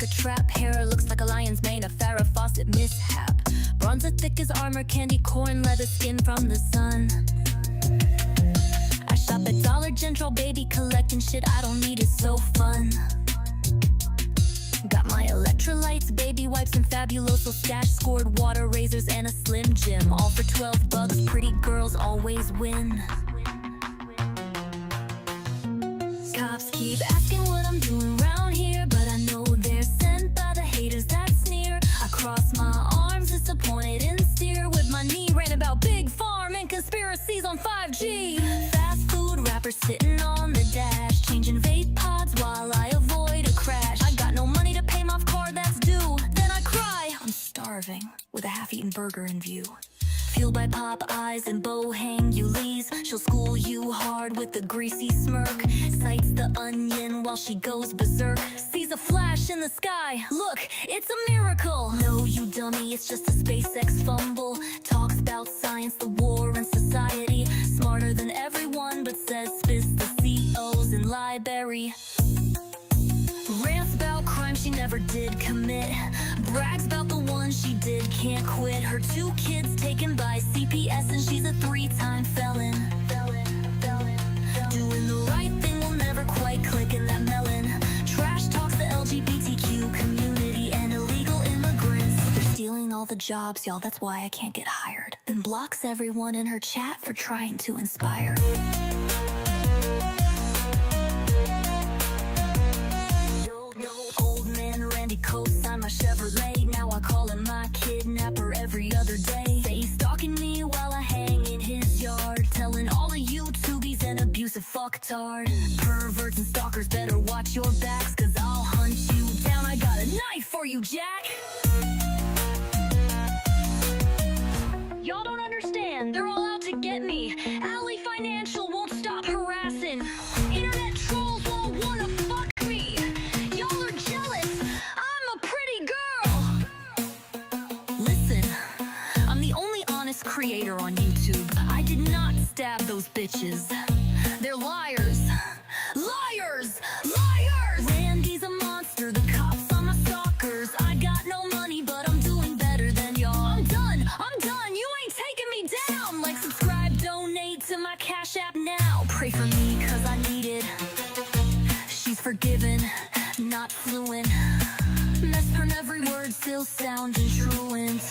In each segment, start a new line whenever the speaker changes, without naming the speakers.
a trap. Hair looks like a lion's mane, a Farrah Fawcett mishap. Bronzer thick as armor, candy corn, leather skin from the sun. I shop at Dollar General, baby, collecting shit I don't need, is so fun. Got my electrolytes, baby wipes, and Fabuloso stash. Scored water razors and a Slim Jim, all for $12. Pretty girls always win. Cops keep asking what I'm doing around here, but I know they're sent by the haters that sneer. I cross my arms, disappointed and steer with my knee, ran about Big Farm and conspiracies on 5G. Fast food rappers sitting on the dash, changing vape pods while I avoid a crash. I got no money to pay my card that's due, then I cry. I'm starving with a half-eaten burger in view. Fueled by pop eyes and bohang Ulysses. She'll school you hard with a greasy smirk. Sights the onion while she goes berserk. Sees a flash in the sky, look, it's a miracle. No, you dummy, it's just a SpaceX fumble. Talks about science, the war, and society. Smarter than everyone, but says spits the COs in library. Rants about crime she never did commit. Brags about the one she did, can't quit. Her 2 kids taken by CPS and she's a 3-time felon. Doing the right thing will never quite click in that melon. Trash talks the LGBTQ community and illegal immigrants. They're stealing all the jobs, y'all, that's why I can't get hired. Then blocks everyone in her chat for trying to inspire. Co-sign my Chevrolet, now I call him my kidnapper every other day. Say he's stalking me while I hang in his yard, telling all of you he's an abusive fucktard. Perverts and stalkers better watch your backs, cause I'll hunt you down. I got a knife for you, Jack. Y'all don't understand, they're all out to get me. Alley Financial won't stop harassing. Internet trolls all wanna fuck me. Y'all are jealous, I'm a pretty girl. Listen, I'm the only honest creator on YouTube. I did not stab those bitches. They're liars. Liars! Liars! Randy's a monster, the cops are my stalkers. I got no money, but I'm doing better than y'all. I'm done, you ain't taking me down. Like, subscribe, donate to my Cash App now. Pray for me, cause I need it. She's forgiven, not fluent. Mesper every word still sounding truant.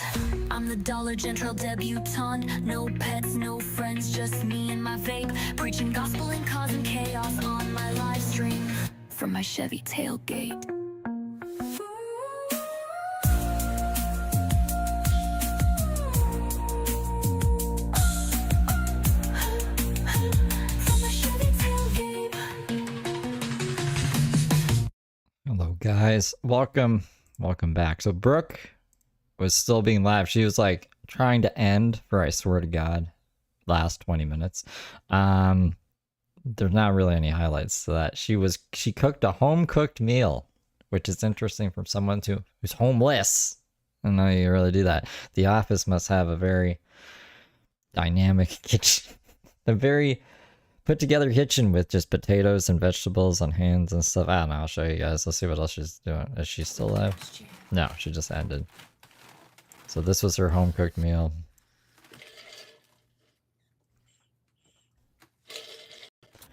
I'm the Dollar General debutante. No pets, no friends, just me and my vape. Preaching gospel and causing chaos on my live stream from my Chevy tailgate. From my Chevy tailgate.
Hello guys, welcome back. So Brooke was still being live. She was like trying to end for, I swear to God, last 20 minutes. There's not really any highlights to that. She cooked a home cooked meal, which is interesting from someone who's homeless. I don't know you really do that. The office must have a very dynamic kitchen, a very put together kitchen with just potatoes and vegetables on hands and stuff. I don't know, I'll show you guys. Let's see what else she's doing. Is she still alive? No, she just ended. So this was her home cooked meal.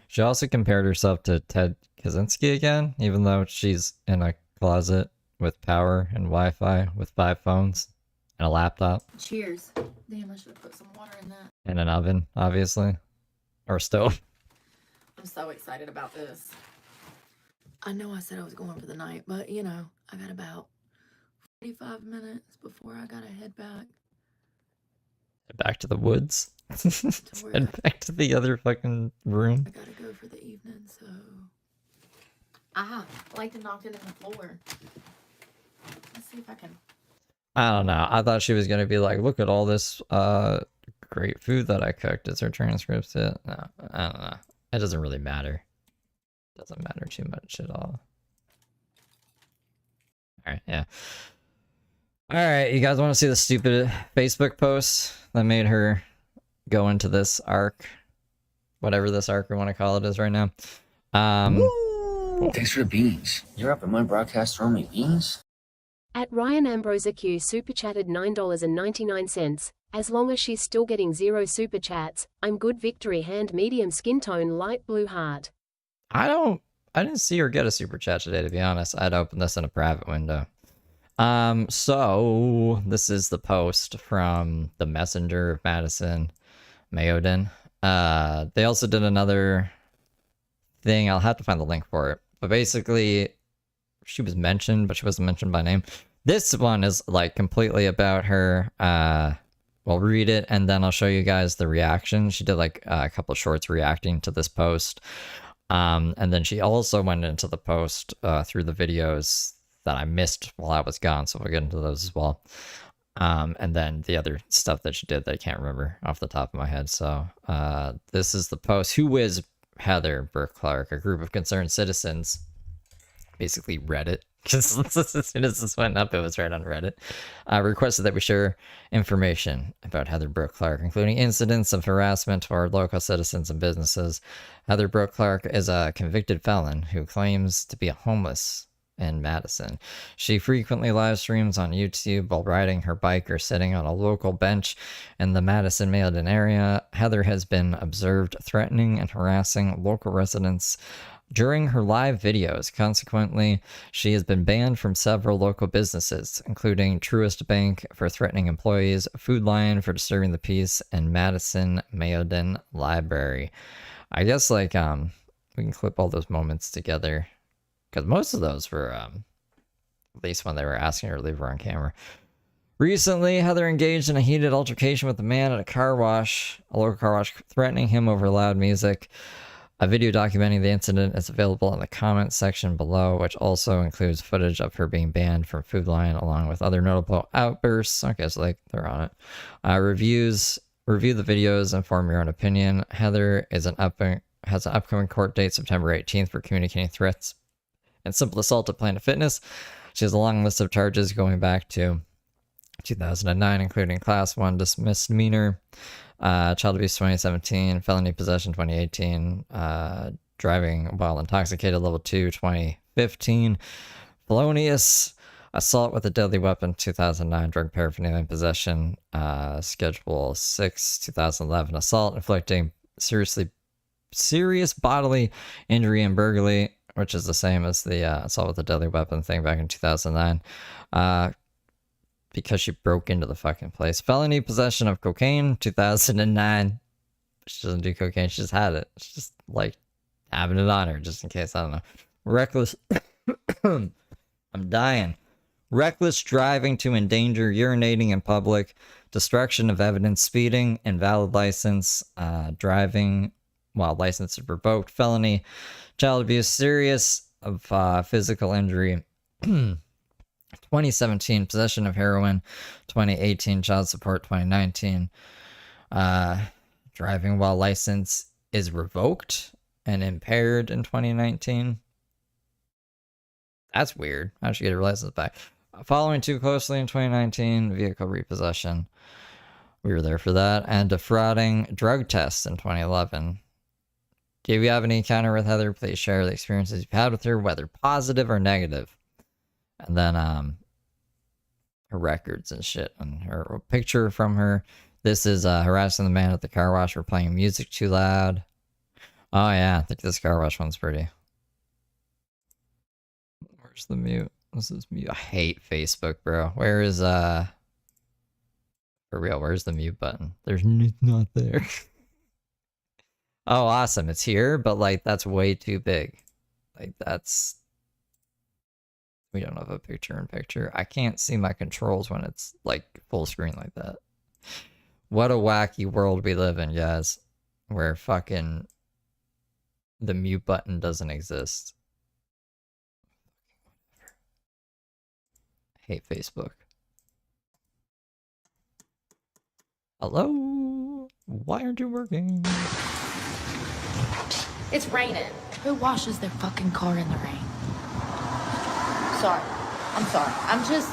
She also compared herself to Ted Kaczynski again, even though she's in a closet with power and Wi-Fi with 5 phones and a laptop.
Cheers. Damn, I should have put some water in that.
And an oven, obviously. Or a stove.
I'm so excited about this. I know I said I was going for the night, but you know, I got about 45 minutes before I gotta head back.
Back to the woods. And back to the other fucking room.
I gotta go for the evening, so... I like to knock it in the floor. Let's see if I can...
I don't know. I thought she was gonna be like, look at all this great food that I cooked. Is her transcripts it? No, I don't know. It doesn't really matter. Doesn't matter too much at all. Alright, yeah. Alright, you guys want to see the stupid Facebook post that made her go into this arc? Whatever this arc we want to call it is right now.
Thanks for the beans. You're up at my broadcast throwing me beans?
At Ryan Ambrose Q super chatted $9.99. As long as she's still getting 0 super chats, I'm good. Victory hand medium skin tone light blue heart.
I didn't see her get a super chat today, to be honest. I'd open this in a private window. So this is the post from the messenger of Madison Mayoden. They also did another thing. I'll have to find the link for it. But basically, she was mentioned, but she wasn't mentioned by name. This one is like completely about her. Well, read it, and then I'll show you guys the reaction. She did like a couple of shorts reacting to this post. And then she also went into the post through the videos that I missed while I was gone, so we'll get into those as well. And then the other stuff that she did that I can't remember off the top of my head. So this is the post. Who is Heather Brooke Clark? A group of concerned citizens basically read it, because as soon as this went up, it was right on Reddit. Requested that we share information about Heather Brooke Clark, including incidents of harassment to our local citizens and businesses. Heather Brooke Clark is a convicted felon who claims to be homeless in Madison. She frequently live streams on YouTube while riding her bike or sitting on a local bench in the Madison Mayodan area. Heather has been observed threatening and harassing local residents during her live videos. Consequently, she has been banned from several local businesses, including Truist Bank for threatening employees, Food Lion for disturbing the peace, and Madison Mayodan Library. I guess like we can clip all those moments together, because most of those were at least when they were asking her to leave her on camera. Recently, Heather engaged in a heated altercation with a man at a local car wash, threatening him over loud music. A video documenting the incident is available in the comments section below, which also includes footage of her being banned from Food Lion along with other notable outbursts. I guess like they're on it. Review the videos and form your own opinion. Heather has an upcoming court date September 18th for communicating threats and simple assault at Planet Fitness. She has a long list of charges going back to 2009, including Class 1 misdemeanor, child abuse 2017, felony possession 2018, driving while intoxicated level 2 2015, felonious assault with a deadly weapon 2009, drug paraphernalia possession, schedule 6 2011, assault inflicting serious bodily injury and burglary, which is the same as the assault with a deadly weapon thing back in 2009. Because she broke into the fucking place. Felony possession of cocaine, 2009. She doesn't do cocaine, she just had it. She's just like having it on her, just in case, I don't know. Reckless, I'm dying. Reckless driving to endanger, urinating in public, destruction of evidence, speeding, invalid license, driving while license is revoked, felony, child abuse, serious of physical injury, 2017, possession of heroin, 2018, child support, 2019, driving while license is revoked and impaired in 2019. That's weird. How'd she get her license back? Following too closely in 2019, vehicle repossession. We were there for that. And defrauding drug tests in 2011. Do you have any encounter with Heather? Please share the experiences you've had with her, whether positive or negative. And then her records and shit, and her picture from her. This is harassing the man at the car wash for playing music too loud. Oh yeah, I think this car wash one's pretty. Where's the mute? This is mute. I hate Facebook, bro. Where is for real? Where's the mute button? There's not there. Oh, awesome! It's here, but like that's way too big. Like that's. We don't have a picture-in-picture. I can't see my controls when it's like full screen like that. What a wacky world we live in, guys. Where fucking the mute button doesn't exist. I hate Facebook. Hello? Why aren't you working?
It's raining. Who washes their fucking car in the rain? Sorry. I'm sorry.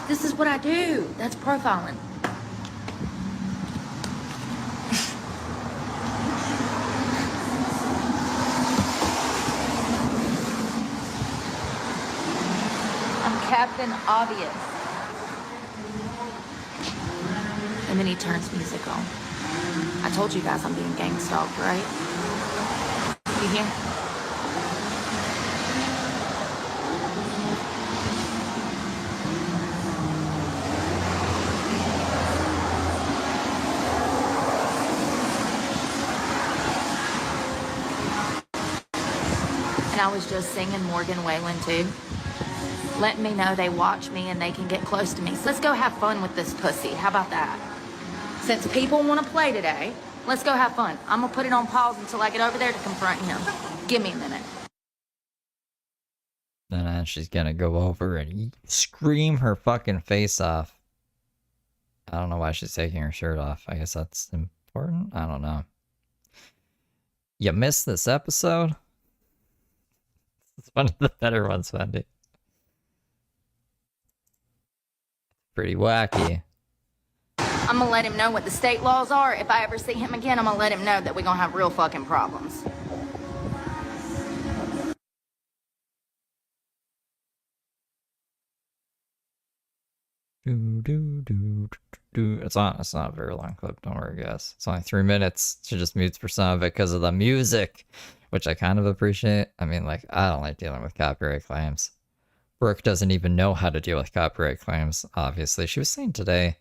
This is what I do. That's profiling. Captain Obvious. And then he turns music on. I told you guys I'm being gang stalked, right? You hear? And I was just singing Morgan Wallen too, letting me know they watch me and they can get close to me. So let's go have fun with this pussy. How about that? Since people want to play today, let's go have fun. I'm gonna put it on pause until I get over there to confront him. Give me a minute.
And then she's gonna go over and scream her fucking face off. I don't know why she's taking her shirt off. I guess that's important. I don't know. You missed this episode? It's one of the better ones, Wendy. Pretty wacky.
I'm gonna let him know what the state laws are. If I ever see him again, I'm gonna let him know that we're gonna have real fucking problems.
It's not a very long clip, don't worry guys. It's only 3 minutes. She just mutes for some of it because of the music, which I kind of appreciate. I mean, like, I don't like dealing with copyright claims. Brooke doesn't even know how to deal with copyright claims, obviously. She was saying today,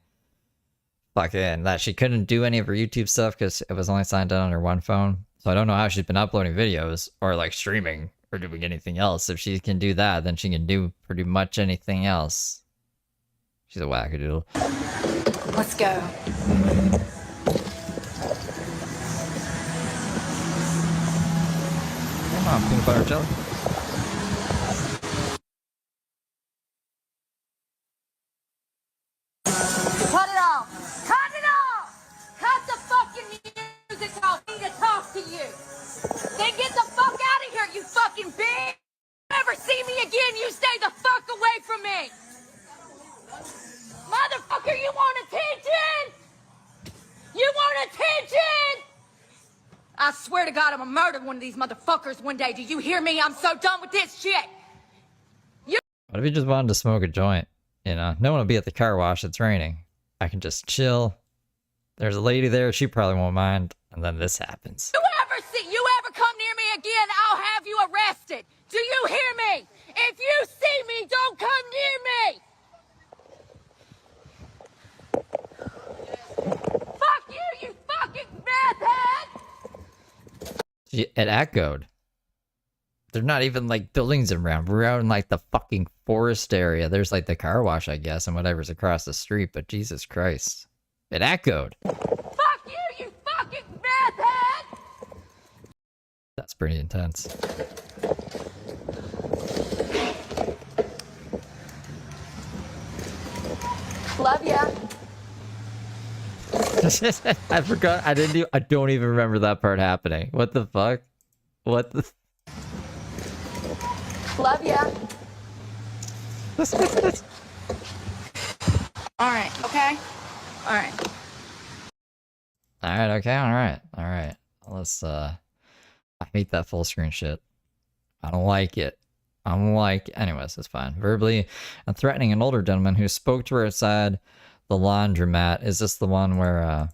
fucking, that she couldn't do any of her YouTube stuff because it was only signed in on her one phone. So I don't know how she's been uploading videos or like streaming or doing anything else. If she can do that, then she can do pretty much anything else. She's a wackadoodle.
Let's go.
Come on, peanut butter jelly.
Cut it off! Cut it off! Cut the fucking music off! I need to talk to you! Then get the fuck out of here, you fucking bitch! Never see me again, you stay the fuck away from me! Motherfucker, you want attention? You want attention? I swear to God, I'm gonna murder one of these motherfuckers one day. Do you hear me? I'm so done with this shit.
What if you just wanted to smoke a joint? You know, no one will be at the car wash. It's raining. I can just chill. There's a lady there. She probably won't mind. And then this happens.
You ever come near me again, I'll have you arrested. Do you hear me? If you see me, don't come near me. Fuck you, you fucking meth head!
It echoed. There's not even like buildings around. We're out in like the fucking forest area. There's like the car wash, I guess, and whatever's across the street. But Jesus Christ. It echoed.
Fuck you, you fucking meth head!
That's pretty intense.
Love ya.
I forgot. I don't even remember that part happening. What the fuck? What the?
Love ya. Alright, okay? Alright.
Alright, okay, alright. Let's, I hate that full screen shit. I don't like it. Anyways, it's fine. Verbally and threatening an older gentleman who spoke to her outside the laundromat. Is this the one where,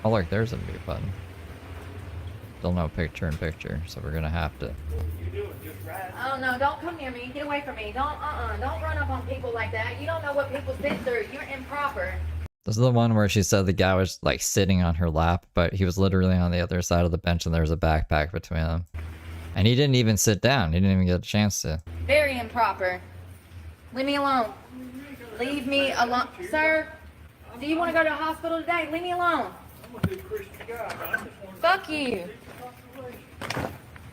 oh look, there's a mute button. Still no picture in picture, so we're gonna have to.
Oh no, don't come near me. Get away from me. Don't run up on people like that. You don't know what people's been through. You're improper.
This is the one where she said the guy was like sitting on her lap, but he was literally on the other side of the bench and there was a backpack between them. And he didn't even sit down. He didn't even get a chance to.
Very improper. Leave me alone. Leave me alone. Sir, do you want to go to the hospital today? Leave me alone. Fuck you.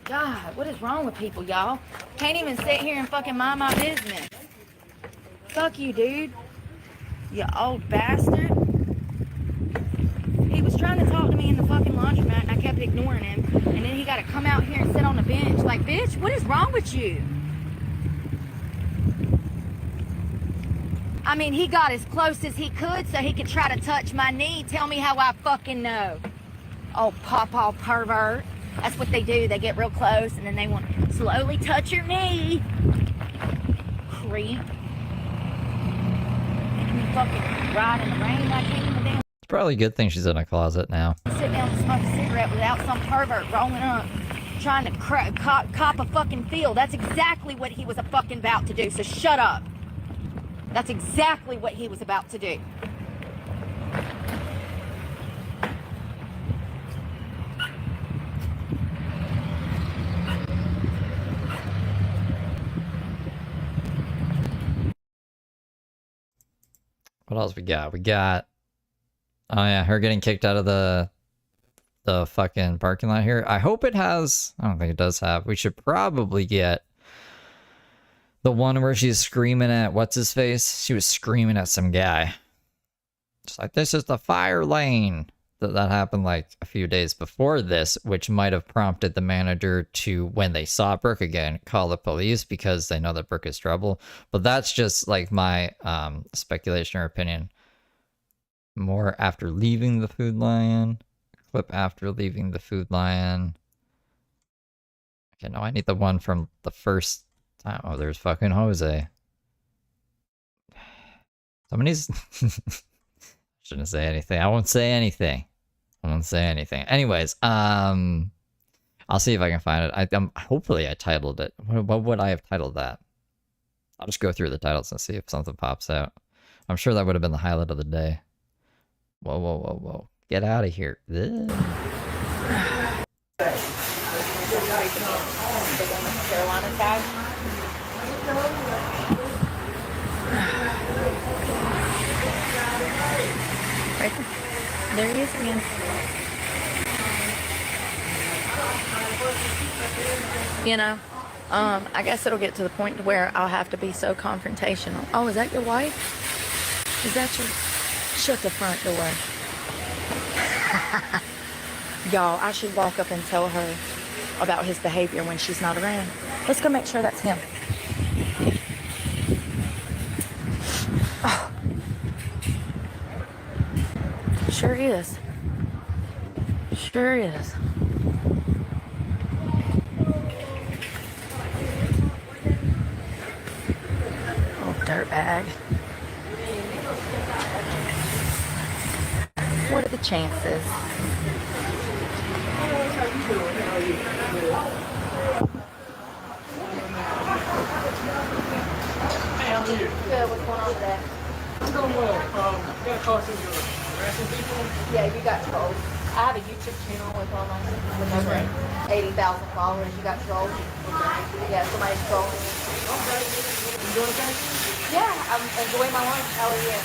God, what is wrong with people, y'all? Can't even sit here and fucking mind my business. Fuck you, dude. You old bastard. He was trying to talk to me in the fucking laundromat and I kept ignoring him. And then he got to come out here and sit on the bench. Like, bitch, what is wrong with you? I mean, he got as close as he could so he could try to touch my knee. Tell me how I fucking know. Oh, pawpaw pervert. That's what they do. They get real close and then they want to slowly touch your knee. 3. Making me fucking ride in the rain. I can't even damn
It's probably a good thing she's in a closet now.
sit down and smoke a cigarette without some pervert rolling up, trying to cop a fucking feel. That's exactly what he was a fucking about to do, so shut up. That's exactly what he was about to do.
What else we got? We got, oh yeah, her getting kicked out of the fucking parking lot here. I hope it has, I don't think it does have. We should probably get the one where she's screaming at what's his face. She was screaming at some guy. It's like, this is the fire lane. That happened like a few days before this, which might have prompted the manager to, when they saw Brooke again, call the police because they know that Brooke is trouble. But that's just like my speculation or opinion. More after leaving the Food Lion. Clip after leaving the Food Lion. Okay, no, I need the one from the first time. Oh, there's fucking Jose. Somebody's... Shouldn't say anything. I won't say anything. I won't say anything. Anyways, I'll see if I can find it. Hopefully I titled it. What would I have titled that? I'll just go through the titles and see if something pops out. I'm sure that would have been the highlight of the day. Whoa, whoa, whoa, whoa. Get out of here. Ugh.
Right there he is again. You know, I guess it'll get to the point where I'll have to be so confrontational. Oh, is that your wife? Is that your... Shut the front door. Y'all, I should walk up and tell her about his behavior when she's not around. Let's go make sure that's him. Oh. Sure is. Sure is. Oh, dirtbag. What are the chances? Good, what's going on today?
I'm doing well. Got a call from your harassing people.
Yeah, you got trolled. I have a YouTube channel with over 80,000 followers. You got trolled. Yeah, somebody's trolling.
Okay. You doing okay?
Yeah, I'm enjoying my lunch. How are you?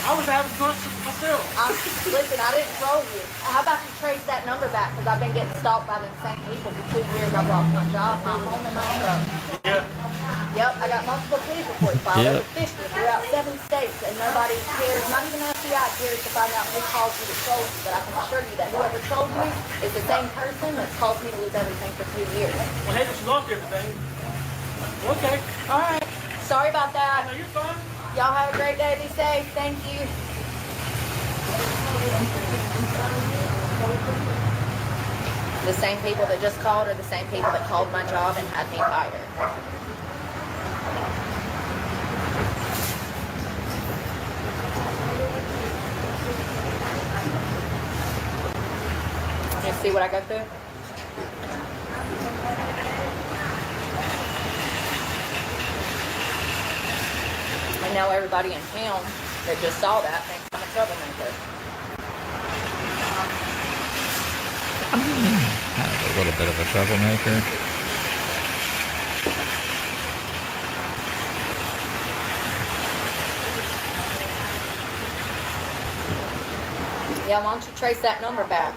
I was having lunch myself.
Listen, I didn't troll you. How about you trace that number back? Because I've been getting stalked by the same people for 2 years. I've lost my job, my home, and my truck.
Yeah.
Yep, I got multiple police reports filed.
Yep.
Over 50 throughout 7 states, and nobody cares, not even the FBI cares to find out who caused you to troll you. But I can assure you that whoever trolled you is the same person that's caused me to lose everything for 2 years.
Well, hey, that you lost everything. Okay.
All right. Sorry about that.
No, you're fine.
Y'all have a great day. Be safe. Thank you. The same people that just called are the same people that called my job and had me fired. You see what I go through? And now everybody in town that just saw that thinks I'm a troublemaker.
Kind of a little bit of a troublemaker.
Yeah, why don't you trace that number back?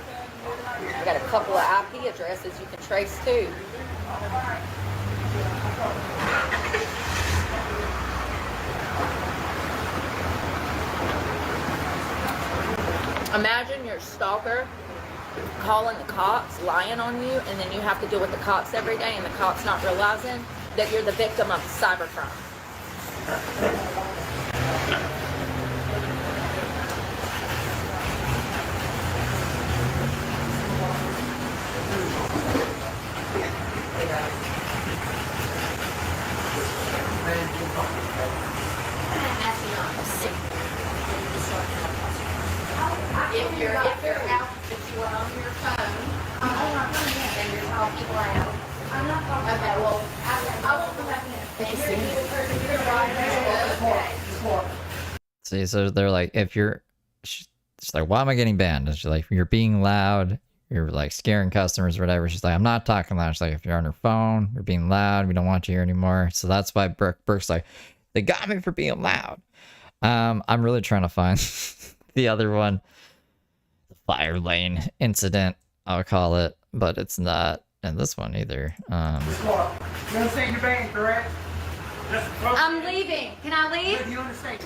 I got a couple of IP addresses you can trace too. Imagine you're a stalker calling the cops, lying on you, and then you have to deal with the cops every day, and the cops not realizing that you're the victim of cybercrime. if you're out, if you are on your phone, and you're talking loud. I'm not talking. Okay, well, I won't come back in.
See, so they're like, if you're, she's like, why am I getting banned? And she's like, you're being loud, you're like scaring customers or whatever. She's like, I'm not talking loud. She's like, if you're on your phone, you're being loud, we don't want you here anymore. So that's why Brooke's like, they got me for being loud. I'm really trying to find the other one, the fire lane incident, I'll call it, but it's not in this one either.
You understand you're banned, correct?
I'm leaving. Can I leave?
You understand?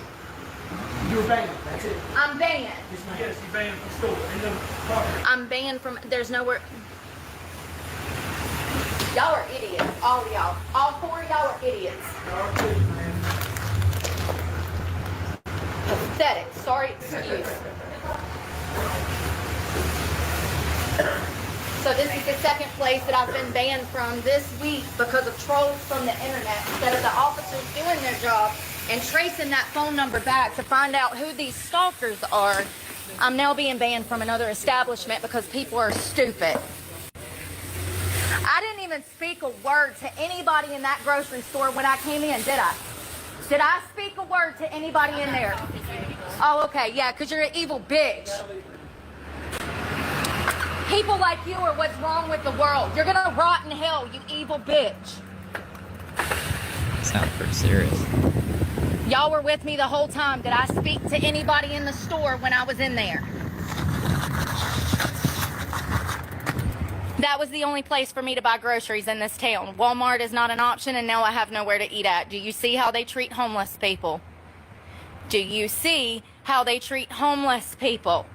You're banned. That's it.
I'm banned.
Yes, you're banned from school. In the property.
I'm banned from. There's nowhere. Y'all are idiots. All of y'all. All 4 of y'all are idiots. Pathetic. Sorry, excuse. So this is the second place that I've been banned from this week because of trolls from the internet. Instead of the officers doing their job and tracing that phone number back to find out who these stalkers are, I'm now being banned from another establishment because people are stupid. I didn't even speak a word to anybody in that grocery store when I came in, did I? Did I speak a word to anybody in there? Oh, okay, yeah, because you're an evil bitch. People like you are what's wrong with the world. You're gonna rot in hell, you evil bitch.
Sounds pretty serious.
Y'all were with me the whole time. Did I speak to anybody in the store when I was in there? That was the only place for me to buy groceries in this town. Walmart is not an option, and now I have nowhere to eat at. Do you see how they treat homeless people? Do you see how they treat homeless people?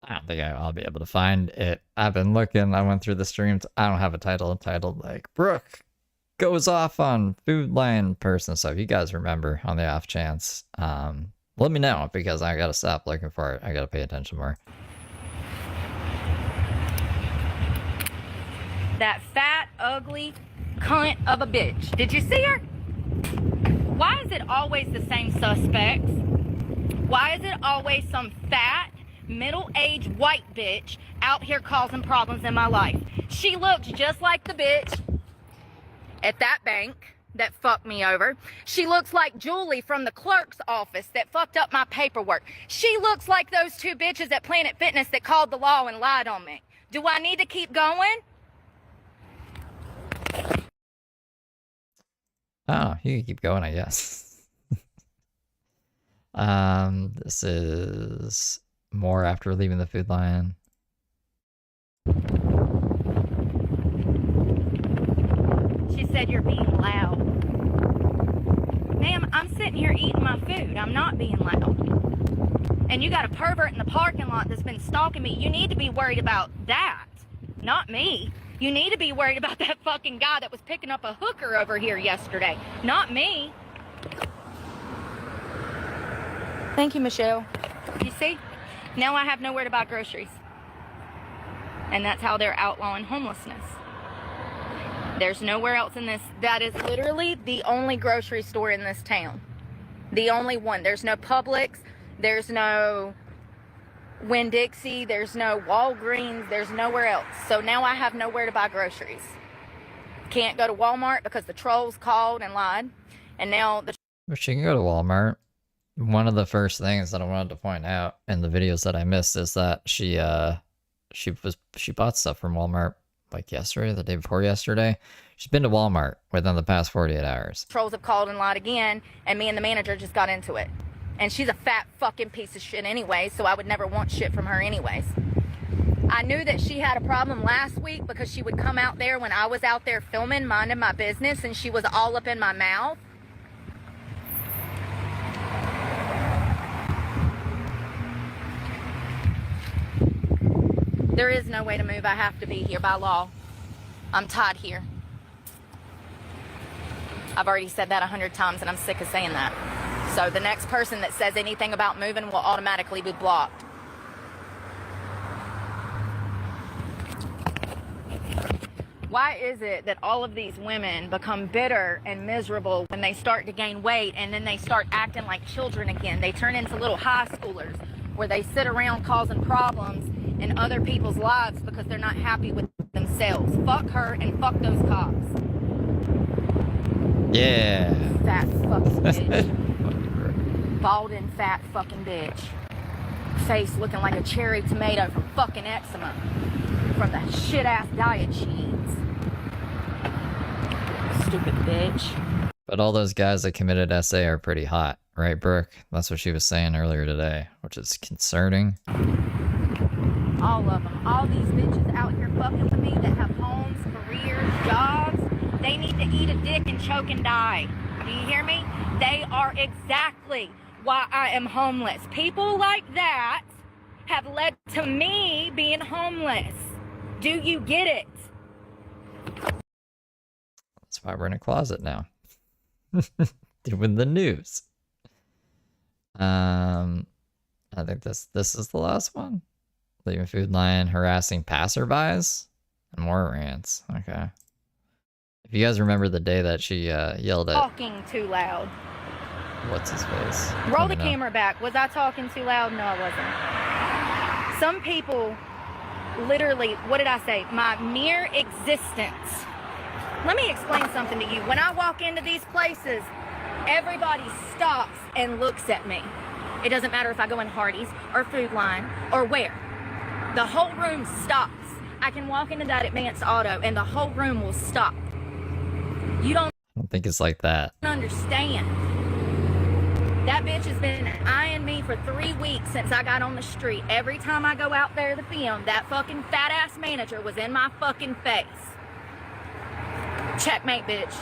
I don't think I'll be able to find it. I've been looking. I went through the streams. I don't have a title titled like Brooke goes off on food line person. So if you guys remember on the off chance, let me know because I gotta stop looking for it. I gotta pay attention more.
That fat, ugly cunt of a bitch. Did you see her? Why is it always the same suspects? Why is it always some fat, middle-aged white bitch out here causing problems in my life? She looks just like the bitch at that bank that fucked me over. She looks like Julie from the clerk's office that fucked up my paperwork. She looks like those two bitches at Planet Fitness that called the law and lied on me. Do I need to keep going?
Oh, you can keep going, I guess. This is more after leaving the food line.
She said you're being loud. Ma'am, I'm sitting here eating my food. I'm not being loud. And you got a pervert in the parking lot that's been stalking me. You need to be worried about that, not me. You need to be worried about that fucking guy that was picking up a hooker over here yesterday, not me. Thank you, Michelle. You see? Now I have nowhere to buy groceries. And that's how they're outlawing homelessness. There's nowhere else in this. That is literally the only grocery store in this town. The only one. There's no Publix. There's no Winn-Dixie. There's no Walgreens. There's nowhere else. So now I have nowhere to buy groceries. Can't go to Walmart because the trolls called and lied. And now the...
But she can go to Walmart. One of the first things that I wanted to point out in the videos that I missed is that she bought stuff from Walmart like yesterday, the day before yesterday. She's been to Walmart within the past 48 hours.
Trolls have called and lied again, and me and the manager just got into it. And she's a fat fucking piece of shit anyway, so I would never want shit from her anyways. I knew that she had a problem last week because she would come out there when I was out there filming, minding my business, and she was all up in my mouth. There is no way to move. I have to be here by law. I'm tied here. I've already said that 100 times and I'm sick of saying that. So the next person that says anything about moving will automatically be blocked. Why is it that all of these women become bitter and miserable when they start to gain weight, and then they start acting like children again? They turn into little high schoolers where they sit around causing problems in other people's lives because they're not happy with themselves. Fuck her and fuck those cops.
Yeah.
Fat fucking bitch. Balding fat fucking bitch. Face looking like a cherry tomato from fucking eczema. From the shit ass diet she eats. Stupid bitch.
But all those guys that committed SA are pretty hot, right, Brooke? That's what she was saying earlier today, which is concerning.
All of them. All these bitches out here fucking with me that have homes, careers, jobs. They need to eat a dick and choke and die. Do you hear me? They are exactly why I am homeless. People like that have led to me being homeless. Do you get it?
That's why we're in a closet now. Doing the news. I think this is the last one. Leaving food line, harassing passerbys, and more rants. Okay. If you guys remember the day that she yelled at
Talking too loud.
what's his face?
Roll the camera back. Was I talking too loud? No, I wasn't. Some people literally, what did I say? My mere existence. Let me explain something to you. When I walk into these places, everybody stops and looks at me. It doesn't matter if I go in Hardee's or Food Line or where. The whole room stops. I can walk into that Advanced Auto and the whole room will stop. You don't
I don't think it's like that.
understand. That bitch has been eyeing me for 3 weeks since I got on the street. Every time I go out there to film, that fucking fat ass manager was in my fucking face. Checkmate, bitch.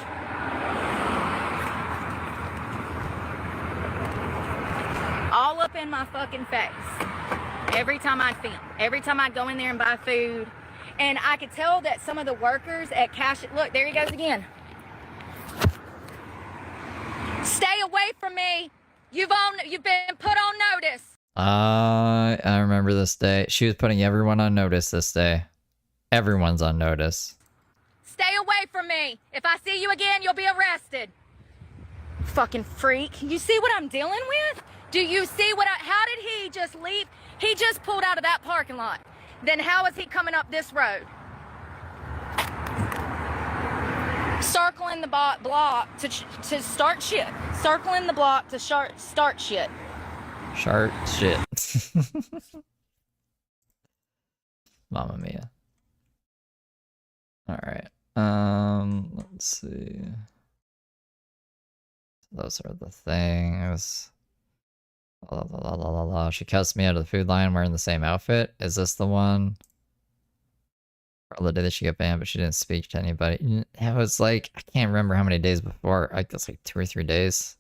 All up in my fucking face. Every time I film. Every time I go in there and buy food. And I could tell that some of the workers at Catchup, look, there he goes again. Stay away from me. You've been put on notice.
I remember this day. She was putting everyone on notice this day. Everyone's on notice.
Stay away from me. If I see you again, you'll be arrested. Fucking freak. You see what I'm dealing with? Do you see how did he just leave? He just pulled out of that parking lot. Then how is he coming up this road? Circling the block to start shit. Circling the block to start shit.
Shart shit. Mamma mia. Alright. Let's see. Those are the things. La, la, la, la, la, la. She cussed me out of the food line wearing the same outfit. Is this the one? Or the day that she got banned, but she didn't speak to anybody. It was like, I can't remember how many days before. I guess like 2 or 3 days.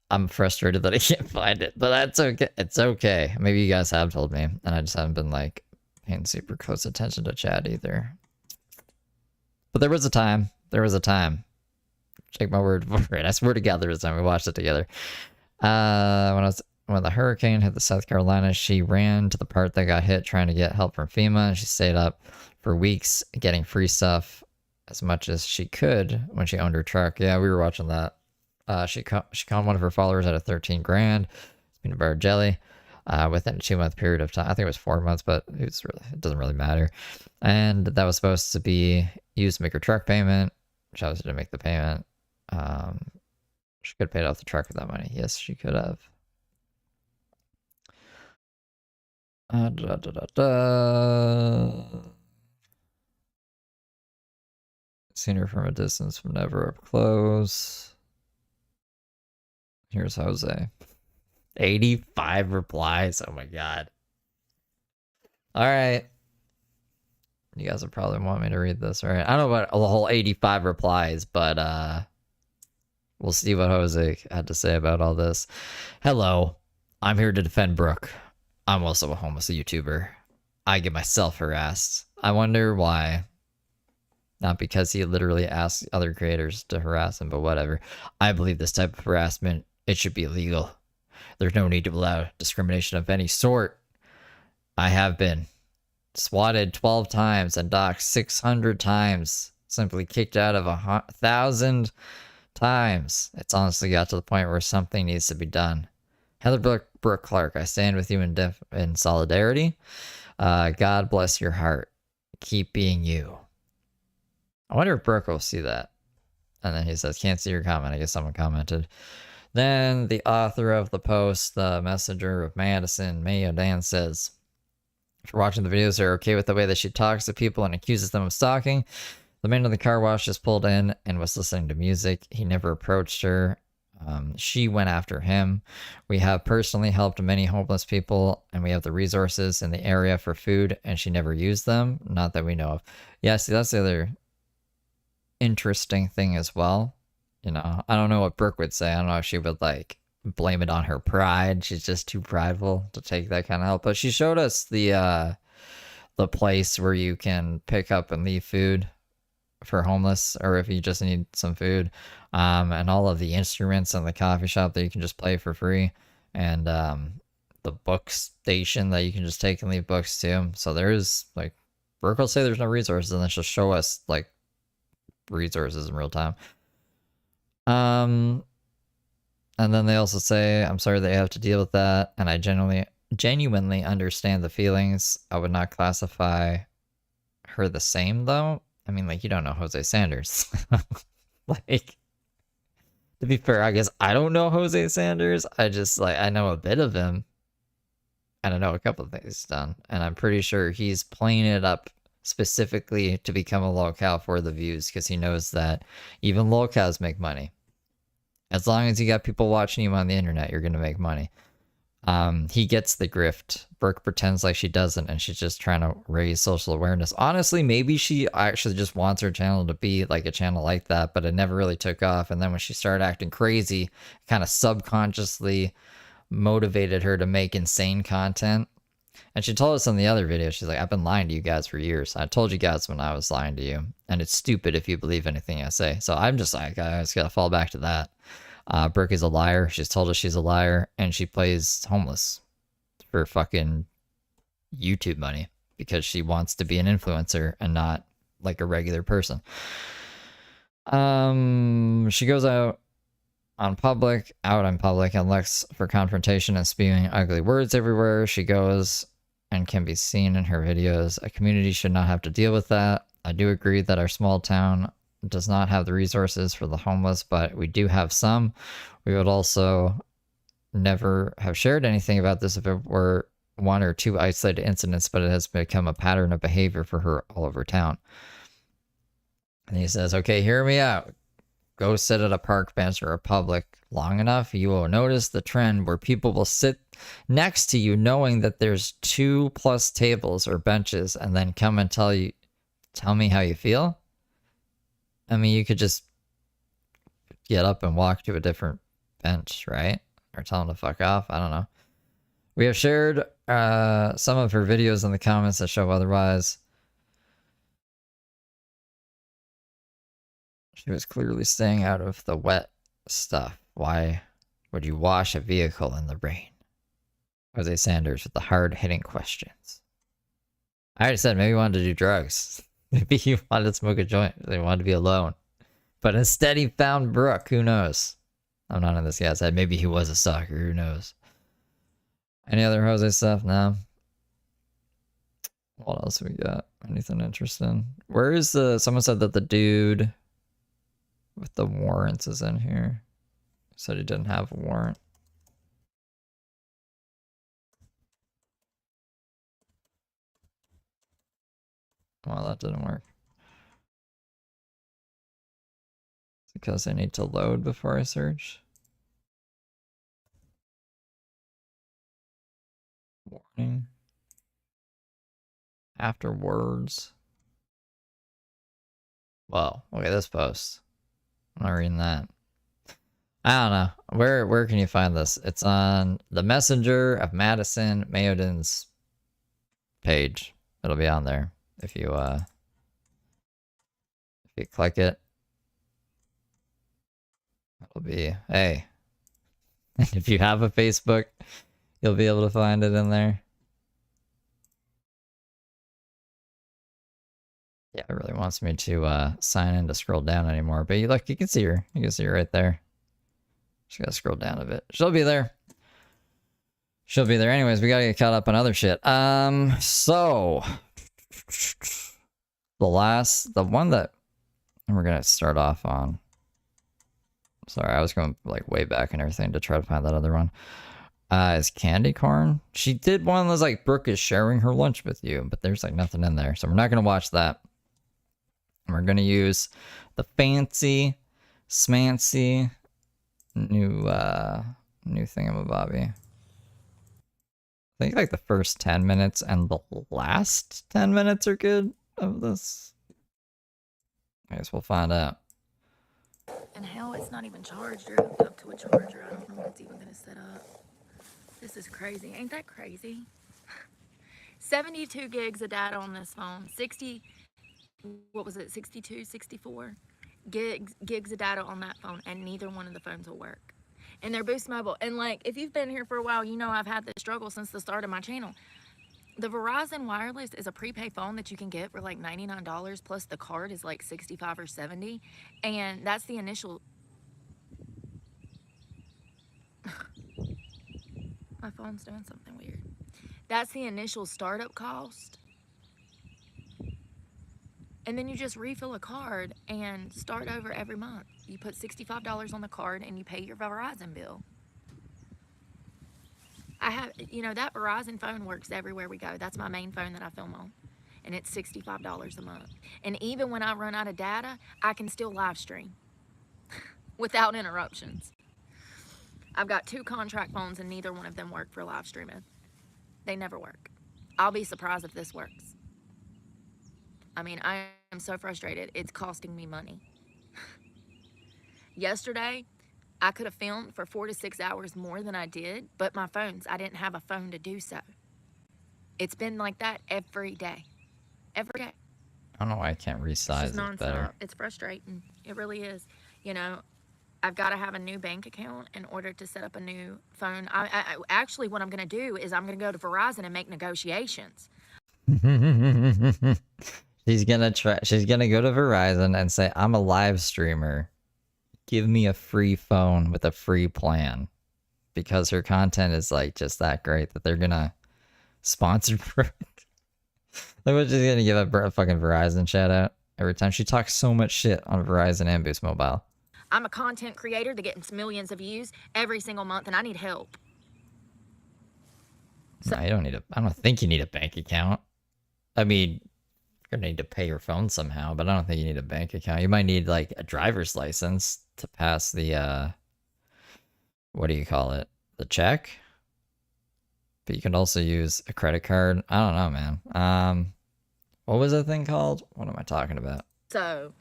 I'm frustrated that I can't find it, but that's okay. It's okay. Maybe you guys have told me, and I just haven't been like paying super close attention to chat either. But there was a time. There was a time. Take my word for it. I swear to God, there was a time we watched it together. When the hurricane hit the South Carolina, she ran to the part that got hit trying to get help from FEMA. She stayed up for weeks getting free stuff as much as she could when she owned her truck. Yeah, we were watching that. She conned one of her followers out of 13 grand. Peanut butter jelly. Within a 2-month period of time. I think it was 4 months, but it doesn't really matter. And that was supposed to be used to make her truck payment. She obviously didn't make the payment. She could have paid off the truck with that money. Yes, she could have. Seen her from a distance, from never up close. Here's Jose. 85 replies. Oh my God. All right. You guys will probably want me to read this, all right? I don't know about the whole 85 replies, but we'll see what Jose had to say about all this. Hello. I'm here to defend Brooke. I'm also a homeless YouTuber. I get myself harassed. I wonder why. Not because he literally asks other creators to harass him, but whatever. I believe this type of harassment, it should be illegal. There's no need to allow discrimination of any sort. I have been swatted 12 times and docked 600 times, simply kicked out of 1,000 times. It's honestly got to the point where something needs to be done. Heather Brooke Clark, I stand with you in solidarity. God bless your heart. Keep being you. I wonder if Brooke will see that. And then he says, can't see your comment. I guess someone commented. Then the author of the post, the messenger of Madison, Mayo Dan, says, if you're watching the videos, they're okay with the way that she talks to people and accuses them of stalking. The man in the car wash just pulled in and was listening to music. He never approached her. She went after him. We have personally helped many homeless people, and we have the resources in the area for food, and she never used them. Not that we know of. Yeah, see, that's the other interesting thing as well. You know, I don't know what Brooke would say. I don't know if she would, like, blame it on her pride. She's just too prideful to take that kind of help. But she showed us the place where you can pick up and leave food for homeless, or if you just need some food, and all of the instruments in the coffee shop that you can just play for free, and the book station that you can just take and leave books to. So there's, like, Brooke will say there's no resources, and then she'll show us, like, resources in real time. And then they also say, I'm sorry that you have to deal with that, and I genuinely understand the feelings. I would not classify her the same, though. I mean, like, you don't know Jose Sanders. Like, to be fair, I guess I don't know Jose Sanders. I just, like, I know a bit of him. And I know a couple of things he's done. And I'm pretty sure he's playing it up specifically to become a lolcow for the views, because he knows that even lolcows make money. As long as you got people watching you on the internet, you're going to make money. He gets the grift. Brooke pretends like she doesn't, and she's just trying to raise social awareness. Honestly, maybe she actually just wants her channel to be like a channel like that, but it never really took off. And then when she started acting crazy, kind of subconsciously motivated her to make insane content. And she told us in the other video, she's like, I've been lying to you guys for years. I told you guys when I was lying to you, and it's stupid if you believe anything I say. So I'm just like, I just gotta fall back to that. Brooke is a liar. She's told us she's a liar, and she plays homeless for fucking YouTube money because she wants to be an influencer and not like a regular person. She goes out in public and looks for confrontation and spewing ugly words everywhere she goes, and can be seen in her videos. A community should not have to deal with that. I do agree that our small town does not have the resources for the homeless, but we do have some. We would also never have shared anything about this if it were one or two isolated incidents, but it has become a pattern of behavior for her all over town. And he says, okay, hear me out. Go sit at a park bench or a public long enough, you will notice the trend where people will sit next to you knowing that there's 2+ tables or benches, and then come and tell me how you feel. I mean, you could just get up and walk to a different bench, right? Or tell them to fuck off. I don't know. We have shared some of her videos in the comments that show otherwise. She was clearly staying out of the wet stuff. Why would you wash a vehicle in the rain? Jose Sanders with the hard-hitting questions. I already said maybe he wanted to do drugs. Maybe he wanted to smoke a joint. They wanted to be alone. But instead he found Brooke. Who knows? I'm not in this guy's head. Maybe he was a stalker. Who knows? Any other Jose stuff? No. What else we got? Anything interesting? Where is the... Someone said that the dude with the warrants is in here. Said he didn't have a warrant. Well, that didn't work. It's because I need to load before I search. Warning. Afterwards. Whoa, look at this post. I'm not reading that. I don't know. Where can you find this? It's on the Messenger of Madison Mayodin's page. It'll be on there if you click it. It'll be, hey. And if you have a Facebook, you'll be able to find it in there. Yeah, it really wants me to sign in to scroll down anymore. But you look, you can see her. You can see her right there. Just gotta scroll down a bit. She'll be there. She'll be there. Anyways, we gotta get caught up on other shit. So the one that we're gonna start off on. Sorry, I was going like way back and everything to try to find that other one. Is Candy Corn. She did one that was like, Brooke is sharing her lunch with you, but there's like nothing in there. So we're not going to watch that. We're going to use the fancy, smancy, new thingamabobby. I think like the first 10 minutes and the last 10 minutes are good of this. I guess we'll find out.
And hell, it's not even charged or hooked up to a charger. I don't know if it's even going to set up. This is crazy. Ain't that crazy? 72 gigs of data on this phone. 62, 64 gigs of data on that phone, and neither one of the phones will work. And they're Boost Mobile. And like, if you've been here for a while, you know I've had this struggle since the start of my channel. The Verizon Wireless is a prepaid phone that you can get for like $99, plus the card is like $65 or $70. And that's the initial... My phone's doing something weird. That's the initial startup cost. And then you just refill a card and start over every month. You put $65 on the card and you pay your Verizon bill. I have, you know, that Verizon phone works everywhere we go. That's my main phone that I film on. And it's $65 a month. And even when I run out of data, I can still live stream without interruptions. I've got 2 contract phones and neither one of them work for live streaming. They never work. I'll be surprised if this works. I mean, I am so frustrated. It's costing me money. Yesterday, I could have filmed for 4 to 6 hours more than I did, but my phones, I didn't have a phone to do so. It's been like that every day. Every day.
I don't know why I can't resize it better.
It's frustrating. It really is. You know, I've got to have a new bank account in order to set up a new phone. I actually, what I'm going to do is I'm going to go to Verizon and make negotiations.
She's gonna go to Verizon and say, I'm a live streamer. Give me a free phone with a free plan. Because her content is like just that great that they're gonna sponsor for it. Like, we're just gonna give a fucking Verizon shout out every time. She talks so much shit on Verizon and Boost Mobile.
I'm a content creator that gets millions of views every single month, and I need help.
So, no, I don't think you need a bank account. I mean, you're gonna need to pay your phone somehow, but I don't think you need a bank account. You might need like a driver's license to pass the what do you call it? The check. But you can also use a credit card. I don't know, man. What was that thing called? What am I talking about?
So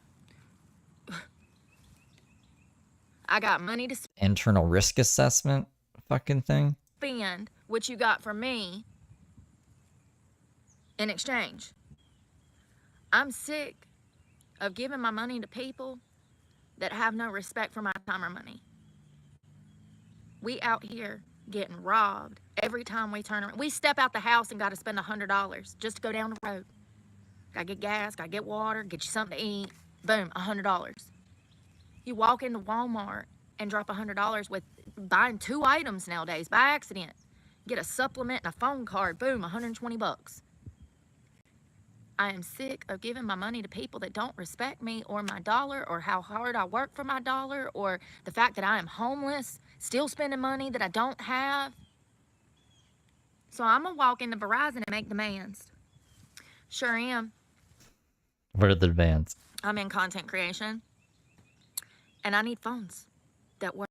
I got money to
Internal risk assessment fucking thing.
spend, what you got from me in exchange. I'm sick of giving my money to people that have no respect for my time or money. We out here getting robbed every time we turn around. We step out the house and got to spend $100 just to go down the road. Gotta get gas, gotta get water, get you something to eat. Boom, $100. You walk into Walmart and drop $100 with buying 2 items nowadays by accident. Get a supplement and a phone card. Boom, 120 bucks. I am sick of giving my money to people that don't respect me or my dollar or how hard I work for my dollar or the fact that I am homeless, still spending money that I don't have. So I'm going to walk into Verizon and make demands. Sure am.
What are the demands?
I'm in content creation. And I need phones that work.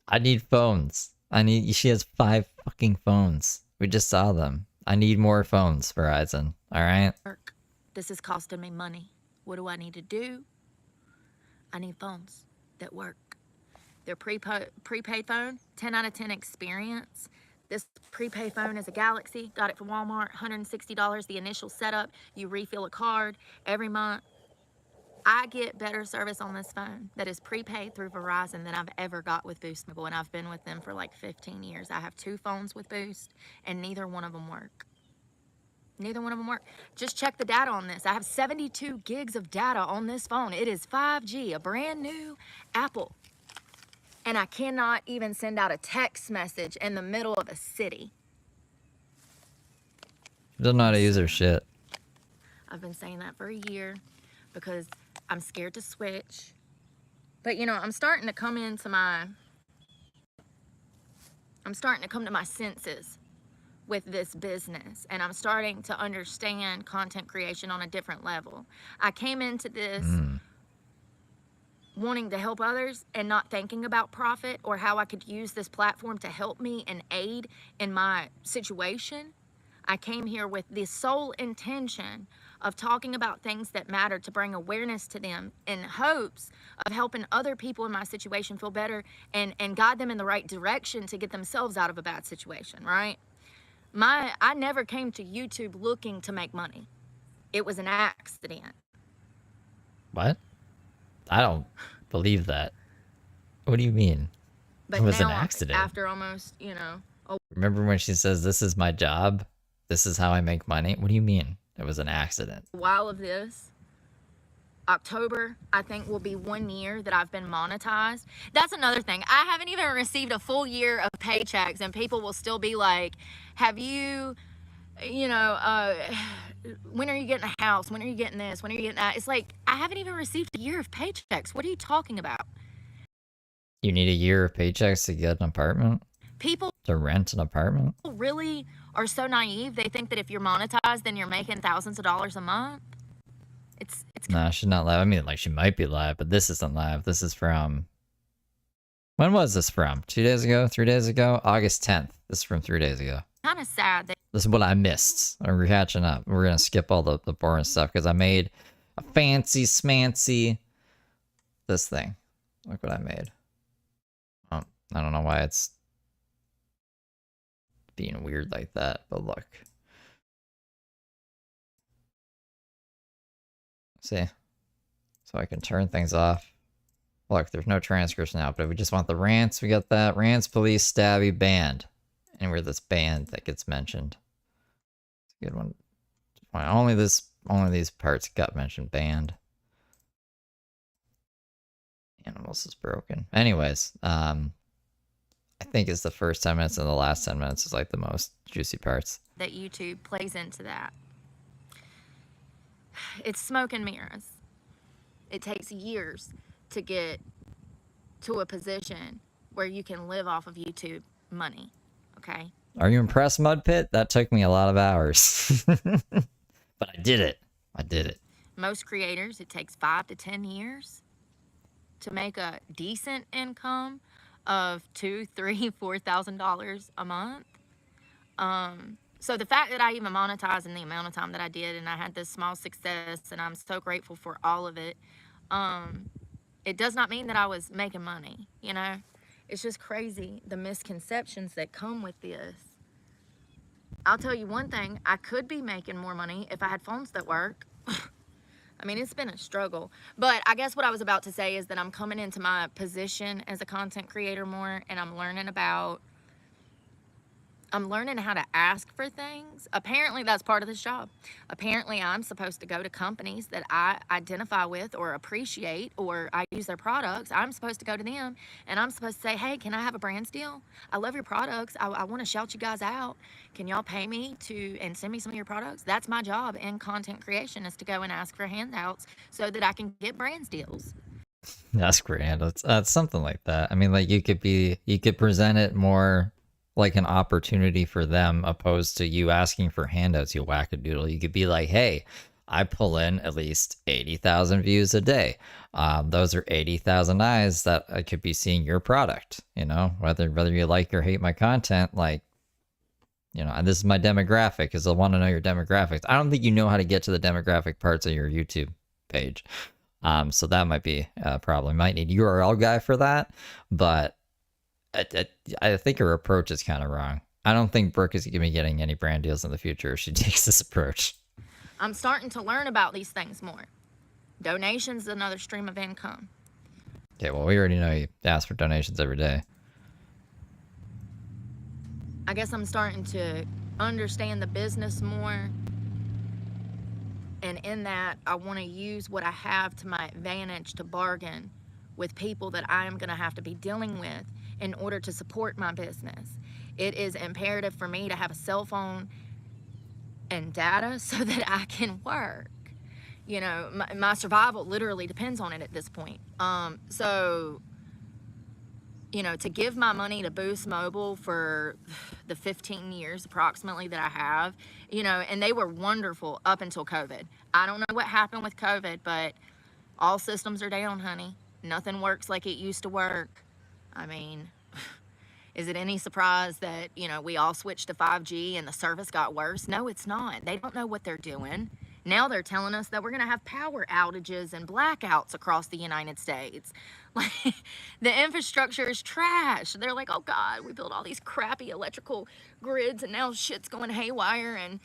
I need phones. She has 5 fucking phones. We just saw them. I need more phones, Verizon. All right?
This is costing me money. What do I need to do? I need phones that work. They're prepaid phone, 10 out of 10 experience. This prepaid phone is a Galaxy. Got it from Walmart, $160 the initial setup. You refill a card every month. I get better service on this phone that is prepaid through Verizon than I've ever got with Boost Mobile, and I've been with them for like 15 years. I have 2 phones with Boost, and neither one of them work. Neither one of them work. Just check the data on this. I have 72 gigs of data on this phone. It is 5G, a brand new Apple. And I cannot even send out a text message in the middle of a city.
Doesn't know how to use her shit.
I've been saying that for a year because I'm scared to switch. But you know, I'm starting to come to my senses with this business, and I'm starting to understand content creation on a different level. I came into this wanting to help others and not thinking about profit or how I could use this platform to help me and aid in my situation. I came here with the sole intention of talking about things that matter to bring awareness to them in hopes of helping other people in my situation feel better and guide them in the right direction to get themselves out of a bad situation, right? I never came to YouTube looking to make money. It was an accident.
What? I don't believe that. What do you mean?
But
It was an
now,
accident.
after almost,
Remember when she says, "This is my job. This is how I make money"? What do you mean? It was an accident.
a while of this, October, I think, will be 1 year that I've been monetized. That's another thing. I haven't even received a full year of paychecks, and people will still be like, have you, when are you getting a house? When are you getting this? When are you getting that? It's like, I haven't even received a year of paychecks. What are you talking about?
You need a year of paychecks to get an apartment?
People
To rent an apartment?
really are so naive. They think that if you're monetized, then you're making thousands of dollars a month. It's
Nah, she's not live. I mean, like, she might be live, but this isn't live. This is from... When was this from? 2 days ago? 3 days ago? August 10th. This is from 3 days ago.
kind of sad that
This is what I missed. We're catching up. We're going to skip all the boring stuff because I made a fancy smancy this thing. Look what I made. Oh, I don't know why it's being weird like that, but look. See? So I can turn things off. Look, there's no transcripts now, but if we just want the rants, we got that. Rants, police, stabby, band. Anywhere that's banned that gets mentioned. It's a good one. Only these parts got mentioned, banned. Animals is broken. Anyways, I think it's the first 10 minutes and the last 10 minutes is like the most juicy parts.
that YouTube plays into that. It's smoke and mirrors. It takes years to get to a position where you can live off of YouTube money, okay?
Are you impressed, Mud Pit? That took me a lot of hours. But I did it. I did it.
Most creators, it takes 5 to 10 years to make a decent income of $2,000, $3,000, $4,000 a month. So the fact that I even monetized in the amount of time that I did, and I had this small success, and I'm so grateful for all of it, it does not mean that I was making money, you know? It's just crazy, the misconceptions that come with this. I'll tell you one thing, I could be making more money if I had phones that work. I mean, it's been a struggle. But I guess what I was about to say is that I'm coming into my position as a content creator more, and I'm learning how to ask for things. Apparently, that's part of this job. Apparently, I'm supposed to go to companies that I identify with or appreciate, or I use their products. I'm supposed to go to them, and I'm supposed to say, hey, can I have a brands deal? I love your products. I want to shout you guys out. Can y'all pay me and send me some of your products? That's my job in content creation, is to go and ask for handouts so that I can get brands deals.
That's grand. It's something like that. I mean, like you could present it more like an opportunity for them opposed to you asking for handouts, you wackadoodle. You could be like, hey, I pull in at least 80,000 views a day. Those are 80,000 eyes that I could be seeing your product, you know, whether you like or hate my content, like, you know, and this is my demographic because they'll want to know your demographics. I don't think you know how to get to the demographic parts of your YouTube page. So that might be a problem. Might need URL guy for that, but I think her approach is kind of wrong. I don't think Brooke is going to be getting any brand deals in the future if she takes this approach.
I'm starting to learn about these things more. Donations is another stream of income.
Okay, well, we already know you ask for donations every day.
I guess I'm starting to understand the business more And in that, I want to use what I have to my advantage to bargain with people that I am going to have to be dealing with in order to support my business. It is imperative for me to have a cell phone and data so that I can work. You know, my survival literally depends on it at this point. So, you know, to give my money to Boost Mobile for the 15 years approximately that I have, you know, and they were wonderful up until COVID. I don't know what happened with COVID, but all systems are down, honey. Nothing works like it used to work. I mean, is it any surprise that, you know, we all switched to 5G and the service got worse? No, it's not. They don't know what they're doing. Now they're telling us that we're going to have power outages and blackouts across the United States. Like, the infrastructure is trash. They're like, oh God, we built all these crappy electrical grids and now shit's going haywire. And,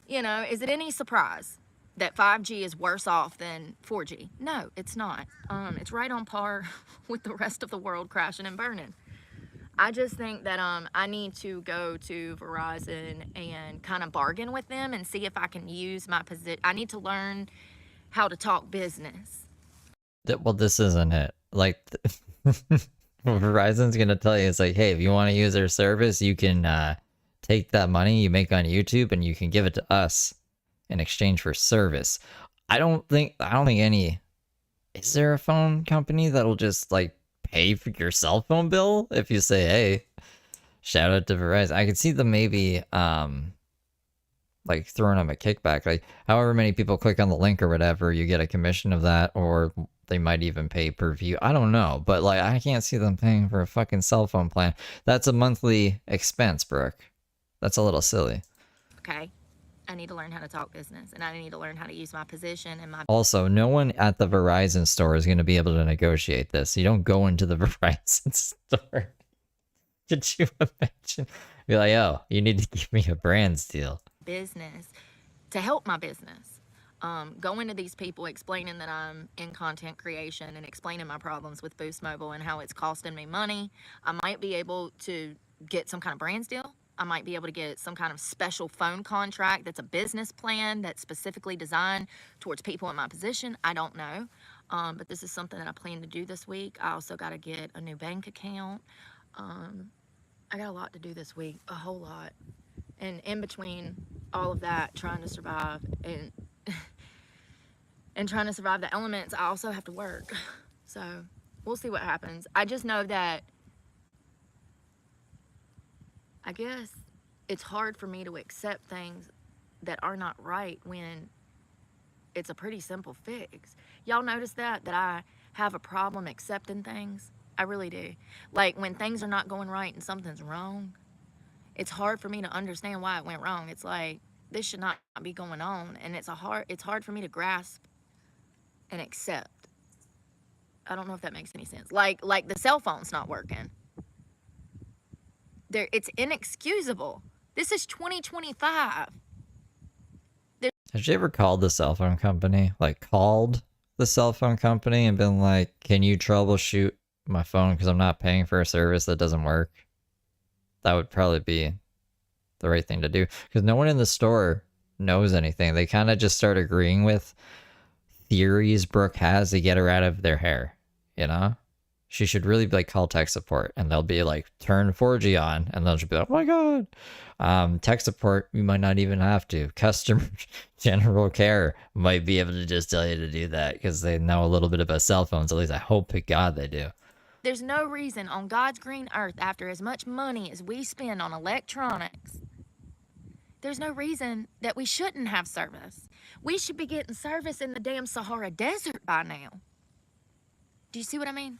you know, is it any surprise that 5G is worse off than 4G? No, it's not. It's right on par with the rest of the world crashing and burning. I just think that I need to go to Verizon and kind of bargain with them and see if I can use my position. I need to learn how to talk business.
Well, this isn't it. Like, Verizon's gonna tell you, it's like, hey, if you want to use their service, you can take that money you make on YouTube and you can give it to us in exchange for service. I don't think any. Is there a phone company that'll just like pay for your cell phone bill if you say, hey, shout out to Verizon? I could see them maybe like throwing them a kickback, like however many people click on the link or whatever, you get a commission of that, or they might even pay per view. I don't know, but like I can't see them paying for a fucking cell phone plan. That's a monthly expense, Brooke. That's a little silly.
Okay, I need to learn how to talk business, and I need to learn how to use my position and my...
Also, no one at the Verizon store is going to be able to negotiate this. You don't go into the Verizon store. Could you imagine? Be like, oh, you need to give me a brands deal.
Business to help my business. Going to these people, explaining that I'm in content creation and explaining my problems with Boost Mobile and how it's costing me money. I might be able to get some kind of brands deal. I might be able to get some kind of special phone contract that's a business plan that's specifically designed towards people in my position. I don't know. But this is something that I plan to do this week. I also got to get a new bank account. I got a lot to do this week, a whole lot. And in between all of that, trying to survive and trying to survive the elements, I also have to work. So we'll see what happens. I just know that I guess it's hard for me to accept things that are not right when it's a pretty simple fix. Y'all notice that I have a problem accepting things? I really do. Like when things are not going right and something's wrong, it's hard for me to understand why it went wrong. It's like, this should not be going on, and it's hard for me to grasp and accept. I don't know if that makes any sense. Like the cell phone's not working. It's inexcusable. This is 2025.
Have you ever called the cell phone company? Like called the cell phone company and been like, can you troubleshoot my phone because I'm not paying for a service that doesn't work? That would probably be the right thing to do, because no one in the store knows anything. They kind of just start agreeing with theories Brooke has to get her out of their hair, you know? She should really be like, call tech support, and they'll be like, turn 4G on, and they'll just be like, oh my god. Tech support, you might not even have to. Customer general care might be able to just tell you to do that because they know a little bit about cell phones. At least I hope to God they do.
There's no reason on God's green earth, after as much money as we spend on electronics, there's no reason that we shouldn't have service. We should be getting service in the damn Sahara Desert by now. Do you see what I mean?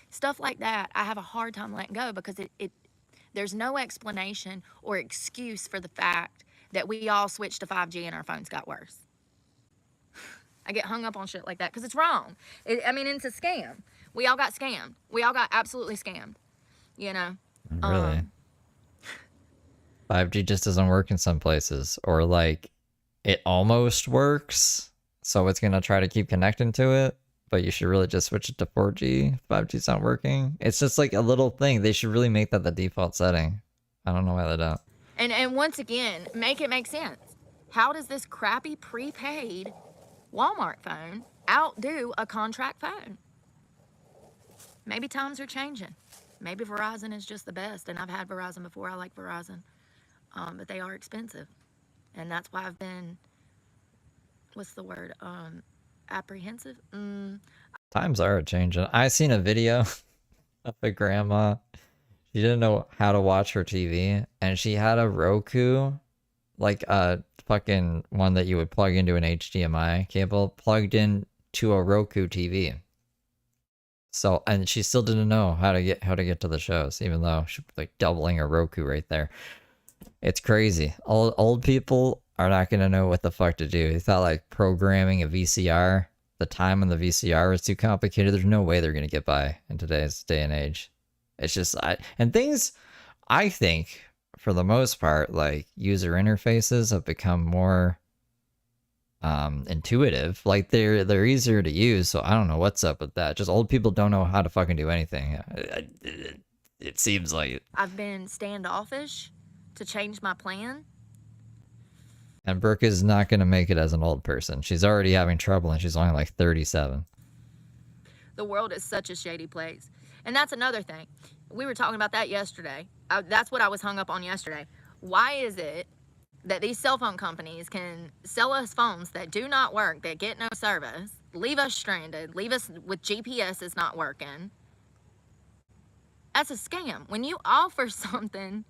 Stuff like that, I have a hard time letting go because there's no explanation or excuse for the fact that we all switched to 5G and our phones got worse. I get hung up on shit like that because it's wrong. It's a scam. We all got scammed. We all got absolutely scammed, you know?
Really? 5G just doesn't work in some places, or like it almost works, so it's gonna try to keep connecting to it, but you should really just switch it to 4G. 5G's not working. It's just like a little thing. They should really make that the default setting. I don't know why they don't.
And once again, make it make sense. How does this crappy prepaid Walmart phone outdo a contract phone? Maybe times are changing. Maybe Verizon is just the best, and I've had Verizon before. I like Verizon, but they are expensive, and that's why I've been, what's the word, apprehensive?
Times are changing. I seen a video of a grandma. She didn't know how to watch her TV, and she had a Roku, like a fucking one that you would plug into an HDMI cable, plugged in to a Roku TV. So, and she still didn't know how to get to the shows, even though she like doubling her Roku right there. It's crazy. Old people are not gonna know what the fuck to do. They thought like programming a VCR, the time on the VCR was too complicated. There's no way they're gonna get by in today's day and age. It's just I think for the most part, like user interfaces have become more intuitive. Like they're easier to use. So I don't know what's up with that. Just old people don't know how to fucking do anything. It seems like it.
I've been standoffish to change my plan.
And Brooke is not going to make it as an old person. She's already having trouble and she's only like 37.
The world is such a shady place. And that's another thing. We were talking about that yesterday. That's what I was hung up on yesterday. Why is it that these cell phone companies can sell us phones that do not work, that get no service, leave us stranded, leave us with GPS is not working? That's a scam. When you offer something,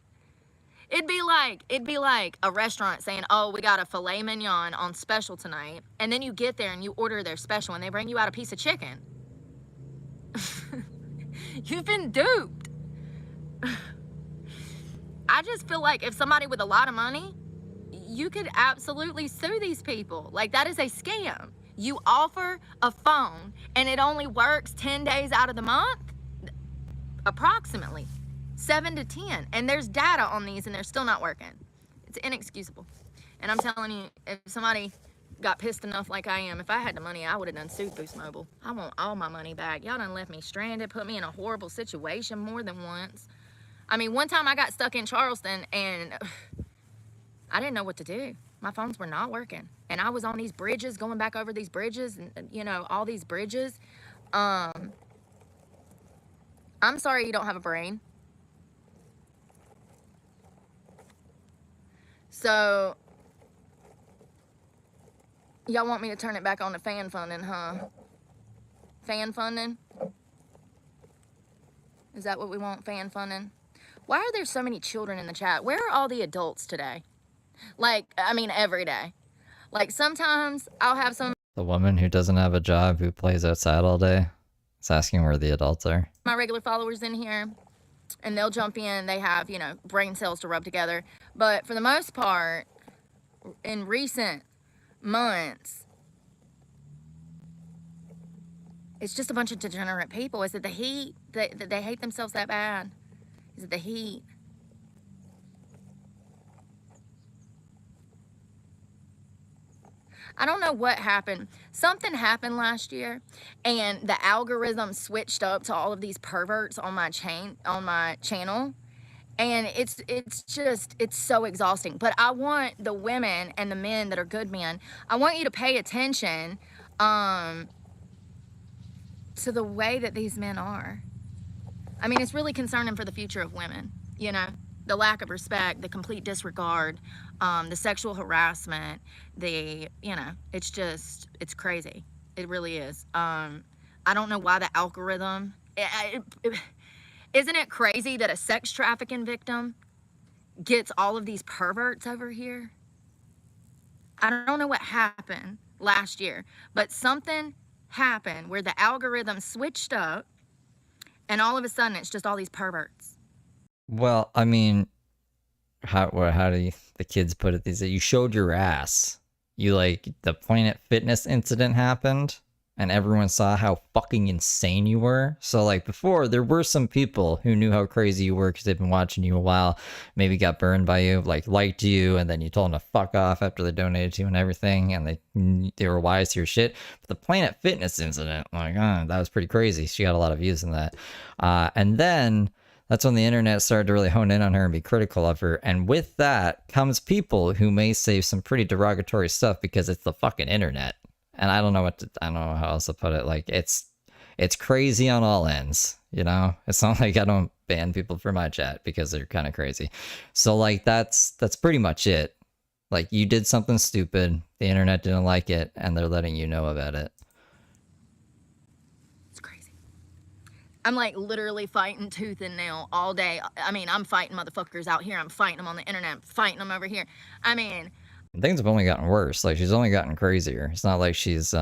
it'd be like a restaurant saying, oh, we got a filet mignon on special tonight. And then you get there and you order their special and they bring you out a piece of chicken. You've been duped. I just feel like if somebody with a lot of money, you could absolutely sue these people. Like, that is a scam. You offer a phone and it only works 10 days out of the month, approximately 7 to 10. And there's data on these and they're still not working. It's inexcusable. And I'm telling you, if somebody got pissed enough like I am, if I had the money, I would have done sued Boost Mobile. I want all my money back. Y'all done left me stranded, put me in a horrible situation more than once. I mean, one time I got stuck in Charleston and I didn't know what to do. My phones were not working. And I was on these bridges, going back over these bridges, and you know, all these bridges. I'm sorry you don't have a brain. So, y'all want me to turn it back on to fan funding, huh? Fan funding? Is that what we want, fan funding? Why are there so many children in the chat? Where are all the adults today? Like, I mean, every day. Like, sometimes I'll have some...
The woman who doesn't have a job, who plays outside all day, is asking where the adults are.
My regular followers in here, and they'll jump in. They have, you know, brain cells to rub together. But for the most part, in recent months, it's just a bunch of degenerate people. Is it the heat? They hate themselves that bad? Is it the heat? I don't know what happened. Something happened last year, and the algorithm switched up to all of these perverts on my channel, and it's so exhausting. But I want the women and the men that are good men, I want you to pay attention to the way that these men are. I mean, it's really concerning for the future of women, you know? The lack of respect, the complete disregard, the sexual harassment, you know, it's crazy. It really is. I don't know why the algorithm, isn't it crazy that a sex trafficking victim gets all of these perverts over here? I don't know what happened last year, but something happened where the algorithm switched up and all of a sudden it's just all these perverts.
Well, I mean, how do the kids put it? These, you showed your ass. You like, the Planet Fitness incident happened and everyone saw how fucking insane you were. So like before, there were some people who knew how crazy you were because they've been watching you a while, maybe got burned by you, like liked you, and then you told them to fuck off after they donated to you and everything, and they were wise to your shit. But the Planet Fitness incident, like, that was pretty crazy. She got a lot of views in that. And then That's when the internet started to really hone in on her and be critical of her. And with that comes people who may say some pretty derogatory stuff because it's the fucking internet. And I don't know how else to put it. Like, it's crazy on all ends, you know? It's not like I don't ban people from my chat because they're kind of crazy. So, like, that's pretty much it. Like, you did something stupid, the internet didn't like it, and they're letting you know about it.
It's crazy. I'm like literally fighting tooth and nail all day. I mean, I'm fighting motherfuckers out here. I'm fighting them on the internet. I'm fighting them over here. I mean,
Things have only gotten worse. Like, she's only gotten crazier. It's not like she's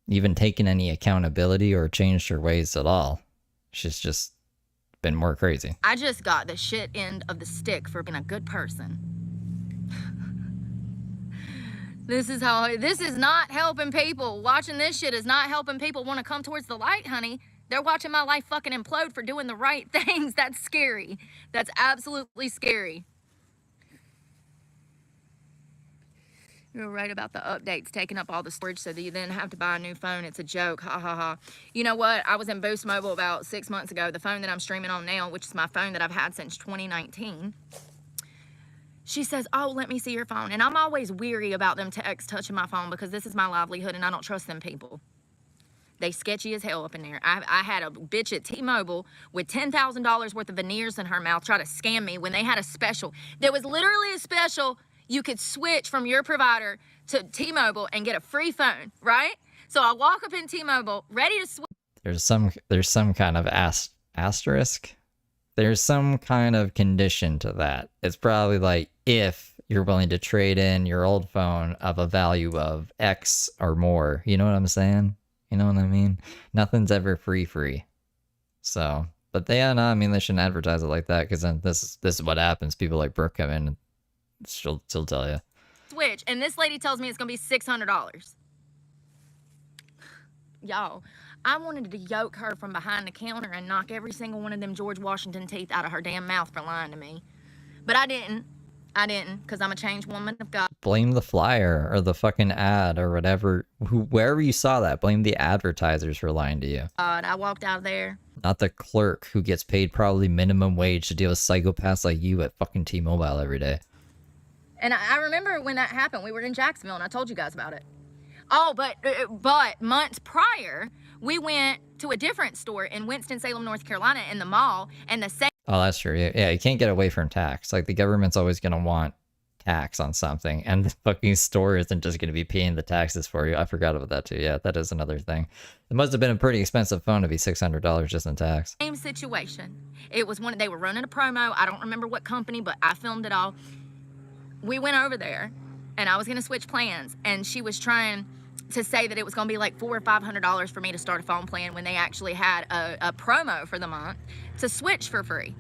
even taken any accountability or changed her ways at all. She's just been more crazy.
I just got the shit end of the stick for being a good person. This is not helping people. Watching this shit is not helping people want to come towards the light, honey. They're watching my life fucking implode for doing the right things. That's scary. That's absolutely scary. You're right about the updates taking up all the storage so that you then have to buy a new phone. It's a joke. Ha ha ha. You know what? I was in Boost Mobile about 6 months ago. The phone that I'm streaming on now, which is my phone that I've had since 2019. She says, oh, let me see your phone. And I'm always weary about them touching my phone because this is my livelihood and I don't trust them people. They sketchy as hell up in there. I had a bitch at T-Mobile with $10,000 worth of veneers in her mouth try to scam me when they had a special. There was literally a special. You could switch from your provider to T-Mobile and get a free phone, right? So I walk up in T-Mobile ready to switch.
There's some kind of asterisk. There's some kind of condition to that. It's probably like if you're willing to trade in your old phone of a value of X or more. You know what I'm saying? You know what I mean? Nothing's ever free. So, but they, no, I mean, they shouldn't advertise it like that because then this is what happens. People like Brooke come in and she'll tell you.
Switch, and this lady tells me it's gonna be $600. Y'all, I wanted to yoke her from behind the counter and knock every single one of them George Washington teeth out of her damn mouth for lying to me. But I didn't, because I'm a changed woman of God.
Blame the flyer or the fucking ad or whatever. Wherever you saw that, blame the advertisers for lying to you.
I walked out of there.
Not the clerk who gets paid probably minimum wage to deal with psychopaths like you at fucking T-Mobile every day.
And I remember when that happened, we were in Jacksonville and I told you guys about it. Oh, but months prior, we went to a different store in Winston-Salem, North Carolina in the mall, and the same.
Oh, that's true. Yeah, you can't get away from tax. Like, the government's always going to want tax on something, and the fucking store isn't just going to be paying the taxes for you. I forgot about that too. Yeah, that is another thing. It must have been a pretty expensive phone to be $600 just in tax.
Same situation. It was they were running a promo. I don't remember what company, but I filmed it all. We went over there, and I was going to switch plans, and she was trying to say that it was going to be like $400 or $500 for me to start a phone plan when they actually had a promo for the month to switch for free.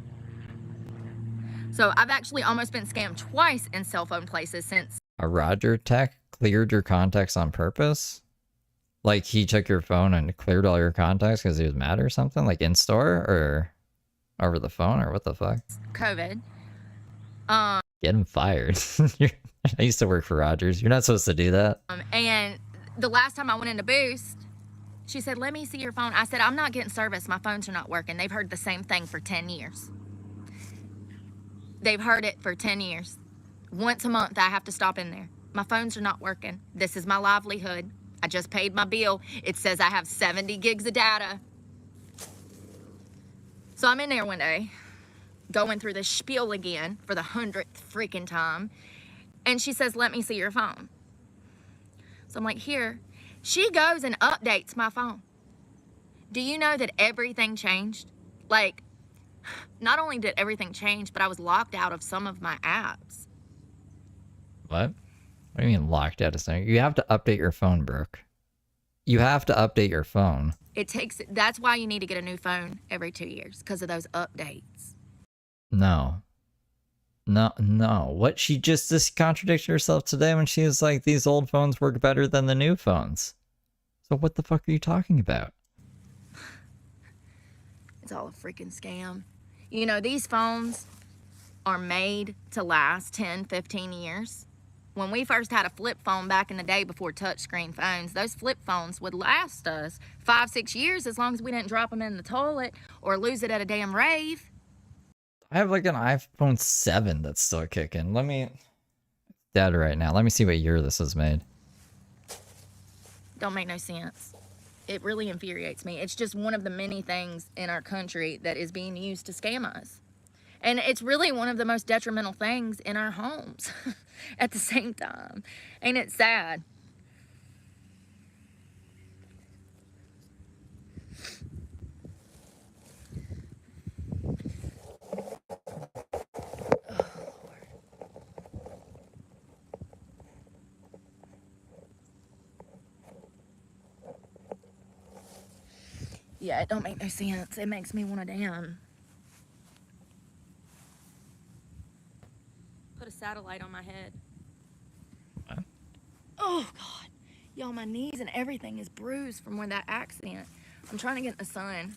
So I've actually almost been scammed twice in cell phone places since.
A Roger Tech cleared your contacts on purpose? Like, he took your phone and cleared all your contacts because he was mad or something? Like, in store or over the phone or what the fuck?
COVID.
Get him fired. I used to work for Rogers. You're not supposed to do that.
And the last time I went into Boost, she said, let me see your phone. I said, I'm not getting service. My phones are not working. They've heard the same thing for 10 years. They've heard it for 10 years. Once a month, I have to stop in there. My phones are not working. This is my livelihood. I just paid my bill. It says I have 70 gigs of data. So I'm in there one day, going through the spiel again for the 100th freaking time. And she says, let me see your phone. So I'm like, here. She goes and updates my phone. Do you know that everything changed? Like, not only did everything change, but I was locked out of some of my apps.
What? What do you mean locked out of something? You have to update your phone, Brooke. You have to update your phone.
That's why you need to get a new phone every 2 years, because of those updates.
No. What? She just contradicted herself today when she was like, these old phones work better than the new phones. So what the fuck are you talking about?
It's all a freaking scam. You know, these phones are made to last 10, 15 years. When we first had a flip phone back in the day before touchscreen phones, those flip phones would last us 5, 6 years as long as we didn't drop them in the toilet or lose it at a damn rave.
I have like an iPhone 7 that's still kicking. Let me... Dead right now. Let me see what year this was made.
Don't make no sense. It really infuriates me. It's just one of the many things in our country that is being used to scam us. And it's really one of the most detrimental things in our homes at the same time. Ain't it sad? Yeah, it don't make no sense. It makes me want to damn. Put a satellite on my head.
What?
Oh, God. Y'all, my knees and everything is bruised from where that accident. I'm trying to get in the sun.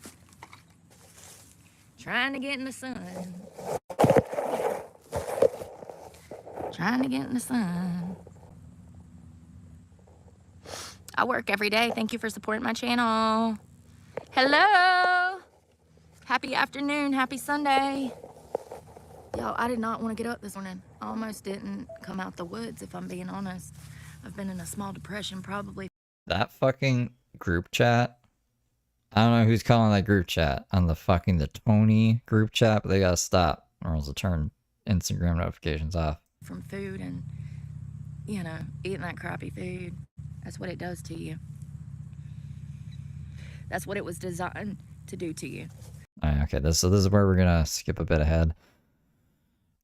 Trying to get in the sun. Trying to get in the sun. I work every day. Thank you for supporting my channel. Hello. Happy afternoon. Happy Sunday. Yo, I did not want to get up this morning. I almost didn't come out the woods, if I'm being honest. I've been in a small depression probably.
That fucking group chat. I don't know who's calling that group chat on the Tony group chat, but they gotta stop or else they'll turn Instagram notifications off.
From food and, you know, eating that crappy food. That's what it does to you. That's what it was designed to do to you.
Alright, okay, so this is where we're gonna skip a bit ahead.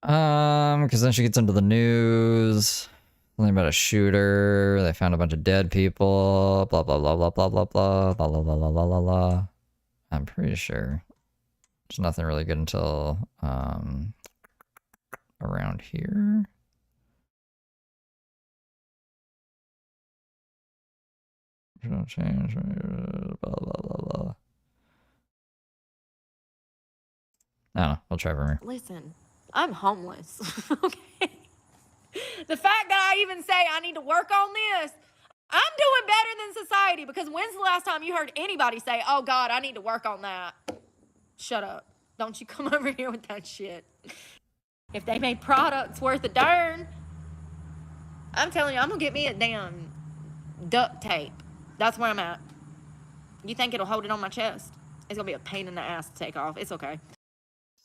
Because then she gets into the news. Something about a shooter. They found a bunch of dead people. Blah blah blah blah blah blah blah blah blah blah blah blah blah blah. I'm pretty sure there's nothing really good until around here. Don't change. Blah blah blah blah. I don't know. We'll try for her.
Listen, I'm homeless. Okay. The fact that I even say I need to work on this, I'm doing better than society, because when's the last time you heard anybody say, oh God, I need to work on that? Shut up. Don't you come over here with that shit. If they made products worth a darn, I'm telling you, I'm gonna get me a damn duct tape. That's where I'm at. You think it'll hold it on my chest? It's gonna be a pain in the ass to take off. It's okay.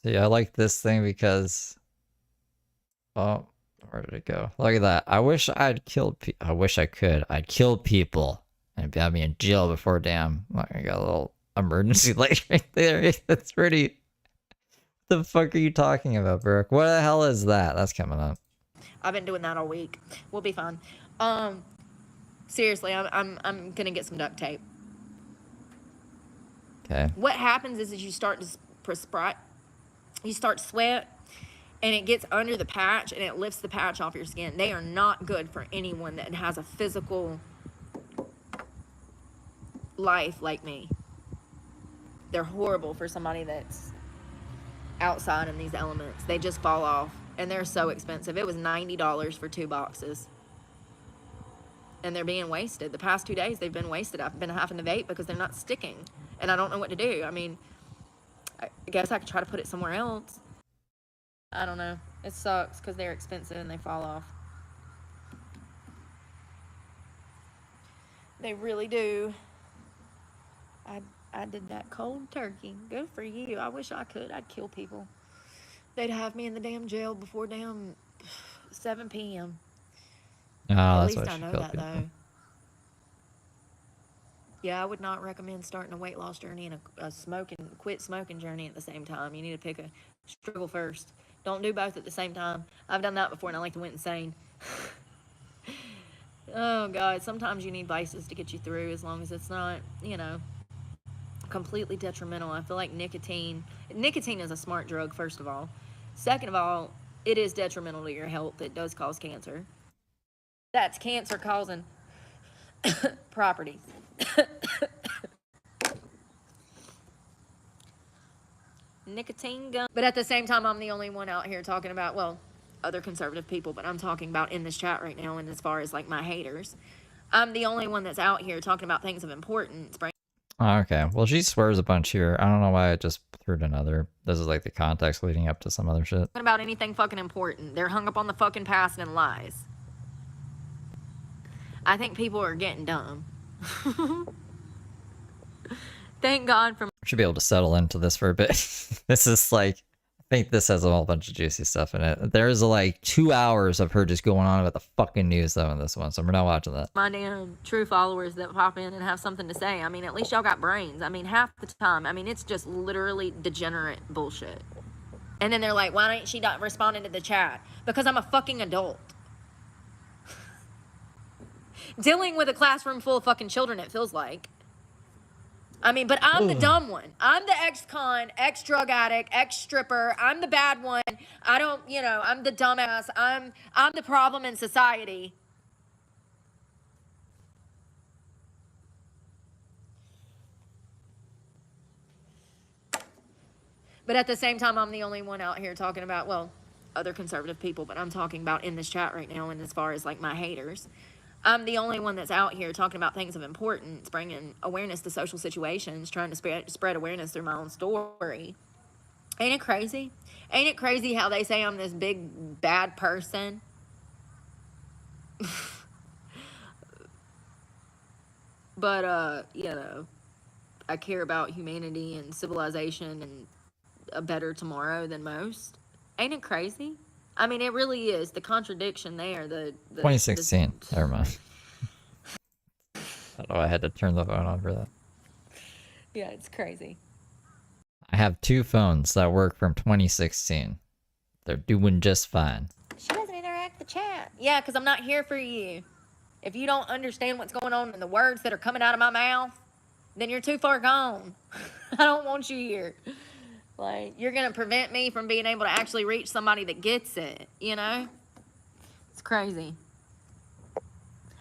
See, I like this thing because... Oh, where did it go? Look at that. I wish I'd killed I wish I could. I'd killed people and have me in jail before damn. Look, I got a little emergency light right there. That's pretty... What the fuck are you talking about, Brooke? What the hell is that? That's coming up.
I've been doing that all week. We'll be fine. Seriously, I'm gonna get some duct tape.
Okay.
What happens is you start to perspire, you start to sweat, and it gets under the patch and it lifts the patch off your skin. They are not good for anyone that has a physical life like me. They're horrible for somebody that's outside in these elements. They just fall off, and they're so expensive. It was $90 for 2 boxes. And they're being wasted. The past 2 days, they've been wasted. I've been having to vape because they're not sticking. And I don't know what to do. I mean, I guess I could try to put it somewhere else. I don't know. It sucks because they're expensive and they fall off. They really do. I did that cold turkey. Good for you. I wish I could. I'd kill people. They'd have me in the damn jail before damn 7 p.m.
Oh,
At
that's
least
why
I
she
know
killed
that,
people.
though. Yeah, I would not recommend starting a weight loss journey and a quit smoking journey at the same time. You need to pick a struggle first. Don't do both at the same time. I've done that before and I like to went insane. Oh, God. Sometimes you need vices to get you through, as long as it's not, you know, completely detrimental. I feel like nicotine is a smart drug, first of all. Second of all, it is detrimental to your health. It does cause cancer. That's cancer causing properties. Nicotine gum. But at the same time, I'm the only one out here talking about, well, other conservative people, but I'm talking about in this chat right now, and as far as like my haters, I'm the only one that's out here talking about things of importance.
Oh, okay. Well, she swears a bunch here. I don't know why I just threw it another. This is like the context leading up to some other shit.
About anything fucking important. They're hung up on the fucking past and lies. I think people are getting dumb. Thank God for...
Should be able to settle into this for a bit. This is like, I think this has a whole bunch of juicy stuff in it. There's like 2 hours of her just going on about the fucking news though in this one, so we're not watching that.
my damn true followers that pop in and have something to say. I mean, at least y'all got brains. I mean, half the time, I mean, it's just literally degenerate bullshit. And then they're like, why ain't she not responding to the chat? Because I'm a fucking adult. Dealing with a classroom full of fucking children, it feels like. I mean, but I'm the dumb one. I'm the ex-con, ex-drug addict, ex-stripper. I'm the bad one. I don't, you know, I'm the dumbass. I'm the problem in society. But at the same time, I'm the only one out here talking about, well, other conservative people, but I'm talking about in this chat right now, and as far as like my haters, I'm the only one that's out here talking about things of importance, bringing awareness to social situations, trying to spread awareness through my own story. Ain't it crazy? Ain't it crazy how they say I'm this big bad person? But, you know, I care about humanity and civilization and a better tomorrow than most. Ain't it crazy? I mean, it really is. The contradiction there. The
2016. Never mind. I don't know. I had to turn the phone on for that.
Yeah, it's crazy.
I have 2 phones that work from 2016. They're doing just fine.
She doesn't interact with the chat. Yeah, because I'm not here for you. If you don't understand what's going on in the words that are coming out of my mouth, then you're too far gone. I don't want you here. Like, you're going to prevent me from being able to actually reach somebody that gets it, you know? It's crazy.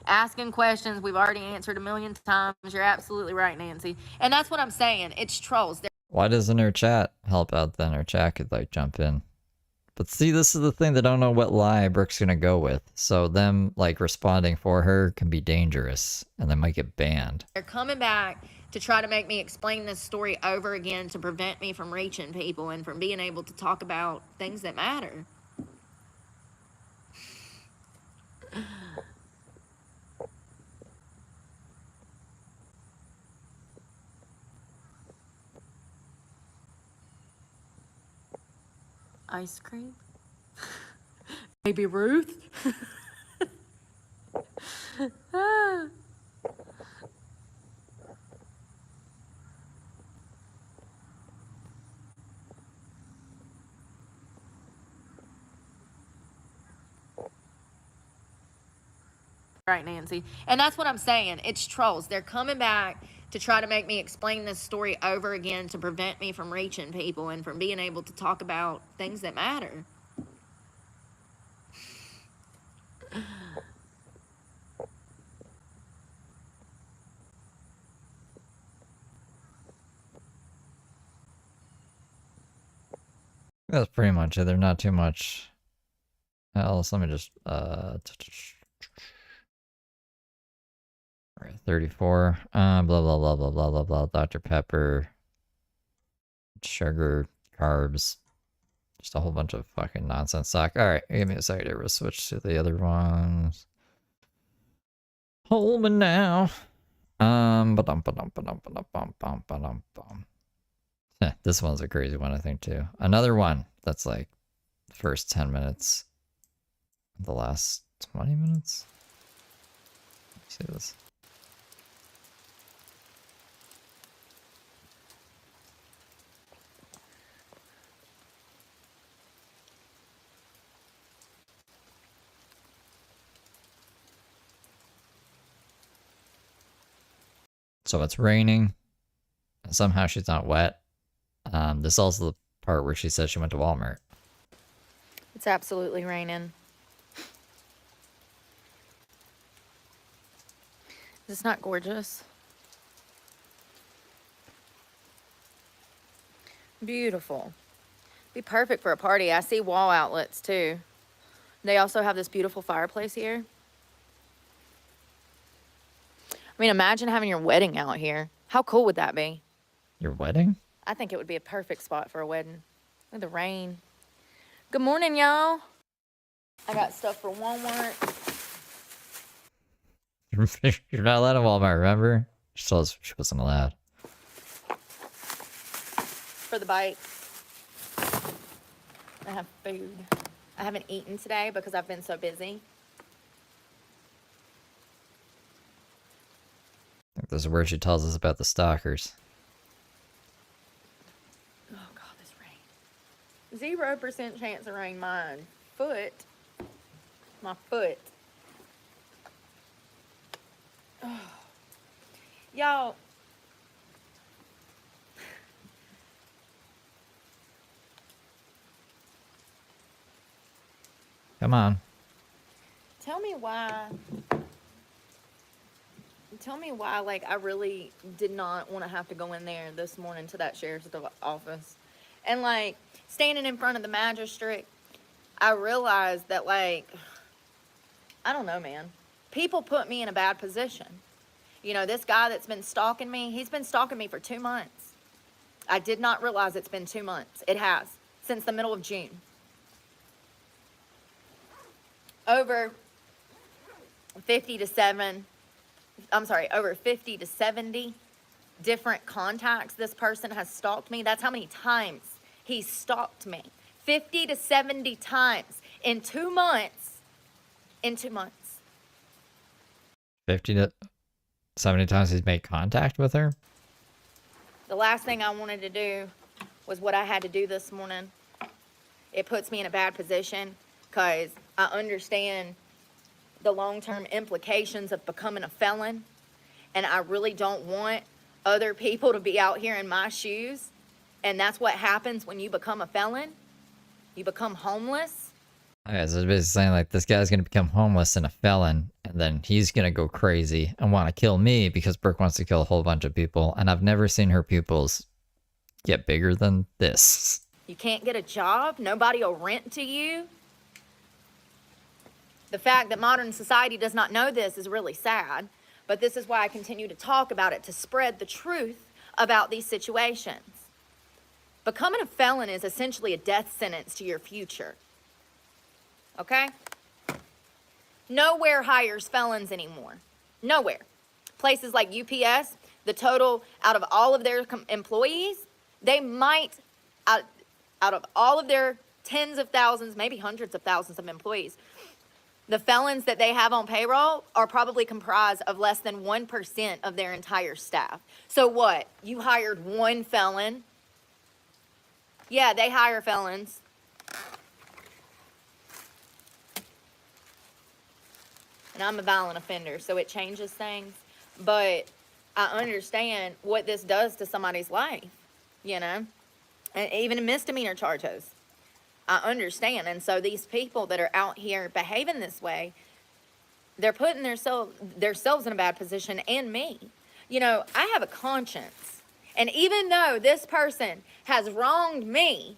Asking questions we've already answered a million times. You're absolutely right, Nancy. And that's what I'm saying. It's trolls.
Why doesn't her chat help out then? Her chat could like jump in. But see, this is the thing, they don't know what lie Brooke's gonna go with. So them like responding for her can be dangerous and they might get banned.
They're coming back to try to make me explain this story over again to prevent me from reaching people and from being able to talk about things that matter. Ice cream? Maybe Ruth? Ah. Right, Nancy. And that's what I'm saying. It's trolls. They're coming back to try to make me explain this story over again to prevent me from reaching people and from being able to talk about things that matter.
That's pretty much it. There's not too much else. Let me just all right, 34. Blah blah blah blah blah blah blah. Dr. Pepper, sugar, carbs, just a whole bunch of fucking nonsense talk. All right, give me a second to switch to the other ones. Hold me now. This one's a crazy one, I think, too. Another one that's like the first 10 minutes, the last 20 minutes. Let's see this. So it's raining. Somehow she's not wet. This is also the part where she says she went to Walmart.
It's absolutely raining. Is this not gorgeous? Beautiful. Be perfect for a party. I see wall outlets too. They also have this beautiful fireplace here. I mean, imagine having your wedding out here. How cool would that be?
Your wedding?
I think it would be a perfect spot for a wedding. Look at the rain. Good morning, y'all. I got stuff for Walmart.
You're not allowed at Walmart, remember? She told us she wasn't allowed.
For the bike. I have food. I haven't eaten today because I've been so busy.
I think there's a word she tells us about the Stalkers.
Oh God, this rain. 0% chance of rain. My foot. Oh. Y'all.
Come on.
Tell me why, like, I really did not want to have to go in there this morning to that sheriff's office. And, like, standing in front of the magistrate, I realized that, like, I don't know, man. People put me in a bad position. You know, this guy that's been stalking me, he's been stalking me for 2 months. I did not realize it's been 2 months. It has, since the middle of June. Over 50 to 70 different contacts this person has stalked me. That's how many times he stalked me. 50 to 70 times in 2 months.
50 to 70 times he's made contact with her?
The last thing I wanted to do was what I had to do this morning. It puts me in a bad position because I understand the long-term implications of becoming a felon, and I really don't want other people to be out here in my shoes. And that's what happens when you become a felon. You become homeless.
Okay, so it's basically saying, like, this guy's gonna become homeless and a felon, and then he's gonna go crazy and want to kill me because Brooke wants to kill a whole bunch of people, and I've never seen her pupils get bigger than this.
You can't get a job. Nobody will rent to you. The fact that modern society does not know this is really sad, but this is why I continue to talk about it, to spread the truth about these situations. Becoming a felon is essentially a death sentence to your future. Okay? Nowhere hires felons anymore. Nowhere. Places like UPS, the total out of all of their employees, they might, out of all of their tens of thousands, maybe hundreds of thousands of employees, the felons that they have on payroll are probably comprised of less than 1% of their entire staff. So what? You hired one felon? Yeah, they hire felons. And I'm a violent offender, so it changes things. But I understand what this does to somebody's life, you know? And even misdemeanor charges. I understand. And so these people that are out here behaving this way, they're putting themselves in a bad position, and me. You know, I have a conscience. And even though this person has wronged me,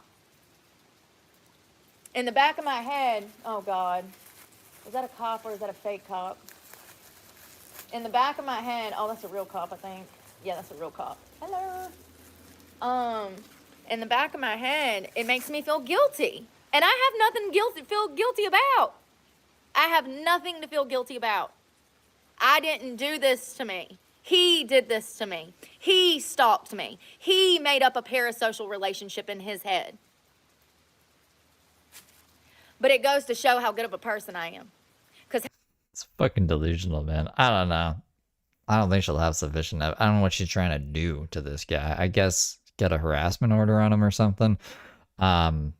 in the back of my head, oh God, is that a cop or is that a fake cop? In the back of my head, oh, that's a real cop, I think. Yeah, that's a real cop. Hello. In the back of my head, it makes me feel guilty. And I have nothing to feel guilty about. I have nothing to feel guilty about. I didn't do this to me. He did this to me. He stalked me. He made up a parasocial relationship in his head. But it goes to show how good of a person I am.
It's fucking delusional, man. I don't know. I don't think she'll have sufficient. I don't know what she's trying to do to this guy. I guess get a harassment order on him or something. I've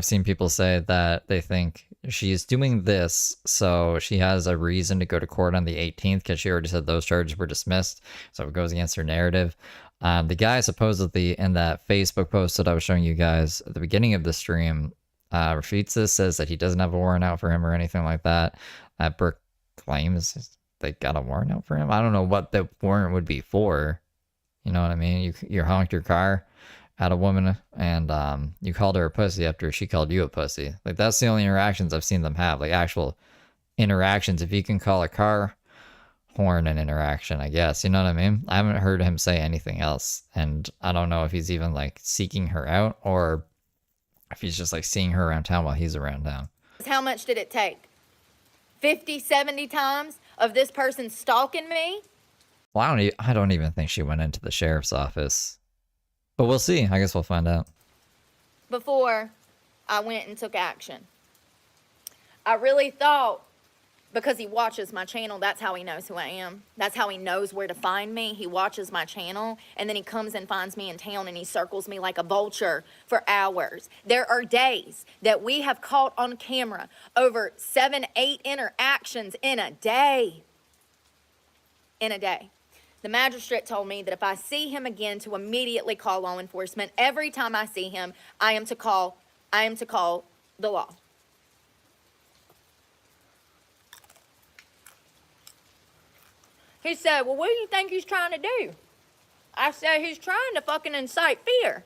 seen people say that they think she's doing this so she has a reason to go to court on the 18th because she already said those charges were dismissed. So it goes against her narrative. The guy supposedly in that Facebook post that I was showing you guys at the beginning of the stream refutes this, says that he doesn't have a warrant out for him or anything like that. Brooke claims they got a warrant out for him. I don't know what the warrant would be for. You know what I mean? You honked your car at a woman and you called her a pussy after she called you a pussy. Like, that's the only interactions I've seen them have, like actual interactions. If you can call a car horn and interaction, I guess. You know what I mean? I haven't heard him say anything else, and I don't know if he's even like seeking her out or if he's just like seeing her around town while he's around town.
How much did it take? 50, 70 times of this person stalking me?
Well, I don't even think she went into the sheriff's office. But we'll see. I guess we'll find out.
Before I went and took action. I really thought, because he watches my channel, that's how he knows who I am. That's how he knows where to find me. He watches my channel, and then he comes and finds me in town, and he circles me like a vulture for hours. There are days that we have caught on camera over 7, 8 interactions in a day. In a day. The magistrate told me that if I see him again, to immediately call law enforcement. Every time I see him, I am to call the law. He said, well, what do you think he's trying to do? I said, he's trying to fucking incite fear.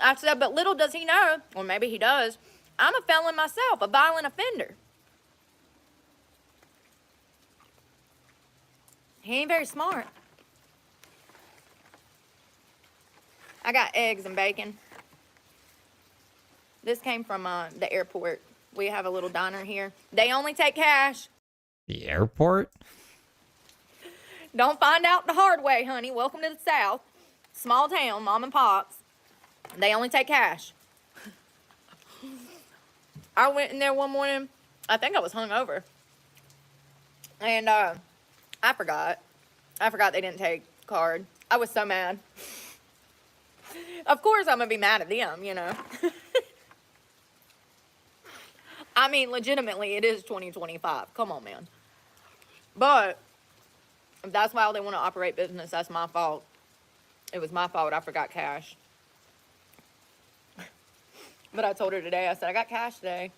I said, but little does he know, or maybe he does, I'm a felon myself, a violent offender. He ain't very smart. I got eggs and bacon. This came from the airport. We have a little diner here. They only take cash.
The airport?
Don't find out the hard way, honey. Welcome to the South. Small town, mom and pops. They only take cash. I went in there one morning. I think I was hungover. And I forgot. I forgot they didn't take card. I was so mad. Of course I'm going to be mad at them, you know. I mean, legitimately, it is 2025. Come on, man. But if that's why they want to operate business, that's my fault. It was my fault. I forgot cash. But I told her today, I said, I got cash today.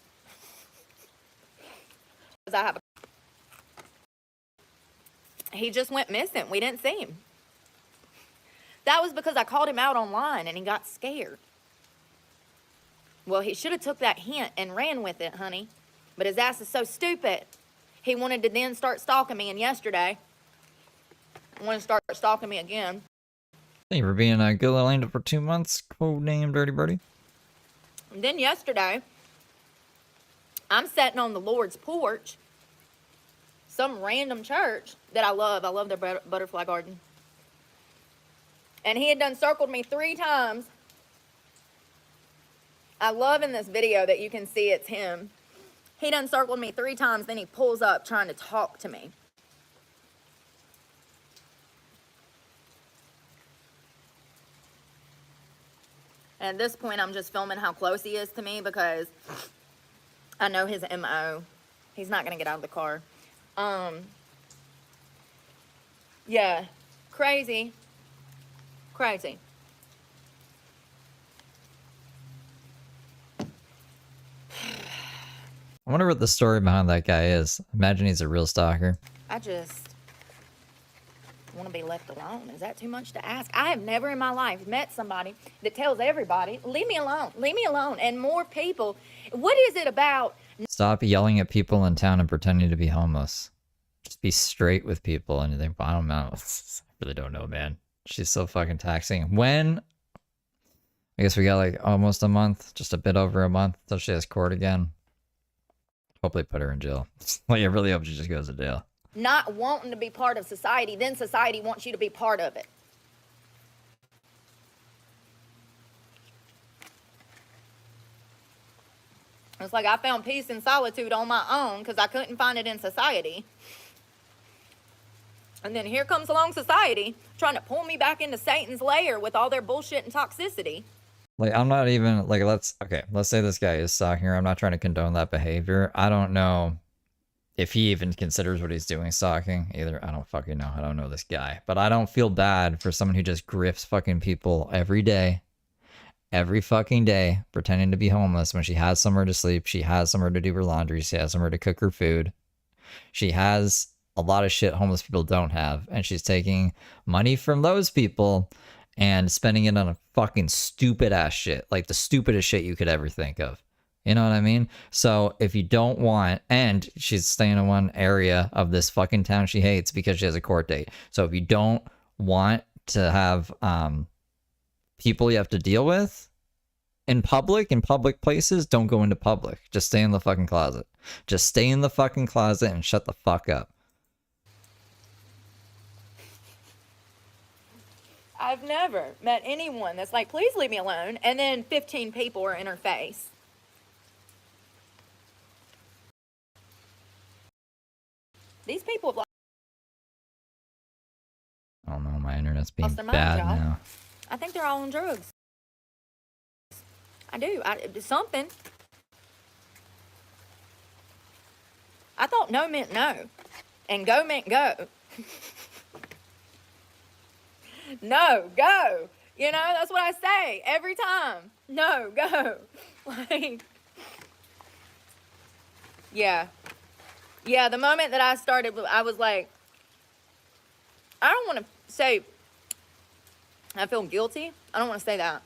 Because I have he just went missing. We didn't see him. That was because I called him out online and he got scared. Well, he should have took that hint and ran with it, honey. But his ass is so stupid. He wanted to then start stalking me, and yesterday, wanted to start stalking me again.
Thank you for being a good little angel for 2 months. Codename Dirty Birdie.
And then yesterday, I'm sitting on the Lord's porch, some random church that I love. I love their butterfly garden. And he had done circled me 3 times. I love in this video that you can see it's him. He done circled me 3 times, then he pulls up trying to talk to me. And at this point, I'm just filming how close he is to me because I know his MO. He's not going to get out of the car. Yeah, crazy. Crazy.
I wonder what the story behind that guy is. Imagine he's a real stalker.
I just want to be left alone. Is that too much to ask? I have never in my life met somebody that tells everybody, leave me alone, and more people. What is it about?
Stop yelling at people in town and pretending to be homeless. Just be straight with people and you think, I don't know. I really don't know, man. She's so fucking taxing. When? I guess we got like almost a month, just a bit over a month until she has court again. Hope they put her in jail. Like, I really hope she just goes to jail.
Not wanting to be part of society, then society wants you to be part of it. It's like I found peace and solitude on my own because I couldn't find it in society. And then here comes along society trying to pull me back into Satan's lair with all their bullshit and toxicity.
Like, I'm not even, like, let's say this guy is stalking her. I'm not trying to condone that behavior. I don't know if he even considers what he's doing stalking either. I don't fucking know. I don't know this guy. But I don't feel bad for someone who just grifts fucking people every day. Every fucking day, pretending to be homeless when she has somewhere to sleep. She has somewhere to do her laundry. She has somewhere to cook her food. She has a lot of shit homeless people don't have. And she's taking money from those people and spending it on a fucking stupid ass shit. Like the stupidest shit you could ever think of. You know what I mean? So if you don't want, and she's staying in one area of this fucking town she hates because she has a court date. So if you don't want to have people you have to deal with in public places, don't go into public. Just stay in the fucking closet. Just stay in the fucking closet and shut the fuck up.
I've never met anyone that's like, please leave me alone, and then 15 people are in her face. These people have
I don't know, my internet's being
lost their
bad
minds, y'all.
now.
I think they're all on drugs. I do. Something. I thought no meant no, and go meant go. No, go. You know, that's what I say every time. No, go. Like, yeah. Yeah, the moment that I started, I was like, I don't want to say I feel guilty. I don't want to say that.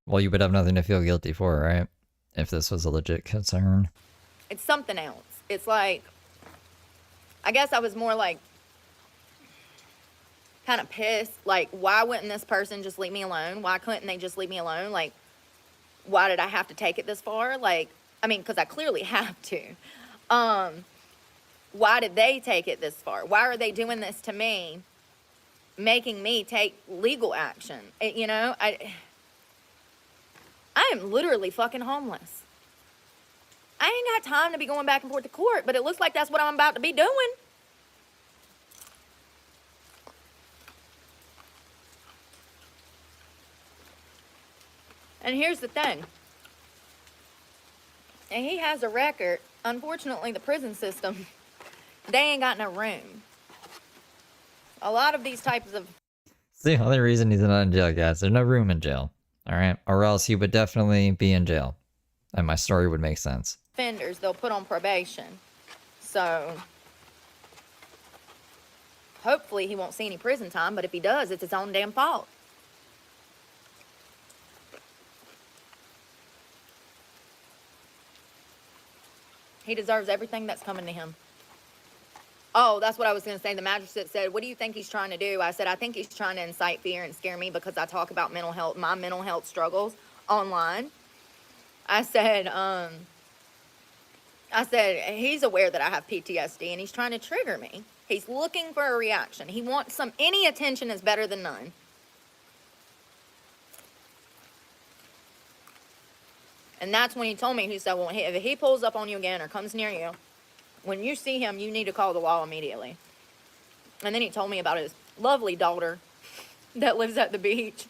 Well, you would have nothing to feel guilty for, right? If this was a legit concern.
It's something else. It's like, I guess I was more like, kind of pissed. Like, why wouldn't this person just leave me alone? Why couldn't they just leave me alone? Like, why did I have to take it this far? Like, I mean, because I clearly have to. Why did they take it this far? Why are they doing this to me, making me take legal action? You know, I am literally fucking homeless. I ain't got time to be going back and forth to court, but it looks like that's what I'm about to be doing. And here's the thing. And he has a record. Unfortunately, the prison system, they ain't got no room. A lot of these types of...
It's the only reason he's not in jail, guys. There's no room in jail. Alright? Or else he would definitely be in jail. And my story would make sense.
Offenders, they'll put on probation. So... hopefully he won't see any prison time, but if he does, it's his own damn fault. He deserves everything that's coming to him. Oh, that's what I was going to say. The magistrate said, what do you think he's trying to do? I said, I think he's trying to incite fear and scare me because I talk about mental health, my mental health struggles online. I said, he's aware that I have PTSD and he's trying to trigger me. He's looking for a reaction. He wants any attention is better than none. And that's when he told me, he said, well, if he pulls up on you again or comes near you, when you see him, you need to call the law immediately. And then he told me about his lovely daughter that lives at the beach.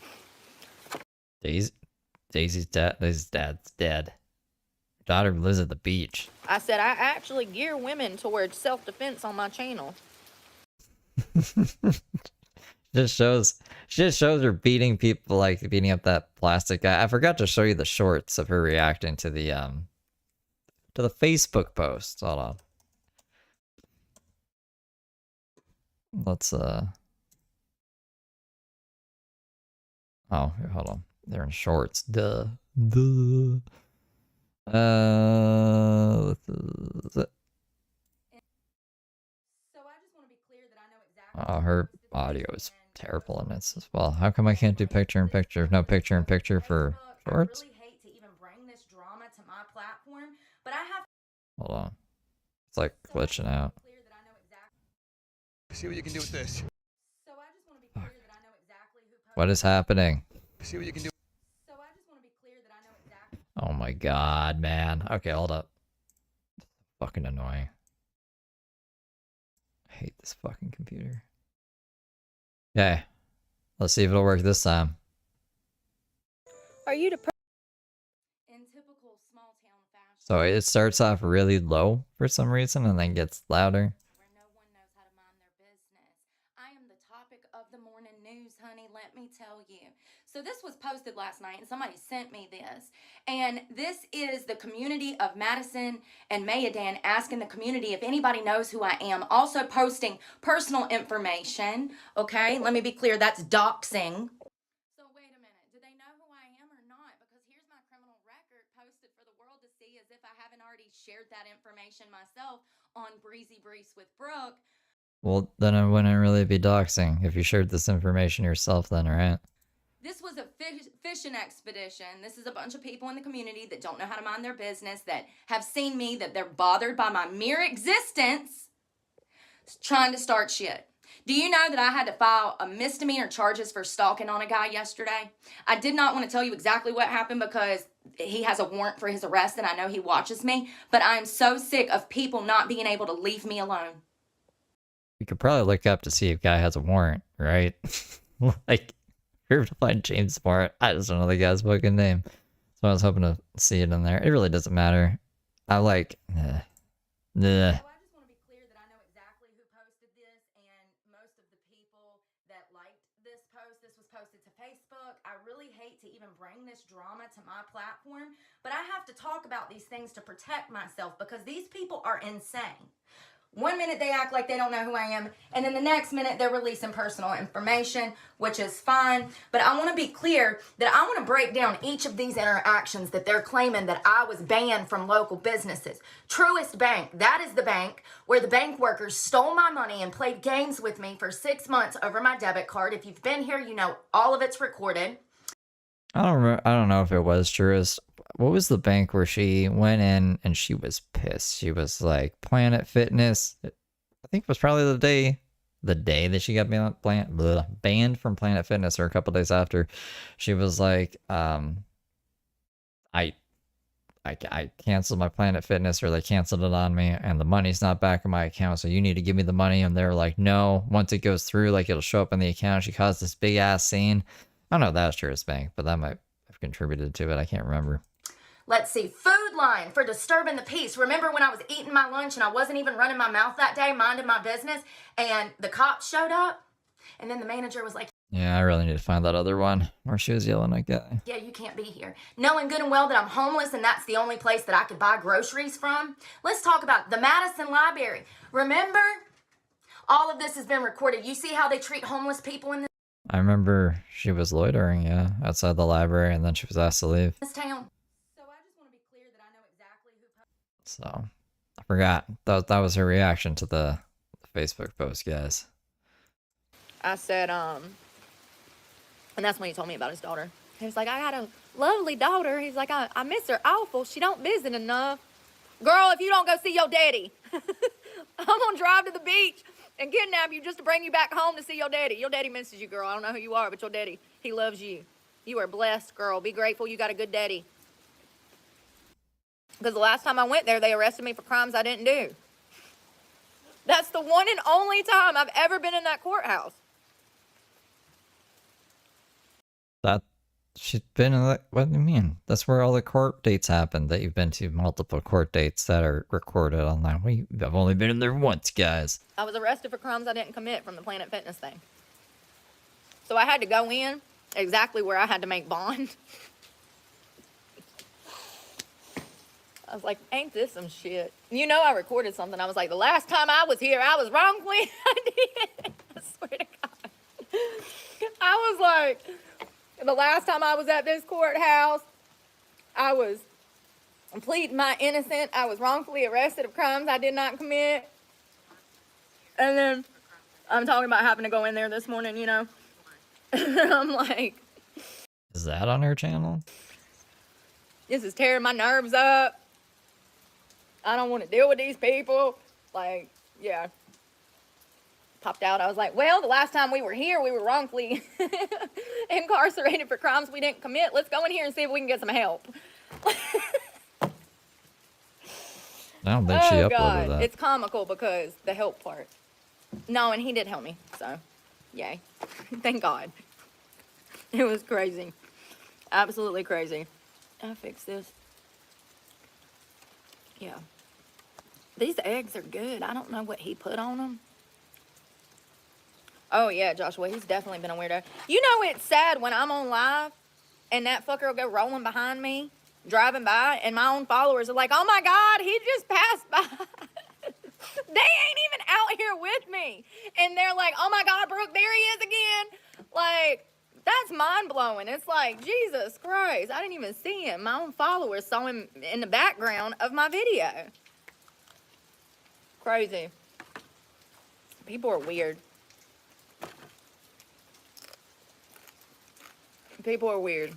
Daisy's dad, his dad's dead. Daughter lives at the beach.
I said, I actually gear women towards self-defense on my channel.
Just shows her beating people, like beating up that plastic guy. I forgot to show you the shorts of her reacting to the Facebook post. Hold on. Let's oh, here, hold on. They're in shorts. Duh. Oh, her audio is terrible in this as well. How come I can't do picture-in-picture? No picture-in-picture for shorts?
I really hate to even bring this drama to my platform, but I have...
Hold on. It's like glitching out.
See what you can do with this.
So I just want to be clear that I know exactly who posted...
What is happening?
See what you can do.
So I just want to be clear that I know exactly...
Oh my god, man. Okay, hold up. Fucking annoying. I hate this fucking computer. Okay. Let's see if it'll work this time.
Are you the... In typical small town fashion...
So it starts off really low for some reason and then gets louder.
Where no one knows how to mind their business. I am the topic of the morning news, honey, let me tell you. So this was posted last night and somebody sent me this. And this is the community of Madison and Mayadan asking the community if anybody knows who I am. Also posting personal information. Okay, let me be clear, that's doxing. So wait a minute, do they know who I am or not? Because here's my criminal record posted for the information myself on Breezy Breeze with Brooke.
Well, then it wouldn't really be doxing if you shared this information yourself then, right?
This was a fishing expedition. This is a bunch of people in the community that don't know how to mind their business, that have seen me, that they're bothered by my mere existence, trying to start shit. Do you know that I had to file a misdemeanor charges for stalking on a guy yesterday? I did not want to tell you exactly what happened because he has a warrant for his arrest and I know he watches me, but I'm so sick of people not being able to leave me alone.
You could probably look up to see if guy has a warrant, right? Like, if you're able to find James Warrant, I just don't know the guy's fucking name. So I was hoping to see it in there. It really doesn't matter. I like,
So I just want to be clear that I know exactly who posted this, and most of the people that liked this post, this was posted to Facebook. I really hate to even bring this drama to my platform, but I have to talk about these things to protect myself because these people are insane. One minute they act like they don't know who I am, and then the next minute they're releasing personal information, which is fine. But I want to be clear that I want to break down each of these interactions that they're claiming that I was banned from local businesses. Truist Bank, that is the bank where the bank workers stole my money and played games with me for 6 months over my debit card. If you've been here, you know all of it's recorded.
I don't know if it was Truist. What was the bank where she went in and she was pissed? She was like, Planet Fitness. I think it was probably the day that she got banned from Planet Fitness, or a couple days after. She was like, I canceled my Planet Fitness, or they canceled it on me, and the money's not back in my account, so you need to give me the money. And they're like, no, once it goes through, like, it'll show up in the account. She caused this big ass scene. I don't know if that was Truist Bank, but that might have contributed to it. I can't remember.
Let's see, Food Line for disturbing the peace. Remember when I was eating my lunch and I wasn't even running my mouth that day, minding my business, and the cops showed up? And then the manager was like,
yeah, I really need to find that other one where she was yelling at guy.
yeah, you can't be here. Knowing good and well that I'm homeless and that's the only place that I could buy groceries from. Let's talk about the Madison Library. Remember? All of this has been recorded. You see how they treat homeless people in
I remember she was loitering, yeah, outside the library, and then she was asked to leave.
this town? So I just want to be clear that I know exactly who
So, I forgot. That was her reaction to the Facebook post, guys.
I said, and that's when he told me about his daughter. He was like, I got a lovely daughter. He's like, I miss her awful. She don't visit enough. Girl, if you don't go see your daddy, I'm gonna drive to the beach and kidnap you just to bring you back home to see your daddy. Your daddy misses you, girl. I don't know who you are, but your daddy, he loves you. You are blessed, girl. Be grateful you got a good daddy. Because the last time I went there, they arrested me for crimes I didn't do. That's the one and only time I've ever been in that courthouse.
She's been in that. What do you mean? That's where all the court dates happen. That you've been to multiple court dates that are recorded online. I've only been in there once, guys.
I was arrested for crimes I didn't commit from the Planet Fitness thing. So I had to go in exactly where I had to make bond. I was like, ain't this some shit? You know, I recorded something. I was like, the last time I was here, I was wrongfully. I swear to God. I was like, the last time I was at this courthouse, I was pleading my innocence. I was wrongfully arrested of crimes I did not commit. And then I'm talking about having to go in there this morning, you know. And I'm like,
Is that on her channel?
this is tearing my nerves up. I don't want to deal with these people. Like, yeah. Popped out. I was like, well, the last time we were here, we were wrongfully incarcerated for crimes we didn't commit. Let's go in here and see if we can get some help.
I don't think she uploaded
God.
that.
It's comical because the help part. No, and he did help me. So, yay. Thank God. It was crazy. Absolutely crazy. I fixed this. Yeah. These eggs are good. I don't know what he put on them. Oh, yeah, Joshua, he's definitely been a weirdo. You know, it's sad when I'm on live and that fucker will go rolling behind me, driving by, and my own followers are like, oh, my God, he just passed by. They ain't even out here with me. And they're like, oh, my God, Brooke, there he is again. Like, that's mind-blowing. It's like, Jesus Christ, I didn't even see him. My own followers saw him in the background of my video. Crazy. People are weird. People are weird.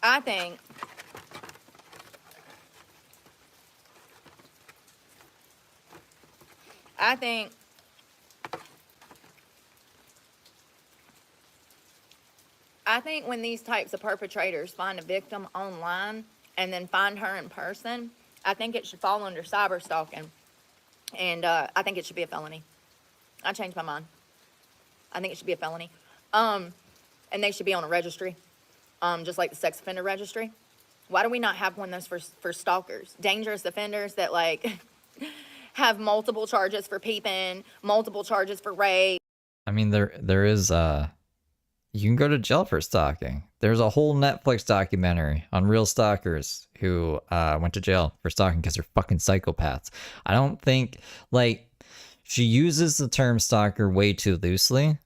I think when these types of perpetrators find a victim online and then find her in person, I think it should fall under cyber stalking. And I think it should be a felony. I changed my mind. I think it should be a felony. And they should be on a registry, just like the sex offender registry. Why do we not have one of those for stalkers? Dangerous offenders that, like, have multiple charges for peeping, multiple charges for rape.
I mean, there is you can go to jail for stalking. There's a whole Netflix documentary on real stalkers who went to jail for stalking because they're fucking psychopaths. I don't think, like, she uses the term stalker way too loosely.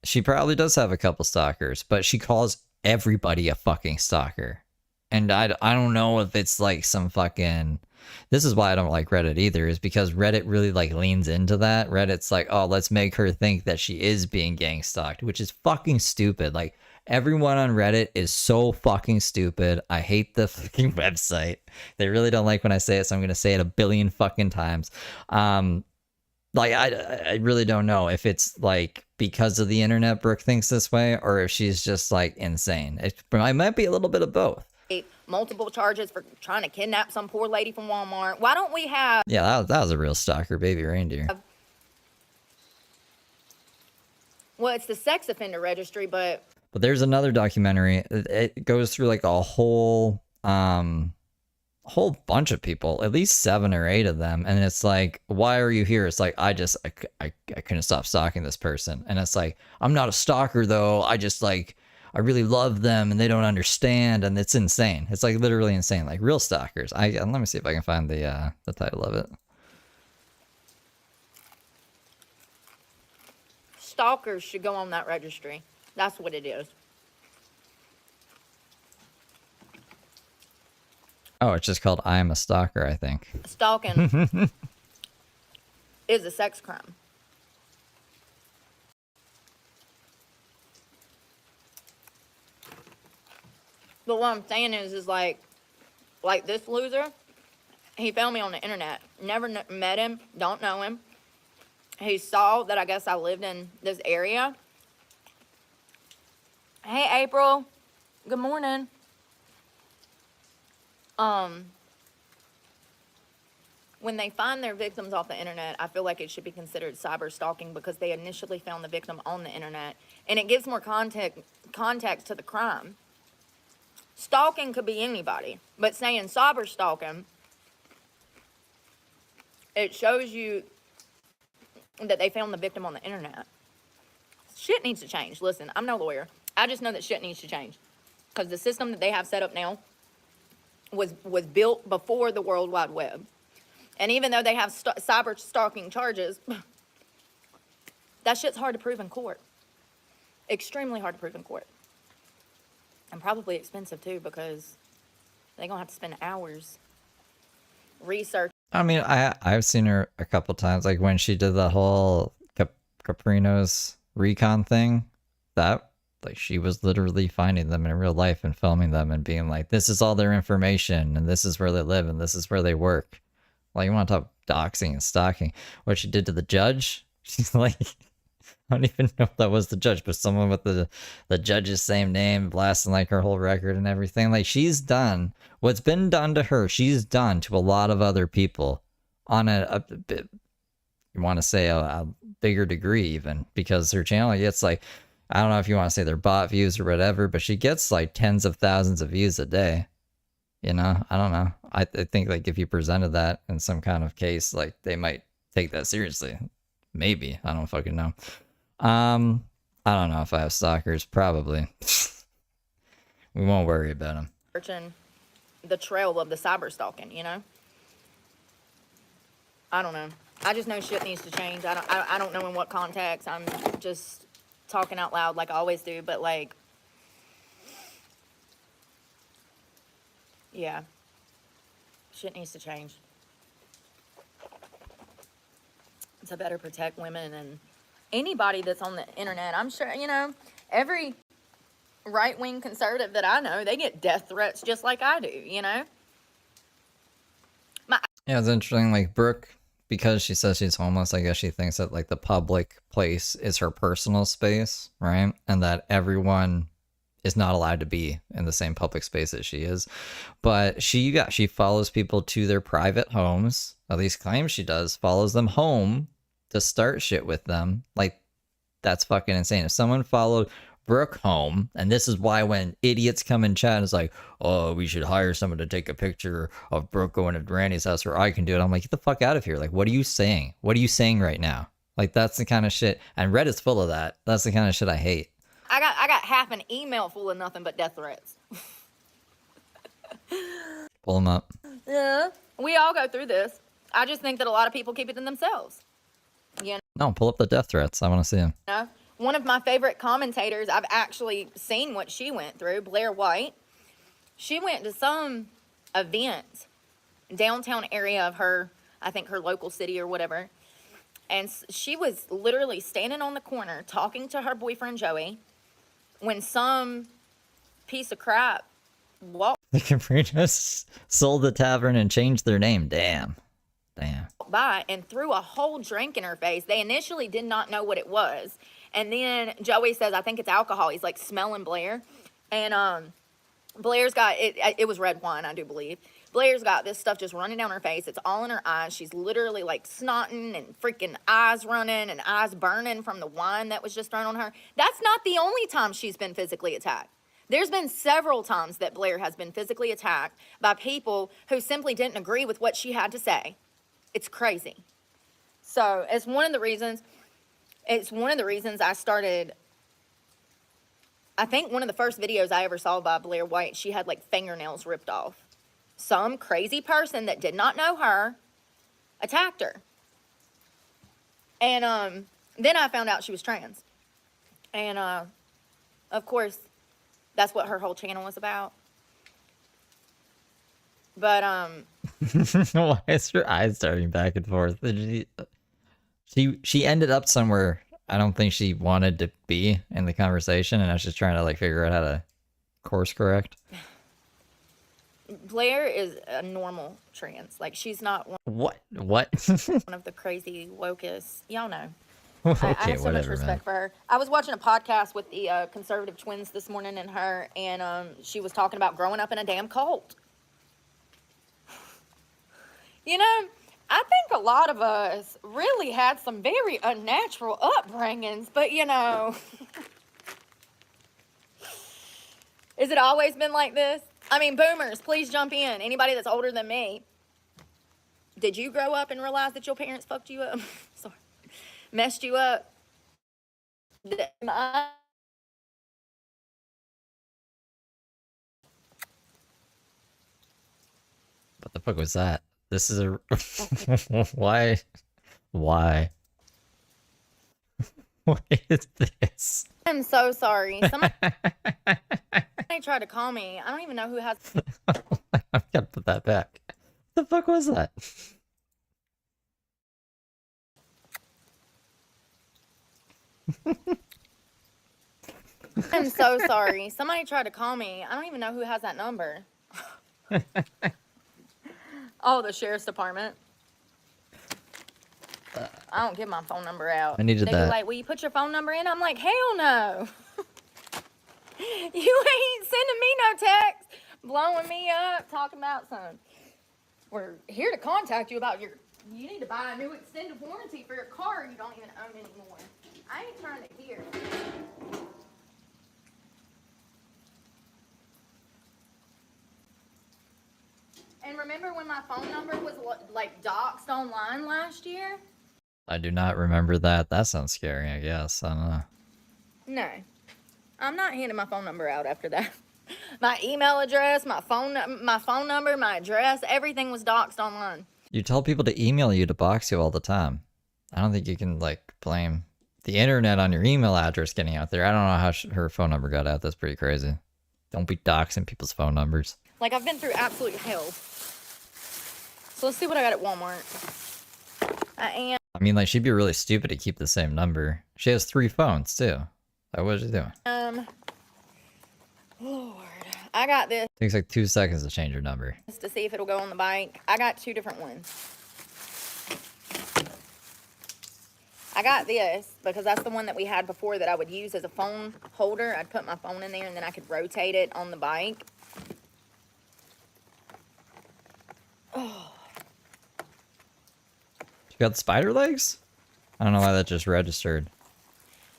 She probably does have a couple stalkers, but she calls everybody a fucking stalker. And I don't know if it's like some fucking... This is why I don't like Reddit either, is because Reddit really like leans into that. Reddit's like, oh, let's make her think that she is being gang stalked, which is fucking stupid. Like, everyone on Reddit is so fucking stupid. I hate the fucking website. They really don't like when I say it, so I'm going to say it a billion fucking times. Like, I really don't know if it's like because of the internet Brooke thinks this way, or if she's just like insane. It might be a little bit of both.
Multiple charges for trying to kidnap some poor lady from Walmart. Why don't we have...
Yeah, that was a real stalker, baby reindeer.
Well, it's the sex offender registry, but
there's another documentary. It goes through like a whole bunch of people, at least 7 or 8 of them, and it's like, why are you here? It's like, I couldn't stop stalking this person, and it's like, I'm not a stalker though. I really love them and they don't understand, and it's insane. It's like literally insane, like real stalkers. Let me see if I can find the title of it.
stalkers should go on that registry. That's what it is.
Oh, it's just called I Am a Stalker, I think.
Stalking is a sex crime. But what I'm saying is like this loser, he found me on the internet. Never met him, don't know him. He saw that I guess I lived in this area. Hey, April. Good morning. When they find their victims off the internet, I feel like it should be considered cyber stalking because they initially found the victim on the internet. And it gives more context to the crime. Stalking could be anybody, but saying cyber stalking, it shows you that they found the victim on the internet. Shit needs to change. Listen, I'm no lawyer. I just know that shit needs to change because the system that they have set up now was built before the World Wide Web. And even though they have cyber stalking charges, that shit's hard to prove in court. Extremely hard to prove in court. And probably expensive too because they're going to have to spend hours research.
I mean, I've seen her a couple times, like when she did the whole Caprino's recon thing, that like she was literally finding them in real life and filming them and being like, this is all their information and this is where they live and this is where they work. Like, you want to talk doxing and stalking. What she did to the judge, she's like, I don't even know if that was the judge, but someone with the judge's same name, blasting like her whole record and everything. Like, she's done what's been done to her. She's done to a lot of other people on a bit, you want to say a bigger degree even, because her channel gets like, I don't know if you want to say they're bot views or whatever, but she gets like tens of thousands of views a day. You know, I don't know. I think like if you presented that in some kind of case, like they might take that seriously. Maybe. I don't fucking know. I don't know if I have stalkers. Probably. We won't worry about them.
Searching the trail of the cyber stalking, you know? I don't know. I just know shit needs to change. I don't know in what context. I'm just talking out loud like I always do, but like, yeah. Shit needs to change to better protect women and anybody that's on the internet. I'm sure, you know, every right-wing conservative that I know, they get death threats just like I do, you know?
Yeah, it's interesting. Like Brooke, because she says she's homeless, I guess she thinks that like the public place is her personal space, right? And that everyone is not allowed to be in the same public space that she is. But she follows people to their private homes, at least claims she does, follows them home to start shit with them. Like, that's fucking insane. If someone followed Brooke home, and this is why when idiots come in chat and it's like, oh, we should hire someone to take a picture of Brooke going to Randy's house or I can do it. I'm like, get the fuck out of here. Like, what are you saying? What are you saying right now? Like, that's the kind of shit, and Reddit's full of that. That's the kind of shit I hate.
I got half an email full of nothing but death threats.
Pull them up.
Yeah, we all go through this. I just think that a lot of people keep it to themselves. You
No, pull up the death threats. I want to see them.
know, one of my favorite commentators, I've actually seen what she went through, Blair White. She went to some event, downtown area of her, I think her local city or whatever. And she was literally standing on the corner talking to her boyfriend, Joey, when some piece of crap walked
The Caprinos sold the tavern and changed their name. Damn.
by and threw a whole drink in her face. They initially did not know what it was. And then Joey says, I think it's alcohol. He's like smelling Blair. And Blair's got, it was red wine, I do believe. Blair's got this stuff just running down her face. It's all in her eyes. She's literally like snotting and freaking eyes running and eyes burning from the wine that was just thrown on her. That's not the only time she's been physically attacked. There's been several times that Blair has been physically attacked by people who simply didn't agree with what she had to say. It's crazy. So it's one of the reasons I started, I think one of the first videos I ever saw by Blair White, she had like fingernails ripped off. Some crazy person that did not know her attacked her. And then I found out she was trans. And of course, that's what her whole channel was about. But
Why is her eyes starting back and forth? She ended up somewhere I don't think she wanted to be in the conversation, and I was just trying to like figure out how to course correct.
Blair is a normal trans. Like, she's not
What?
one of the crazy wokest. Y'all know.
Okay,
I have so much
whatever,
respect for her. I was watching a podcast with the conservative twins this morning and she was talking about growing up in a damn cult. You know, I think a lot of us really had some very unnatural upbringings, but you know, is it always been like this? I mean, boomers, please jump in. Anybody that's older than me. Did you grow up and realize that your parents fucked you up? Sorry. Messed you up?
What the fuck was that? This is a why? What is this?
I'm so sorry. Somebody tried to call me. I don't even know who has.
I've got to put that back. What the fuck was that?
I'm so sorry. Somebody tried to call me. I don't even know who has that number. Oh, the sheriff's department. I don't give my phone number out.
I needed
They
that.
be like, will you put your phone number in? I'm like, hell no. You ain't sending me no text, blowing me up, talking about something. We're here to contact you about you need to buy a new extended warranty for your car you don't even own anymore. I ain't trying to hear. And remember when my phone number was like doxed online last year?
I do not remember that. That sounds scary, I guess. I don't know.
No. I'm not handing my phone number out after that. My email address, my phone number, my address, everything was doxed online.
You tell people to email you to box you all the time. I don't think you can, like, blame the internet on your email address getting out there. I don't know how her phone number got out. That's pretty crazy. Don't be doxing people's phone numbers.
Like, I've been through absolute hell. So let's see what I got at Walmart. I am.
I mean, like, she'd be really stupid to keep the same number. She has 3 phones, too. Like, what is she doing?
Lord. I got this
Takes like 2 seconds to change her number.
to see if it'll go on the bike. I got 2 different ones. I got this because that's the one that we had before that I would use as a phone holder. I'd put my phone in there and then I could rotate it on the bike. Oh.
You got spider legs? I don't know why that just registered.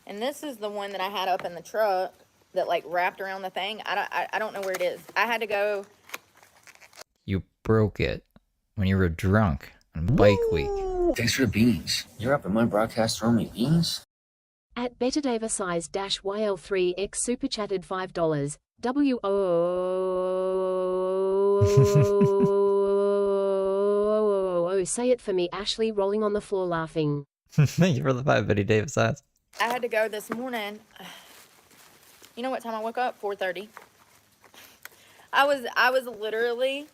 And this is the one that I had up in the truck that like wrapped around the thing. I don't know where it is. I had to go.
You broke it when you were drunk on bike week.
Thanks for the beans. You're up at my broadcast throwing me beans?
At Betterdava size -YL3X super chatted $5. Say it for me, Ashley, rolling on the floor laughing.
Thank you for the 5 Betty Davis ads.
I had to go this morning. You know what time I woke up? 4:30. I was literally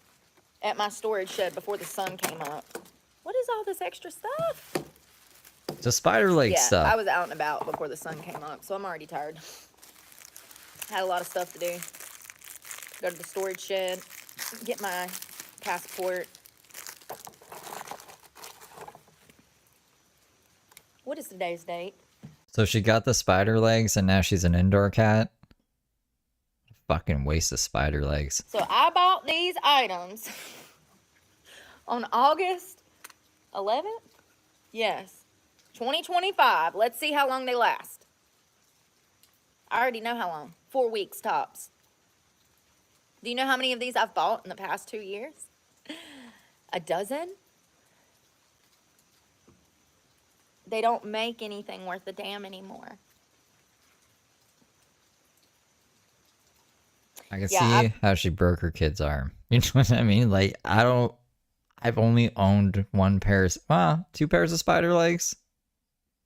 at my storage shed before the sun came up. What is all this extra stuff?
Just spider leg
Yeah,
stuff.
I was out and about before the sun came up, so I'm already tired. Had a lot of stuff to do. Go to the storage shed, get my passport. What is today's date?
So she got the spider legs and now she's an indoor cat? Fucking waste of spider legs.
So I bought these items on August 11th? Yes. 2025. Let's see how long they last. I already know how long. 4 weeks tops. Do you know how many of these I've bought in the past 2 years? A dozen? They don't make anything worth a damn anymore.
I can
Yeah,
see how she broke her kid's arm. You know what I mean? Like, I've only owned 2 pairs of spider legs.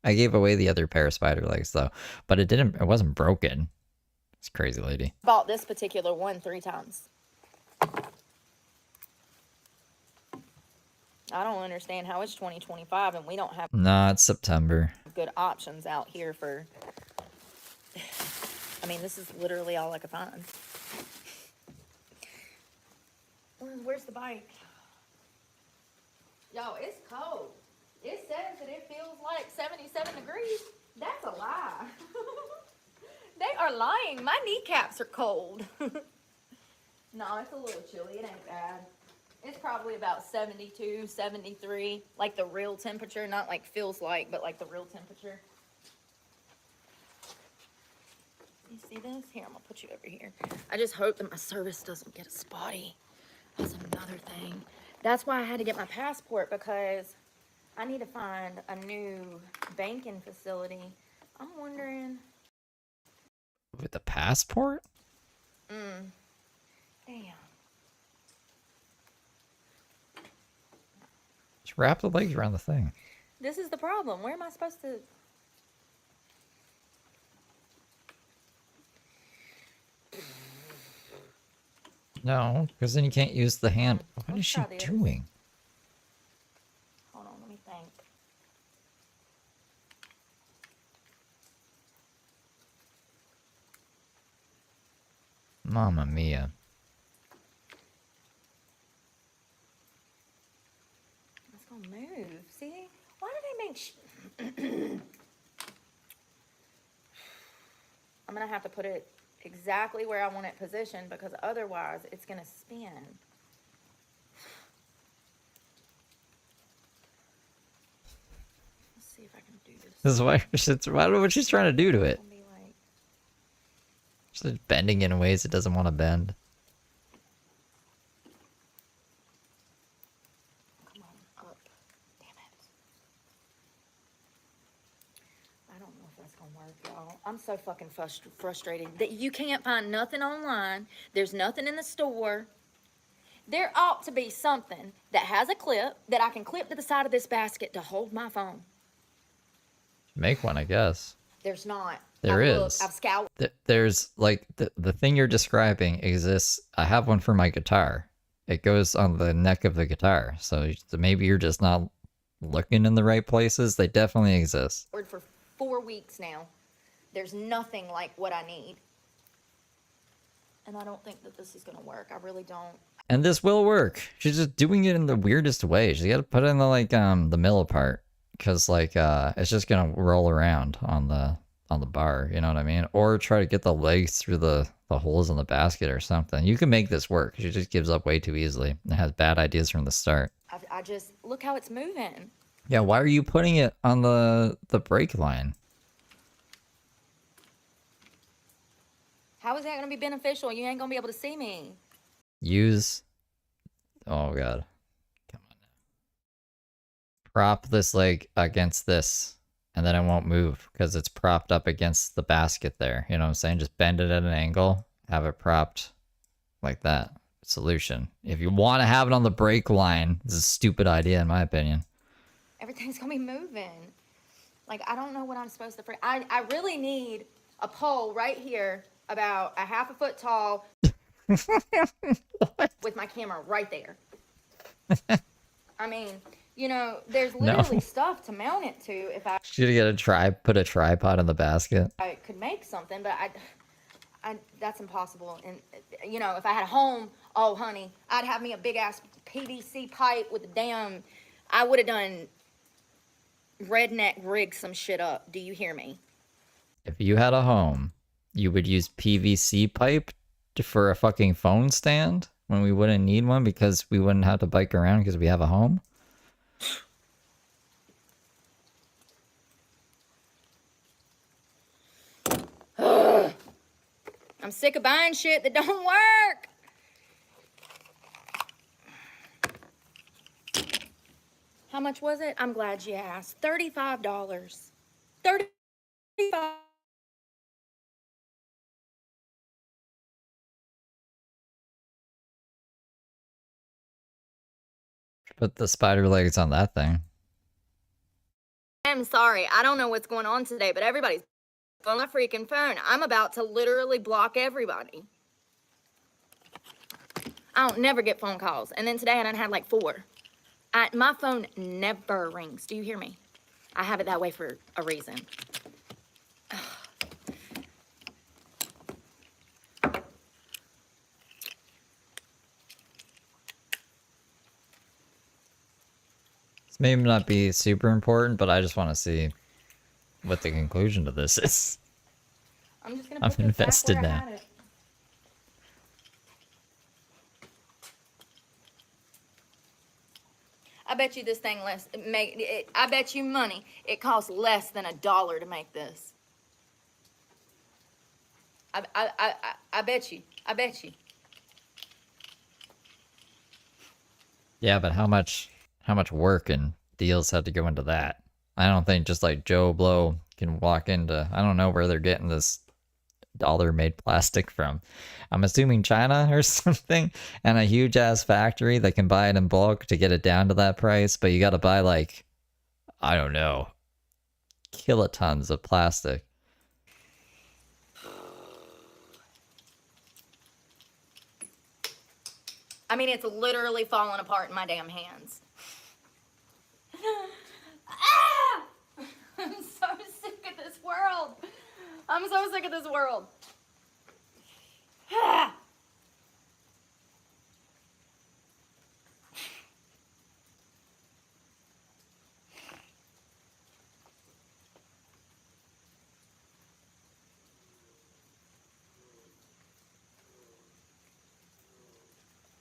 I gave away the other pair of spider legs though, but it wasn't broken. It's crazy lady.
Bought this particular one 3 times. I don't understand how it's 2025 and we don't have
No, it's September.
good options out here for. I mean, this is literally all I could find. Where's the bike? Yo, it's cold. It says that it feels like 77 degrees. That's a lie. They are lying. My kneecaps are cold. No, it's a little chilly. It ain't bad. It's probably about 72, 73. Like the real temperature. Not like feels like, but like the real temperature. You see this? Here, I'm going to put you over here. I just hope that my service doesn't get spotty. That's another thing. That's why I had to get my passport, because I need to find a new banking facility. I'm wondering.
With the passport?
Damn.
Just wrap the legs around the thing.
This is the problem. Where am I supposed to?
No, because then you can't use the hand. What
Let's
is she
try this.
doing?
Hold on, let me think.
Mamma mia.
It's gonna move. See? Why do they make I'm gonna have to put it exactly where I want it positioned, because otherwise it's gonna spin. Let's see if I can do this.
This is why I don't know what she's trying to do to it.
It'll be like,
She's like bending in ways it doesn't want to bend.
come on, up. Damn it. I don't know if that's gonna work, y'all. I'm so fucking frustrated that you can't find nothing online. There's nothing in the store. There ought to be something that has a clip that I can clip to the side of this basket to hold my phone.
Make one, I guess.
There's not.
There
I've
is.
looked, I've scoured.
There's like the thing you're describing exists. I have one for my guitar. it goes on the neck of the guitar. So maybe you're just not looking in the right places. They definitely exist.
For 4 weeks now. There's nothing like what I need. And I don't think that this is gonna work. I really don't.
And this will work. She's just doing it in the weirdest way. She got to put in the like the middle part, because like it's just gonna roll around on the bar. You know what I mean? Or try to get the legs through the holes in the basket or something. You can make this work. She just gives up way too easily and has bad ideas from the start.
I just look how it's moving.
Yeah, why are you putting it on the brake line?
How is that gonna be beneficial? You ain't gonna be able to see me.
Use, oh god, come on now. Prop this leg against this, and then it won't move because it's propped up against the basket there. You know what I'm saying? Just bend it at an angle, have it propped like that. Solution. If you want to have it on the brake line, this is a stupid idea in my opinion.
Everything's gonna be moving. Like, I don't know what I'm supposed to... I really need a pole right here, about a half a foot tall, with my camera right there. I mean, you know, there's literally stuff to mount it to if I...
Should get put a tripod in the basket.
I could make something, but I that's impossible. And, you know, if I had a home, oh, honey, I'd have me a big-ass PVC pipe with a damn... I would have done redneck rig some shit up. Do you hear me?
If you had a home, you would use PVC pipe for a fucking phone stand when we wouldn't need one because we wouldn't have to bike around because we have a home?
I'm sick of buying shit that don't work. How much was it? I'm glad you asked. $35. $35.
Put the spider legs on that thing.
I'm sorry. I don't know what's going on today, but everybody's on my freaking phone. I'm about to literally block everybody. I don't never get phone calls. And then today I done had like 4. My phone never rings. Do you hear me? I have it that way for a reason.
This may not be super important, but I just want to see what the conclusion to this is.
I'm just gonna
I'm
put this
invested
back where I
now.
had it. I bet you this thing I bet you money it costs less than $1 to make this. I bet you. I bet you.
Yeah, but how much work and deals had to go into that? I don't think just like Joe Blow can walk into, I don't know where they're getting this dollar-made plastic from. I'm assuming China or something, and a huge-ass factory that can buy it in bulk to get it down to that price, but you gotta buy like, I don't know, kilotons of plastic.
I mean, it's literally falling apart in my damn hands. Ah! I'm so sick of this world. I'm so sick of this world. Ah!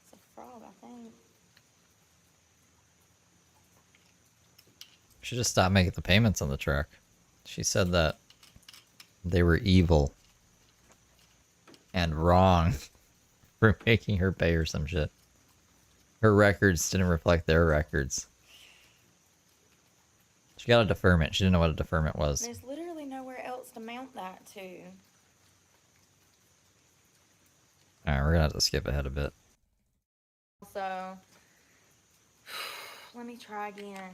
It's a frog, I think.
Should just stop making the payments on the truck. She said that they were evil and wrong for making her pay or some shit. Her records didn't reflect their records. She got a deferment. She didn't know what a deferment was.
There's literally nowhere else to mount that to.
Alright, we're gonna have to skip ahead a bit.
So, let me try again.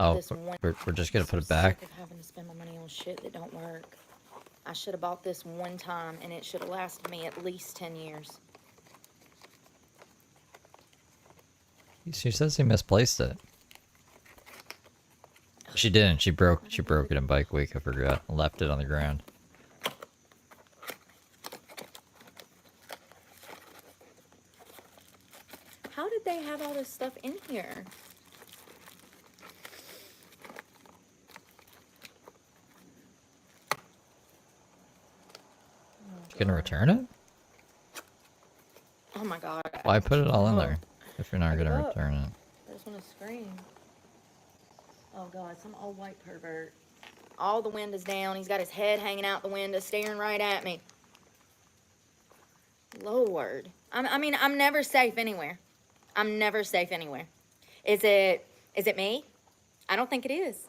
Oh,
This one-
we're just gonna put it
So
back.
sick of having to spend my money on shit that don't work. I should have bought this one time, and it should have lasted me at least 10 years.
She says he misplaced it. She didn't. She broke it in bike week. I forgot. Left it on the ground.
How did they have all this stuff in here?
Gonna return it?
Oh my god.
Why put it all in there if you're not
Pick it
gonna
up.
return it?
I just want to scream. Oh god, some old white pervert. All the windows down. He's got his head hanging out the window, staring right at me. Lord. I mean, I'm never safe anywhere. I'm never safe anywhere. Is it me? I don't think it is.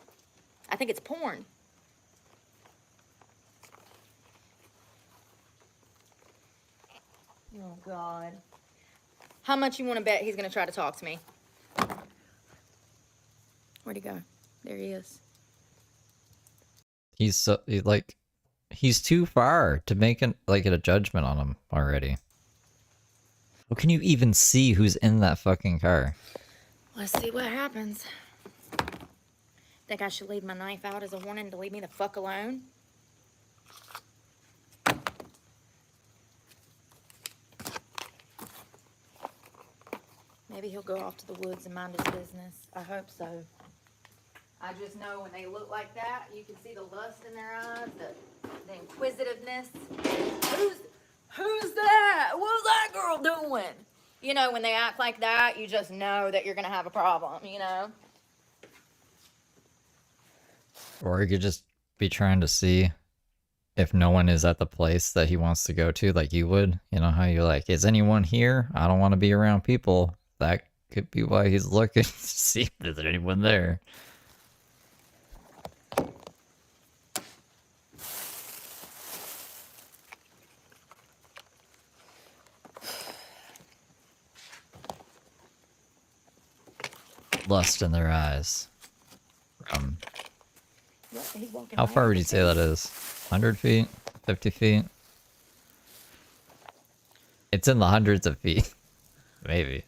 I think it's porn. Oh god. How much you want to bet he's going to try to talk to me? Where'd he go? There he is.
He's too far to make a judgment on him already. How can you even see who's in that fucking car?
Let's see what happens. Think I should leave my knife out as a warning to leave me the fuck alone? Maybe he'll go off to the woods and mind his business. I hope so. I just know when they look like that, you can see the lust in their eyes, the inquisitiveness. Who's that? What's that girl doing? You know, when they act like that, you just know that you're gonna have a problem, you know?
Or he could just be trying to see if no one is at the place that he wants to go to, like you would. You know how you're like, is anyone here? I don't want to be around people. That could be why he's looking to see if there's anyone there. Lust in their eyes. How far would you say that is? 100 feet? 50 feet? It's in the hundreds of feet. Maybe.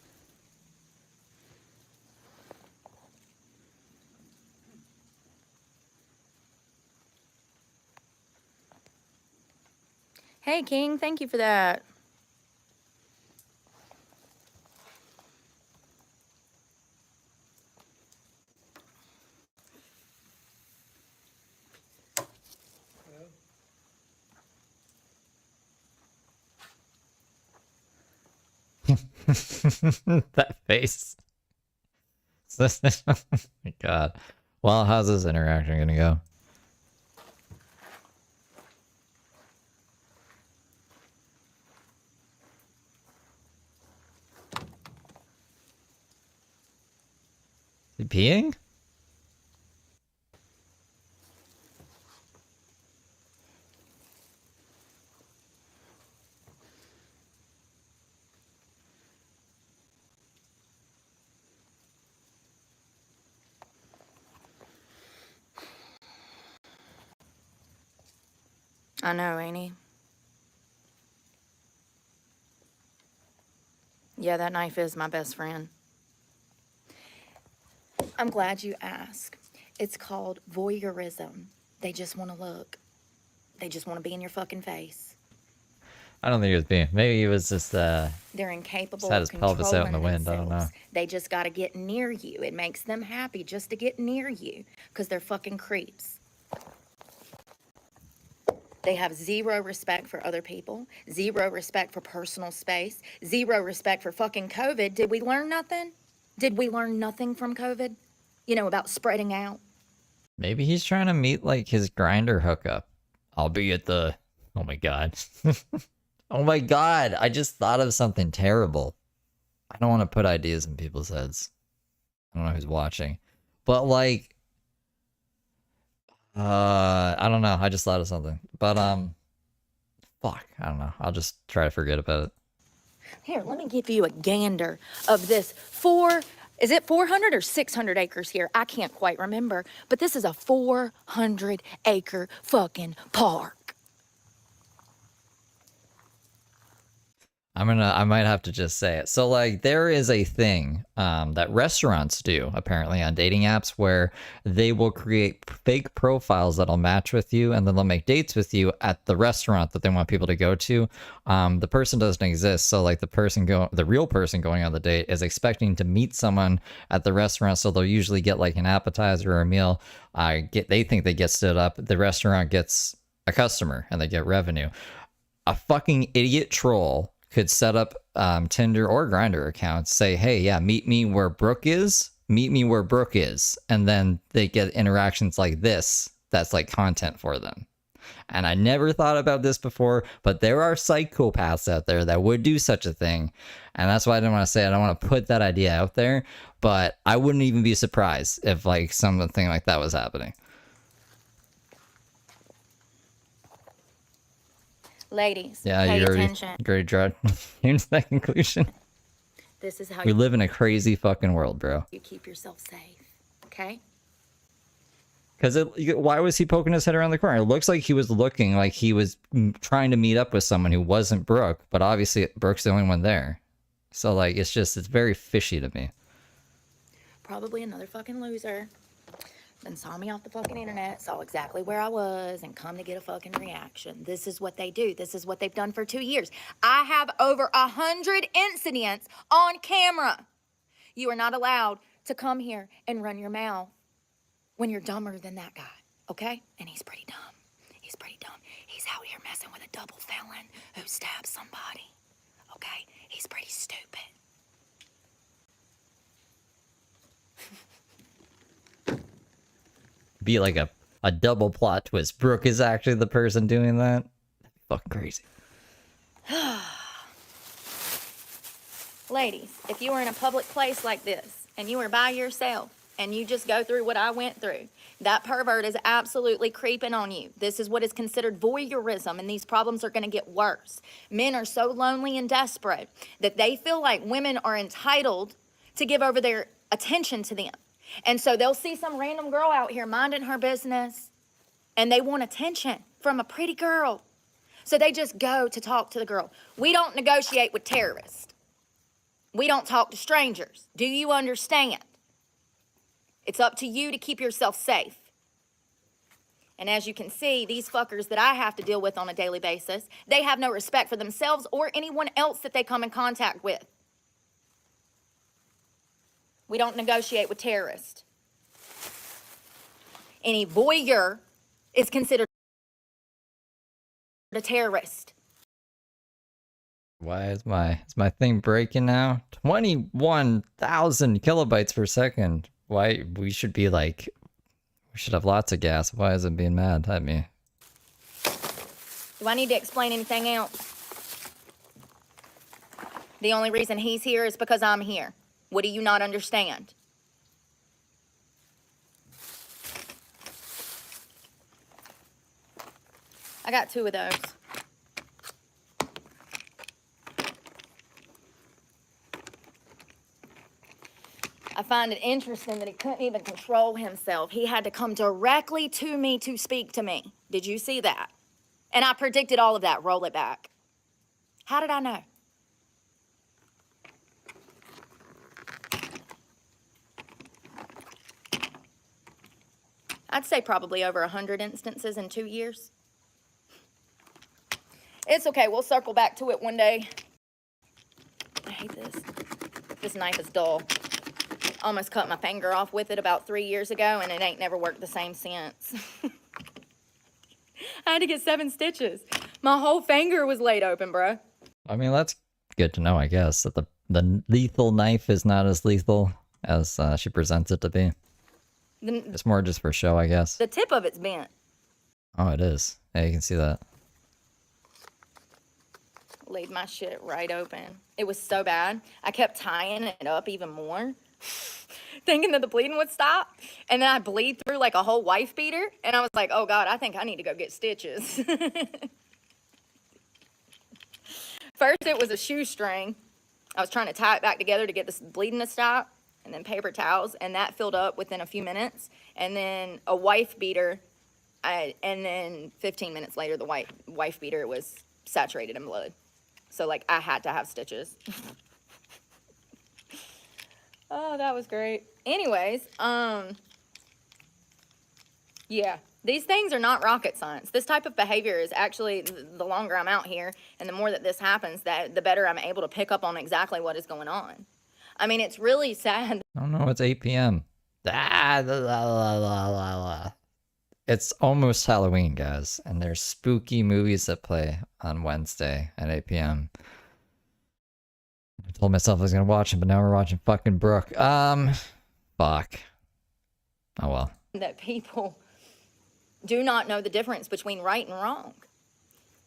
Hey, King, thank you for that.
That face. Oh my god. Well, how's this interaction gonna go? Is he peeing?
I know, ain't he? Yeah, that knife is my best friend. I'm glad you asked. It's called voyeurism. They just want to look. They just want to be in your fucking face.
I don't think he was peeing. Maybe he was just
They're incapable
just had
of
his pelvis out in the
controlling
wind. I don't know.
themselves. They just got to get near you. It makes them happy just to get near you because they're fucking creeps. They have zero respect for other people, zero respect for personal space, zero respect for fucking COVID. Did we learn nothing? Did we learn nothing from COVID? You know, about spreading out?
Maybe he's trying to meet like his grinder hookup. I'll be at the... Oh my god. Oh my god, I just thought of something terrible. I don't want to put ideas in people's heads. I don't know who's watching. But like... I don't know. I just thought of something. But, fuck. I don't know. I'll just try to forget about it.
Here, let me give you a gander of this is it 400 or 600 acres here? I can't quite remember. But this is a 400-acre fucking park.
I might have to just say it. So like there is a thing that restaurants do apparently on dating apps where they will create fake profiles that'll match with you and then they'll make dates with you at the restaurant that they want people to go to. The person doesn't exist. So like the real person going on the date is expecting to meet someone at the restaurant. So they'll usually get like an appetizer or a meal. They think they get stood up. The restaurant gets a customer and they get revenue. A fucking idiot troll could set up Tinder or Grindr accounts, say, hey, yeah, meet me where Brooke is, and then they get interactions like this that's like content for them. And I never thought about this before, but there are psychopaths out there that would do such a thing. And that's why I didn't want to say it. I don't want to put that idea out there, but I wouldn't even be surprised if like something like that was happening.
Ladies,
Yeah,
pay
you already
attention.
great draw came to that conclusion.
This is how
We live in a crazy fucking world, bro.
you keep yourself safe, okay?
Because why was he poking his head around the corner? It looks like he was looking like he was trying to meet up with someone who wasn't Brooke, but obviously Brooke's the only one there. So like, it's very fishy to me.
Probably another fucking loser. Then saw me off the fucking internet, saw exactly where I was, and come to get a fucking reaction. This is what they do. This is what they've done for 2 years. I have over 100 incidents on camera. You are not allowed to come here and run your mouth when you're dumber than that guy, okay? And he's pretty dumb. He's pretty dumb. He's out here messing with a double felon who stabbed somebody, okay? He's pretty stupid.
Be like a double plot twist. Brooke is actually the person doing that. Fucking crazy.
Ladies, if you are in a public place like this and you are by yourself and you just go through what I went through, that pervert is absolutely creeping on you. This is what is considered voyeurism, and these problems are going to get worse. Men are so lonely and desperate that they feel like women are entitled to give over their attention to them. And so they'll see some random girl out here minding her business and they want attention from a pretty girl. So they just go to talk to the girl. We don't negotiate with terrorists. We don't talk to strangers. Do you understand? It's up to you to keep yourself safe. And as you can see, these fuckers that I have to deal with on a daily basis, they have no respect for themselves or anyone else that they come in contact with. We don't negotiate with terrorists. Any voyeur is considered a terrorist.
Why is my thing breaking now? 21,000 kilobytes per second. Why we should have lots of gas. Why is it being mad at me?
Do I need to explain anything else? The only reason he's here is because I'm here. What do you not understand? I got 2 of those. I find it interesting that he couldn't even control himself. He had to come directly to me to speak to me. Did you see that? And I predicted all of that. Roll it back. How did I know? I'd say probably over 100 instances in 2 years. It's okay, we'll circle back to it one day. I hate this. This knife is dull. Almost cut my finger off with it about 3 years ago, and it ain't never worked the same since. I had to get 7 stitches. My whole finger was laid open, bro.
I mean, that's good to know, I guess, that the lethal knife is not as lethal as she presents it to be. It's more just for show, I guess.
The tip of it's bent.
Oh, it is. Yeah, you can see that.
Laid my shit right open. It was so bad. I kept tying it up even more, thinking that the bleeding would stop. And then I bleed through like a whole wife beater. And I was like, oh God, I think I need to go get stitches. First, it was a shoestring. I was trying to tie it back together to get this bleeding to stop. And then paper towels. And that filled up within a few minutes. And then a wife beater. And then 15 minutes later, the wife beater was saturated in blood. So like I had to have stitches. Oh, that was great. Anyways, yeah, these things are not rocket science. This type of behavior is actually, the longer I'm out here and the more that this happens, the better I'm able to pick up on exactly what is going on. I mean, it's really sad.
Oh no, it's 8 p.m. Ah, la, la, la, la, la, la. It's almost Halloween, guys, and there's spooky movies that play on Wednesday at 8 p.m. I told myself I was gonna watch them, but now we're watching fucking Brooke. Fuck. Oh well.
That people do not know the difference between right and wrong.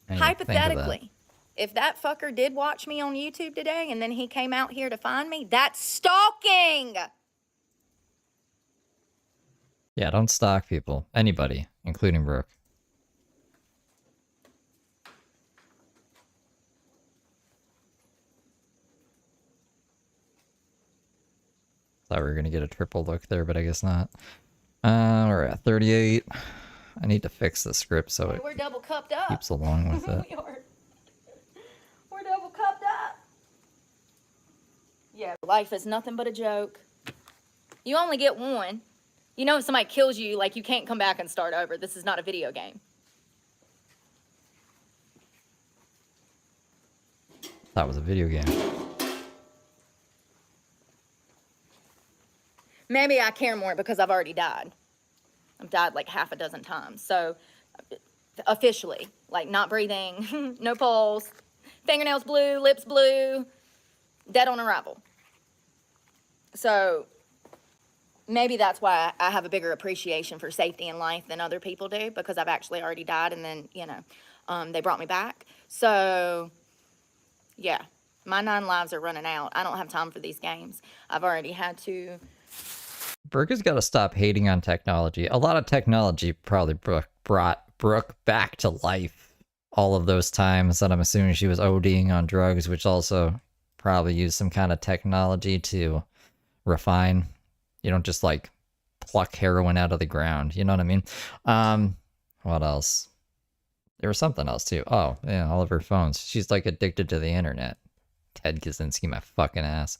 I didn't think of that.
Hypothetically, if that fucker did watch me on YouTube today and then he came out here to find me, that's stalking.
Yeah, don't stalk people. Anybody, including Brooke. Thought we were gonna get a triple look there, but I guess not. We're at 38. I need to fix the script so it
We're double cupped up.
keeps along with it.
We're double cupped up. Yeah, life is nothing but a joke. You only get one. You know, if somebody kills you, like, you can't come back and start over. This is not a video game.
That was a video game.
Maybe I care more because I've already died. I've died like half a dozen times. So, officially, like, not breathing, no pulse, fingernails blue, lips blue, dead on arrival. So, maybe that's why I have a bigger appreciation for safety in life than other people do, because I've actually already died and then, you know, they brought me back. So, yeah, my 9 lives are running out. I don't have time for these games. I've already had to.
Brooke has got to stop hating on technology. A lot of technology probably brought Brooke back to life all of those times that I'm assuming she was ODing on drugs, which also probably used some kind of technology to refine. You don't just like pluck heroin out of the ground. You know what I mean? What else? There was something else too. Oh, yeah, all of her phones. She's like addicted to the internet. Ted Kaczynski, my fucking ass.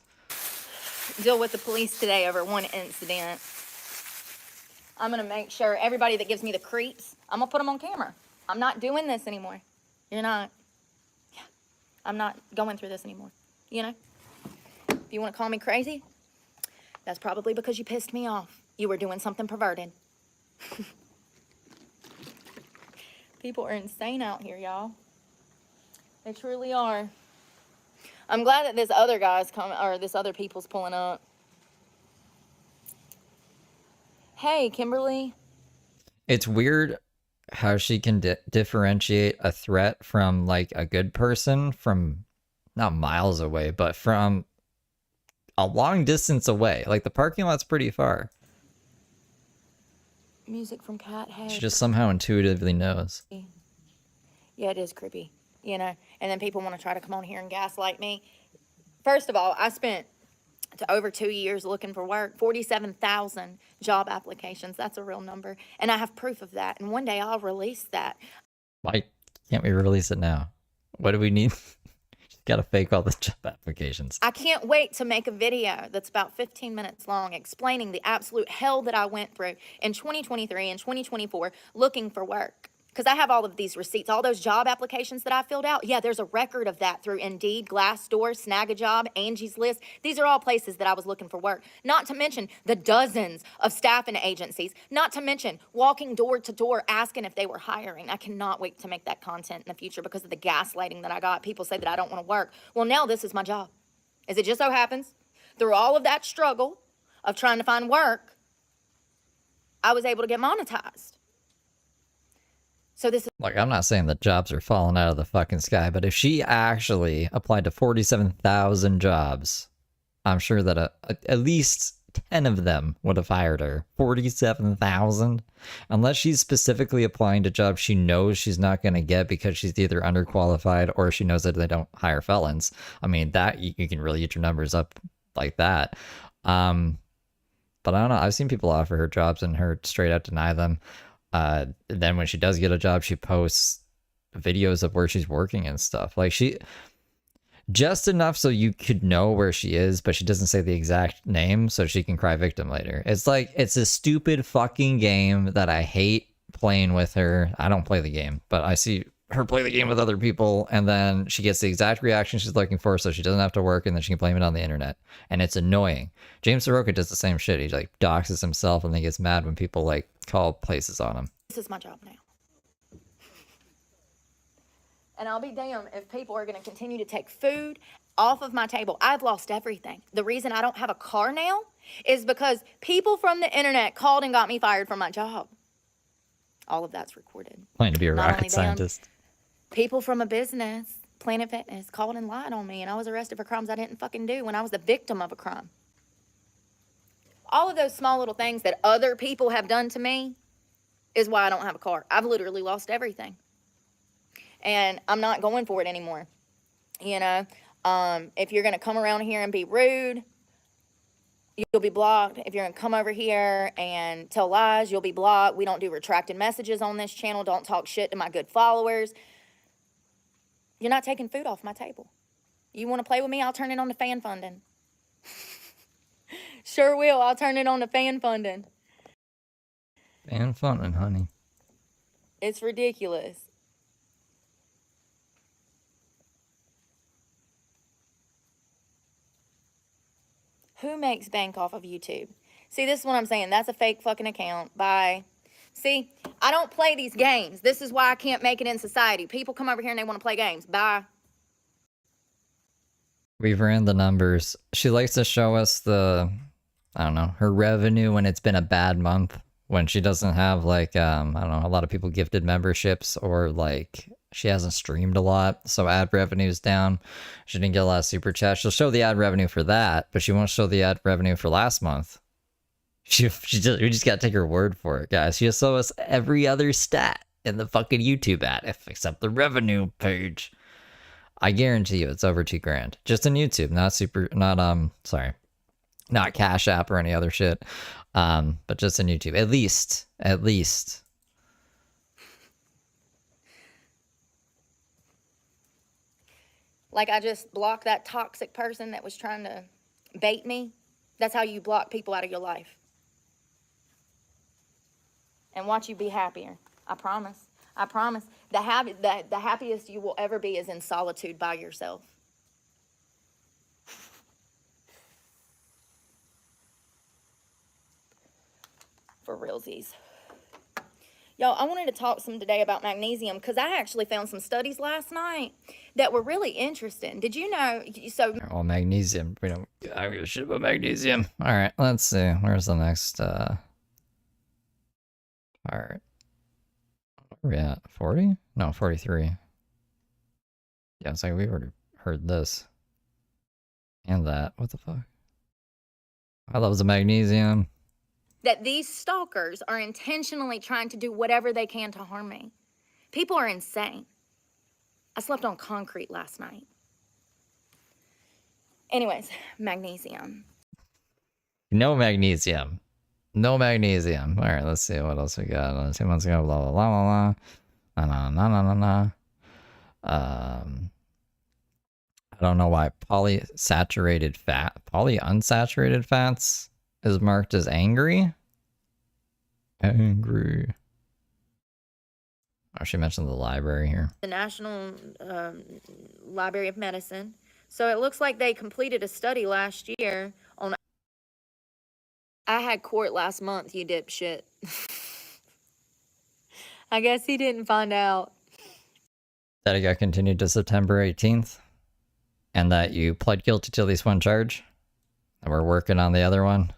Deal with the police today over one incident. I'm gonna make sure everybody that gives me the creeps, I'm gonna put them on camera. I'm not doing this anymore. You're not. Yeah, I'm not going through this anymore. You know? If you wanna call me crazy, that's probably because you pissed me off. You were doing something perverted. People are insane out here, y'all. They truly are. I'm glad that this other guy's coming, or this other people's pulling up. Hey, Kimberly.
It's weird how she can differentiate a threat from like a good person from not miles away, but from a long distance away. Like the parking lot's pretty far.
Music from Cat. Hey.
She just somehow intuitively knows.
Yeah, it is creepy, you know. And then people want to try to come on here and gaslight me. First of all, I spent over 2 years looking for work, 47,000 job applications. That's a real number. And I have proof of that. And one day I'll release that.
Why can't we release it now? What do we need? Gotta fake all the job applications.
I can't wait to make a video that's about 15 minutes long explaining the absolute hell that I went through in 2023 and 2024 looking for work. Because I have all of these receipts, all those job applications that I filled out. Yeah, there's a record of that through Indeed, Glassdoor, Snag-a-Job, Angie's List. These are all places that I was looking for work. Not to mention the dozens of staffing agencies. Not to mention walking door to door asking if they were hiring. I cannot wait to make that content in the future because of the gaslighting that I got. People say that I don't want to work. Well, now this is my job. As it just so happens, through all of that struggle of trying to find work, I was able to get monetized. So this is
like, I'm not saying that jobs are falling out of the fucking sky, but if she actually applied to 47,000 jobs, I'm sure that at least 10 of them would have hired her. 47,000? Unless she's specifically applying to jobs she knows she's not going to get because she's either underqualified or she knows that they don't hire felons. I mean, that you can really get your numbers up like that. But I don't know. I've seen people offer her jobs and her straight out deny them. Then when she does get a job, she posts videos of where she's working and stuff. Like just enough so you could know where she is, but she doesn't say the exact name so she can cry victim later. It's like, it's a stupid fucking game that I hate playing with her. I don't play the game, but I see her play the game with other people, and then she gets the exact reaction she's looking for, so she doesn't have to work, and then she can blame it on the internet. And it's annoying. James Soroka does the same shit. He like doxes himself, and then gets mad when people like call places on him.
This is my job now. And I'll be damned if people are going to continue to take food off of my table. I've lost everything. The reason I don't have a car now is because people from the internet called and got me fired from my job. All of that's recorded.
Playing to be a
Not
rocket
only them,
scientist.
People from a business, Planet Fitness, called and lied on me, and I was arrested for crimes I didn't fucking do when I was the victim of a crime. All of those small little things that other people have done to me is why I don't have a car. I've literally lost everything. And I'm not going for it anymore. You know, if you're going to come around here and be rude, you'll be blocked. If you're going to come over here and tell lies, you'll be blocked. We don't do retracted messages on this channel. Don't talk shit to my good followers. You're not taking food off my table. You want to play with me? I'll turn it on to fan funding. Sure will. I'll turn it on to fan funding.
Fan funding, honey.
It's ridiculous. Who makes bank off of YouTube? See, this is what I'm saying. That's a fake fucking account. Bye. See, I don't play these games. This is why I can't make it in society. People come over here and they want to play games. Bye.
We've ran the numbers. She likes to show us the, I don't know, her revenue when it's been a bad month. When she doesn't have like, I don't know, a lot of people gifted memberships, or like she hasn't streamed a lot, so ad revenue's down. She didn't get a lot of super chats. She'll show the ad revenue for that, but she won't show the ad revenue for last month. We just gotta take her word for it, guys. She'll show us every other stat in the fucking YouTube ad, except the revenue page. I guarantee you it's over $2,000 just in YouTube, not Cash App or any other shit, but just in YouTube, at least.
Like I just blocked that toxic person that was trying to bait me. That's how you block people out of your life. And watch you be happier. I promise. I promise. The happiest you will ever be is in solitude by yourself. For realsies. Y'all, I wanted to talk some today about magnesium because I actually found some studies last night that were really interesting. Did you know? So,
well, magnesium. We don't give a shit about magnesium. All right, let's see. Where's the next part? Where are we at? 40? No, 43. Yeah, it's like we already heard this. And that. What the fuck? I love the magnesium.
that these stalkers are intentionally trying to do whatever they can to harm me. People are insane. I slept on concrete last night. Anyways, magnesium.
No magnesium. No magnesium. All right, let's see what else we got. 2 months ago, blah, blah, blah, blah, blah. Nah, nah, nah, nah, nah. I don't know why polyunsaturated fats is marked as angry. Angry. Oh, she mentioned the library here.
The National Library of Medicine. So it looks like they completed a study last year on... I had court last month, you dipshit. I guess he didn't find out.
That it got continued to September 18th. And that you pled guilty to at least one charge. And we're working on the other one.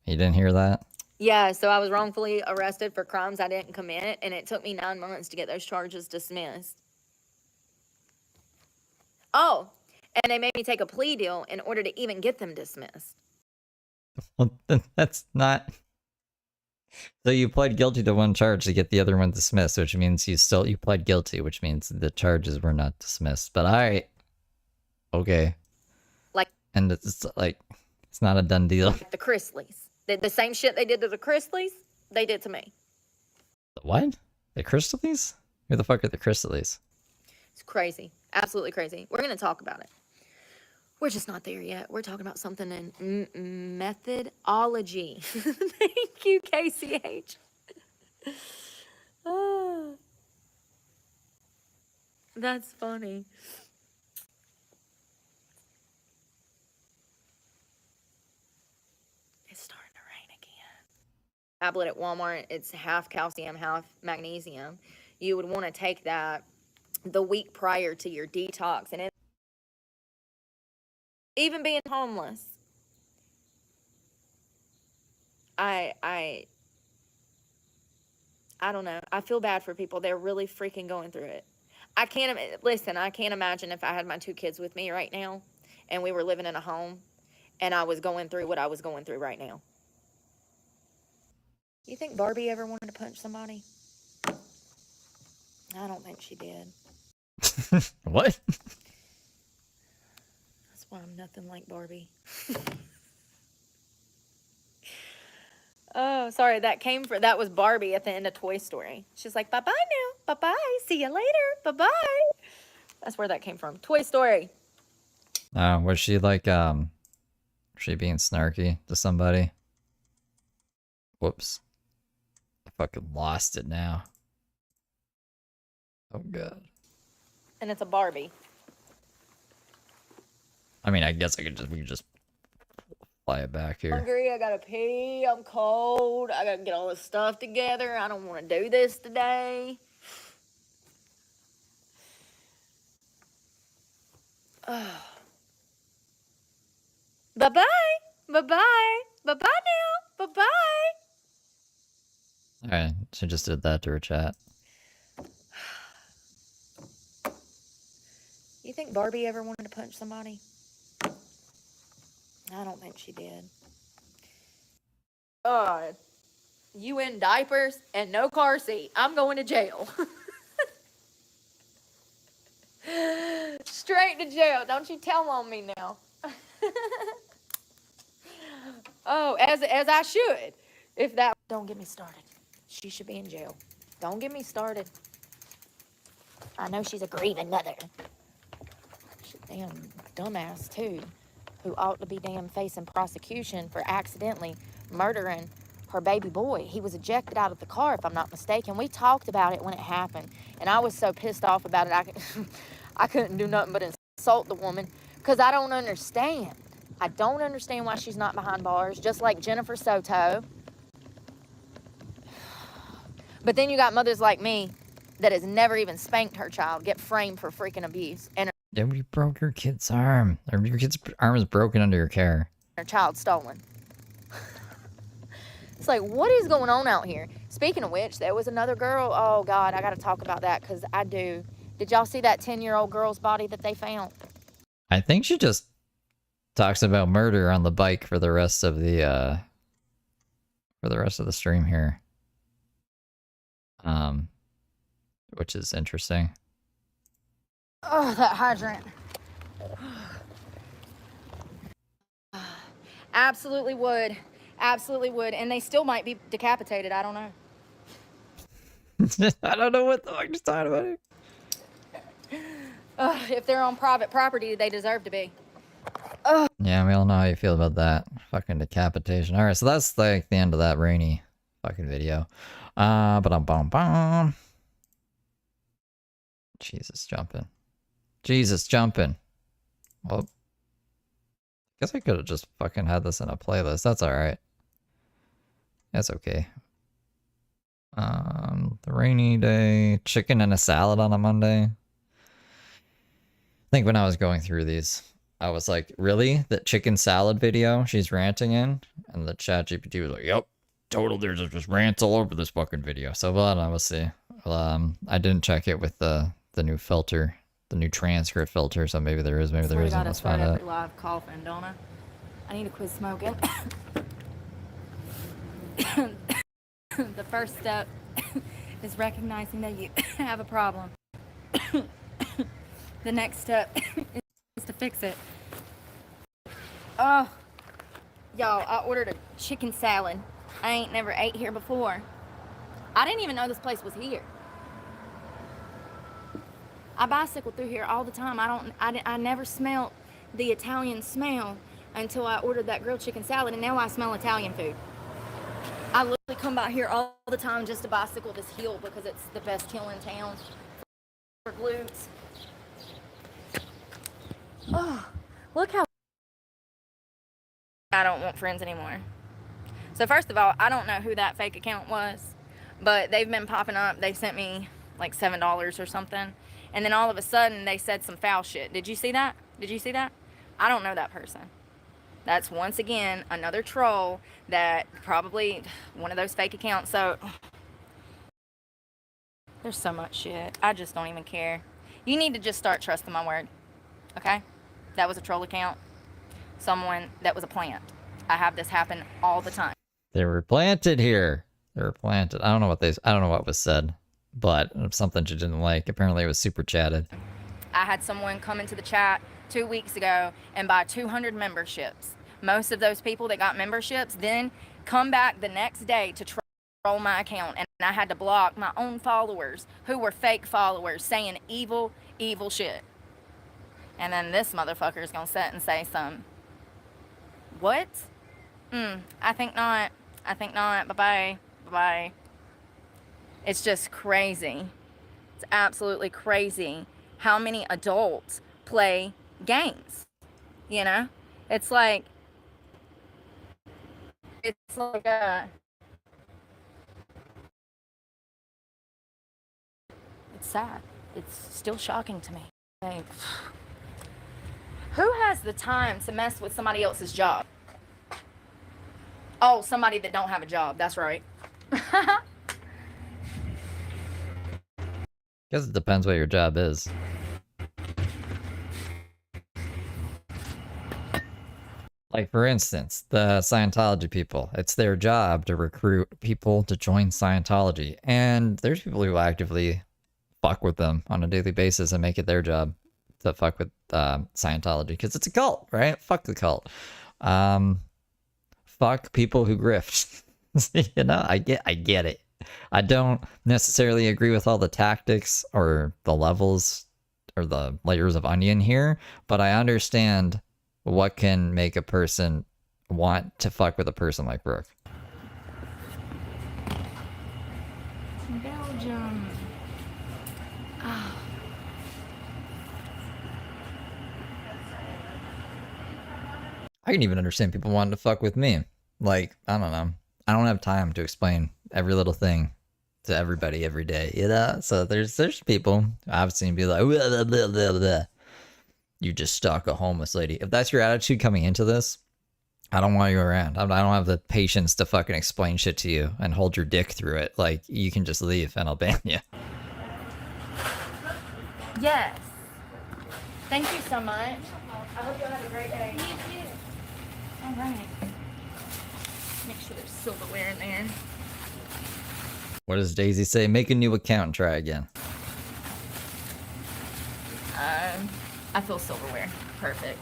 You didn't hear that?
Yeah, so I was wrongfully arrested for crimes I didn't commit, and it took me 9 months to get those charges dismissed. Oh, and they made me take a plea deal in order to even get them dismissed.
Well, that's not... So you pled guilty to one charge to get the other one dismissed, which means you pled guilty, which means the charges were not dismissed. But alright. Okay.
Like...
And it's like, it's not a done deal.
Like the Chrisleys. The same shit they did to the Chrisleys, they did to me.
What? The Chrisleys? Who the fuck are the Chrisleys?
It's crazy. Absolutely crazy. We're going to talk about it. We're just not there yet. We're talking about something in methodology. Thank you, KCH. Oh, that's funny. It's starting to rain again. Tablet at Walmart, it's half calcium, half magnesium. You would want to take that the week prior to your detox. And even being homeless, I don't know. I feel bad for people. They're really freaking going through it. I can't imagine if I had my 2 kids with me right now and we were living in a home and I was going through what I was going through right now. You think Barbie ever wanted to punch somebody? I don't think she did.
What?
That's why I'm nothing like Barbie. Oh, sorry, that was Barbie at the end of Toy Story. She's like, bye-bye now, bye-bye, see you later, bye-bye. That's where that came from, Toy Story.
Was she like, she being snarky to somebody? Whoops. I fucking lost it now. Oh, God.
And it's a Barbie.
I mean, I guess we could just fly it back here.
Hungry, I gotta pee, I'm cold, I gotta get all this stuff together, I don't want to do this today. Oh. Bye-bye, bye-bye, bye-bye now, bye-bye.
Alright, she just did that to her chat.
You think Barbie ever wanted to punch somebody? I don't think she did. You in diapers and no car seat. I'm going to jail. Straight to jail. Don't you tell on me now. Oh, as I should. If that... Don't get me started. She should be in jail. Don't get me started. I know she's a grieving mother. She's a damn dumbass, too, who ought to be damn facing prosecution for accidentally murdering her baby boy. He was ejected out of the car, if I'm not mistaken. We talked about it when it happened, and I was so pissed off about it, I couldn't do nothing but insult the woman, because I don't understand. I don't understand why she's not behind bars, just like Jennifer Soto. But then you got mothers like me that has never even spanked her child get framed for freaking abuse, and
You broke your kid's arm. Or your kid's arm is broken under your care.
her child stolen. It's like, what is going on out here? Speaking of which, there was another girl. Oh, God, I got to talk about that because I do. Did y'all see that 10-year-old girl's body that they found?
I think she just talks about murder on the bike for the rest of the stream here. Which is interesting.
Oh, that hydrant. Absolutely would. Absolutely would. And they still might be decapitated. I don't know.
I don't know what the fuck you're talking about here.
If they're on private property, they deserve to be.
Yeah, we all know how you feel about that. Fucking decapitation. Alright, so that's like the end of that rainy fucking video. Ba-dum-bum-bum. Jesus jumping. Jesus jumping. Well, guess I could have just fucking had this in a playlist. That's alright. That's okay. The rainy day. Chicken and a salad on a Monday. I think when I was going through these, I was like, really? That chicken salad video she's ranting in? And the chat GPT was like, yep. Total, there's just rants all over this fucking video. So, well, I will see. Well, I didn't check it with the new filter, the new transcript filter, so maybe there is, maybe there isn't. Let's find out.
Live coughing, don't I? I need to quit smoking. The first step is recognizing that you have a problem. The next step is to fix it. Oh, y'all, I ordered a chicken salad. I ain't never ate here before. I didn't even know this place was here. I bicycle through here all the time. I never smelled the Italian smell until I ordered that grilled chicken salad, and now I smell Italian food. I literally come by here all the time just to bicycle this hill because it's the best hill in town for glutes. Oh, look how I don't want friends anymore. So first of all, I don't know who that fake account was, but they've been popping up. They sent me like $7 or something, and then all of a sudden they said some foul shit. Did you see that? Did you see that? I don't know that person. That's once again another troll that probably one of those fake accounts. So there's so much shit. I just don't even care. You need to just start trusting my word. Okay? That was a troll account. Someone that was a plant. I have this happen all the time.
They were planted here. They were planted. I don't know what was said, but something she didn't like. Apparently it was super chatted.
I had someone come into the chat 2 weeks ago and buy 200 memberships. Most of those people that got memberships then come back the next day to troll my account, and I had to block my own followers who were fake followers saying evil, evil shit. And then this motherfucker is gonna sit and say some, what? I think not. I think not. Bye-bye. Bye-bye. It's just crazy. It's absolutely crazy how many adults play games. You know? It's like it's sad. It's still shocking to me. Like, who has the time to mess with somebody else's job? Oh, somebody that don't have a job. That's right.
Guess it depends what your job is. Like, for instance, the Scientology people. It's their job to recruit people to join Scientology. And there's people who actively fuck with them on a daily basis and make it their job to fuck with Scientology. Because it's a cult, right? Fuck the cult. Fuck people who grift. You know, I get it. I don't necessarily agree with all the tactics or the levels or the layers of onion here, but I understand what can make a person want to fuck with a person like Brooke.
Belgium. Oh.
I can even understand people wanting to fuck with me. Like, I don't know. I don't have time to explain every little thing to everybody every day, you know? So there's people I've seen be like, blah, blah, blah, blah. You just stalk a homeless lady. If that's your attitude coming into this, I don't want you around. I don't have the patience to fucking explain shit to you and hold your dick through it. Like, you can just leave and I'll ban you.
Yes. Thank you so much. I hope you have a great day. You too. All right. Make sure there's silverware in there.
What does Daisy say? Make a new account and try again.
I feel silverware. Perfect.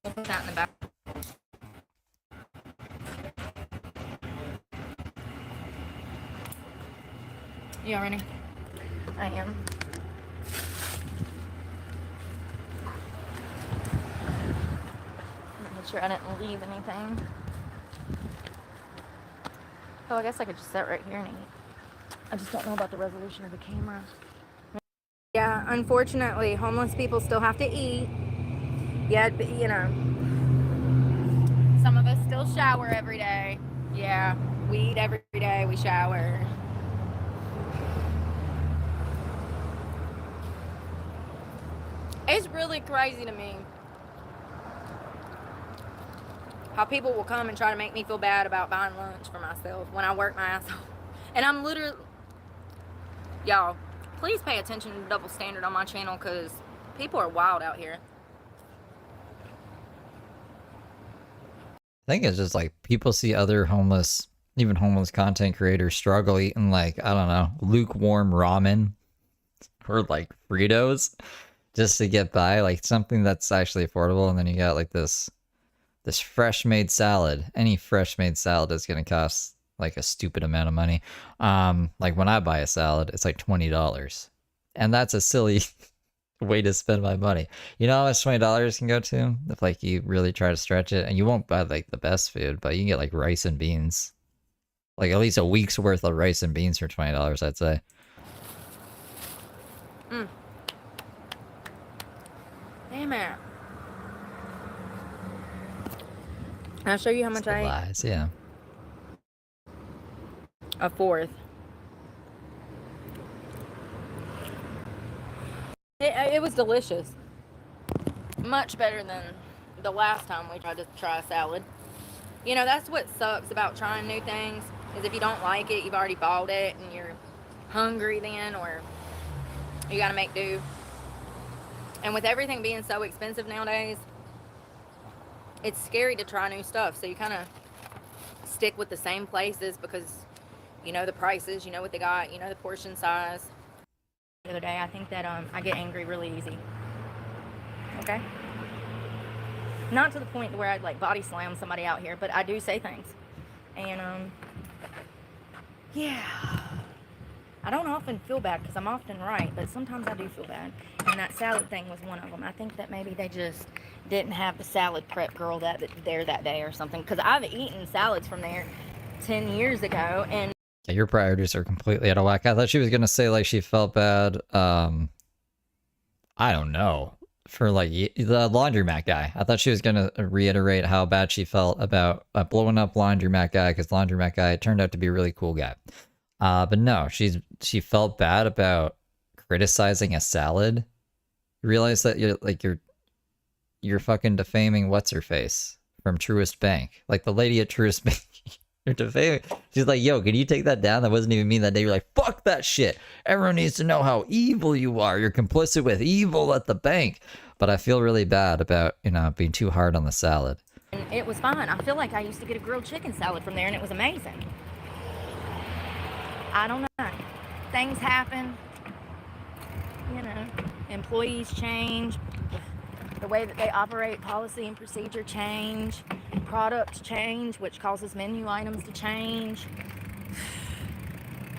We'll put that in the back. You all ready? I am. Make sure I didn't leave anything. Oh, I guess I could just sit right here and eat. I just don't know about the resolution of the camera. Yeah, unfortunately, homeless people still have to eat. Yeah, but, you know, some of us still shower every day. Yeah, we eat every day, we shower. It's really crazy to me how people will come and try to make me feel bad about buying lunch for myself when I work my ass off. And I'm literally, y'all, please pay attention to the double standard on my channel because people are wild out here.
I think it's just like people see other homeless, even homeless content creators struggle eating like, I don't know, lukewarm ramen or like Fritos just to get by, like something that's actually affordable. And then you got like this fresh made salad. Any fresh made salad is going to cost like a stupid amount of money. Like when I buy a salad, it's like $20. And that's a silly way to spend my money. You know how much $20 can go to if like you really try to stretch it, and you won't buy like the best food, but you can get like rice and beans, like at least a week's worth of rice and beans for $20, I'd say.
Damn it. I'll show you how much I ate.
Lies, yeah.
A fourth. It was delicious. Much better than the last time we tried to try a salad. You know, that's what sucks about trying new things, is if you don't like it, you've already bought it and you're hungry then, or you gotta make do. And with everything being so expensive nowadays, it's scary to try new stuff. So you kind of stick with the same places because you know the prices, you know what they got, you know the portion size. The other day, I think that I get angry really easy. Okay? Not to the point where I'd like body slam somebody out here, but I do say things. And yeah. I don't often feel bad because I'm often right, but sometimes I do feel bad. And that salad thing was one of them. I think that maybe they just didn't have the salad prep girl there that day or something. Because I've eaten salads from there 10 years ago, and
Yeah, your priorities are completely out of whack. I thought she was gonna say like she felt bad. I don't know, for like the laundromat guy. I thought she was gonna reiterate how bad she felt about blowing up laundromat guy, because laundromat guy turned out to be a really cool guy. But no, she felt bad about criticizing a salad. You realize that you're fucking defaming what's her face from Truist Bank, like the lady at Truist Bank. You're defaming. She's like, yo, can you take that down? That wasn't even me that day. You're like, fuck that shit. Everyone needs to know how evil you are. You're complicit with evil at the bank. But I feel really bad about, being too hard on the salad.
And it was fine. I feel like I used to get a grilled chicken salad from there, and it was amazing. I don't know. Things happen. Employees change. The way that they operate, policy and procedure change. Products change, which causes menu items to change.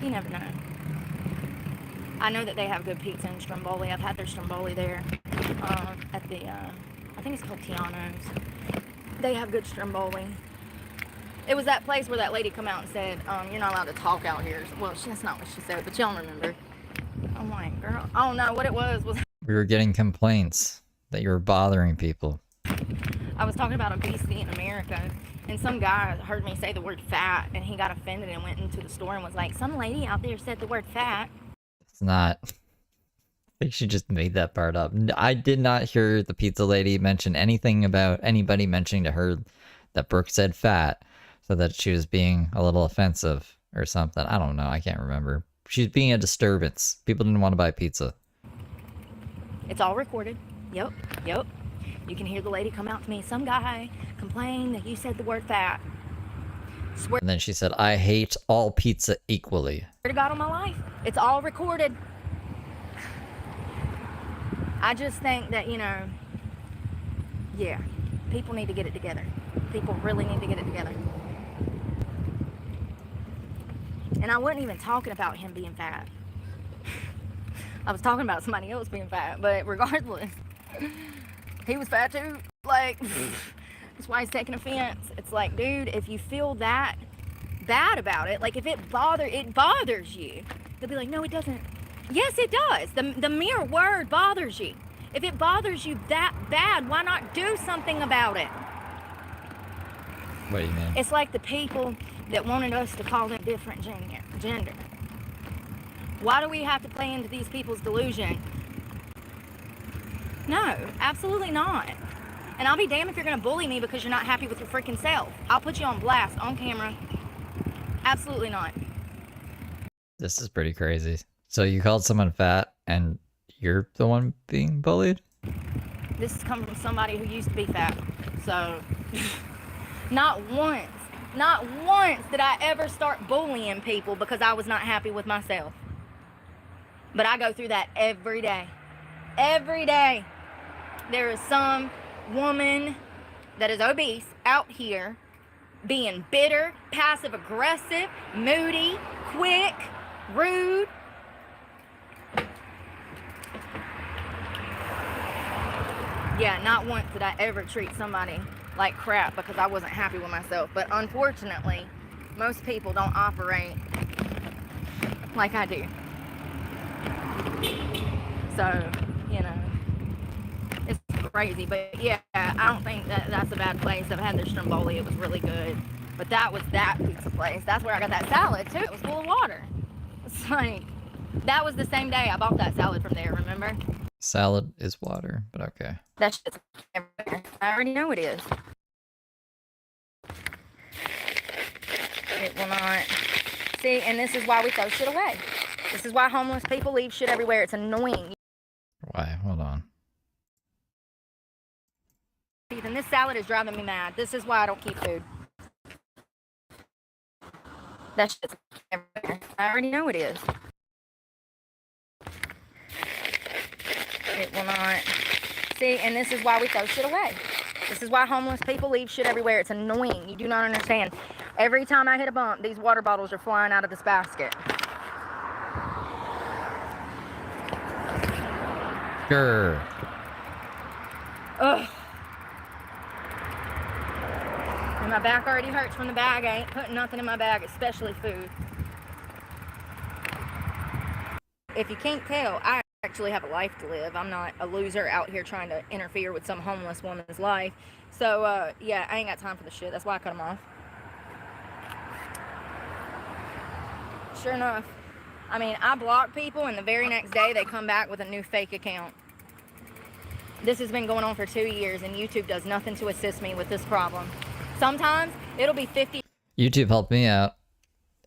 You never know. I know that they have good pizza in Stromboli. I've had their Stromboli there at the, I think it's called Tiano's. They have good Stromboli. It was that place where that lady come out and said, you're not allowed to talk out here. Well, that's not what she said, but y'all remember. I'm like, girl, I don't know what it was.
We were getting complaints that you were bothering people.
I was talking about obesity in America, and some guy heard me say the word fat, and he got offended and went into the store and was like, some lady out there said the word fat.
It's not. I think she just made that part up. I did not hear the pizza lady mention anything about anybody mentioning to her that Brooke said fat, so that she was being a little offensive or something. I don't know. I can't remember. She's being a disturbance. People didn't want to buy pizza.
It's all recorded. Yep. You can hear the lady come out to me. Some guy complained that you said the word fat. Swear
And then she said, I hate all pizza equally.
to God on my life. It's all recorded. I just think that, yeah, people need to get it together. People really need to get it together. And I wasn't even talking about him being fat. I was talking about somebody else being fat, but regardless, he was fat too. Like, that's why he's taking offense. It's like, dude, if you feel that bad about it, like if it bothers you, they'll be like, no, it doesn't. Yes, it does. The mere word bothers you. If it bothers you that bad, why not do something about it?
What do you mean?
It's like the people that wanted us to call them different gender. Why do we have to play into these people's delusion? No, absolutely not. And I'll be damned if you're going to bully me because you're not happy with your freaking self. I'll put you on blast, on camera. Absolutely not.
This is pretty crazy. So you called someone fat and you're the one being bullied?
This has come from somebody who used to be fat. So, not once did I ever start bullying people because I was not happy with myself. But I go through that every day. Every day. There is some woman that is obese out here being bitter, passive-aggressive, moody, quick, rude. Yeah, not once did I ever treat somebody like crap because I wasn't happy with myself. But unfortunately, most people don't operate like I do. So, you know, it's crazy. But yeah, I don't think that that's a bad place. I've had their stromboli. It was really good. But that was that pizza place. That's where I got that salad too. It was full of water. It's like, that was the same day I bought that salad from there, remember?
Salad is water, but okay.
That shit's everywhere. I already know it is. It will not. See, and this is why we throw shit away. This is why homeless people leave shit everywhere. It's annoying.
Why? Hold on.
Ethan, this salad is driving me mad. This is why I don't keep food. That shit's everywhere. I already know it is. It will not. See, and this is why we throw shit away. This is why homeless people leave shit everywhere. It's annoying. You do not understand. Every time I hit a bump, these water bottles are flying out of this basket.
Sure.
Ugh. And my back already hurts from the bag. I ain't putting nothing in my bag, especially food. If you can't tell, I actually have a life to live. I'm not a loser out here trying to interfere with some homeless woman's life. So, yeah, I ain't got time for the shit. That's why I cut them off. Sure enough. I mean, I block people, and the very next day, they come back with a new fake account. This has been going on for 2 years, and YouTube does nothing to assist me with this problem. Sometimes, it'll be 50...
YouTube helped me out.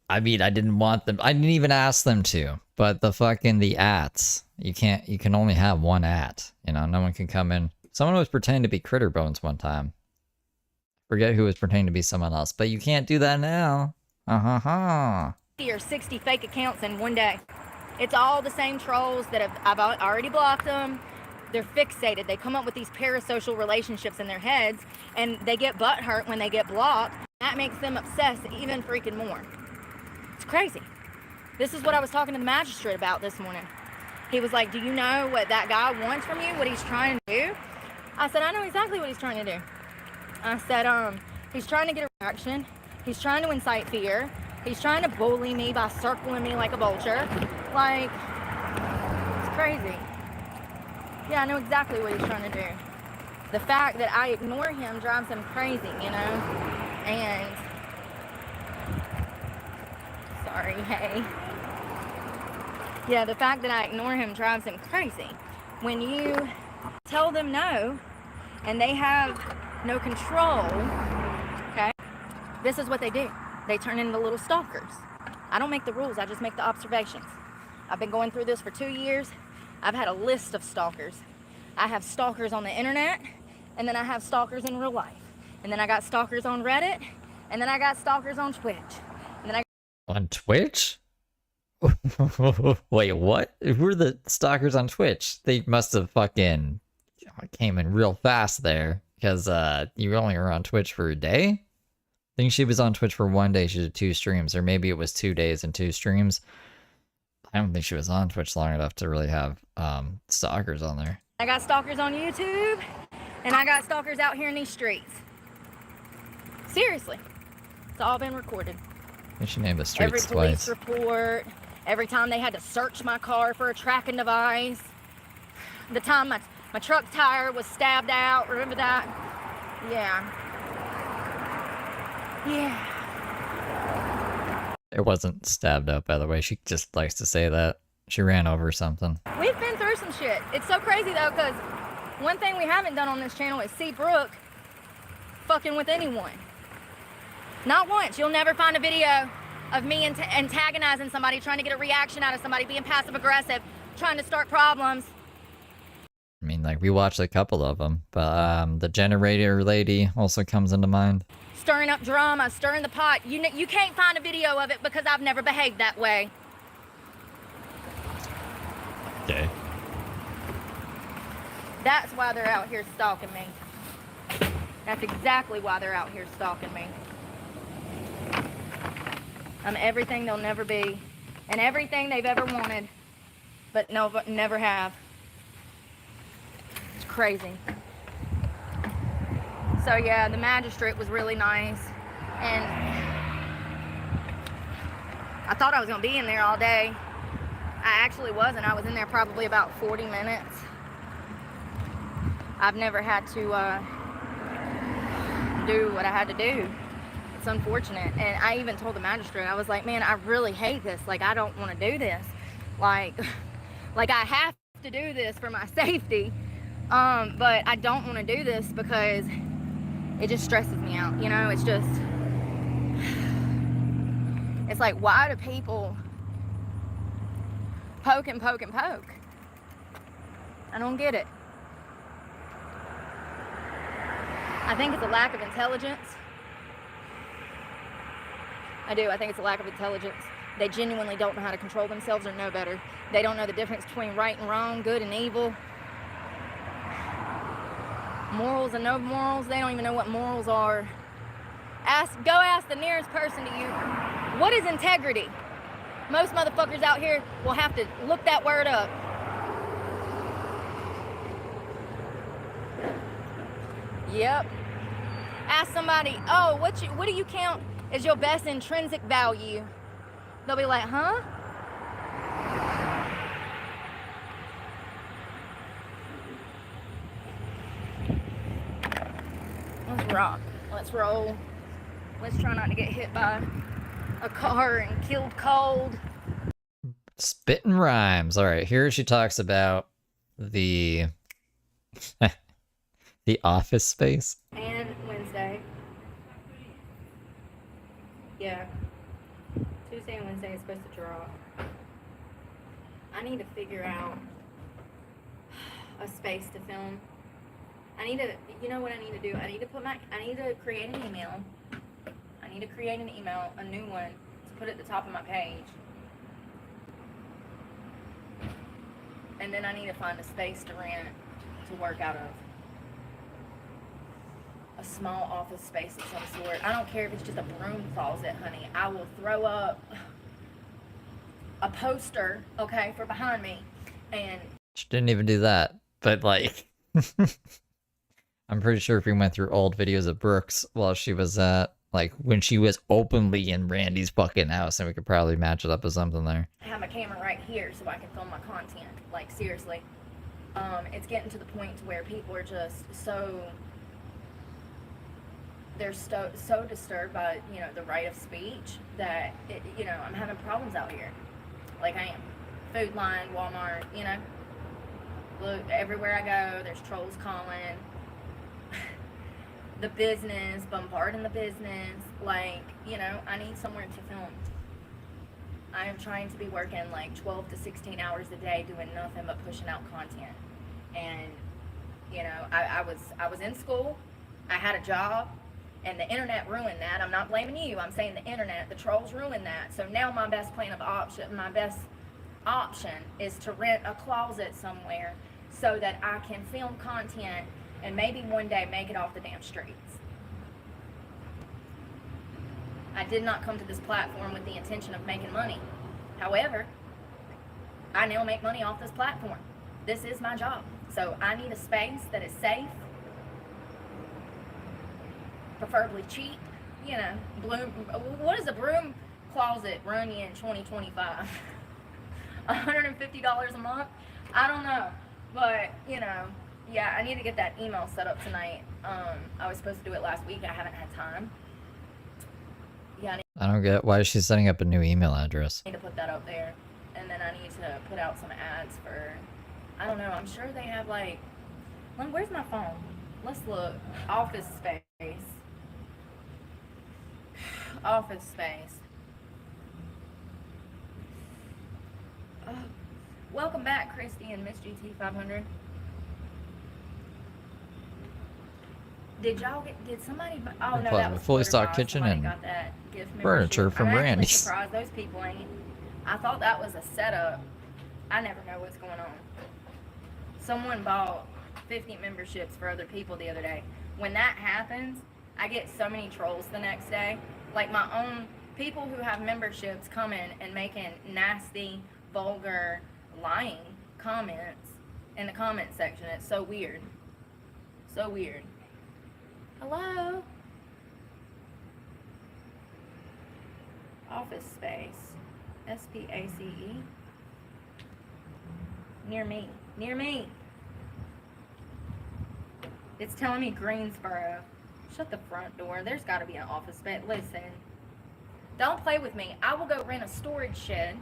I mean, I didn't want them. I didn't even ask them to. But the ads, you can only have one ad. You know, no one can come in. Someone was pretending to be Critter Bones one time. Forget who was pretending to be someone else. But you can't do that now.
Or 60 fake accounts in one day. It's all the same trolls that I've already blocked them. They're fixated. They come up with these parasocial relationships in their heads, and they get butthurt when they get blocked. That makes them obsessed even freaking more. It's crazy. This is what I was talking to the magistrate about this morning. He was like, do you know what that guy wants from you? What he's trying to do? I said, I know exactly what he's trying to do. I said, he's trying to get a reaction. He's trying to incite fear. He's trying to bully me by circling me like a vulture. Like, it's crazy. Yeah, I know exactly what he's trying to do. The fact that I ignore him drives him crazy, you know? And, sorry, hey. Yeah, the fact that I ignore him drives him crazy. When you tell them no, and they have no control, okay? This is what they do. They turn into little stalkers. I don't make the rules, I just make the observations. I've been going through this for 2 years. I've had a list of stalkers. I have stalkers on the internet, and then I have stalkers in real life. And then I got stalkers on Reddit, and then I got stalkers on Twitch. And then
On Twitch? Wait, what? Who are the stalkers on Twitch? They must have fucking came in real fast there, because you only were on Twitch for a day? I think she was on Twitch for 1 day. She did 2 streams, or maybe it was 2 days and 2 streams. I don't think she was on Twitch long enough to really have stalkers on there.
I got stalkers on YouTube, and I got stalkers out here in these streets. Seriously. It's all been recorded.
They should name the streets
Every
twice.
police report, every time they had to search my car for a tracking device, the time my truck tire was stabbed out, remember that? Yeah. Yeah.
It wasn't stabbed up, by the way. She just likes to say that. She ran over something.
We've been through some shit. It's so crazy though, because one thing we haven't done on this channel is see Brooke fucking with anyone. Not once. You'll never find a video of me antagonizing somebody, trying to get a reaction out of somebody, being passive aggressive, trying to start problems.
I mean, like, we watched a couple of them, but the generator lady also comes into mind.
Stirring up drama, stirring the pot. You can't find a video of it because I've never behaved that way.
Okay.
That's why they're out here stalking me. That's exactly why they're out here stalking me. I'm everything they'll never be, and everything they've ever wanted, but never have. It's crazy. So yeah, the magistrate was really nice, and I thought I was gonna be in there all day. I actually wasn't. I was in there probably about 40 minutes. I've never had to do what I had to do. It's unfortunate. And I even told the magistrate, I was like, man, I really hate this. Like, I don't want to do this. Like I have to do this for my safety. But I don't want to do this because it just stresses me out. You know, it's just, it's like, why do people poke and poke and poke? I don't get it. I think it's a lack of intelligence. I do. I think it's a lack of intelligence. They genuinely don't know how to control themselves or know better. They don't know the difference between right and wrong, good and evil. Morals and no morals. They don't even know what morals are. Go ask the nearest person to you, what is integrity? Most motherfuckers out here will have to look that word up. Yep. Ask somebody, oh, what do you count as your best intrinsic value? They'll be like, huh? Let's rock. Let's roll. Let's try not to get hit by a car and killed cold.
Spitting rhymes. All right, here she talks about the the office space.
And Wednesday. Yeah. Tuesday and Wednesday is supposed to drop. I need to figure out a space to film. I need to, you know what I need to do? I need to create an email. I need to create an email, a new one, to put at the top of my page. And then I need to find a space to rent, to work out of. A small office space of some sort. I don't care if it's just a broom closet, honey. I will throw up a poster, okay, for behind me. And
She didn't even do that. But like I'm pretty sure if we went through old videos of Brooks while she was at, like, when she was openly in Randy's fucking house, and we could probably match it up with something there.
I have my camera right here so I can film my content. Like, seriously. It's getting to the point to where people are just they're so disturbed by, you know, the right of speech that, you know, I'm having problems out here. Like I am. Food Line, Walmart, you know. Look, everywhere I go, there's trolls calling. The business, bombarding the business. Like, you know, I need somewhere to film. I am trying to be working like 12 to 16 hours a day doing nothing but pushing out content. And, you know, I was in school. I had a job. And the internet ruined that. I'm not blaming you. I'm saying the internet, the trolls ruined that. So now my best option is to rent a closet somewhere so that I can film content and maybe one day make it off the damn streets. I did not come to this platform with the intention of making money. However, I now make money off this platform. This is my job. So I need a space that is safe, preferably cheap, you know. What does a broom closet run you in 2025? $150 a month? I don't know, but you know, yeah, I need to get that email set up tonight. I was supposed to do it last week. I haven't had time. Yeah,
I don't get why she's setting up a new email address.
I need to put that up there, and then I need to put out some ads for, I don't know, I'm sure they have like, where's my phone? Let's look. Office space. Office space. Welcome back, Christy and Miss GT 500. Did somebody, oh no, that was
fully stocked
Twitter,
kitchen
somebody
and
got that gift
furniture
membership.
from
I'm
Randy's.
actually surprised those people ain't. I thought that was a setup. I never know what's going on. Someone bought 50 memberships for other people the other day. When that happens, I get so many trolls the next day. Like my own people who have memberships coming and making nasty, vulgar, lying comments in the comment section. It's so weird. So weird. Hello? Office space. SPACE. Near me. Near me. It's telling me Greensboro. Shut the front door. There's got to be an office space. Listen. Don't play with me. I will go rent a storage shed.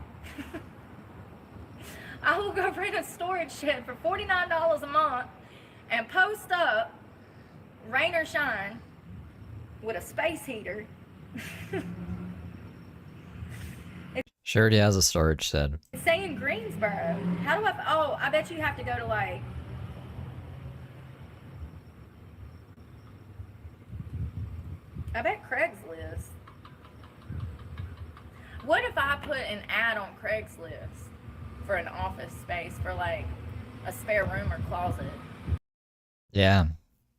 I will go rent a storage shed for $49 a month and post up, rain or shine, with a space heater.
She already has a storage shed.
It's saying Greensboro. How do I? Oh, I bet you have to go to like. I bet Craigslist. What if I put an ad on Craigslist for an office space for like a spare room or closet?
Yeah,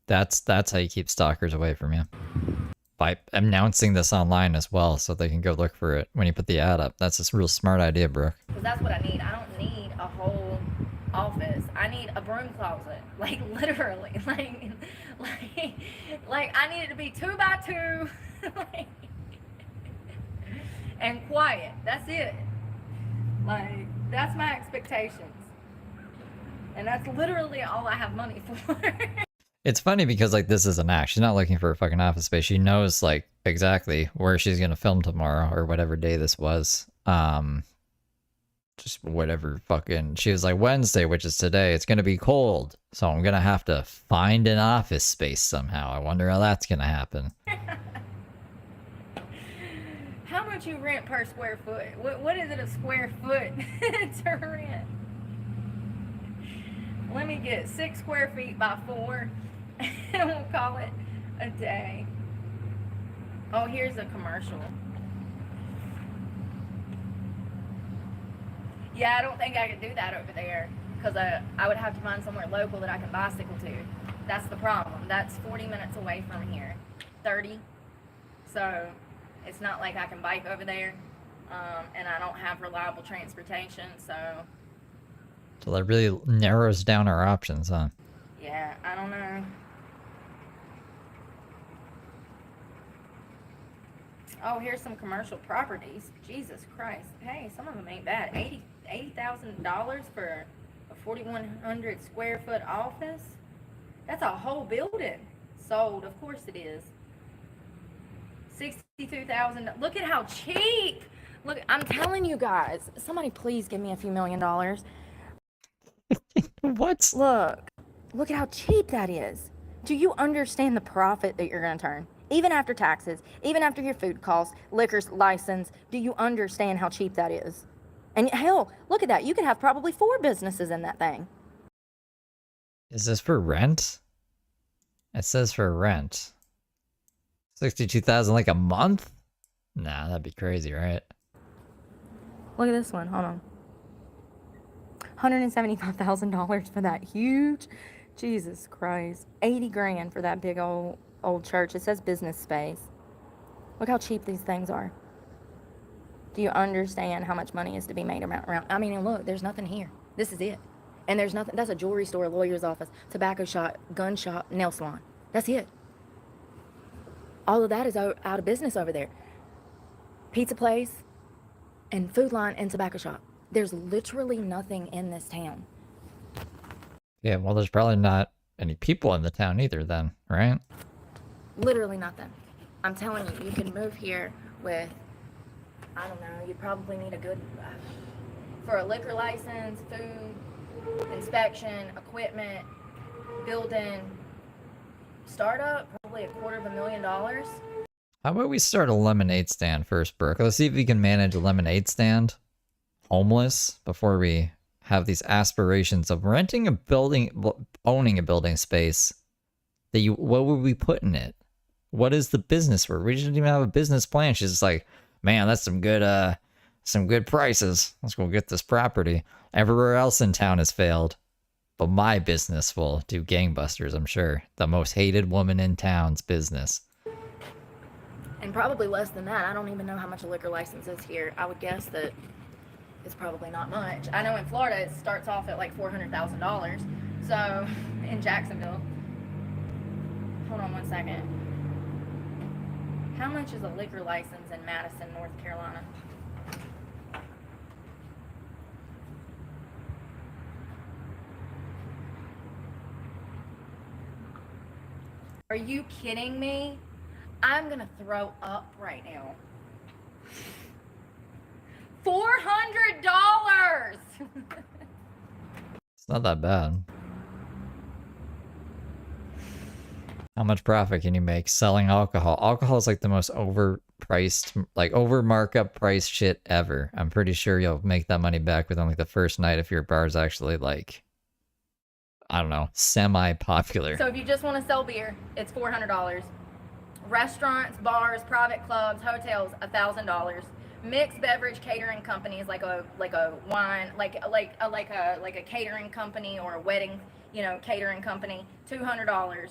that's how you keep stalkers away from you. By announcing this online as well, so they can go look for it when you put the ad up. That's a real smart idea, Brooke.
Because that's what I need. I don't need a whole office. I need a broom closet. Like literally. Like I need it to be 2 by 2. Like, and quiet. That's it. Like, that's my expectations. And that's literally all I have money for.
It's funny because like this is an act. She's not looking for a fucking office space. She knows like exactly where she's gonna film tomorrow or whatever day this was. Just whatever fucking. She was like Wednesday, which is today. It's gonna be cold, so I'm gonna have to find an office space somehow. I wonder how that's gonna happen.
How much you rent per square foot? What is it a square foot to rent? Let me get 6 square feet by 4, and we'll call it a day. Oh, here's a commercial. Yeah, I don't think I could do that over there, because I would have to find somewhere local that I can bicycle to. That's the problem. That's 40 minutes away from here. 30. So it's not like I can bike over there, and I don't have reliable transportation, so...
So that really narrows down our options, huh?
Yeah, I don't know. Oh, here's some commercial properties. Jesus Christ. Hey, some of them ain't bad. $80,000 for a 4,100 square foot office? That's a whole building sold. Of course it is. $62,000. Look at how cheap. Look, I'm telling you guys. Somebody please give me a few $1 million.
What?
Look at how cheap that is. Do you understand the profit that you're going to turn? Even after taxes, even after your food costs, liquor's license, do you understand how cheap that is? And hell, look at that. You could have probably 4 businesses in that thing.
Is this for rent? It says for rent. 62,000 like a month? Nah, that'd be crazy, right?
Look at this one. Hold on. $175,000 for that huge, Jesus Christ. 80 grand for that big old church. It says business space. Look how cheap these things are. Do you understand how much money is to be made around? I mean, and look, there's nothing here. This is it. And there's nothing. That's a jewelry store, lawyer's office, tobacco shop, gun shop, nail salon. That's it. All of that is out of business over there. Pizza place and food line and tobacco shop. There's literally nothing in this town.
Yeah, well, there's probably not any people in the town either then, right?
Literally nothing. I'm telling you, you can move here with, I don't know, you probably need a good, for a liquor license, food, inspection, equipment, building, startup, probably $250,000.
How about we start a lemonade stand first, Brooke? Let's see if we can manage a lemonade stand. Homeless before we have these aspirations of renting a building, owning a building space. What would we put in it? What is the business for? We didn't even have a business plan. She's just like, man, that's some good prices. Let's go get this property. Everywhere else in town has failed, but my business will do gangbusters. I'm sure the most hated woman in town's business.
And probably less than that. I don't even know how much a liquor license is here. I would guess that it's probably not much. I know in Florida it starts off at like $400,000. So in Jacksonville, Hold on one second. How much is a liquor license in Madison, North Carolina? Are you kidding me? I'm gonna throw up right now. $400!
It's not that bad. How much profit can you make selling alcohol? Alcohol is like the most overpriced, like over markup price shit ever. I'm pretty sure you'll make that money back within like the first night if your bar is actually like, I don't know, semi-popular.
So if you just want to sell beer, it's $400. Restaurants, bars, private clubs, hotels, $1,000. Mixed beverage catering companies like a wine, like a catering company or a wedding, catering company, $200.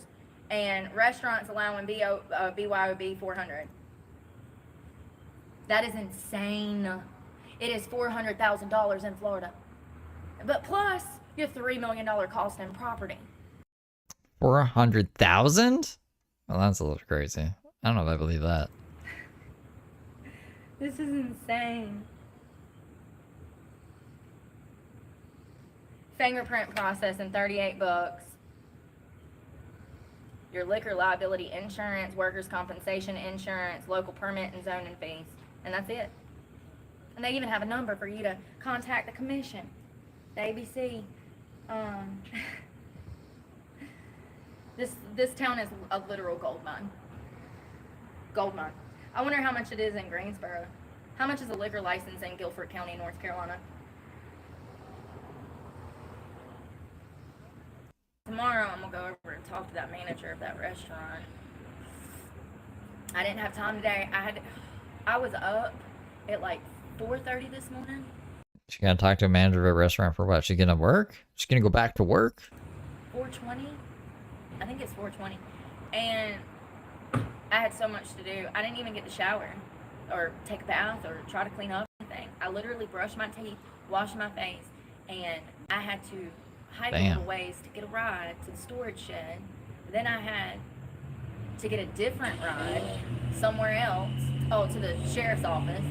And restaurants allowing BYOB, $400. That is insane. It is $400,000 in Florida. But plus your $3 million cost in property.
400,000? Well, that's a little crazy. I don't know if I believe that.
This is insane. Fingerprint processing, $38. Your liquor liability insurance, workers' compensation insurance, local permit and zoning fees. And that's it. And they even have a number for you to contact the commission, the ABC. This town is a literal gold mine. Gold mine. I wonder how much it is in Greensboro. How much is a liquor license in Guilford County, North Carolina? Tomorrow I'm gonna go over and talk to that manager of that restaurant. I didn't have time today. I was up at like 4:30 this morning.
She gotta talk to a manager of a restaurant for what? She gonna work? She gonna go back to work?
4:20? I think it's 4:20. And I had so much to do. I didn't even get to shower or take a bath or try to clean up anything. I literally brushed my teeth, washed my face, and I had to hike a little ways to get a ride to the storage shed. Then I had to get a different ride somewhere else, to the sheriff's office.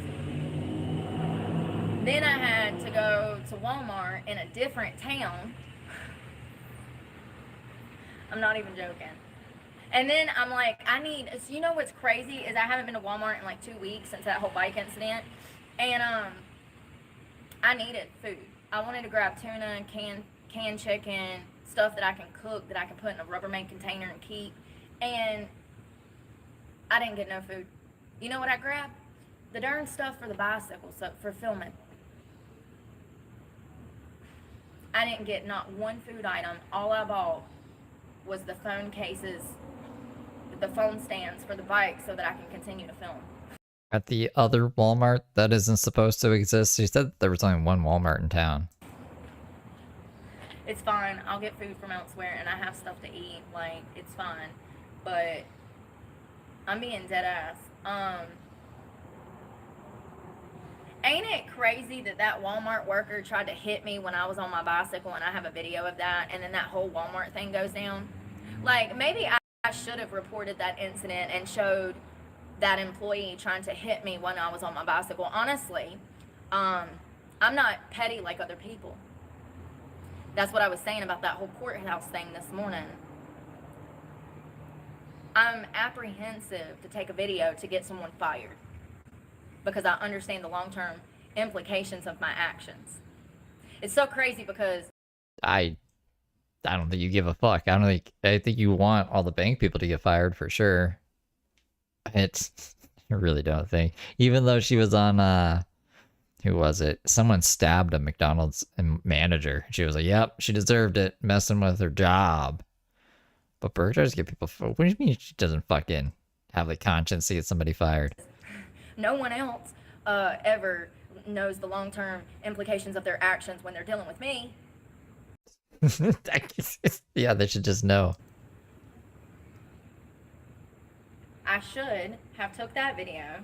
Then I had to go to Walmart in a different town. I'm not even joking. And then I'm like, so you know what's crazy is I haven't been to Walmart in like 2 weeks since that whole bike incident. And I needed food. I wanted to grab tuna, canned chicken, stuff that I can cook, that I can put in a Rubbermaid container and keep. And I didn't get no food. You know what I grabbed? The darn stuff for the bicycle, so for filming. I didn't get not one food item. All I bought was the phone cases, the phone stands for the bike so that I can continue to film.
At the other Walmart that isn't supposed to exist, she said there was only one Walmart in town.
It's fine. I'll get food from elsewhere and I have stuff to eat. Like, it's fine. But I'm being dead ass. Ain't it crazy that Walmart worker tried to hit me when I was on my bicycle, and I have a video of that, and then that whole Walmart thing goes down? Like, maybe I should have reported that incident and showed that employee trying to hit me when I was on my bicycle. Honestly, I'm not petty like other people. That's what I was saying about that whole courthouse thing this morning. I'm apprehensive to take a video to get someone fired, because I understand the long-term implications of my actions. It's so crazy because
I don't think you give a fuck. I think you want all the bank people to get fired for sure. I really don't think. Even though she was on who was it? Someone stabbed a McDonald's manager. She was like, "Yep, she deserved it, messing with her job." But Brooke tries to get people. What do you mean she doesn't fucking have the conscience to get somebody fired?
No one else ever knows the long-term implications of their actions when they're dealing with me.
Yeah, they should just know.
I should have took that video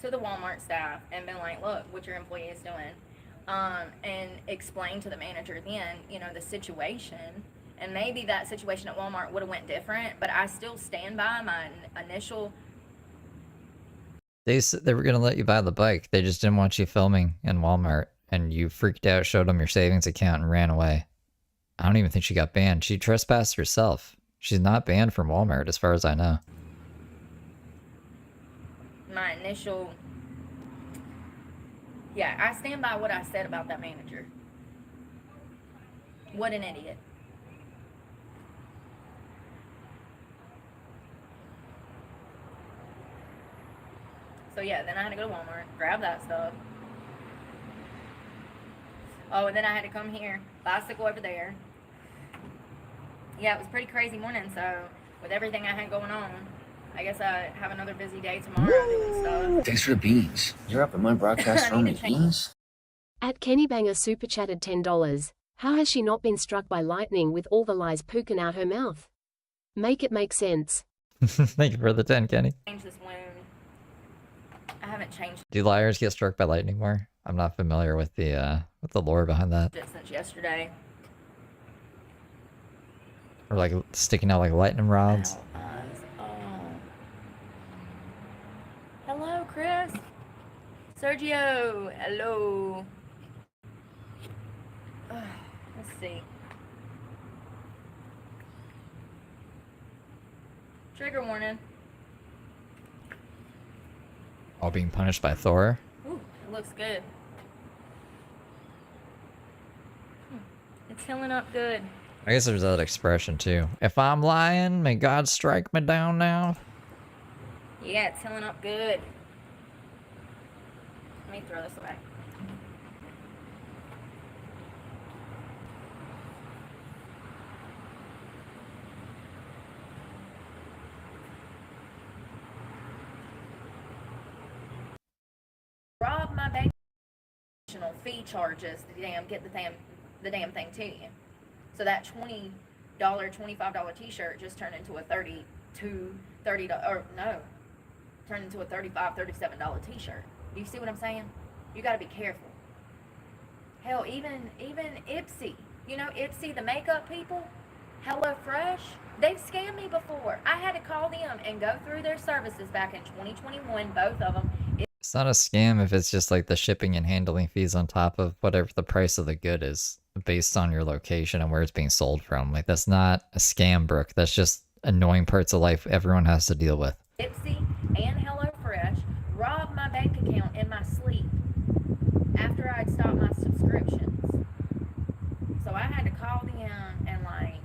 to the Walmart staff and been like, look, what your employee is doing. And explain to the manager then, the situation And maybe that situation at Walmart would have went different, but I still stand by my initial.
They were gonna let you buy the bike. They just didn't want you filming in Walmart, and you freaked out, showed them your savings account, and ran away. I don't even think she got banned. She trespassed herself. She's not banned from Walmart, as far as I know.
My initial. Yeah, I stand by what I said about that manager. What an idiot. So yeah, then I had to go to Walmart, grab that stuff. Oh, and then I had to come here, bicycle over there. Yeah, it was a pretty crazy morning, so with everything I had going on, I guess I have another busy day tomorrow doing stuff.
Thanks for the beans. You're up at my broadcast room with beans?
At Kennybanger super chatted $10. How has she not been struck by lightning with all the lies pooking out her mouth? Make it make sense.
Thank you for the 10, Kenny.
Change this wound. I haven't changed
Do liars get struck by lightning more? I'm not familiar with the lore behind that.
it since yesterday.
Or like sticking out like lightning rods.
Ow, eyes. Oh. Hello, Chris. Sergio, hello. Let's see. Trigger warning.
All being punished by Thor.
Ooh, it looks good. It's healing up good.
I guess there's that expression too. If I'm lying, may God strike me down now.
Yeah, it's healing up good. Let me throw this away. Rob my bank fee charges to get the damn thing to you. So that $20, $25 t-shirt just turned into a $30 or no, turned into a $35, $37 t-shirt. Do you see what I'm saying? You got to be careful. Hell, even Ipsy, you know, Ipsy, the makeup people, HelloFresh, they've scammed me before. I had to call them and go through their services back in 2021, both of them.
It's not a scam if it's just like the shipping and handling fees on top of whatever the price of the good is based on your location and where it's being sold from. Like, that's not a scam, Brooke. That's just annoying parts of life everyone has to deal with.
Ipsy and HelloFresh robbed my bank account in my sleep after I'd stopped my subscriptions. So I had to call them and like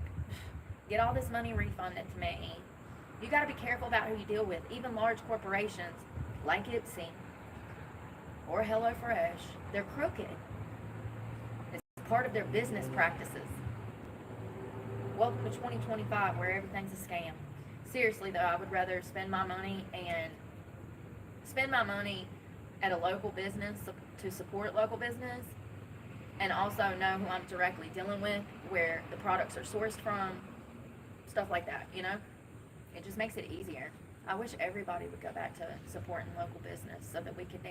get all this money refunded to me. You got to be careful about who you deal with. Even large corporations like Ipsy or HelloFresh, they're crooked. It's part of their business practices. Welcome to 2025 where everything's a scam. Seriously though, I would rather spend my money at a local business to support local business, and also know who I'm directly dealing with, where the products are sourced from, stuff like that, you know? It just makes it easier. I wish everybody would go back to supporting local business so that we could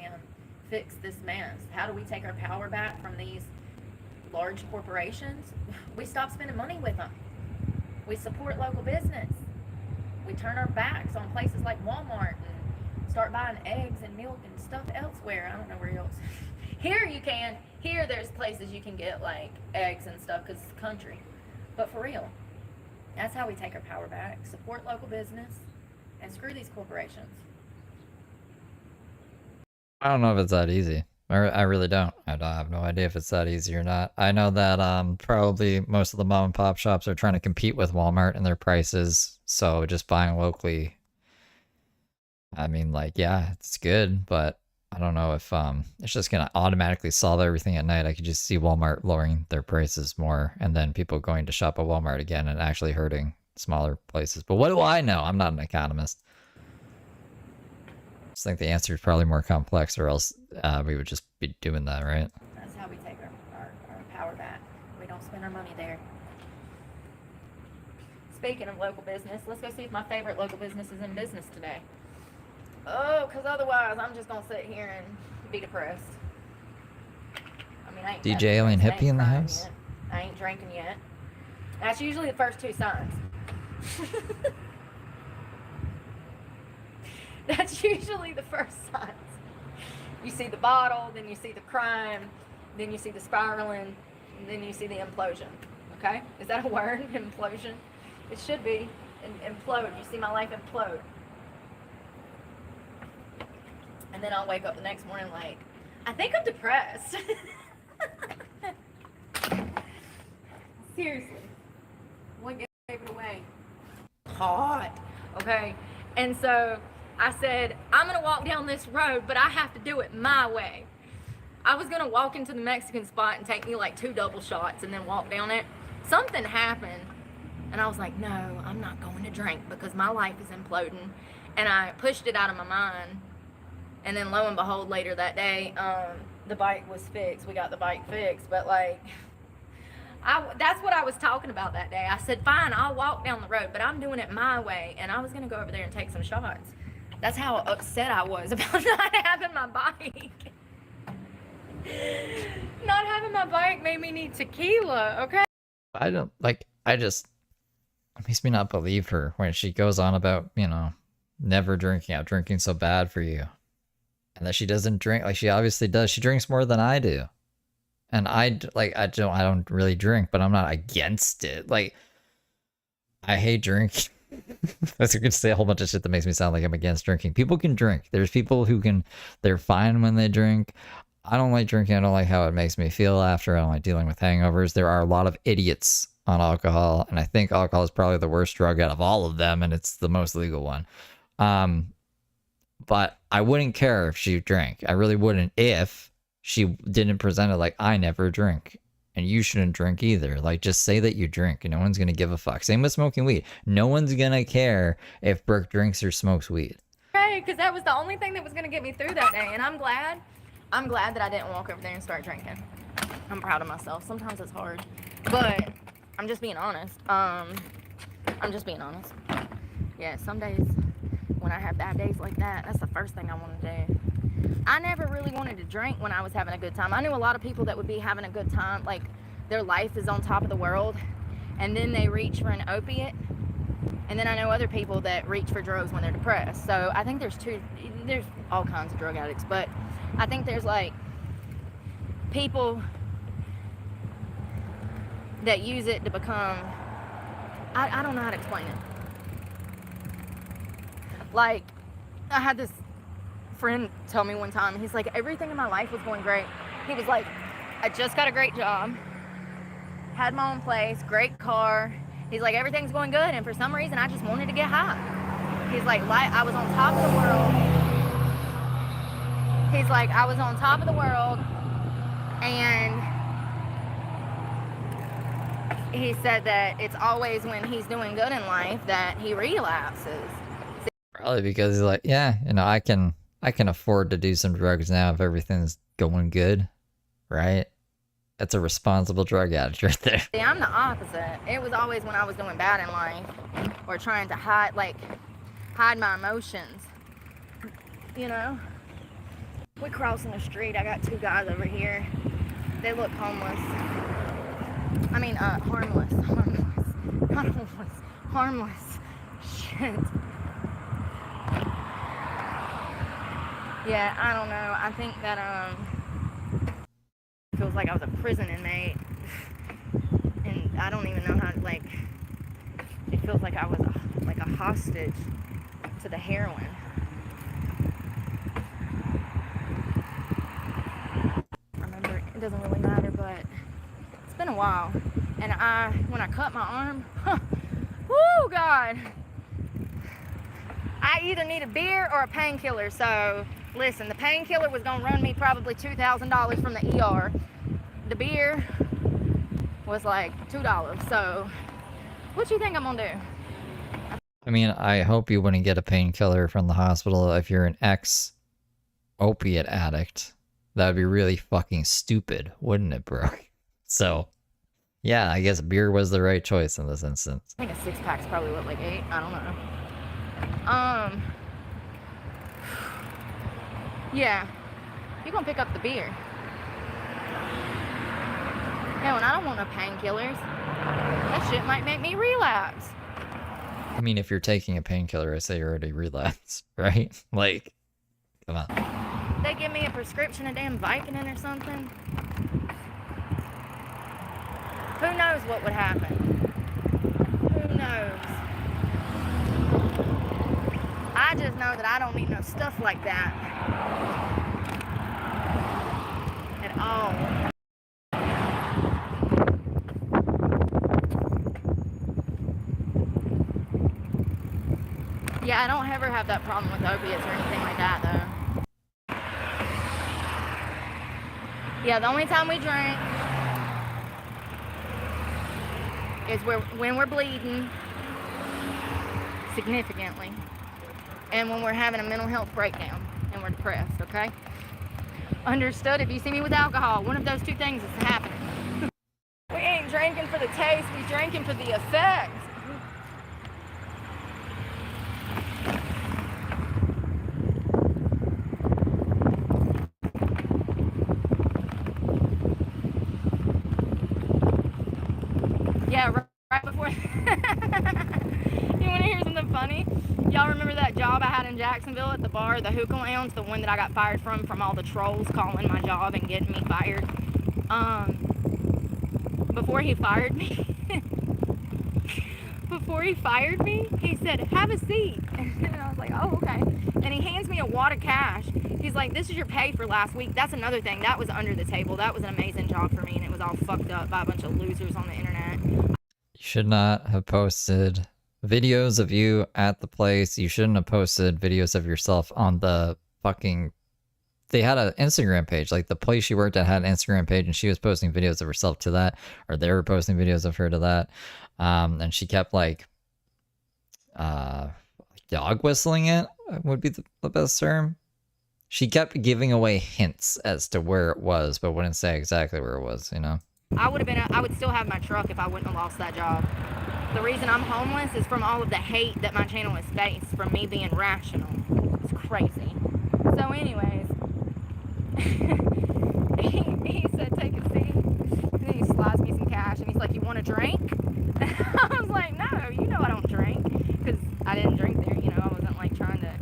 fix this mess. How do we take our power back from these large corporations? We stop spending money with them. We support local business. We turn our backs on places like Walmart and start buying eggs and milk and stuff elsewhere. I don't know where else. Here you can. Here there's places you can get like eggs and stuff because it's country. But for real, that's how we take our power back. Support local business and screw these corporations.
I don't know if it's that easy. I really don't. I have no idea if it's that easy or not. I know that probably most of the mom and pop shops are trying to compete with Walmart and their prices, so just buying locally, I mean, like, yeah, it's good, but I don't know if it's just gonna automatically solve everything at night. I could just see Walmart lowering their prices more, and then people going to shop at Walmart again and actually hurting smaller places. But what do I know? I'm not an economist. I think the answer is probably more complex, or else we would just be doing that, right?
That's how we take our power back. We don't spend our money there. Speaking of local business, let's go see if my favorite local business is in business today. Oh, because otherwise I'm just going to sit here and be depressed. I mean, I ain't
DJ Alien Hippie in the house?
yet. I ain't drinking yet. That's usually the first 2 signs. That's usually the first signs. You see the bottle, then you see the crime, then you see the spiraling, and then you see the implosion. Okay? Is that a word? Implosion? It should be. Implode. You see my life implode. And then I'll wake up the next morning like, I think I'm depressed. Seriously. What gave it away? Hot. Okay? And so I said, I'm going to walk down this road, but I have to do it my way. I was going to walk into the Mexican spot and take me like 2 double shots and then walk down it. Something happened. And I was like, no, I'm not going to drink because my life is imploding. And I pushed it out of my mind. And then lo and behold, later that day, the bike was fixed. We got the bike fixed. But like, that's what I was talking about that day. I said, fine, I'll walk down the road, but I'm doing it my way. And I was going to go over there and take some shots. That's how upset I was about not having my bike. Not having my bike made me need tequila, okay?
It makes me not believe her when she goes on about, you know, never drinking, out drinking so bad for you. And that she doesn't drink, like she obviously does. She drinks more than I do. And I don't really drink, but I'm not against it. Like, I hate drinking. I could say a whole bunch of shit that makes me sound like I'm against drinking. People can drink. There's people who can, they're fine when they drink. I don't like drinking. I don't like how it makes me feel after. I don't like dealing with hangovers. There are a lot of idiots on alcohol, and I think alcohol is probably the worst drug out of all of them, and it's the most legal one. But I wouldn't care if she drank. I really wouldn't if she didn't present it like, I never drink. And you shouldn't drink either. Like, just say that you drink. No one's going to give a fuck. Same with smoking weed. No one's going to care if Brooke drinks or smokes weed.
Right, because that was the only thing that was going to get me through that day. And I'm glad that I didn't walk over there and start drinking. I'm proud of myself. Sometimes it's hard. But I'm just being honest. I'm just being honest. Yeah, some days when I have bad days like that, that's the first thing I want to do. I never really wanted to drink when I was having a good time. I knew a lot of people that would be having a good time, like their life is on top of the world, and then they reach for an opiate. And then I know other people that reach for drugs when they're depressed. So I think there's all kinds of drug addicts, but I think there's like people that use it to become, I don't know how to explain it. Like, I had this friend tell me one time, he's like, everything in my life was going great. He was like, I just got a great job, had my own place, great car. He's like, everything's going good, and for some reason I just wanted to get high. He's like, I was on top of the world. He's like, I was on top of the world, and he said that it's always when he's doing good in life that he relapses.
Probably because he's like, yeah, you know, I can afford to do some drugs now if everything's going good, right? That's a responsible drug addict right there.
See, I'm the opposite. It was always when I was doing bad in life or trying to hide my emotions, you know? We crossing the street. I got 2 guys over here. They look homeless. I mean, harmless. Not homeless. Harmless. Shit. Yeah, I don't know. I think that, it feels like I was a prison inmate. And I don't even know how, like, it feels like I was like a hostage to the heroin. I remember, it doesn't really matter, but it's been a while. And when I cut my arm, whoo, God. I either need a beer or a painkiller, so listen, the painkiller was gonna run me probably $2,000 from the ER. The beer was like $2, so what you think I'm gonna do?
I mean, I hope you wouldn't get a painkiller from the hospital if you're an ex-opiate addict. That would be really fucking stupid, wouldn't it, bro? So, yeah, I guess beer was the right choice in this instance.
I think a 6-pack's probably what, like 8? I don't know. Yeah, you gonna pick up the beer. No, and I don't want no painkillers. That shit might make me relapse.
I mean, if you're taking a painkiller, I say you're already relapsed, right? Like, come on.
They give me a prescription of damn Vicodin or something. Who knows what would happen? Who knows? I just know that I don't need no stuff like that. At all. Yeah, I don't ever have that problem with opiates or anything like that, though. Yeah, the only time we drink is when we're bleeding significantly and when we're having a mental health breakdown and we're depressed, okay? Understood? If you see me with alcohol, one of those two things is happening. We ain't drinking for the taste, we drinking for the effect. Yeah, right before. You want to hear something funny? Y'all remember that job I had in Jacksonville at the bar, the hookah lounge, the one that I got fired from all the trolls calling my job and getting me fired? Before he fired me, he said, "Have a seat." And I was like, "Oh, okay." And he hands me a wad of cash. He's like, "This is your pay for last week." That's another thing. That was under the table. That was an amazing job for me, and it was all fucked up by a bunch of losers on the internet.
You should not have posted videos of you at the place. You shouldn't have posted videos of yourself on the fucking... They had an Instagram page. Like, the place she worked at had an Instagram page, and she was posting videos of herself to that, or they were posting videos of her to that. And she kept, like, dog whistling it would be the best term. She kept giving away hints as to where it was, but wouldn't say exactly where it was, you know?
I would still have my truck if I wouldn't have lost that job. The reason I'm homeless is from all of the hate that my channel has faced from me being rational. It's crazy. So anyways, he said, "Take a seat." And then he slides me some cash and he's like, "You want a drink?" I was like, "No, you know I don't drink." Because I didn't drink there, you know, I wasn't like trying to,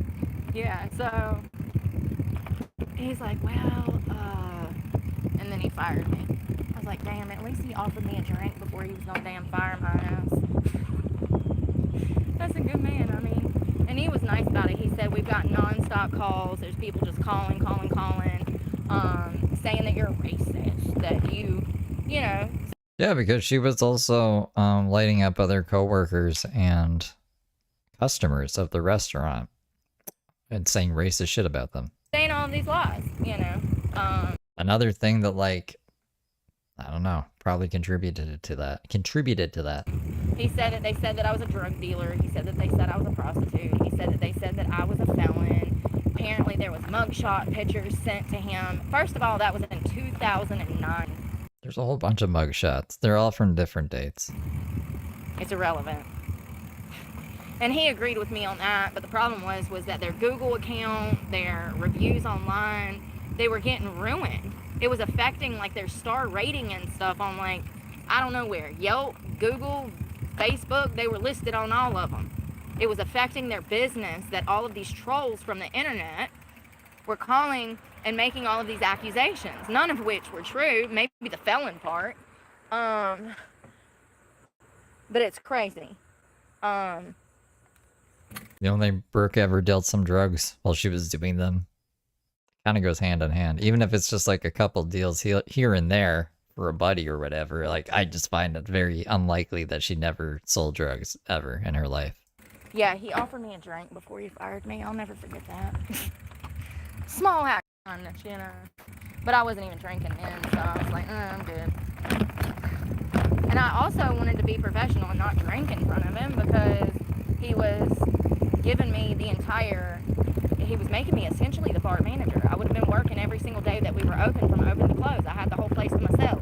yeah, so he's like, "Well, and then he fired me. I was like, damn, at least he offered me a drink before he was gonna damn fire my ass. That's a good man, I mean. And he was nice about it. He said, "We've got non-stop calls. There's people just calling, saying that you're a racist, that you know."
Yeah, because she was also lighting up other coworkers and customers of the restaurant and saying racist shit about them.
Saying all of these lies, you know.
Another thing that, like, I don't know, probably contributed to that.
He said that they said that I was a drug dealer. He said that they said I was a prostitute. He said that they said that I was a felon. Apparently there was mugshot pictures sent to him. First of all, that was in 2009.
There's a whole bunch of mugshots. They're all from different dates.
It's irrelevant. And he agreed with me on that, but the problem was that their Google account, their reviews online, they were getting ruined. It was affecting like their star rating and stuff on, like, I don't know where, Yelp, Google, Facebook, they were listed on all of them. It was affecting their business that all of these trolls from the internet were calling and making all of these accusations, none of which were true, maybe the felon part. But it's crazy.
The only Brooke ever dealt some drugs while she was doing them. Kind of goes hand in hand. Even if it's just like a couple deals here and there for a buddy or whatever. Like, I just find it very unlikely that she never sold drugs ever in her life.
Yeah, he offered me a drink before he fired me. I'll never forget that. Small act of kindness, you know. But I wasn't even drinking then, so I was like, I'm good. And I also wanted to be professional and not drink in front of him because he was giving me he was making me essentially the bar manager. I would have been working every single day that we were open from open to close. I had the whole place to myself.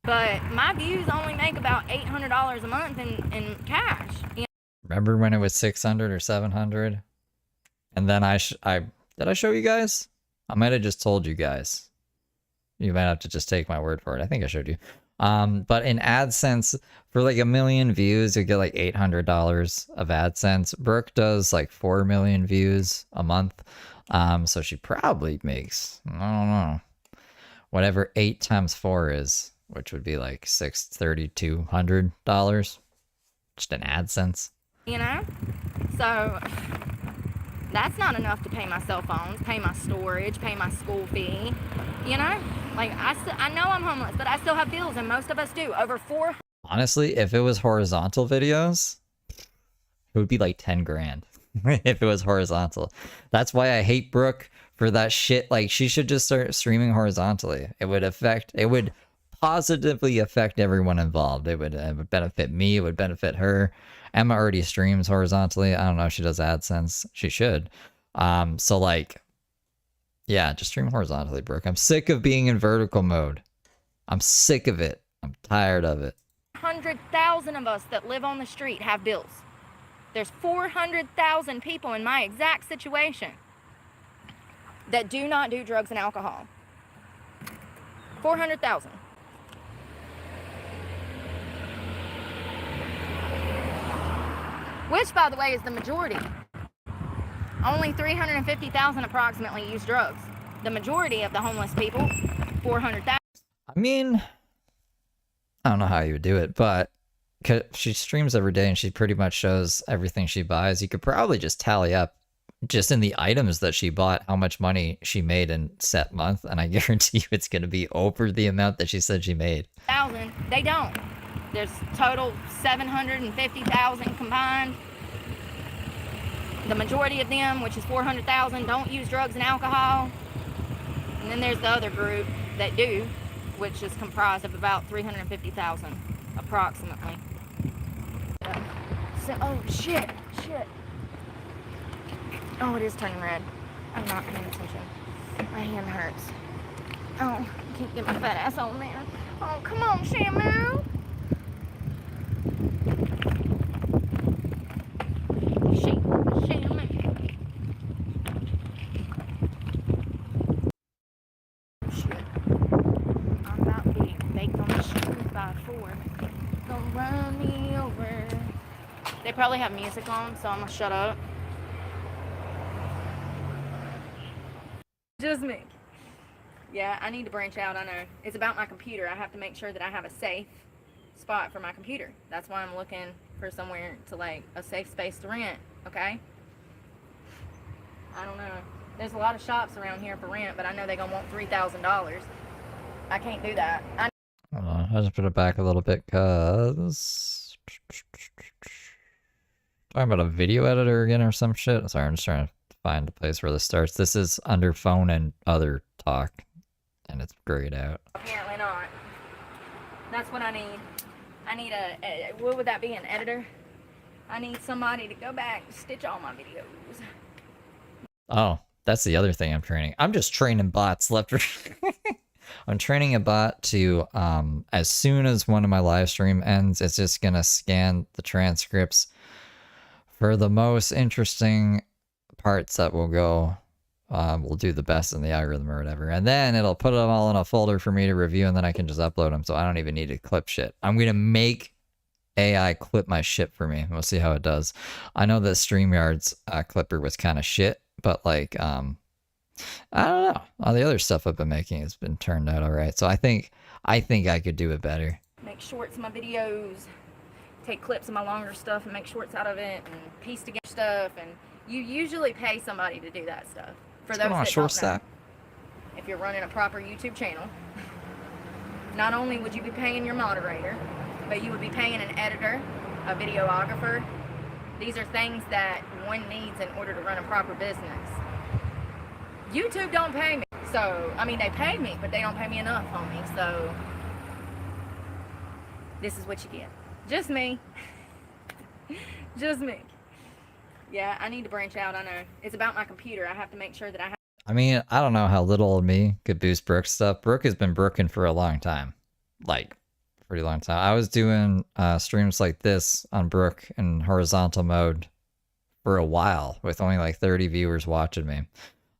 But my views only make about $800 a month in cash. You know?
Remember when it was 600 or 700? And then did I show you guys? I might have just told you guys. You might have to just take my word for it. I think I showed you. But in AdSense, for like 1 million views, you get like $800 of AdSense. Brooke does like 4 million views a month. So she probably makes, I don't know, whatever 8 times 4 is, which would be like $3,200 just in AdSense.
You know? So that's not enough to pay my cell phones, pay my storage, pay my school fee. You know? Like, I know I'm homeless, but I still have bills, and most of us do. Over 400.
Honestly, if it was horizontal videos, it would be like 10 grand if it was horizontal. That's why I hate Brooke for that shit. Like, she should just start streaming horizontally. It would positively affect everyone involved. It would benefit me. It would benefit her. Emma already streams horizontally. I don't know if she does AdSense. She should. So like, yeah, just stream horizontally, Brooke. I'm sick of being in vertical mode. I'm sick of it. I'm tired of it.
100,000 of us that live on the street have bills. There's 400,000 people in my exact situation that do not do drugs and alcohol. 400,000. Which, by the way, is the majority. Only 350,000 approximately use drugs. The majority of the homeless people, 400,000.
I mean, I don't know how you would do it, but 'cause she streams every day and she pretty much shows everything she buys. You could probably just tally up just in the items that she bought how much money she made in set month, and I guarantee you it's going to be over the amount that she said she made.
They don't. There's total 750,000 combined. The majority of them, which is 400,000, don't use drugs and alcohol. And then there's the other group that do, which is comprised of about 350,000 approximately. So, oh shit. Oh, it is turning red. I'm not paying attention. My hand hurts. Oh, I can't get my fat ass on there. Oh, come on, Shamu. I'm about to be baked on the shoes by a Ford. Don't run me over. They probably have music on, so I'm gonna shut up. Just me. Yeah, I need to branch out, I know. It's about my computer. I have to make sure that I have a safe spot for my computer. That's why I'm looking for somewhere to, like, a safe space to rent, okay? I don't know. There's a lot of shops around here for rent, but I know they're gonna want $3,000. I can't do that.
Hold on, I'll just put it back a little bit because talking about a video editor again or some shit. Sorry, I'm just trying to find the place where this starts. This is under phone and other talk, and it's grayed out.
Apparently not. That's what I need. I need what would that be, an editor? I need somebody to go back and stitch all my videos.
Oh, that's the other thing I'm training. I'm just training bots left. I'm training a bot to, as soon as one of my live stream ends, it's just going to scan the transcripts for the most interesting parts that will go, will do the best in the algorithm or whatever. And then it'll put them all in a folder for me to review, and then I can just upload them. So I don't even need to clip shit. I'm going to make AI clip my shit for me. We'll see how it does. I know that StreamYard's clipper was kind of shit, but like, I don't know. All the other stuff I've been making has been turned out all right. So I think I could do it better.
Make shorts of my videos, take clips of my longer stuff and make shorts out of it, and piece together stuff. And you usually pay somebody to do that stuff. For those that don't know, if you're running a proper YouTube channel, not only would you be paying your moderator, but you would be paying an editor, a videographer. These are things that one needs in order to run a proper business. YouTube don't pay me. So, I mean, they pay me, but they don't pay me enough, homie. So, this is what you get. Just me. Just me. Yeah, I need to branch out, I know. It's about my computer. I have to make sure that I have...
I mean, I don't know how little old me could boost Brooke stuff. Brooke has been brooking for a long time. Like, pretty long time. I was doing streams like this on Brooke in horizontal mode for a while with only like 30 viewers watching me.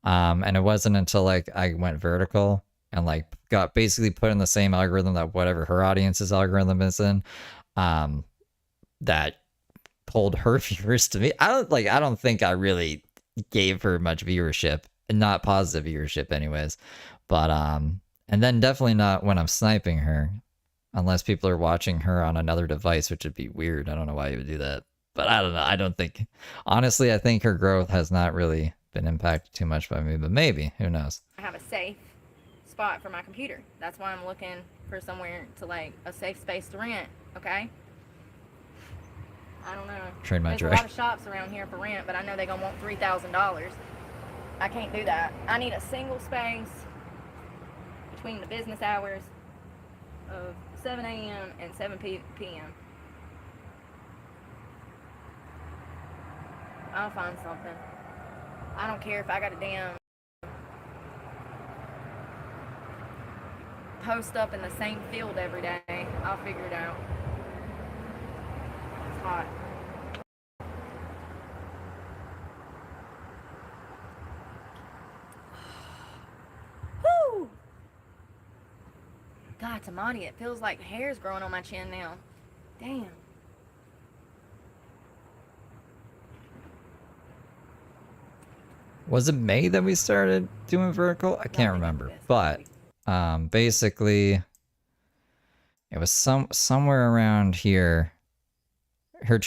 And it wasn't until like I went vertical and like got basically put in the same algorithm that whatever her audience's algorithm is in, that pulled her viewers to me. I don't think I really gave her much viewership, and not positive viewership anyways. But and then definitely not when I'm sniping her, unless people are watching her on another device, which would be weird. I don't know why you would do that. But I don't know. I don't think, honestly, I think her growth has not really been impacted too much by me, but maybe, who knows?
I have a safe spot for my computer. That's why I'm looking for somewhere to, like, a safe space to rent, okay? I don't know.
Trade my
There's
tray.
a lot of shops around here for rent, but I know they're gonna want $3,000. I can't do that. I need a single space between the business hours of 7 a.m. and 7 p.m. I'll find something. I don't care if I got a damn post up in the same field every day. I'll figure it out. It's hot. Woo! God, Tamati, it feels like hair's growing on my chin now. Damn.
Was it May that we started doing vertical? I can't remember, but basically it was somewhere around here. Her I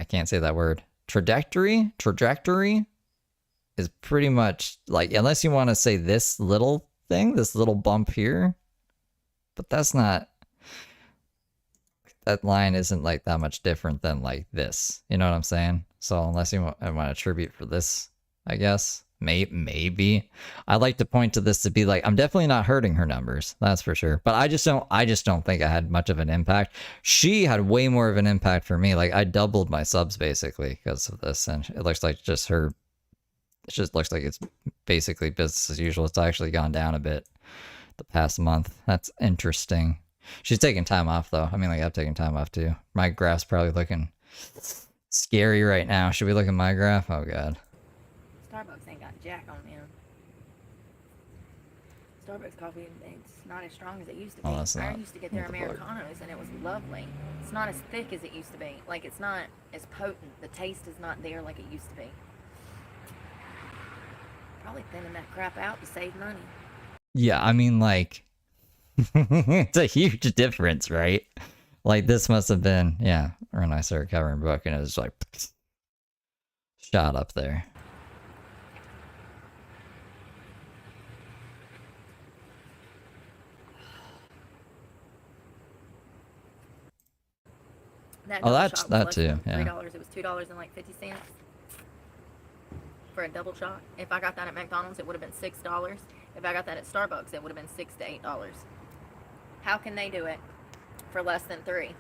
can't say that word. Trajectory is pretty much like, unless you want to say this little thing, this little bump here, but that's not, that line isn't like that much different than like this. You know what I'm saying? So unless you want to attribute for this, I guess, maybe. I like to point to this to be like, I'm definitely not hurting her numbers. That's for sure. But I just don't think I had much of an impact. She had way more of an impact for me. Like I doubled my subs basically because of this. And it looks like just her, it just looks like it's basically business as usual. It's actually gone down a bit the past month. That's interesting. She's taking time off though. I mean, like I've taken time off too. My graph's probably looking scary right now. Should we look at my graph? Oh god.
Starbucks ain't got jack on them. Starbucks coffee, it's not as strong as it used to be.
Oh, that's
I
not
used to get their
what the fuck.
Americanos and it was lovely. It's not as thick as it used to be. Like it's not as potent. The taste is not there like it used to be. Probably thinning that crap out to save money.
Yeah, I mean like it's a huge difference, right? Like this must have been, yeah, when I started covering Brooke and it was like shot up there.
That
Oh,
double
that's-
shot was
that
less
too,
than
yeah.
$3. It was $2.50 for a double shot. If I got that at McDonald's, it would have been $6. If I got that at Starbucks, it would have been $6 to $8. How can they do it for less than $3?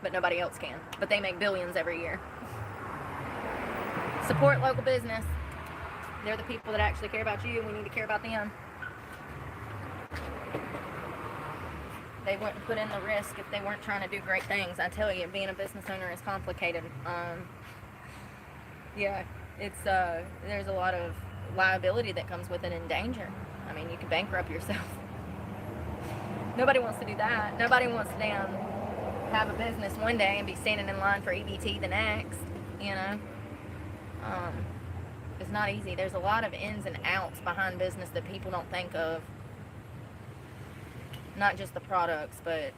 But nobody else can. But they make billions every year. Support local business. They're the people that actually care about you. We need to care about them. They wouldn't put in the risk if they weren't trying to do great things. I tell you, being a business owner is complicated. Yeah, it's there's a lot of liability that comes with it and danger. I mean, you can bankrupt yourself. Nobody wants to do that. Nobody wants to have a business one day and be standing in line for EBT the next, you know. It's not easy. There's a lot of ins and outs behind business that people don't think of. Not just the products, but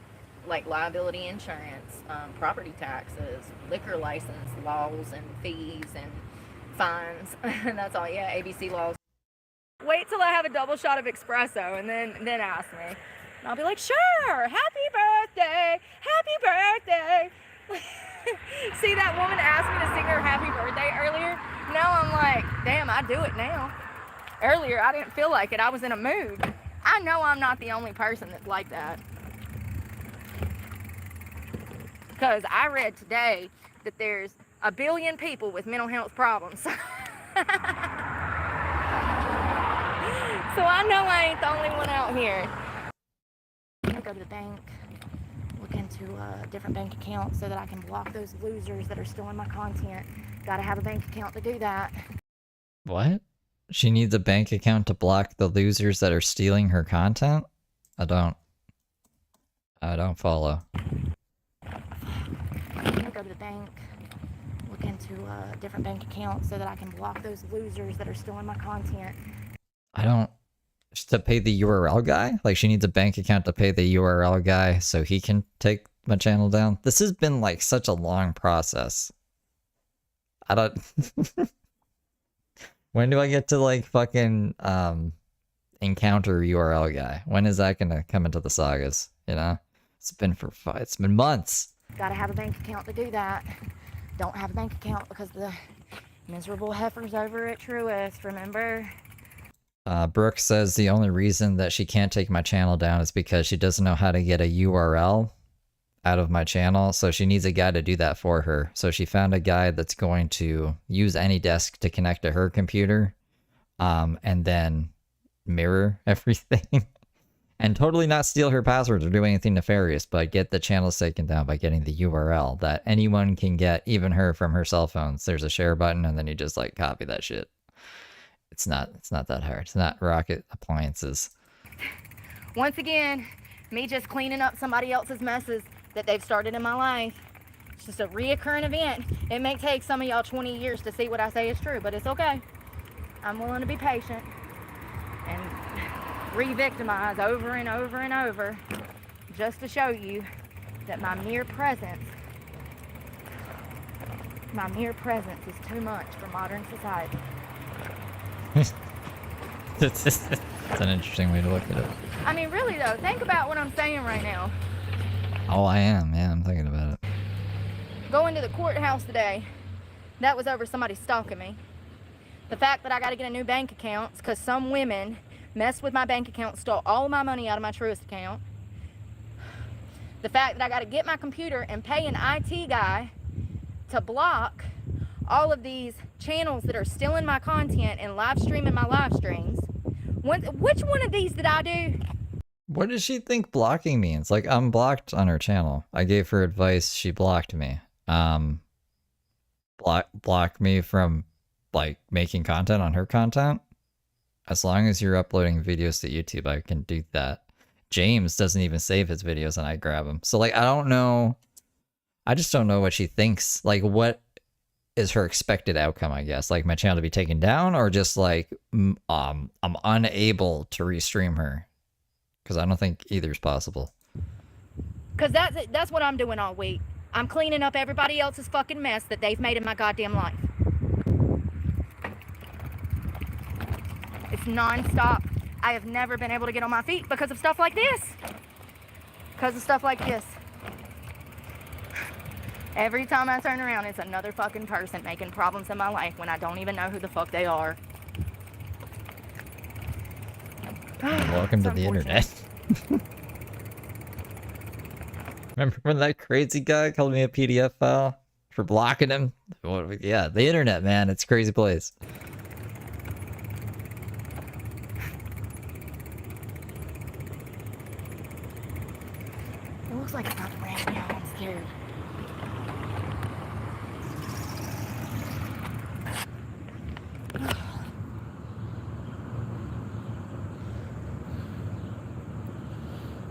like liability insurance, property taxes, liquor license laws and fees and fines. That's all. Yeah, ABC laws. Wait till I have a double shot of espresso and then ask me. And I'll be like, sure, happy birthday, happy birthday. See, that woman asked me to sing her happy birthday earlier. Now I'm like, damn, I do it now. Earlier, I didn't feel like it. I was in a mood. I know I'm not the only person that's like that. Because I read today that there's 1 billion people with mental health problems. So I know I ain't the only one out here. I'm gonna go to the bank, look into a different bank account so that I can block those losers that are stealing my content. Gotta have a bank account to do that.
What? She needs a bank account to block the losers that are stealing her content? I don't follow.
I'm gonna go to the bank, look into a different bank account so that I can block those losers that are stealing my content.
I don't... To pay the URL guy? Like, she needs a bank account to pay the URL guy so he can take my channel down? This has been, like, such a long process. I don't... When do I get to, like, fucking, encounter URL guy? When is that gonna come into the sagas, you know? It's been months.
Gotta have a bank account to do that. Don't have a bank account because the miserable heifers over at Truist, remember?
Brooke says the only reason that she can't take my channel down is because she doesn't know how to get a URL out of my channel, so she needs a guy to do that for her. So she found a guy that's going to use AnyDesk to connect to her computer, and then mirror everything, and totally not steal her passwords or do anything nefarious, but get the channels taken down by getting the URL that anyone can get, even her, from her cell phones. There's a share button, and then you just like copy that shit. It's not that hard. It's not rocket appliances.
Once again, me just cleaning up somebody else's messes that they've started in my life. It's just a reoccurring event. It may take some of y'all 20 years to see what I say is true, but it's okay. I'm willing to be patient and re-victimize over and over and over just to show you that my mere presence is too much for modern society.
It's an interesting way to look at it.
I mean, really though, think about what I'm saying right now.
Oh, I am. Yeah, I'm thinking about it.
Going to the courthouse today, that was over somebody stalking me. The fact that I got to get a new bank account because some women messed with my bank account, stole all of my money out of my Truist account. The fact that I got to get my computer and pay an IT guy to block all of these channels that are stealing my content and live streaming my live streams. Which one of these did I do?
What does she think blocking means? Like, I'm blocked on her channel. I gave her advice, she blocked me. Block me from, like, making content on her content? As long as you're uploading videos to YouTube, I can do that. James doesn't even save his videos and I grab them. So, like, I don't know. I just don't know what she thinks. Like, what is her expected outcome, I guess? Like, my channel to be taken down, or just like, I'm unable to restream her? Because I don't think either is possible.
Because that's what I'm doing all week. I'm cleaning up everybody else's fucking mess that they've made in my goddamn life. It's non-stop. I have never been able to get on my feet because of stuff like this. Because of stuff like this. Every time I turn around, it's another fucking person making problems in my life when I don't even know who the fuck they are.
Welcome to the internet. Remember when that crazy guy called me a PDF file for blocking him? Yeah, the internet, man. It's a crazy place.
It looks like it's about to rain now. I'm scared.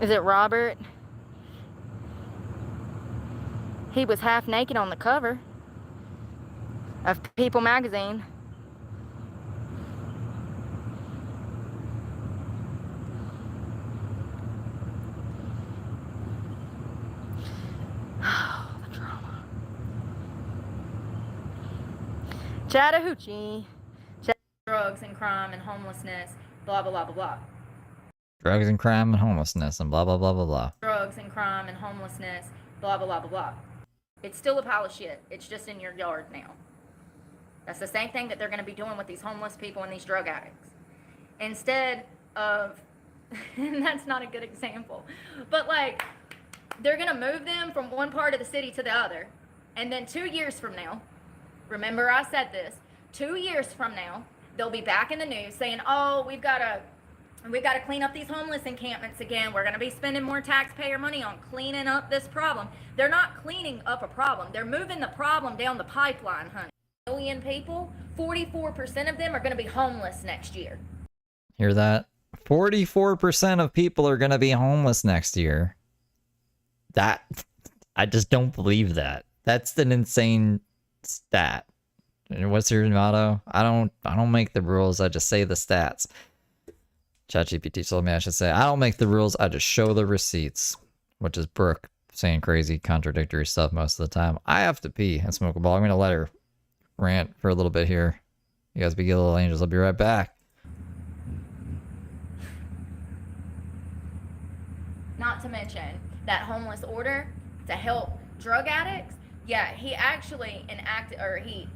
Is it Robert? He was half naked on the cover of People magazine. Oh, the drama. Chattahoochee. Drugs and crime and homelessness, blah, blah, blah, blah, blah.
Drugs and crime and homelessness and blah, blah, blah, blah, blah.
Drugs and crime and homelessness, blah, blah, blah, blah, blah. It's still a pile of shit. It's just in your yard now. That's the same thing that they're going to be doing with these homeless people and these drug addicts. Instead of, and that's not a good example, but like, they're going to move them from one part of the city to the other. And then 2 years from now, remember I said this, 2 years from now, they'll be back in the news saying, oh, we've got to clean up these homeless encampments again. We're going to be spending more taxpayer money on cleaning up this problem. They're not cleaning up a problem. They're moving the problem down the pipeline, honey. 1 million people 44% of them are going to be homeless next year.
Hear that? 44% of people are going to be homeless next year. That, I just don't believe that. That's an insane stat. And what's your motto? I don't make the rules, I just say the stats. ChatGPT told me I should say, I don't make the rules, I just show the receipts. Which is Brooke saying crazy, contradictory stuff most of the time. I have to pee and smoke a ball. I'm going to let her rant for a little bit here. You guys be good little angels. I'll be right back.
Not to mention that homeless order to help drug addicts. Yeah, he actually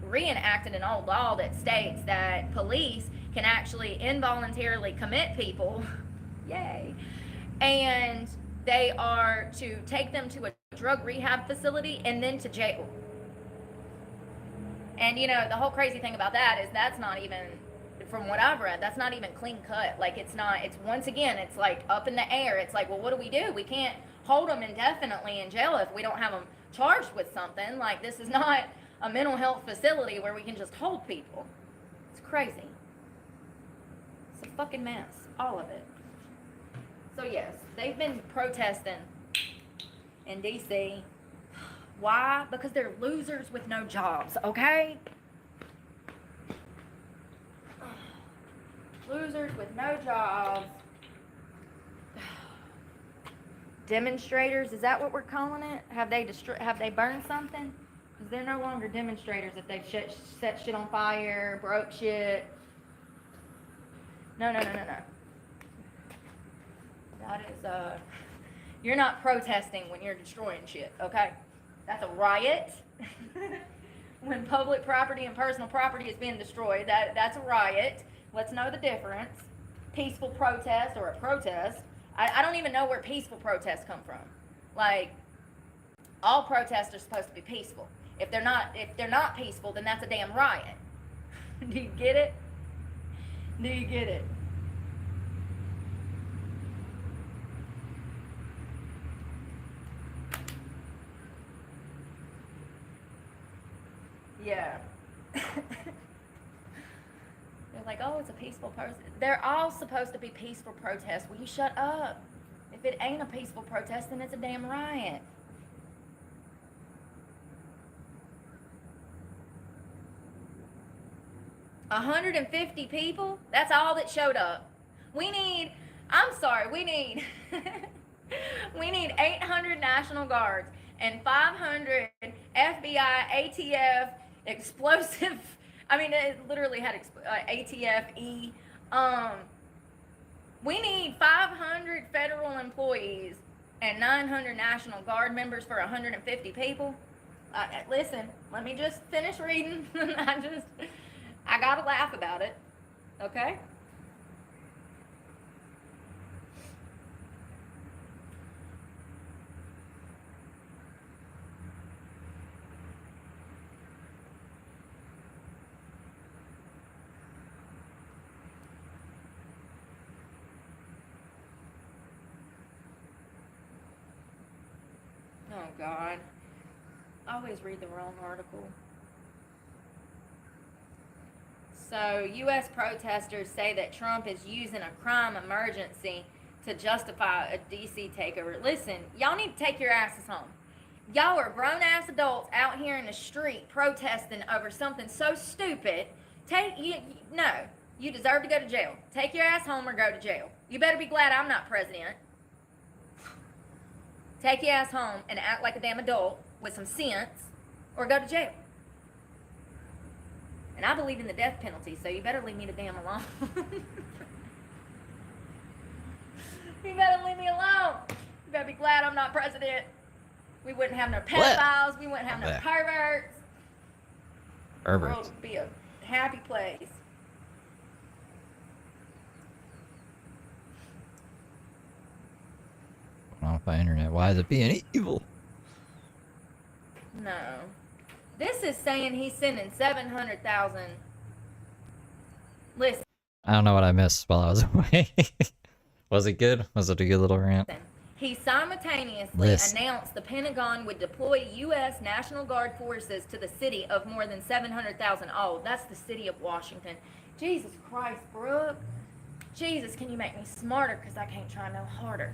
reenacted an old law that states that police can actually involuntarily commit people. Yay. And they are to take them to a drug rehab facility and then to jail. And you know, the whole crazy thing about that is that's not even, from what I've read, that's not even clean cut. Like it's once again, it's like up in the air. It's like, well, what do? We can't hold them indefinitely in jail if we don't have them charged with something. Like this is not a mental health facility where we can just hold people. It's crazy. It's a fucking mess, all of it. So yes, they've been protesting in DC. Why? Because they're losers with no jobs, okay? Losers with no jobs. Demonstrators, is that what we're calling it? Have they burned something? Because they're no longer demonstrators if they've set shit on fire, broke shit. No. That is, you're not protesting when you're destroying shit, okay? That's a riot. When public property and personal property is being destroyed, that's a riot. Let's know the difference. Peaceful protest or a protest. I don't even know where peaceful protests come from. Like, all protests are supposed to be peaceful. If they're not peaceful, then that's a damn riot. Do you get it? Do you get it? Yeah. They're like, oh, it's a peaceful protest. They're all supposed to be peaceful protests. Will you shut up? If it ain't a peaceful protest, then it's a damn riot. $150 people? That's all that showed up. We need 800 National Guards and 500 FBI, ATF, explosive, I mean, it literally had ATF-E. We need 500 federal employees and 900 National Guard members for 150 people. Listen, let me just finish reading. I gotta laugh about it, okay? Oh, God. I always read the wrong article. So, U.S. protesters say that Trump is using a crime emergency to justify a D.C. takeover. Listen, y'all need to take your asses home. Y'all are grown-ass adults out here in the street protesting over something so stupid. No, you deserve to go to jail. Take your ass home or go to jail. You better be glad I'm not president. Take your ass home and act like a damn adult with some sense, or go to jail. And I believe in the death penalty, so you better leave me the damn alone. You better leave me alone. You better be glad I'm not president. We wouldn't have no pedophiles. We wouldn't have no perverts. The world would be a happy place.
Off my internet. Why is it being evil?
No. This is saying he's sending 700,000. Listen.
I don't know what I missed while I was away. Was it good? Was it a good little rant?
He simultaneously
Listen.
announced the Pentagon would deploy U.S. National Guard forces to the city of more than 700,000. Oh, that's the city of Washington. Jesus Christ, Brooke. Jesus, can you make me smarter? Because I can't try no harder.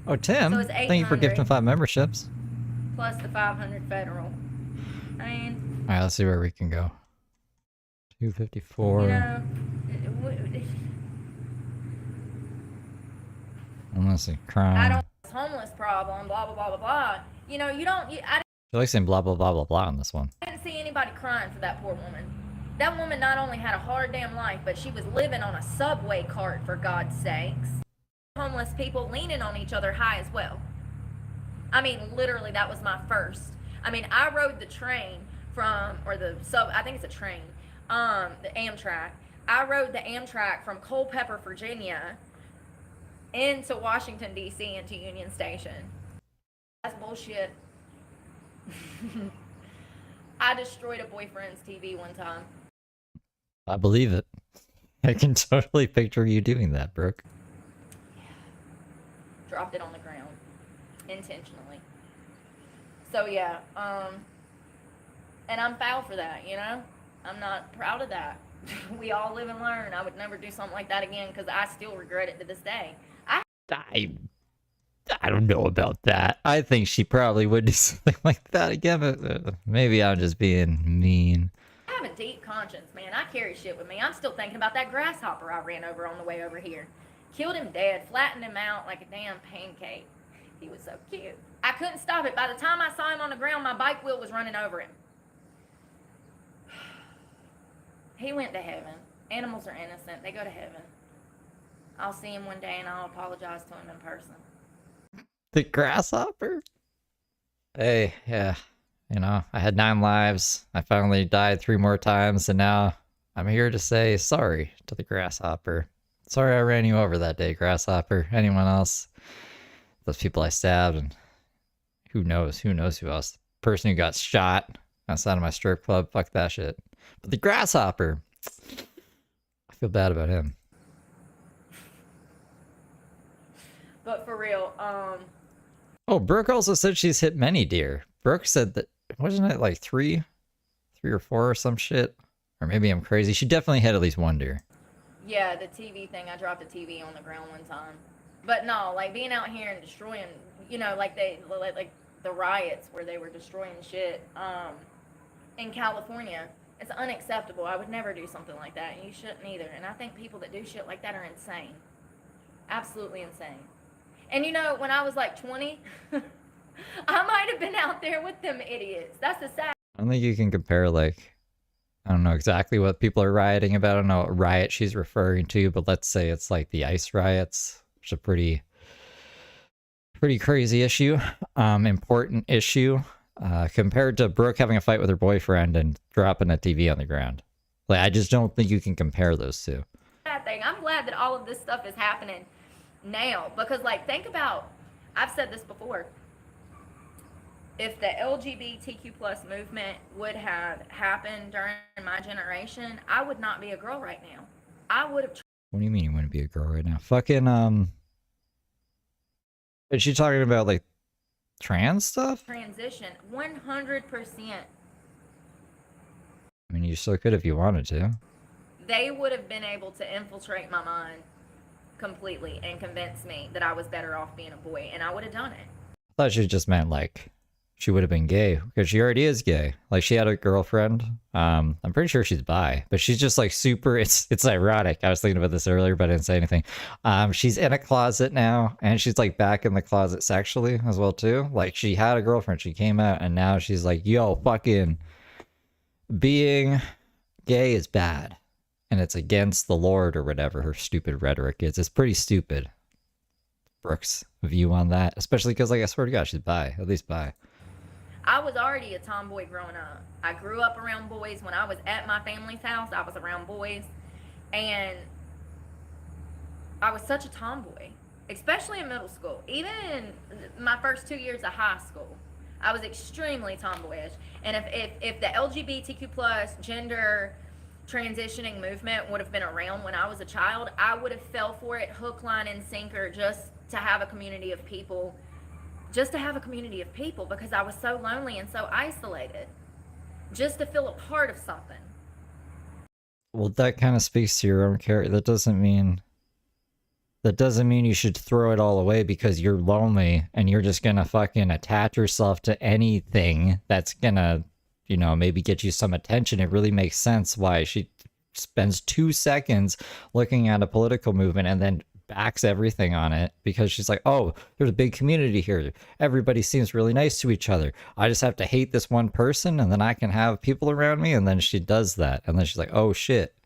Oh, Tim,
So it's
thank you for
800.
gifting 5 memberships.
Plus the 500 federal. I mean,
All right, let's see where we can go. 254.
you know,
Let's see,
I
crime.
don't homeless problem, blah, blah, blah, blah, blah. You know, I
I like saying blah, blah, blah, blah, blah on this one.
didn't see anybody crying for that poor woman. That woman not only had a hard damn life, but she was living on a subway cart, for God's sakes. Homeless people leaning on each other high as well. I mean, literally, that was my first. I mean, I rode the train from, or the I think it's a train, the Amtrak. I rode the Amtrak from Culpeper, Virginia, into Washington, D.C., into Union Station. That's bullshit. I destroyed a boyfriend's TV one time.
I believe it. I can totally picture you doing that, Brooke.
Dropped it on the ground. Intentionally. So yeah, and I'm foul for that, you know? I'm not proud of that. We all live and learn. I would never do something like that again because I still regret it to this day.
I don't know about that. I think she probably would do something like that again, but maybe I'm just being mean.
I have a deep conscience, man. I carry shit with me. I'm still thinking about that grasshopper I ran over on the way over here. Killed him dead, flattened him out like a damn pancake. He was so cute. I couldn't stop it. By the time I saw him on the ground, my bike wheel was running over him. He went to heaven. Animals are innocent. They go to heaven. I'll see him one day and I'll apologize to him in person.
The grasshopper? Hey, yeah. You know, I had 9 lives. I finally died 3 more times, and now I'm here to say sorry to the grasshopper. Sorry I ran you over that day, grasshopper. Anyone else? Those people I stabbed, and who knows who else. Person who got shot outside of my strip club, fuck that shit. But the grasshopper, I feel bad about him.
But for real,
Oh, Brooke also said she's hit many deer. Brooke said that, wasn't it like 3 or 4 or some shit? Or maybe I'm crazy. She definitely hit at least 1 deer.
yeah, the TV thing, I dropped a TV on the ground one time. But no, like being out here and destroying, you know, like the riots where they were destroying shit in California, it's unacceptable. I would never do something like that, and you shouldn't either. And I think people that do shit like that are insane. Absolutely insane. And you know, when I was like 20, I might have been out there with them idiots. That's the sad.
I don't think you can compare, like, I don't know exactly what people are rioting about. I don't know what riot she's referring to, but let's say it's like the ICE riots, which is a pretty crazy issue, important issue, compared to Brooke having a fight with her boyfriend and dropping a TV on the ground. Like, I just don't think you can compare those two.
Bad thing. I'm glad that all of this stuff is happening now because, like, think about, I've said this before, if the LGBTQ plus movement would have happened during my generation, I would not be a girl right now. I would have.
What do you mean you wouldn't be a girl right now? Fucking, is she talking about, like, trans stuff?
Transition 100%.
I mean, you still could if you wanted to.
They would have been able to infiltrate my mind completely and convince me that I was better off being a boy, and I would have done it.
I thought she just meant, like, she would have been gay, because she already is gay. Like, she had a girlfriend. I'm pretty sure she's bi, but she's just, like, super, it's ironic. I was thinking about this earlier, but I didn't say anything. She's in a closet now, and she's, like, back in the closet sexually as well, too. Like, she had a girlfriend, she came out, and now she's like, yo, fucking being gay is bad. And it's against the Lord or whatever her stupid rhetoric is. It's pretty stupid. Brooke's view on that, especially because, like, I swear to God, she's bi, at least bi.
I was already a tomboy growing up. I grew up around boys. When I was at my family's house, I was around boys. And I was such a tomboy, especially in middle school. Even in my first 2 years of high school, I was extremely tomboyish. And if the LGBTQ plus gender transitioning movement would have been around when I was a child, I would have fell for it hook, line, and sinker just to have a community of people, because I was so lonely and so isolated, just to feel a part of something.
Well, that kind of speaks to your own character. That doesn't mean you should throw it all away because you're lonely and you're just gonna fucking attach yourself to anything that's gonna, you know, maybe get you some attention. It really makes sense why she spends 2 seconds looking at a political movement and then backs everything on it, because she's like, oh, there's a big community here. Everybody seems really nice to each other. I just have to hate this one person and then I can have people around me. And then she does that. And then she's like, oh shit,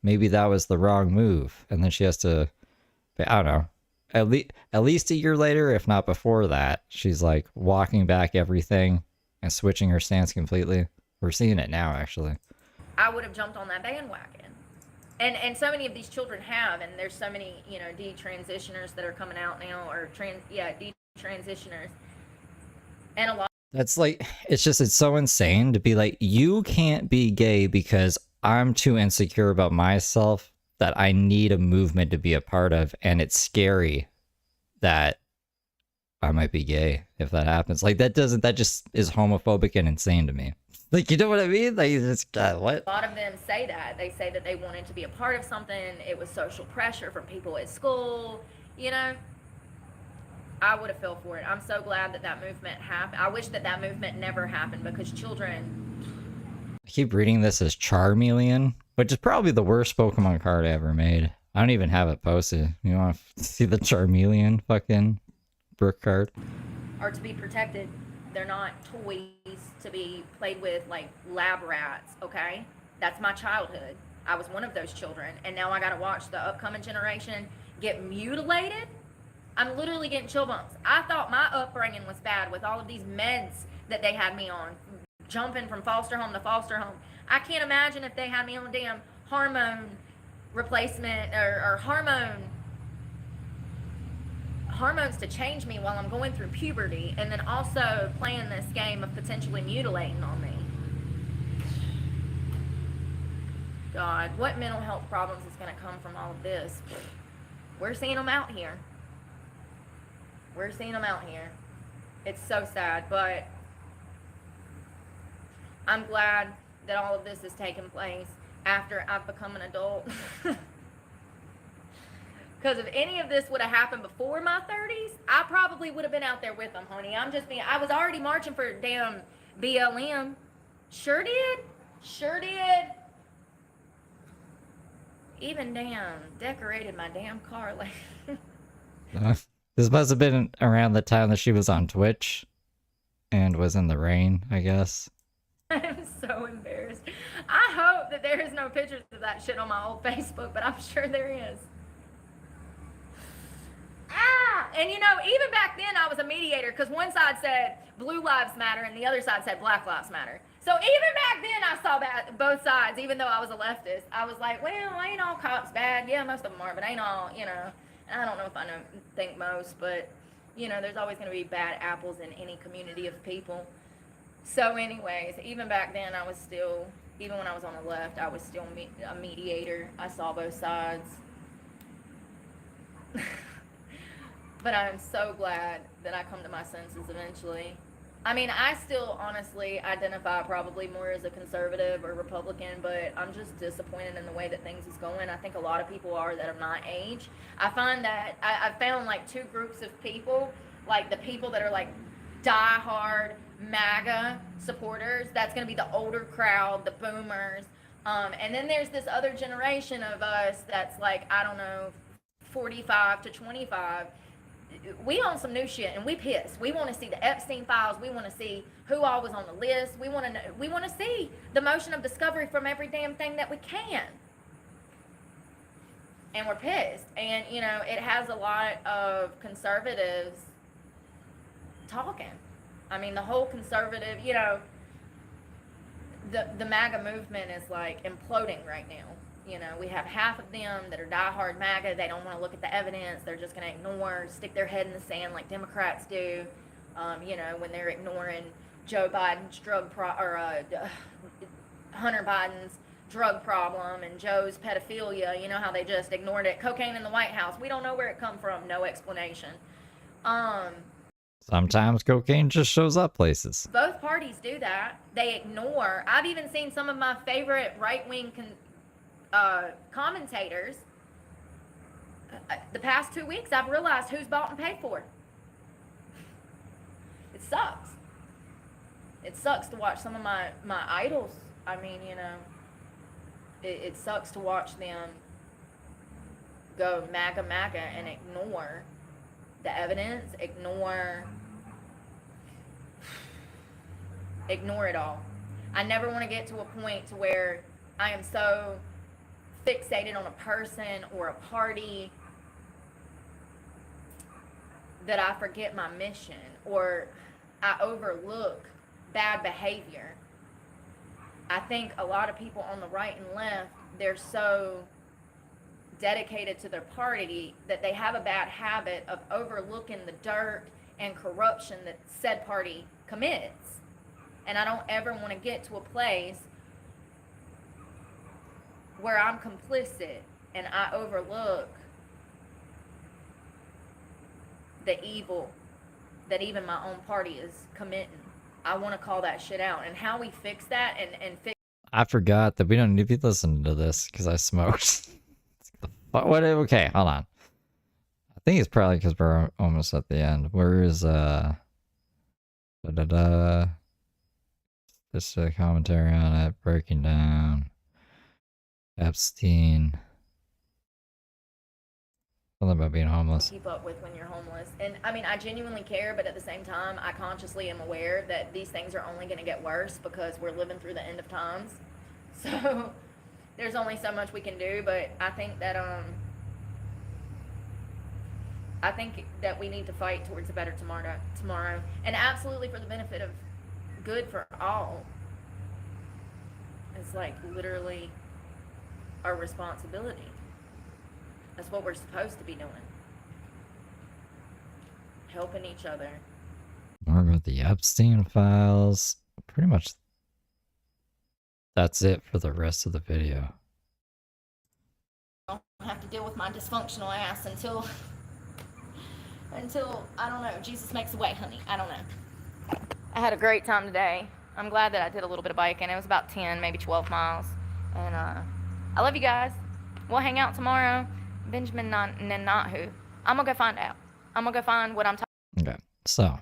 maybe that was the wrong move. And then she has to, I don't know, at least a year later, if not before that, she's like walking back everything and switching her stance completely. We're seeing it now, actually.
I would have jumped on that bandwagon. And so many of these children have, and there's so many, you know, detransitioners that are coming out now, or detransitioners. And a lot.
That's like, it's so insane to be like, you can't be gay because I'm too insecure about myself that I need a movement to be a part of. And it's scary that I might be gay if that happens. Like, that just is homophobic and insane to me. Like, you know what I mean? Like, it's, what?
A lot of them say that. They say that they wanted to be a part of something. It was social pressure from people at school, you know? I would have fell for it. I'm so glad that that movement happened. I wish that that movement never happened, because children...
I keep reading this as Charmeleon, which is probably the worst Pokemon card I ever made. I don't even have it posted. You want to see the Charmeleon fucking Brooke card?
Are to be protected. They're not toys to be played with like lab rats, okay? That's my childhood. I was one of those children, and now I gotta watch the upcoming generation get mutilated. I'm literally getting chill bumps. I thought my upbringing was bad with all of these meds that they had me on, jumping from foster home to foster home. I can't imagine if they had me on damn hormone replacement or hormones to change me while I'm going through puberty, and then also playing this game of potentially mutilating on me. God, what mental health problems is going to come from all of this? We're seeing them out here. It's so sad, but I'm glad that all of this has taken place after I've become an adult. Because if any of this would have happened before my 30s, I probably would have been out there with them, honey. I was already marching for damn BLM. Sure did. Even damn decorated my damn car. Like,
this must have been around the time that she was on Twitch and was in the rain, I guess.
I'm so embarrassed. I hope that there is no pictures of that shit on my old Facebook, but I'm sure there is. And you know, even back then I was a mediator, because one side said Blue Lives Matter and the other side said Black Lives Matter. So even back then I saw both sides, even though I was a leftist. I was like, well, ain't all cops bad. Yeah, most of them are, but ain't all, you know. I don't know if I think most, but, you know, there's always going to be bad apples in any community of people. So anyways, even back then I was still, even when I was on the left, I was still a mediator. I saw both sides. But I'm so glad that I come to my senses eventually. I mean, I still honestly identify probably more as a conservative or Republican, but I'm just disappointed in the way that things is going. I think a lot of people are that are my age. I find that I found like two groups of people, like the people that are like diehard MAGA supporters. That's going to be the older crowd, the boomers. And then there's this other generation of us that's like, I don't know, 45 to 25. We on some new shit and we pissed. We want to see the Epstein files. We want to see who all was on the list. We want to know, we want to see the motion of discovery from every damn thing that we can. And we're pissed. And you know, it has a lot of conservatives talking. I mean, the whole conservative, you know, the MAGA movement is like imploding right now. You know, we have half of them that are diehard MAGA. They don't want to look at the evidence. They're just going to ignore, stick their head in the sand like Democrats do. You know, when they're ignoring Joe Biden's Hunter Biden's drug problem and Joe's pedophilia. You know how they just ignored it. Cocaine in the White House. We don't know where it come from. No explanation.
Sometimes cocaine just shows up places.
Both parties do that. They ignore. I've even seen some of my favorite right-wing commentators. The past 2 weeks, I've realized who's bought and paid for. It sucks. It sucks to watch some of my idols. I mean, you know, it sucks to watch them go MAGA, MAGA and ignore the evidence, ignore it all. I never want to get to a point to where I am so fixated on a person or a party that I forget my mission or I overlook bad behavior. I think a lot of people on the right and left, they're so dedicated to their party that they have a bad habit of overlooking the dirt and corruption that said party commits. And I don't ever want to get to a place where I'm complicit and I overlook the evil that even my own party is committing. I want to call that shit out. And how we fix that and fix...
I forgot that we don't need to be listening to this because I smoked. What? Okay, hold on. I think it's probably because we're almost at the end. Where is Just a commentary on it, breaking down Epstein. Something about being homeless.
Keep up with when you're homeless. And I mean, I genuinely care, but at the same time, I consciously am aware that these things are only going to get worse because we're living through the end of times. So there's only so much we can do, but I think that we need to fight towards a better tomorrow, and absolutely for the benefit of good for all. It's like literally our responsibility. That's what we're supposed to be doing. Helping each other.
More about the Epstein files. Pretty much that's it for the rest of the video.
I don't have to deal with my dysfunctional ass until I don't know, Jesus makes a way, honey. I don't know. I had a great time today. I'm glad that I did a little bit of biking. It was about 10, maybe 12 miles. And I love you guys. We'll hang out tomorrow. Benjamin Netanyahu. I'm gonna go find out. I'm gonna go find what I'm talking.
Okay, so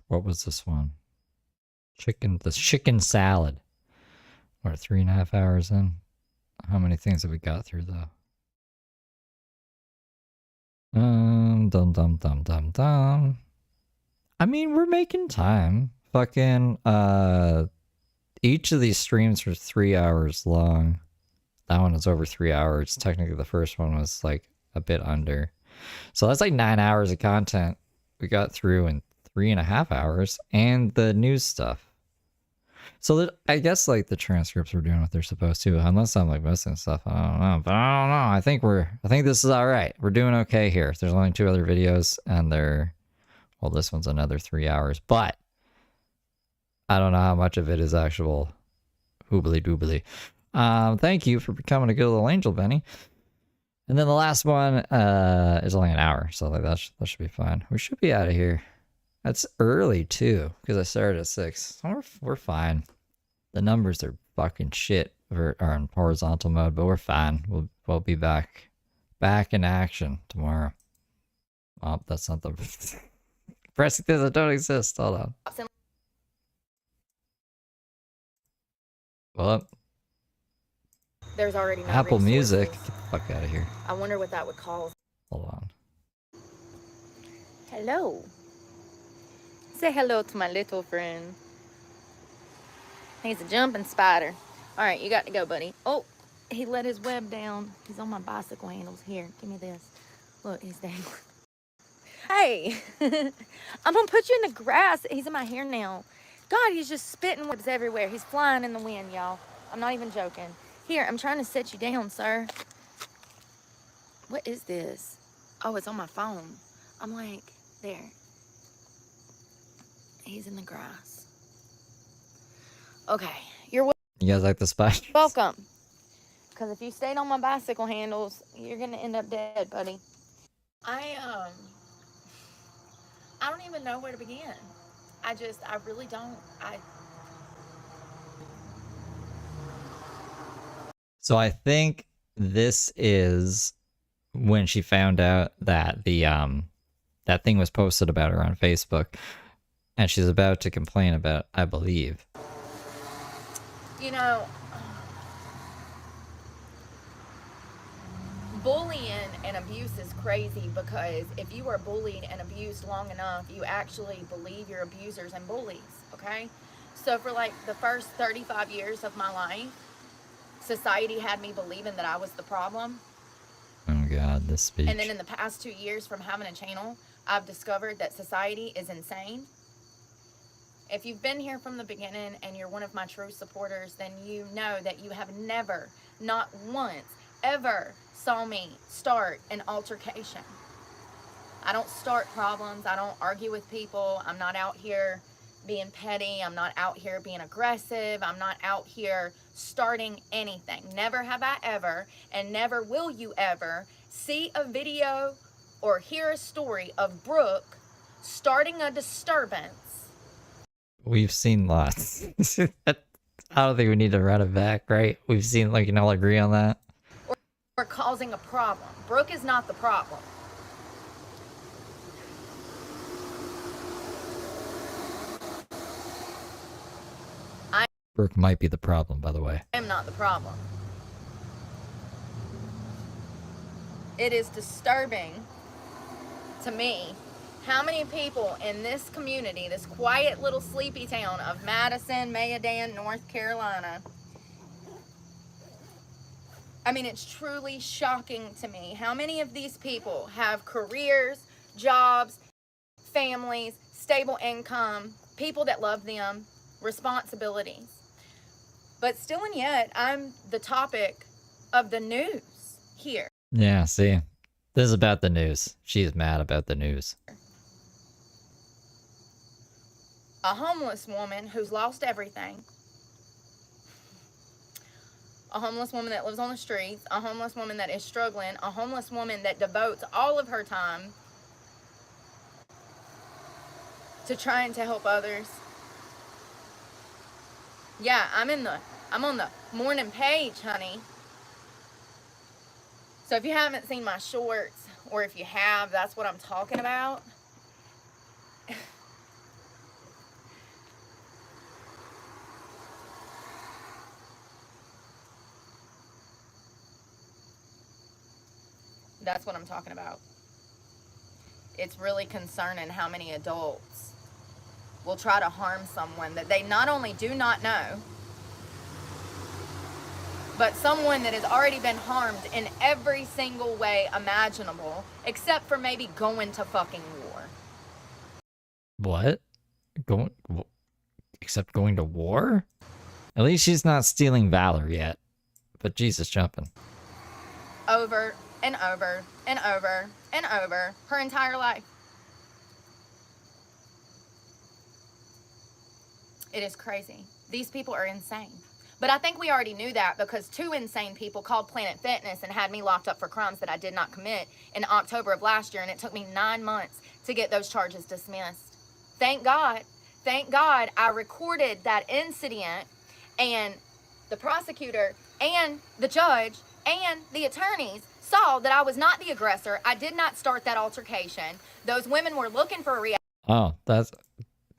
what was this one? The chicken salad. We're 3.5 hours in. How many things have we got through though? I mean, we're making time. Fucking each of these streams are 3 hours long. That one was over 3 hours. Technically, the first one was like a bit under. So that's like 9 hours of content we got through in 3.5 hours, and the news stuff. So I guess like the transcripts are doing what they're supposed to, unless I'm like missing stuff. I don't know, but I don't know. I think this is all right. We're doing okay here. There's only 2 other videos, and well, this one's another 3 hours, but I don't know how much of it is actual hoobly doobly. Thank you for becoming a good little angel, Benny. And then the last one is only an hour, so like that should be fine. We should be out of here. That's early too, because I started at 6. So we're fine. The numbers are fucking shit are in horizontal mode, but we're fine. We'll be back in action tomorrow. Oh, that's not the pressing things that don't exist. Hold on. Well,
There's already no
Apple Music.
resources.
Get the fuck out of here.
I wonder what that would cause.
Hold on.
Hello. Say hello to my little friend. He's a jumping spider. All right, you got to go, buddy. Oh, he let his web down. He's on my bicycle handles. Here, give me this. Look, he's dangling. Hey, I'm gonna put you in the grass. He's in my hair now. God, he's just spitting webs everywhere. He's flying in the wind, y'all. I'm not even joking. Here, I'm trying to set you down, sir. What is this? Oh, it's on my phone. I'm like, there. He's in the grass. Okay, you're
You guys like the spiders?
Welcome. Because if you stayed on my bicycle handles, you're going to end up dead, buddy. I don't even know where to begin. I really don't.
So I think this is when she found out that the that thing was posted about her on Facebook, and she's about to complain about, I believe.
You know, bullying and abuse is crazy, because if you are bullied and abused long enough, you actually believe your abusers and bullies, okay? So for like the first 35 years of my life, society had me believing that I was the problem.
Oh God, this speech.
And then in the past 2 years from having a channel, I've discovered that society is insane. If you've been here from the beginning and you're one of my true supporters, then you know that you have never, not once, ever saw me start an altercation. I don't start problems. I don't argue with people. I'm not out here being petty. I'm not out here being aggressive. I'm not out here starting anything. Never have I ever, and never will you ever see a video or hear a story of Brooke starting a disturbance.
We've seen lots. I don't think we need to run it back, right? We've seen, like, you can all agree on that.
Or causing a problem. Brooke is not the problem.
Brooke might be the problem, by the way.
I am not the problem. It is disturbing to me how many people in this community, this quiet little sleepy town of Madison, Mayodan, North Carolina. I mean, it's truly shocking to me how many of these people have careers, jobs, families, stable income, people that love them, responsibilities. But still and yet, I'm the topic of the news here.
Yeah, see? This is about the news. She's mad about the news.
A homeless woman who's lost everything. A homeless woman that lives on the streets. A homeless woman that is struggling. A homeless woman that devotes all of her time to trying to help others. Yeah, I'm on the morning page, honey. So if you haven't seen my shorts, or if you have, that's what I'm talking about. That's what I'm talking about. It's really concerning how many adults will try to harm someone that they not only do not know, but someone that has already been harmed in every single way imaginable, except for maybe going to fucking war.
What? Except going to war? At least she's not stealing valor yet. But Jesus jumping.
Over and over and over and over her entire life. It is crazy. These people are insane. But I think we already knew that, because 2 insane people called Planet Fitness and had me locked up for crimes that I did not commit in October of last year, and it took me 9 months to get those charges dismissed. Thank God I recorded that incident, and the prosecutor and the judge and the attorneys saw that I was not the aggressor. I did not start that altercation. Those women were looking for a reaction.
Oh,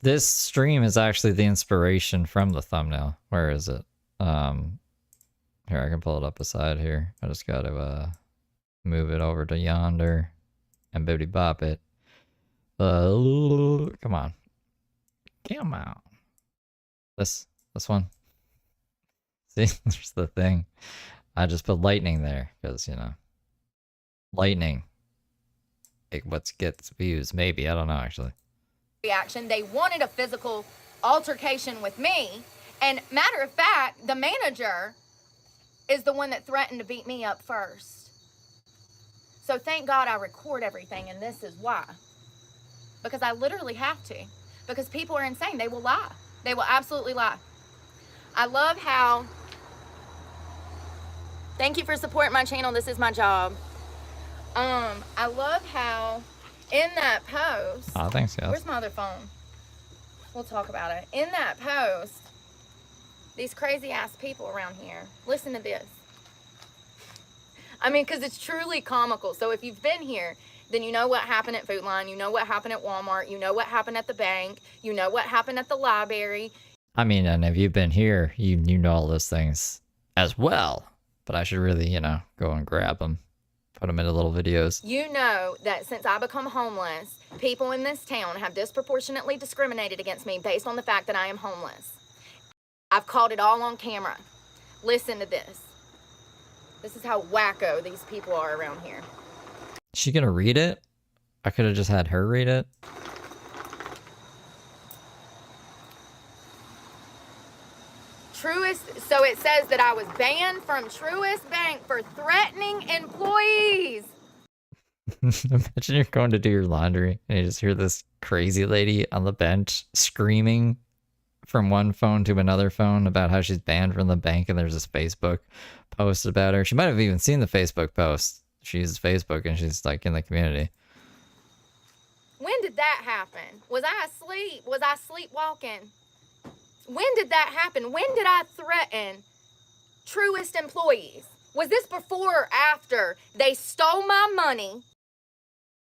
this stream is actually the inspiration from the thumbnail. Where is it? Here, I can pull it up beside here. I just gotta move it over to yonder and booty bop it. Come on. This one. See, there's the thing. I just put lightning there because, you know, lightning. What gets views? Maybe, I don't know actually.
Reaction. They wanted a physical altercation with me, and matter of fact, the manager is the one that threatened to beat me up first. So thank God I record everything, and this is why. Because I literally have to. Because people are insane. They will lie. They will absolutely lie. I love how, thank you for supporting my channel. This is my job. I love how in that post,
Oh, thanks, guys.
where's my other phone? We'll talk about it. In that post, these crazy ass people around here, listen to this. I mean, because it's truly comical. So if you've been here, then you know what happened at Food Line, you know what happened at Walmart, you know what happened at the bank, you know what happened at the library.
I mean, and if you've been here, you know all those things as well. But I should really, go and grab them, put them into little videos.
You know that since I become homeless, people in this town have disproportionately discriminated against me based on the fact that I am homeless. I've caught it all on camera. Listen to this. This is how wacko these people are around here.
Is she gonna read it? I could have just had her read it.
So it says that I was banned from Truist Bank for threatening employees.
Imagine you're going to do your laundry and you just hear this crazy lady on the bench screaming from one phone to another phone about how she's banned from the bank, and there's this Facebook post about her. She might have even seen the Facebook post. She uses Facebook and she's like in the community.
When did that happen? Was I asleep? Was I sleepwalking? When did that happen? When did I threaten Truist employees? Was this before or after they stole my money?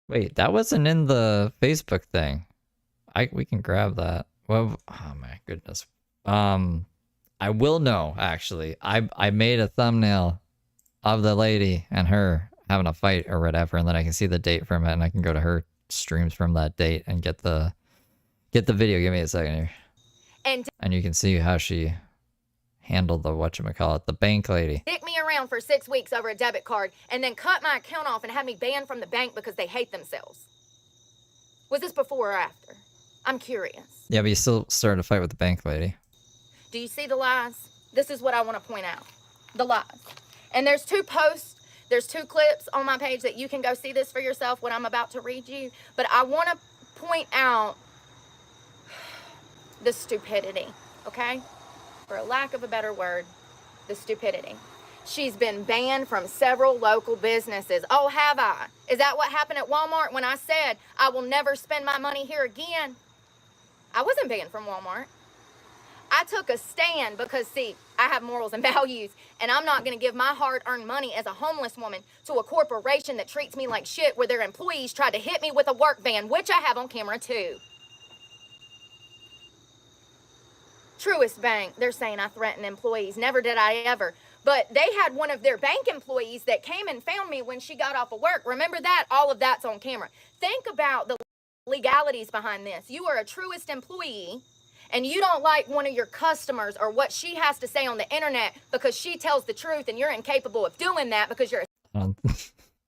Wait, that wasn't in the Facebook thing. We can grab that. Well, oh my goodness. I will know, actually. I made a thumbnail of the lady and her having a fight or whatever, and then I can see the date from it, and I can go to her streams from that date and get the video. Give me a second here. And you can see how she handled the whatchamacallit, the bank lady.
Dick me around for 6 weeks over a debit card and then cut my account off and had me banned from the bank because they hate themselves. Was this before or after? I'm curious.
Yeah, but you still started a fight with the bank lady.
Do you see the lies? This is what I want to point out. The lies. And there's 2 posts, there's 2 clips on my page that you can go see this for yourself, what I'm about to read you. But I want to point out the stupidity, okay? For a lack of a better word, the stupidity. She's been banned from several local businesses. Oh, have I? Is that what happened at Walmart when I said I will never spend my money here again? I wasn't banned from Walmart. I took a stand because, see, I have morals and values, and I'm not going to give my hard-earned money as a homeless woman to a corporation that treats me like shit, where their employees tried to hit me with a work van, which I have on camera too. Truist Bank, they're saying I threaten employees. Never did I ever. But they had one of their bank employees that came and found me when she got off of work. Remember that? All of that's on camera. Think about the legalities behind this. You are a Truist employee, and you don't like one of your customers or what she has to say on the internet because she tells the truth, and you're incapable of doing that because you're a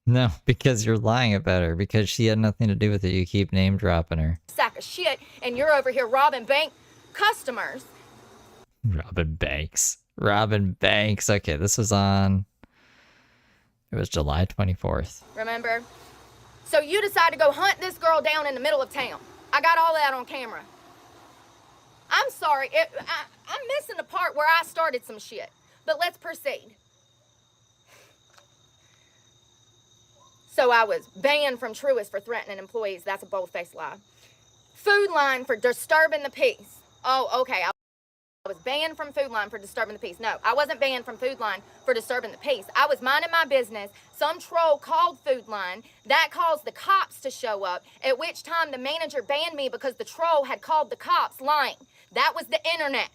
No, because you're lying about her, because she had nothing to do with it. You keep name dropping her.
sack of shit, and you're over here robbing bank customers.
Robin Banks. Robin Banks. Okay, this was on... It was July 24th.
Remember? So you decide to go hunt this girl down in the middle of town. I got all that on camera. I'm sorry. I'm missing the part where I started some shit. But let's proceed. So I was banned from Truist for threatening employees. That's a bold-faced lie. Food Line for disturbing the peace. Oh, okay. I was banned from Food Line for disturbing the peace. No, I wasn't banned from Food Line for disturbing the peace. I was minding my business. Some troll called Food Line. That caused the cops to show up, at which time the manager banned me because the troll had called the cops lying. That was the internet.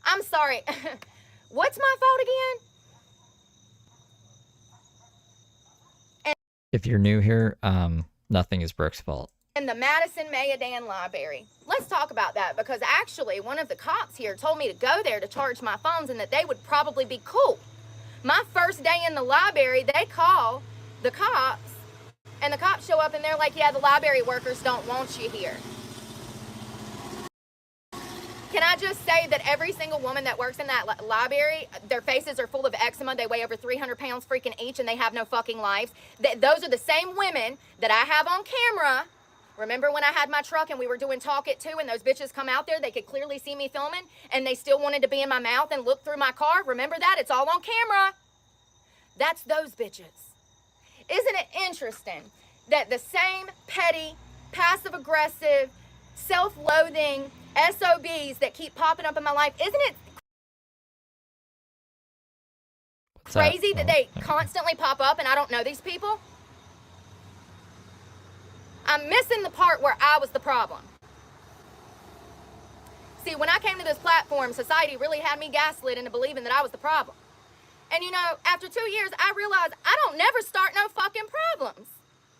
I'm sorry. What's my fault again?
If you're new here, nothing is Brooke's fault.
In the Madison Mayadan Library. Let's talk about that, because actually one of the cops here told me to go there to charge my phones and that they would probably be cool. My first day in the library, they call the cops, and the cops show up and they're like, yeah, the library workers don't want you here. Can I just say that every single woman that works in that library, their faces are full of eczema, they weigh over 300 pounds freaking each, and they have no fucking lives. Those are the same women that I have on camera Remember when I had my truck and we were doing Talk It 2 and those bitches come out there, they could clearly see me filming and they still wanted to be in my mouth and look through my car? Remember that? It's all on camera. That's those bitches. Isn't it interesting that the same petty, passive-aggressive, self-loathing SOBs that keep popping up in my life, isn't it crazy that they constantly pop up and I don't know these people? I'm missing the part where I was the problem. See, when I came to this platform, society really had me gaslit into believing that I was the problem. And you know, after 2 years, I realized I don't never start no fucking problems.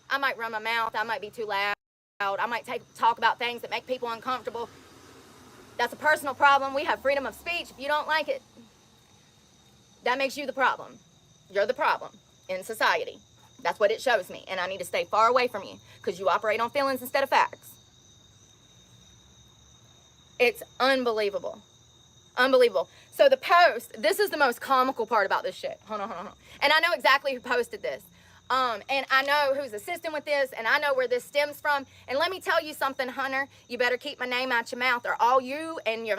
I might run my mouth, I might be too loud, I might talk about things that make people uncomfortable. That's a personal problem. We have freedom of speech. If you don't like it, that makes you the problem. You're the problem in society. That's what it shows me. And I need to stay far away from you because you operate on feelings instead of facts. It's unbelievable. Unbelievable. So the post, this is the most comical part about this shit. Hold on. And I know exactly who posted this. And I know who's assisting with this, and I know where this stems from. And let me tell you something, Hunter. You better keep my name out your mouth, or all you and your...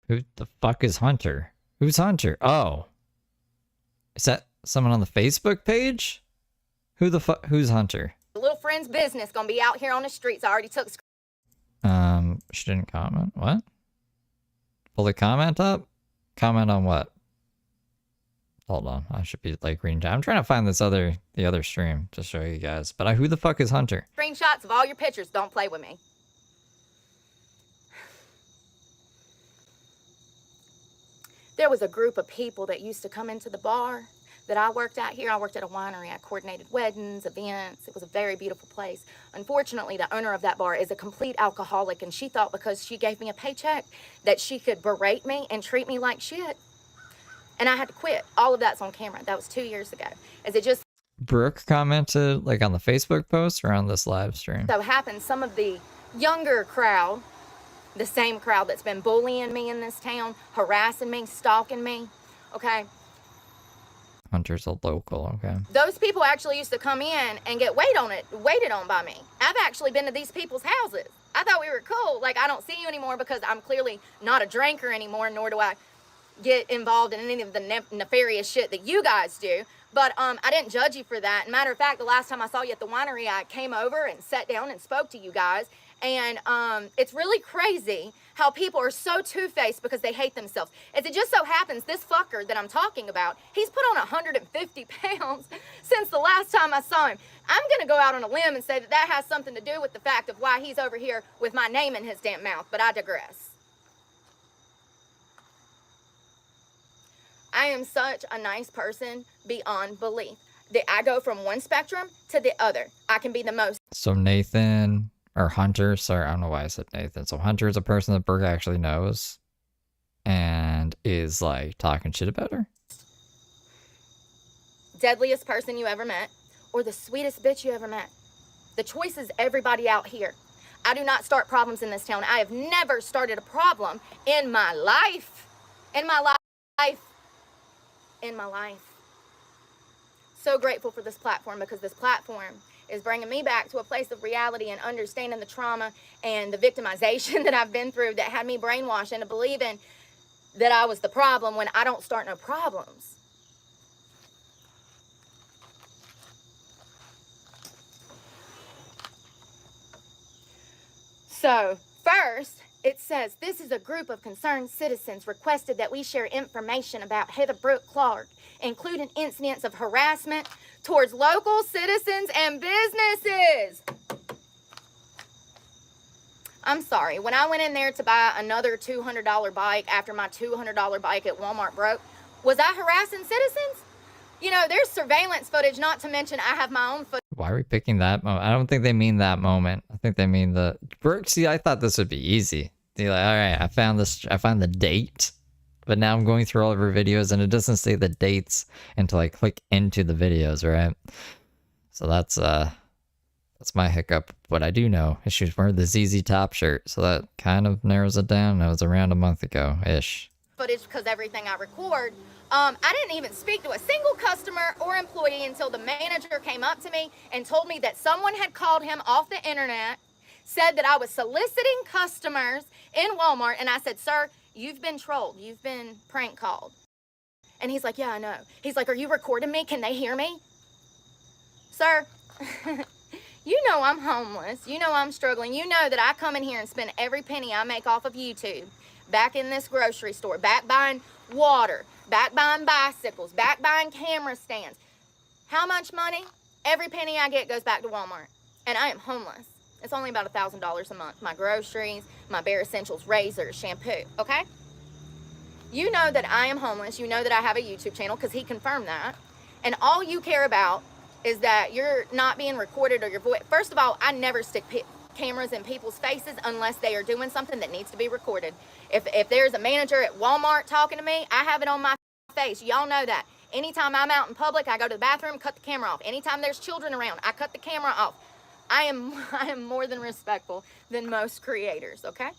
Who the fuck is Hunter? Who's Hunter? Oh. Is that someone on the Facebook page? Who's Hunter?
little friend's business gonna be out here on the streets. I already took...
She didn't comment. What? Pull the comment up? Comment on what? Hold on, I should be like reading. I'm trying to find the other stream to show you guys. But who the fuck is Hunter?
Screenshots of all your pictures. Don't play with me. There was a group of people that used to come into the bar that I worked at here. I worked at a winery. I coordinated weddings, events. It was a very beautiful place. Unfortunately, the owner of that bar is a complete alcoholic, and she thought because she gave me a paycheck that she could berate me and treat me like shit. And I had to quit. All of that's on camera. That was 2 years ago. As it just
Brooke commented like on the Facebook post or on this live stream?
so happens, some of the younger crowd, the same crowd that's been bullying me in this town, harassing me, stalking me, okay?
Hunter's a local, okay.
Those people actually used to come in and get waited on by me. I've actually been to these people's houses. I thought we were cool. Like, I don't see you anymore because I'm clearly not a drinker anymore, nor do I get involved in any of the nefarious shit that you guys do. But I didn't judge you for that. Matter of fact, the last time I saw you at the winery, I came over and sat down and spoke to you guys. And it's really crazy how people are so two-faced because they hate themselves. As it just so happens, this fucker that I'm talking about, he's put on 150 pounds since the last time I saw him. I'm going to go out on a limb and say that that has something to do with the fact of why he's over here with my name in his damn mouth, but I digress. I am such a nice person beyond belief that I go from one spectrum to the other. I can be the most...
So Nathan... Or Hunter, sorry, I don't know why I said Nathan. So Hunter is a person that Brooke actually knows and is like talking shit about her.
Deadliest person you ever met, or the sweetest bitch you ever met. The choice is everybody out here. I do not start problems in this town. I have never started a problem in my life. In my life. In my life. So grateful for this platform because this platform is bringing me back to a place of reality and understanding the trauma and the victimization that I've been through that had me brainwashed into believing that I was the problem when I don't start no problems. So, first, it says, this is a group of concerned citizens requested that we share information about Heather Brooke Clark, including incidents of harassment towards local citizens and businesses. I'm sorry, when I went in there to buy another $200 bike after my $200 bike at Walmart broke, was I harassing citizens? You know, there's surveillance footage, not to mention I have my own footage.
Why are we picking that moment? I don't think they mean that moment. I think they mean the... Brooke, see, I thought this would be easy. They're like, all right, I found the date. But now I'm going through all of her videos and it doesn't say the dates until I click into the videos, right? So that's my hiccup. What I do know is she's wearing the ZZ Top shirt, so that kind of narrows it down. That was around a month ago-ish.
Footage because everything I record, I didn't even speak to a single customer or employee until the manager came up to me and told me that someone had called him off the internet said that I was soliciting customers in Walmart, and I said, sir, you've been trolled. You've been prank called. And he's like, yeah, I know. He's like, are you recording me? Can they hear me? Sir, you know I'm homeless. You know I'm struggling. You know that I come in here and spend every penny I make off of YouTube back in this grocery store, back buying water, back buying bicycles, back buying camera stands. How much money? Every penny I get goes back to Walmart. And I am homeless. It's only about $1,000 a month. My groceries, my bare essentials, razors, shampoo, okay? You know that I am homeless. You know that I have a YouTube channel because he confirmed that. And all you care about is that you're not being recorded or your voice. First of all, I never stick cameras in people's faces unless they are doing something that needs to be recorded. If there's a manager at Walmart talking to me, I have it on my face. Y'all know that. Anytime I'm out in public, I go to the bathroom, cut the camera off. Anytime there's children around, I cut the camera off. I am more than respectful than most creators, okay?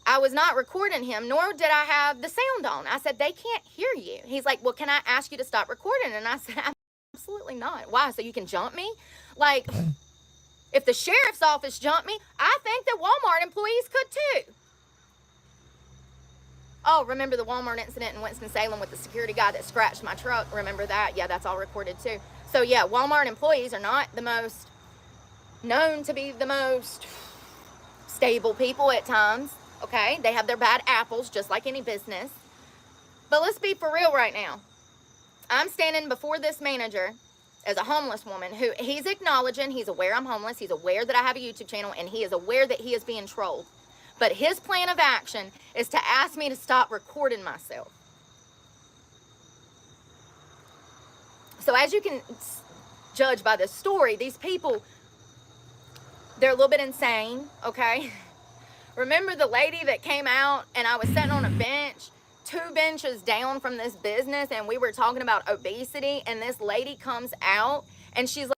I was not recording him, nor did I have the sound on. I said, they can't hear you. He's like, well, can I ask you to stop recording? And I said, absolutely not. Why? So you can jump me? Like, if the sheriff's office jumped me, I think that Walmart employees could too. Oh, remember the Walmart incident in Winston-Salem with the security guy that scratched my truck? Remember that? Yeah, that's all recorded too. So yeah, Walmart employees are not the most known to be the most stable people at times, okay? They have their bad apples just like any business. But let's be for real right now. I'm standing before this manager as a homeless woman who he's acknowledging, he's aware I'm homeless, he's aware that I have a YouTube channel, and he is aware that he is being trolled. But his plan of action is to ask me to stop recording myself. So as you can judge by this story, these people, they're a little bit insane, okay? Remember the lady that came out and I was sitting on a bench, 2 benches down from this business, and we were talking about obesity, and this lady comes out and she's like,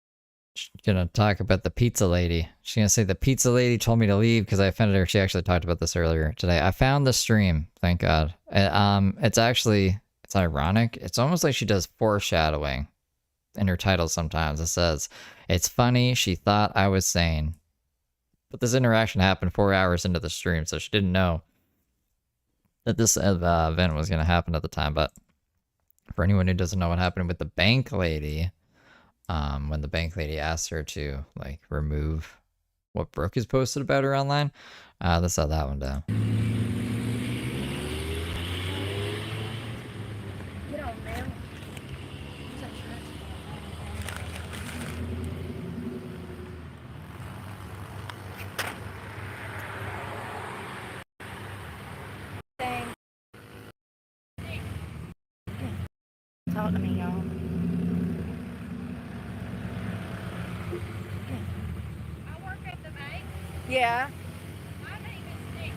gonna talk about the pizza lady. She's gonna say the pizza lady told me to leave because I offended her. She actually talked about this earlier today. I found the stream, thank God. It's ironic. It's almost like she does foreshadowing in her title sometimes. It says, it's funny, she thought I was sane. But this interaction happened 4 hours into the stream, so she didn't know that this event was gonna happen at the time. But for anyone who doesn't know what happened with the bank lady, when the bank lady asked her to like remove what Brooke has posted about her online, let's set that one down.
get on there. Talk to me, y'all. Yeah.
My name is Nick,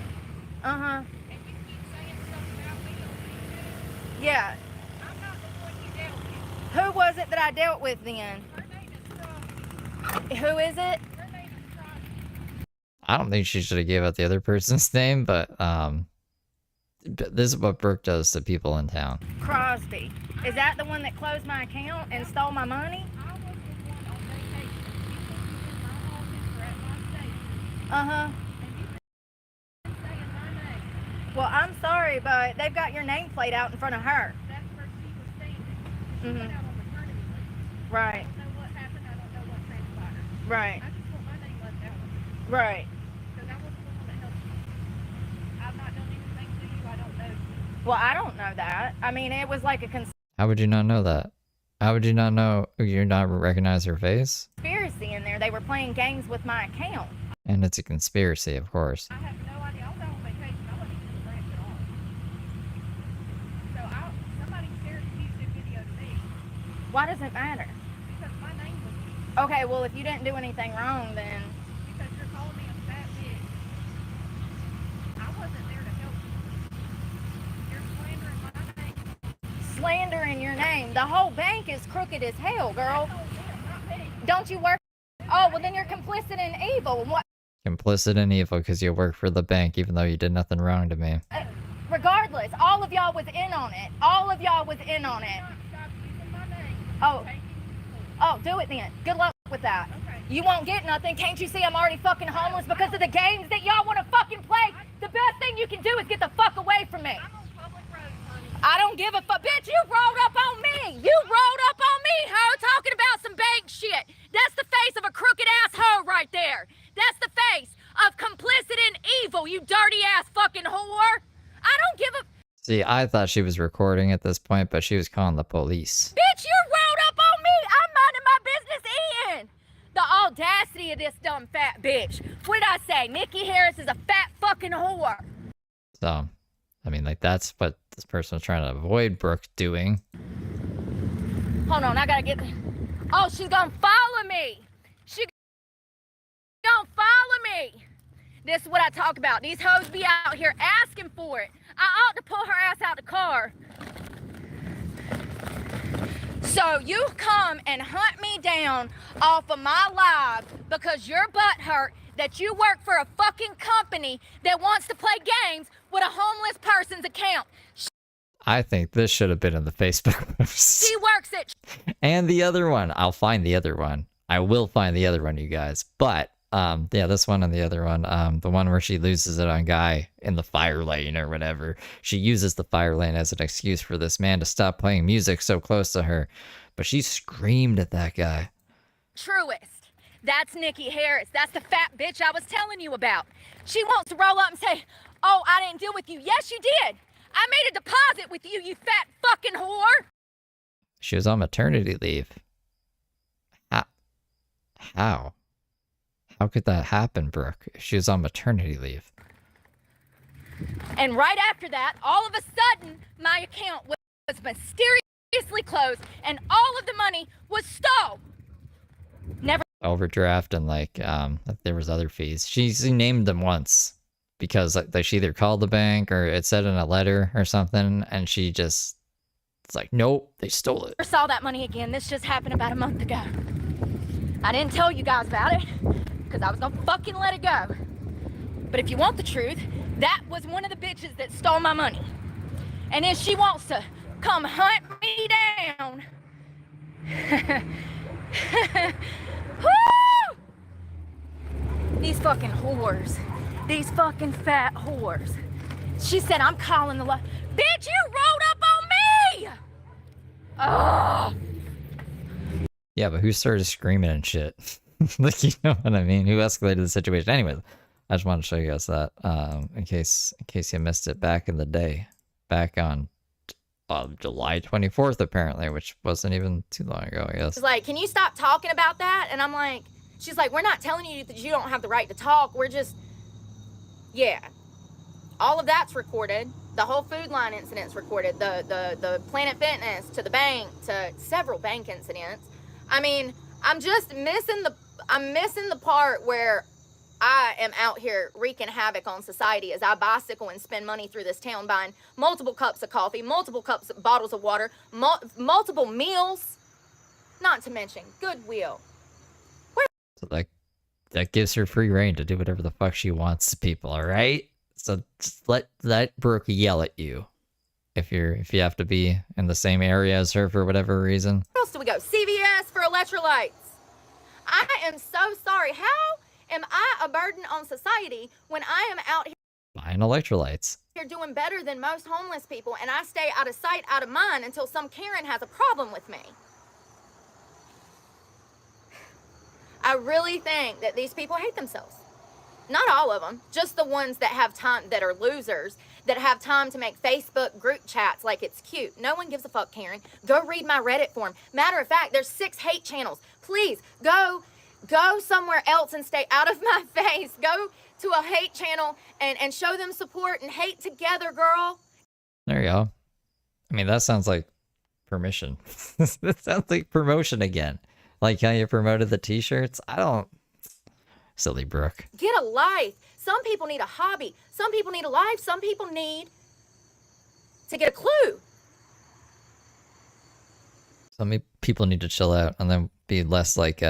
Uh-huh.
and you keep saying stuff about me on YouTube.
Yeah.
I'm not the one you dealt with.
Who was it that I dealt with then?
Her name is Frosty.
Who is it?
Her name is Frosty.
I don't think she should have gave out the other person's name, but this is what Brooke does to people in town.
Crosby. Is that the one that closed my account and stole my money?
I was the one on vacation. You put me in my office or at my station,
Uh-huh.
and you've been saying my name.
Well, I'm sorry, but they've got your nameplate out in front of her.
That's where she was standing. She
Mhm.
went out on maternity leave.
Right.
I don't know what happened. I don't know what transpired.
Right.
I just want my name left out of it.
Right.
Because I wasn't the one that helped you. I've not done anything to you. I don't know you.
Well, I don't know that. I mean, it was like a
How would you not know that? How would you not know you not recognize her face?
conspiracy in there. They were playing games with my account.
And it's a conspiracy, of course.
I have no idea. I was out on vacation. I wasn't even in the branch at all. So somebody shared the YouTube video to me
Why does it matter?
because my name was used.
Okay, well, if you didn't do anything wrong, then...
Because you're calling me a fat bitch. I wasn't there to help you. You're slandering my name.
Slandering your name. The whole bank is crooked as hell, girl.
I told them, not me.
Don't you work... Oh, well, then you're complicit in evil. What?
Complicit in evil because you work for the bank even though you did nothing wrong to me.
Regardless, all of y'all was in on it. All of y'all was in on it.
Stop using my name.
Oh.
Taking you to court.
Oh, do it then. Good luck with that.
Okay.
You won't get nothing. Can't you see I'm already fucking homeless because of the games that y'all want to fucking play? The best thing you can do is get the fuck away from me.
I'm on public roads, honey.
I don't give a fuck. Bitch, you rolled up on me. You rolled up on me, hoe, talking about some bank shit. That's the face of a crooked ass hoe right there. That's the face of complicit in evil, you dirty ass fucking whore. I don't give a...
See, I thought she was recording at this point, but she was calling the police.
Bitch, you rolled up on me. I'm minding my business eating. The audacity of this dumb fat bitch. What did I say? Nikki Harris is a fat fucking whore.
So, I mean, like, that's what this person was trying to avoid Brooke doing.
Hold on, I gotta get... Oh, she's gonna follow me. She gonna follow me. This is what I talk about. These hoes be out here asking for it. I ought to pull her ass out the car. So you come and hunt me down off of my live because your butt hurt that you work for a fucking company that wants to play games with a homeless person's account.
I think this should have been in the Facebook post.
She works at...
And the other one. I'll find the other one. I will find the other one, you guys. But, yeah, this one and the other one. The one where she loses it on Guy in the fire lane or whatever. She uses the fire lane as an excuse for this man to stop playing music so close to her. But she screamed at that guy.
Truest. That's Nikki Harris. That's the fat bitch I was telling you about. She wants to roll up and say, oh, I didn't deal with you. Yes, you did. I made a deposit with you, you fat fucking whore.
She was on maternity leave. How? How could that happen, Brooke? If she was on maternity leave.
And right after that, all of a sudden, my account was mysteriously closed and all of the money was stole. Never.
Overdraft and like there was other fees. She named them once because like she either called the bank or it said in a letter or something, and she just it's like, nope, they stole it.
Never saw that money again. This just happened about a month ago. I didn't tell you guys about it because I was gonna fucking let it go. But if you want the truth, that was one of the bitches that stole my money. And if she wants to come hunt me down, woo! These fucking whores. These fucking fat whores. She said, I'm calling the law. Bitch, you rolled up on me! Ugh.
Yeah, but who started screaming and shit? Like, you know what I mean? Who escalated the situation? Anyways, I just wanted to show you guys that in case you missed it back in the day. Back on July 24th, apparently, which wasn't even too long ago, I guess.
She's like, can you stop talking about that? And I'm like, she's like, we're not telling you that you don't have the right to talk. We're just, yeah. All of that's recorded. The whole Food Line incident's recorded. The Planet Fitness to the bank to several bank incidents. I mean, I'm missing the part where I am out here wreaking havoc on society as I bicycle and spend money through this town buying multiple cups of coffee, multiple bottles of water, multiple meals, not to mention Goodwill.
So that gives her free reign to do whatever the fuck she wants to people, all right? So just let Brooke yell at you if you have to be in the same area as her for whatever reason.
Where else do we go? CVS for electrolytes. I am so sorry. How am I a burden on society when I am out here
Buying electrolytes.
doing better than most homeless people and I stay out of sight, out of mind until some Karen has a problem with me? I really think that these people hate themselves. Not all of them, just the ones that have time, that are losers, that have time to make Facebook group chats like it's cute. No one gives a fuck, Karen. Go read my Reddit forum. Matter of fact, there's 6 hate channels. Please, go somewhere else and stay out of my face. Go to a hate channel and show them support and hate together, girl.
There you go. I mean, that sounds like permission. That sounds like promotion again. Like how you promoted the t-shirts. Silly Brooke.
Get a life. Some people need a hobby. Some people need a life. Some people need to get a clue.
Some people need to chill out and then be less like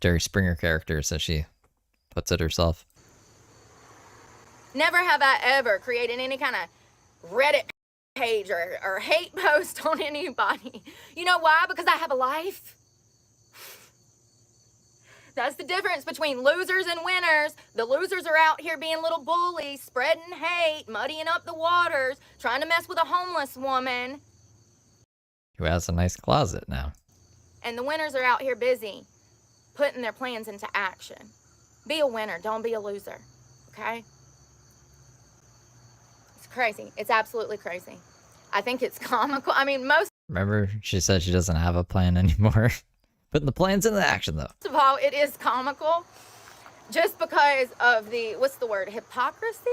Jerry Springer characters, as she puts it herself.
Never have I ever created any kind of Reddit page or hate post on anybody. You know why? Because I have a life. That's the difference between losers and winners. The losers are out here being little bullies, spreading hate, muddying up the waters, trying to mess with a homeless woman.
Who has a nice closet now.
And the winners are out here busy putting their plans into action. Be a winner, don't be a loser, okay? It's crazy. It's absolutely crazy. I think it's comical. I mean, most
Remember, she said she doesn't have a plan anymore. Putting the plans into action, though.
of all, it is comical just because of the, what's the word, hypocrisy?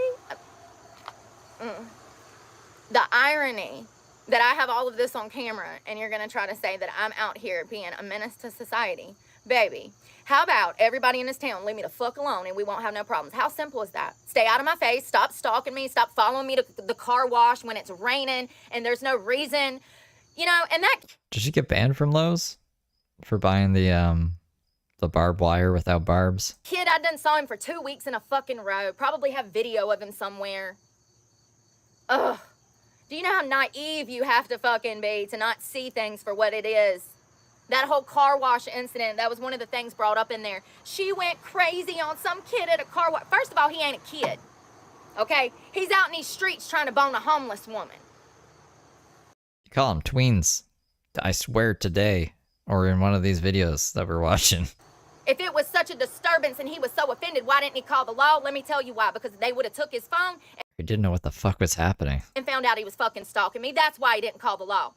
The irony that I have all of this on camera and you're going to try to say that I'm out here being a menace to society. Baby, how about everybody in this town leave me the fuck alone and we won't have no problems? How simple is that? Stay out of my face, stop stalking me, stop following me to the car wash when it's raining and there's no reason, you know, and that...
Did she get banned from Lowe's for buying the barbed wire without barbs?
Kid, I done saw him for 2 weeks in a fucking row. Probably have video of him somewhere. Ugh. Do you know how naive you have to fucking be to not see things for what it is? That whole car wash incident, that was one of the things brought up in there. She went crazy on some kid at a car wash. First of all, he ain't a kid, okay? He's out in these streets trying to bone a homeless woman.
You call them tweens. I swear today, or in one of these videos that we're watching.
If it was such a disturbance and he was so offended, why didn't he call the law? Let me tell you why. Because they would have took his phone
He didn't know what the fuck was happening.
and found out he was fucking stalking me. That's why he didn't call the law.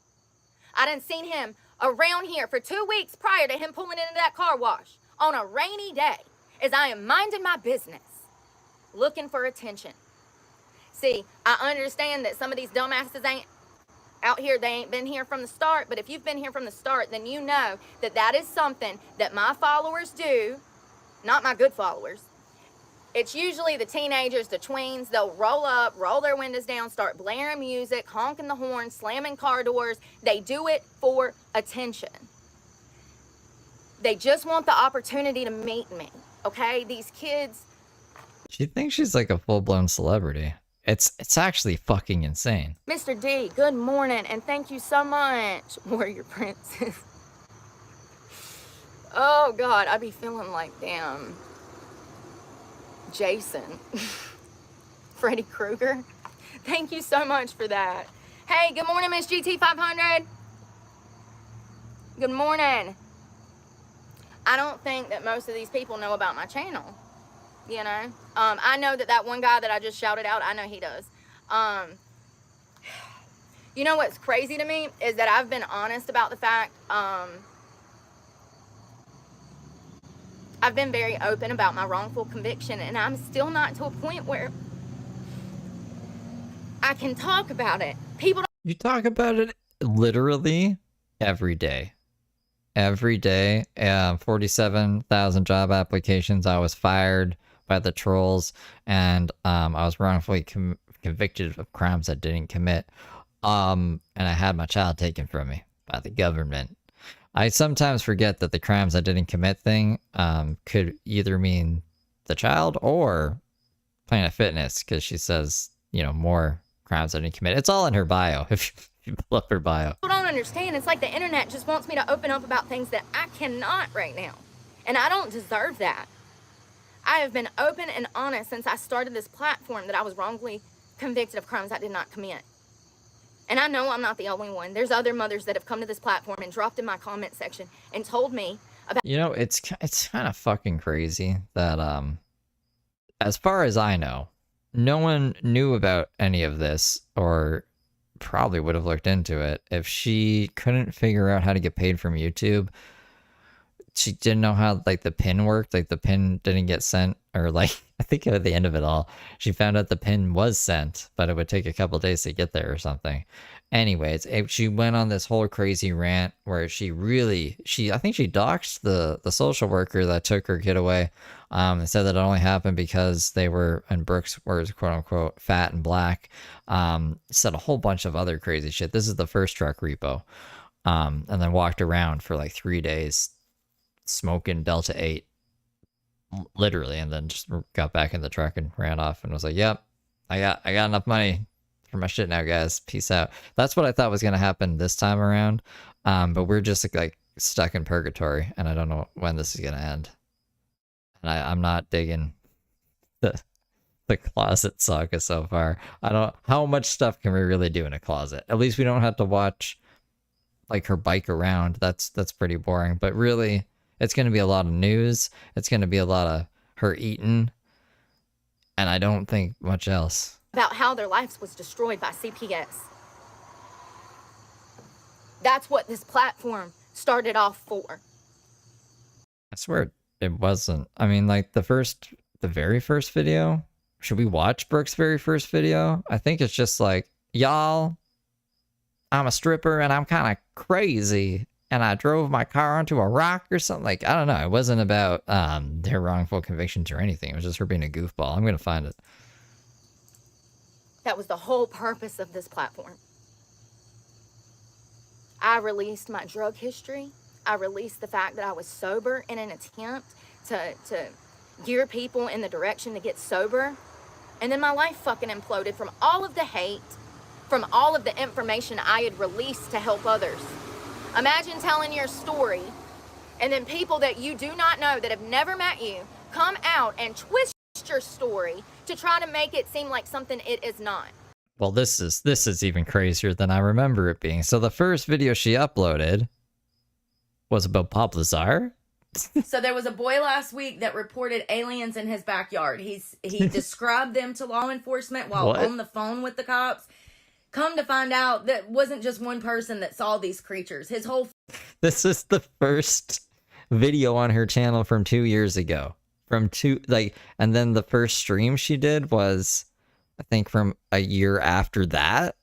I done seen him around here for 2 weeks prior to him pulling into that car wash on a rainy day as I am minding my business, looking for attention. See, I understand that some of these dumbasses ain't out here, they ain't been here from the start, but if you've been here from the start, then you know that that is something that my followers do, not my good followers. It's usually the teenagers, the tweens, they'll roll up, roll their windows down, start blaring music, honking the horn, slamming car doors. They do it for attention. They just want the opportunity to meet me, okay? These kids...
She thinks she's like a full-blown celebrity. It's actually fucking insane.
Mr. D, good morning, and thank you so much, Warrior Princess. Oh, God, I be feeling like, damn... Jason. Freddy Krueger. Thank you so much for that. Hey, good morning, Miss GT500. Good morning. I don't think that most of these people know about my channel. You know? I know that one guy that I just shouted out, I know he does. You know what's crazy to me is that I've been honest about the fact, I've been very open about my wrongful conviction, and I'm still not to a point where I can talk about it. People don't...
You talk about it literally every day. Every day. 47,000 job applications. I was fired by the trolls, and I was wrongfully convicted of crimes I didn't commit. And I had my child taken from me by the government. I sometimes forget that the crimes I didn't commit thing could either mean the child or Planet Fitness, because she says, you know, more crimes I didn't commit. It's all in her bio, if you pull up her bio.
People don't understand. It's like the internet just wants me to open up about things that I cannot right now. And I don't deserve that. I have been open and honest since I started this platform that I was wrongfully convicted of crimes I did not commit. And I know I'm not the only one. There's other mothers that have come to this platform and dropped in my comment section and told me about...
You know, it's kind of fucking crazy that, as far as I know, no one knew about any of this, or probably would have looked into it. If she couldn't figure out how to get paid from YouTube, she didn't know how, like, the pin worked. Like, the pin didn't get sent, or, like, I think at the end of it all, she found out the pin was sent, but it would take a couple days to get there or something. Anyways, she went on this whole crazy rant where I think she doxed the social worker that took her kid away, and said that it only happened because they were, in Brooke's words, quote unquote, fat and black. Said a whole bunch of other crazy shit. This is the first truck repo. And then walked around for like 3 days smoking Delta 8. Literally, and then just got back in the truck and ran off and was like, yep, I got enough money for my shit now, guys, peace out. That's what I thought was going to happen this time around, but we're just like stuck in purgatory, and I don't know when this is going to end. And I'm not digging the closet saga so far. I don't. How much stuff can we really do in a closet? At least we don't have to watch like her bike around. That's pretty boring. But really, it's going to be a lot of news. It's going to be a lot of her eating, and I don't think much else.
About how their lives was destroyed by CPS. That's what this platform started off for.
I swear it wasn't. I mean, like the very first video. Should we watch Brooke's very first video? I think it's just like, y'all, I'm a stripper and I'm kind of crazy and I drove my car onto a rock or something. Like, I don't know. It wasn't about their wrongful convictions or anything. It was just her being a goofball. I'm going to find it.
That was the whole purpose of this platform. I released my drug history. I released the fact that I was sober in an attempt to gear people in the direction to get sober. And then my life fucking imploded from all of the hate, from all of the information I had released to help others. Imagine telling your story and then people that you do not know, that have never met you, come out and twist your story to try to make it seem like something it is not.
Well, this is even crazier than I remember it being. So the first video she uploaded was about Bob Lazar.
So there was a boy last week that reported aliens in his backyard. He described them to law enforcement while on the phone with the cops. Come to find out, that wasn't just one person that saw these creatures. His whole...
This is the first video on her channel from 2 years ago. And then the first stream she did was, I think, from a year after that.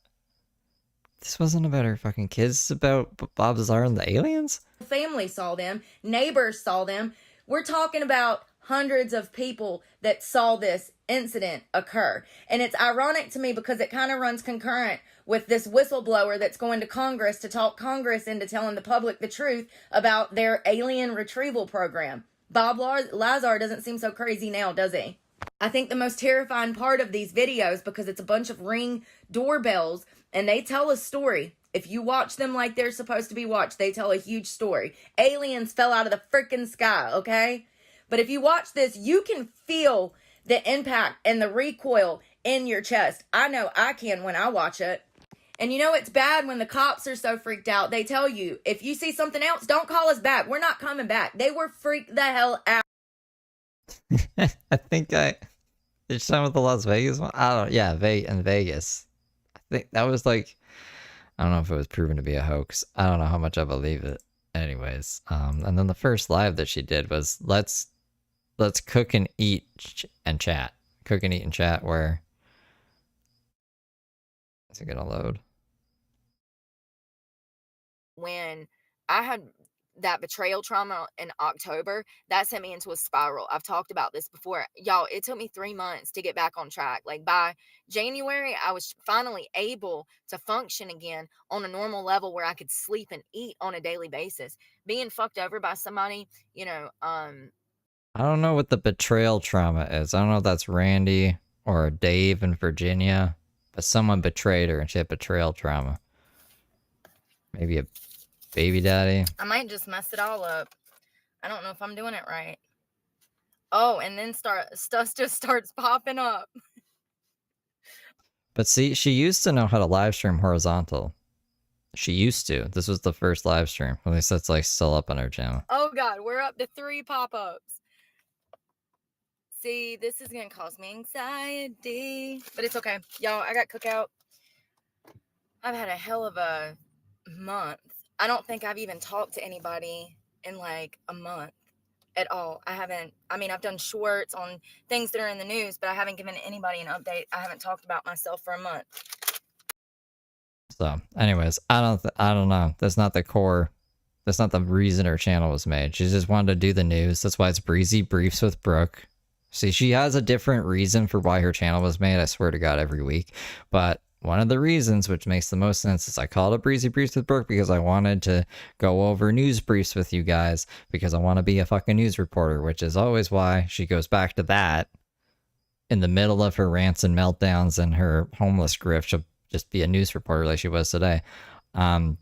This wasn't about her fucking kids. It's about Bob Lazar and the aliens?
Family saw them. Neighbors saw them. We're talking about hundreds of people that saw this incident occur. And it's ironic to me because it kind of runs concurrent with this whistleblower that's going to Congress to talk Congress into telling the public the truth about their alien retrieval program. Bob Lazar doesn't seem so crazy now, does he? I think the most terrifying part of these videos, because it's a bunch of Ring doorbells and they tell a story. If you watch them like they're supposed to be watched, they tell a huge story. Aliens fell out of the freaking sky, okay? But if you watch this, you can feel the impact and the recoil in your chest. I know I can when I watch it. And you know it's bad when the cops are so freaked out. They tell you, if you see something else, don't call us back. We're not coming back. They were freaked the hell out.
I think did you talk about the Las Vegas one? I don't know. Yeah, in Vegas. I think that was like, I don't know if it was proven to be a hoax. I don't know how much I believe it. Anyways, and then the first live that she did was let's cook and eat and chat. Cook and eat and chat. Where is it gonna load?
When I had that betrayal trauma in October, that sent me into a spiral. I've talked about this before. Y'all, it took me 3 months to get back on track. Like by January, I was finally able to function again on a normal level where I could sleep and eat on a daily basis. Being fucked over by somebody,
I don't know what the betrayal trauma is. I don't know if that's Randy or Dave in Virginia, but someone betrayed her and she had betrayal trauma. Maybe a baby daddy.
I might just mess it all up. I don't know if I'm doing it right. Oh, and then stuff just starts popping up.
But see, she used to know how to live stream horizontal. She used to. This was the first live stream. At least that's like still up on her channel.
Oh God, we're up to 3 pop-ups. See, this is gonna cause me anxiety, but it's okay. Y'all, I got cookout. I've had a hell of a month. I don't think I've even talked to anybody in like a month at all. I've done shorts on things that are in the news, but I haven't given anybody an update. I haven't talked about myself for a month.
So, anyways, I don't know. That's not the core. That's not the reason her channel was made. She just wanted to do the news. That's why it's Breezy Briefs with Brooke. See, she has a different reason for why her channel was made, I swear to God, every week. But one of the reasons, which makes the most sense, is I called it Breezy Briefs with Brooke because I wanted to go over news briefs with you guys because I want to be a fucking news reporter, which is always why she goes back to that in the middle of her rants and meltdowns and her homeless grift. She'll just be a news reporter like she was today.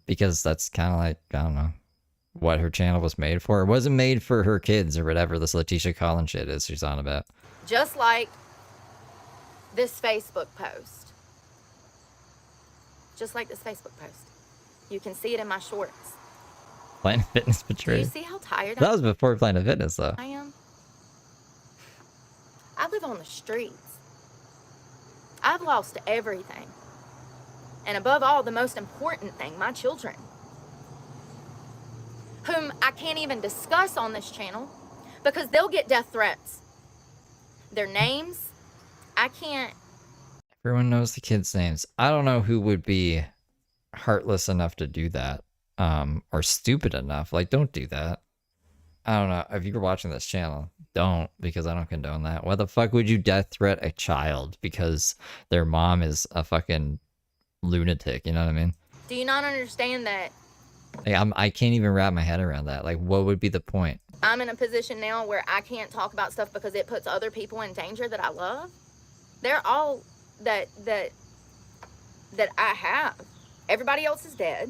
Because that's kind of like, I don't know, what her channel was made for. It wasn't made for her kids or whatever this Letitia Collins shit is she's on about.
Just like this Facebook post. Just like this Facebook post. You can see it in my shorts.
Planet Fitness
Do you
betrayed.
see how tired
That was before Planet Fitness, though.
I am? I live on the streets. I've lost everything. And above all, the most important thing, my children. Whom I can't even discuss on this channel because they'll get death threats. Their names, I can't.
Everyone knows the kids' names. I don't know who would be heartless enough to do that. Or stupid enough. Like, don't do that. I don't know. If you're watching this channel, don't, because I don't condone that. Why the fuck would you death threat a child because their mom is a fucking lunatic? You know what I mean?
Do you not understand that
Like, I can't even wrap my head around that. Like, what would be the point?
I'm in a position now where I can't talk about stuff because it puts other people in danger that I love? They're all that I have. Everybody else is dead.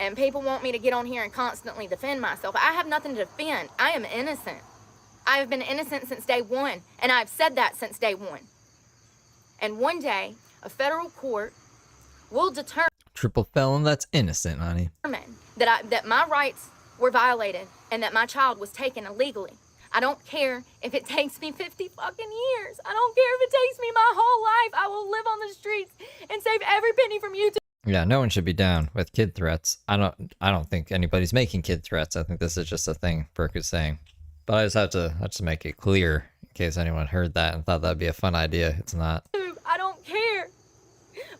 And people want me to get on here and constantly defend myself. I have nothing to defend. I am innocent. I have been innocent since day one. And I've said that since day one. And one day, a federal court will determine
Triple felon that's innocent, honey.
that my rights were violated and that my child was taken illegally. I don't care if it takes me 50 fucking years. I don't care if it takes me my whole life. I will live on the streets and save every penny from you.
Yeah, no one should be down with kid threats. I don't think anybody's making kid threats. I think this is just a thing Brooke is saying. But I just have to make it clear in case anyone heard that and thought that'd be a fun idea. It's not.
I don't care.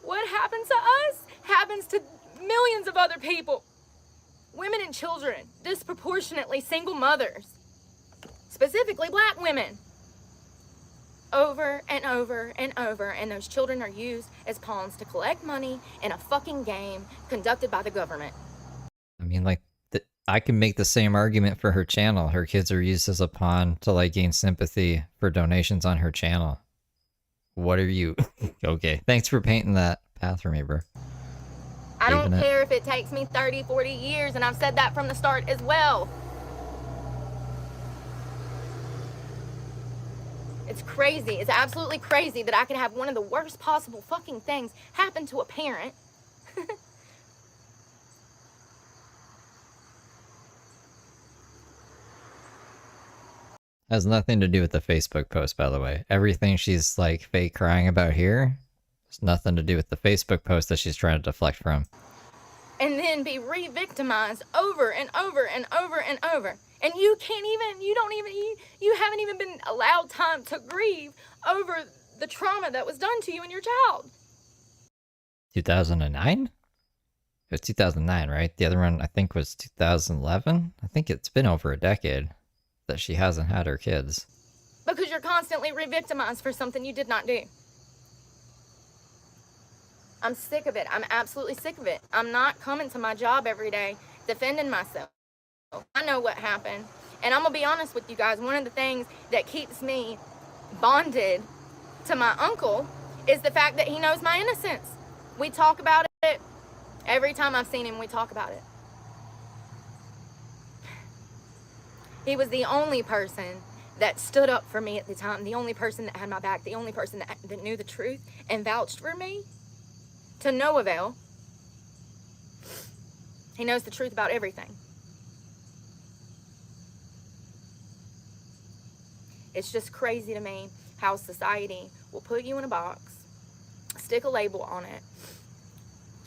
What happens to us happens to millions of other people. Women and children, disproportionately single mothers, specifically black women. Over and over and over, and those children are used as pawns to collect money in a fucking game conducted by the government.
I mean, like, I can make the same argument for her channel. Her kids are used as a pawn to, like, gain sympathy for donations on her channel. What are you? Okay, thanks for painting that path for me, bro.
I don't
Paving it.
care if it takes me 30, 40 years, and I've said that from the start as well. It's crazy. It's absolutely crazy that I can have one of the worst possible fucking things happen to a parent.
Has nothing to do with the Facebook post, by the way. Everything she's, like, fake crying about here has nothing to do with the Facebook post that she's trying to deflect from.
And then be re-victimized over and over and over and over. And you haven't even been allowed time to grieve over the trauma that was done to you and your child.
2009? It was 2009, right? The other one, I think, was 2011? I think it's been over a decade that she hasn't had her kids.
Because you're constantly re-victimized for something you did not do. I'm sick of it. I'm absolutely sick of it. I'm not coming to my job every day defending myself. I know what happened. And I'm going to be honest with you guys. One of the things that keeps me bonded to my uncle is the fact that he knows my innocence. We talk about it. Every time I've seen him, we talk about it. He was the only person that stood up for me at the time, the only person that had my back, the only person that knew the truth and vouched for me. To no avail. He knows the truth about everything. It's just crazy to me how society will put you in a box, stick a label on it,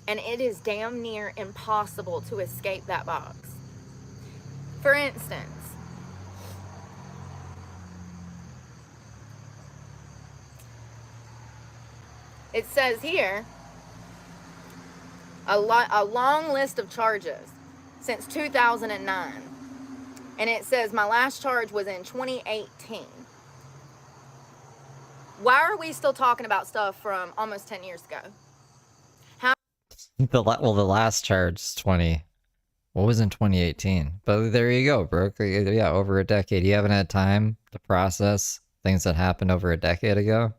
and it is damn near impossible to escape that box. For instance, it says here, a long list of charges since 2009. And it says my last charge was in 2018. Why are we still talking about stuff from almost 10 years ago?
The last charge is 20. What was in 2018? But there you go, Brooke. Yeah, over a decade. You haven't had time to process things that happened over a decade ago.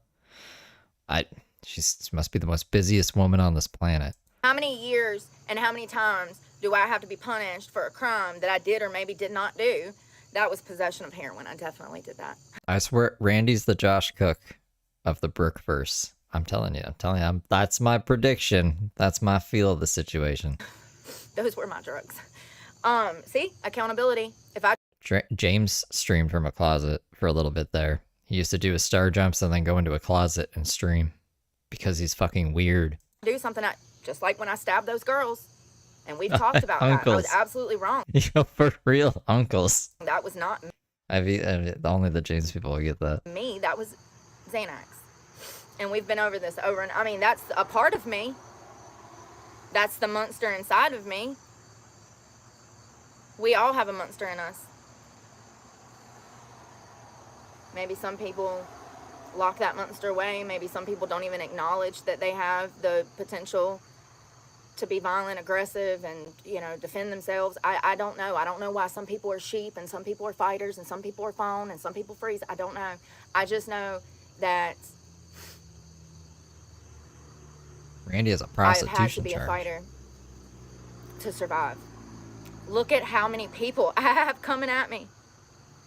She must be the most busiest woman on this planet.
How many years and how many times do I have to be punished for a crime that I did or maybe did not do? That was possession of heroin. I definitely did that.
I swear, Randy's the Josh Cook of the Brooke verse. I'm telling you, that's my prediction. That's my feel of the situation.
Those were my drugs. See, accountability. If I
James streamed from a closet for a little bit there. He used to do his star jumps and then go into a closet and stream because he's fucking weird.
do something, just like when I stabbed those girls, and we've talked about that. I was absolutely wrong.
Yo, for real, uncles.
That was not
only the James people will get that.
me. That was Xanax. And we've been over this over and I mean, that's a part of me. That's the monster inside of me. We all have a monster in us. Maybe some people lock that monster away. Maybe some people don't even acknowledge that they have the potential to be violent, aggressive, and, you know, defend themselves. I don't know. I don't know why some people are sheep and some people are fighters and some people are fawn and some people freeze. I don't know. I just know that
Randy has a
I've
prostitution
had to be
charge.
a fighter to survive. Look at how many people I have coming at me.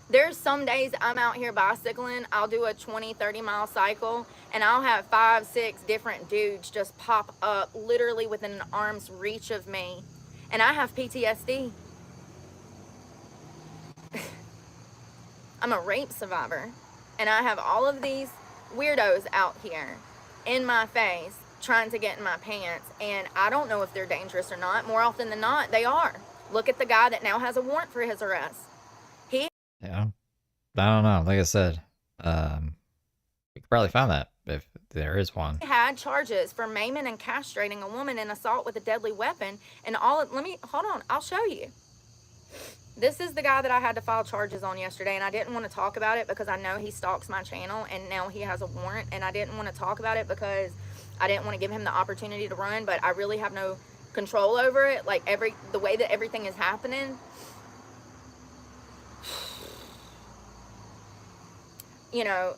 There's some days I'm out here bicycling, I'll do a 20, 30 mile cycle, and I'll have 5, 6 different dudes just pop up literally within an arm's reach of me. And I have PTSD. I'm a rape survivor. And I have all of these weirdos out here in my face trying to get in my pants. And I don't know if they're dangerous or not. More often than not, they are. Look at the guy that now has a warrant for his arrest.
Yeah. I don't know. Like I said, we could probably find that if there is one.
He had charges for maiming and castrating a woman in assault with a deadly weapon. And hold on, I'll show you. This is the guy that I had to file charges on yesterday, and I didn't want to talk about it because I know he stalks my channel, and now he has a warrant, and I didn't want to talk about it because I didn't want to give him the opportunity to run, but I really have no control over it. Like, the way that everything is happening, you know,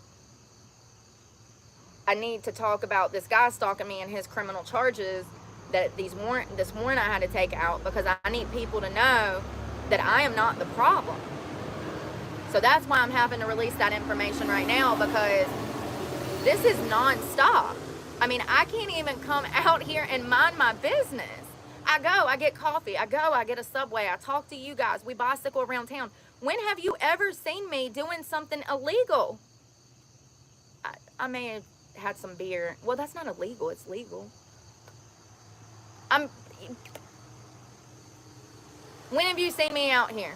I need to talk about this guy stalking me and his criminal charges, that this warrant I had to take out because I need people to know that I am not the problem. So that's why I'm having to release that information right now, because this is nonstop. I mean, I can't even come out here and mind my business. I go, I get coffee, I get a Subway, I talk to you guys, we bicycle around town. When have you ever seen me doing something illegal? I may have had some beer. Well, that's not illegal, it's legal. When have you seen me out here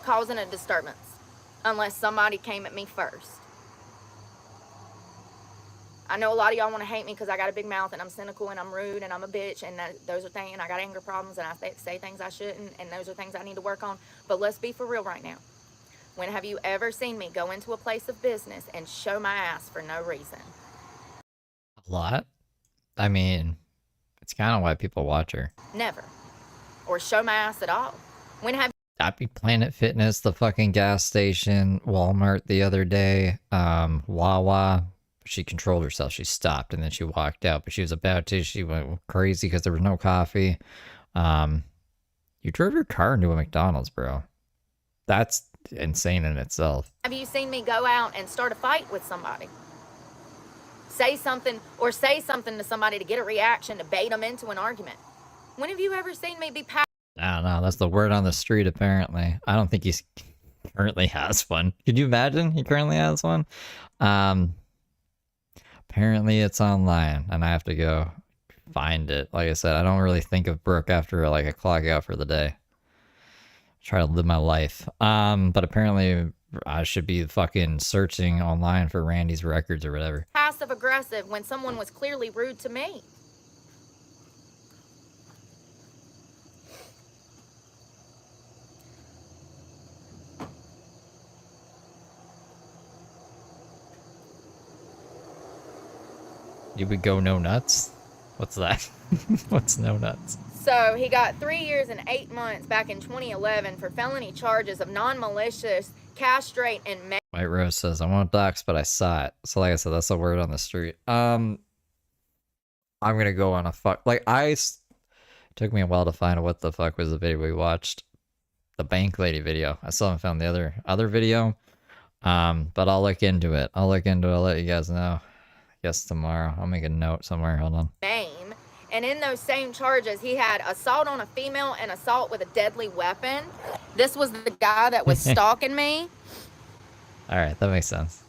causing a disturbance? Unless somebody came at me first. I know a lot of y'all want to hate me because I got a big mouth and I'm cynical and I'm rude and I'm a bitch, and those are things, and I got anger problems and I say things I shouldn't, and those are things I need to work on. But let's be for real right now. When have you ever seen me go into a place of business and show my ass for no reason?
A lot. I mean, it's kind of why people watch her.
Never. Or show my ass at all. When have
I'd be Planet Fitness, the fucking gas station, Walmart the other day, Wawa. She controlled herself. She stopped and then she walked out, but she was about to. She went crazy because there was no coffee. You drove your car into a McDonald's, bro. That's insane in itself.
Have you seen me go out and start a fight with somebody? Say something to somebody to get a reaction, to bait them into an argument. When have you ever seen me be
I don't know. That's the word on the street, apparently. I don't think he currently has one. Could you imagine he currently has one? Apparently it's online, and I have to go find it. Like I said, I don't really think of Brooke after like a clock out for the day. Try to live my life. But apparently I should be fucking searching online for Randy's records or whatever.
passive aggressive when someone was clearly rude to me?
You would go no nuts? What's that? What's no nuts?
So he got 3 years and 8 months back in 2011 for felony charges of non-malicious, castrate, and
White Rose says, I won't dox, but I saw it. So like I said, that's the word on the street. I'm gonna go on a Took me a while to find what the fuck was the video we watched. The bank lady video. I still haven't found the other video. But I'll look into it. I'll let you guys know. I guess tomorrow. I'll make a note somewhere. Hold on.
Name. And in those same charges, he had assault on a female and assault with a deadly weapon. This was the guy that was stalking me.
Alright, that makes sense.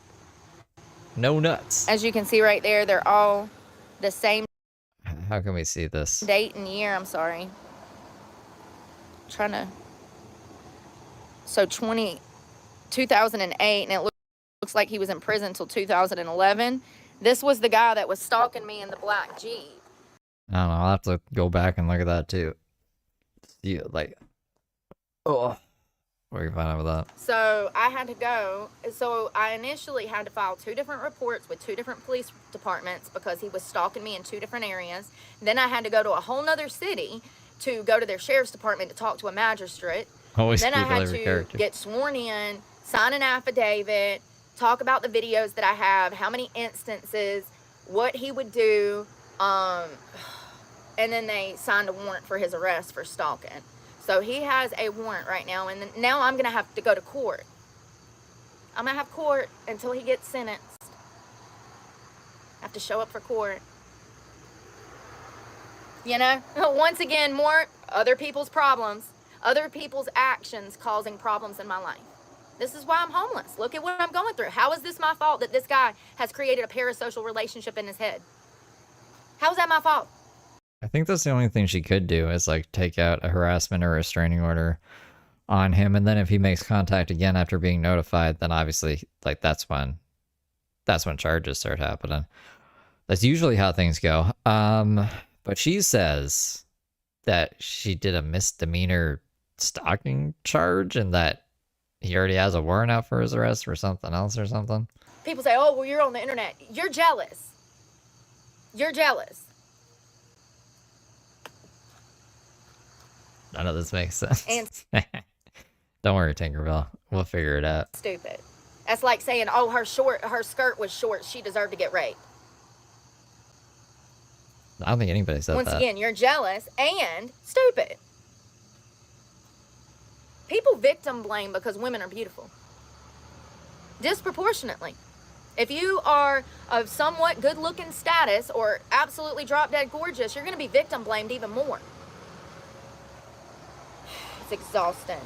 No nuts.
As you can see right there, they're all the same
How can we see this?
date and year. I'm sorry. Trying to. So 2008, and it looks like he was in prison until 2011. This was the guy that was stalking me in the black Jeep.
I don't know. I'll have to go back and look at that too. See, like, oh, where you find out about that?
So I had to go. So I initially had to file 2 different reports with 2 different police departments because he was stalking me in 2 different areas. Then I had to go to a whole nother city to go to their sheriff's department to talk to a magistrate.
Always
Then I
people
had
every
to
character.
get sworn in, sign an affidavit, talk about the videos that I have, how many instances, what he would do, and then they signed a warrant for his arrest for stalking. So he has a warrant right now, and then now I'm gonna have to go to court. I'm gonna have court until he gets sentenced. I have to show up for court. You know, once again, more other people's problems, other people's actions causing problems in my life. This is why I'm homeless. Look at what I'm going through. How is this my fault that this guy has created a parasocial relationship in his head? How is that my fault?
I think that's the only thing she could do is like take out a harassment or restraining order on him, and then if he makes contact again after being notified, then obviously like that's when charges start happening. That's usually how things go. But she says that she did a misdemeanor stalking charge and that he already has a warrant out for his arrest for something else or something.
People say, oh, well, you're on the internet. You're jealous. You're jealous.
None of this makes sense.
And
Don't worry, Tinkerbell. We'll figure it out.
stupid. That's like saying, oh, her skirt was short. She deserved to get raped.
I don't think anybody said
Once
that.
again, you're jealous and stupid. People victim blame because women are beautiful. Disproportionately. If you are of somewhat good looking status or absolutely drop dead gorgeous, you're going to be victim blamed even more. It's exhausting.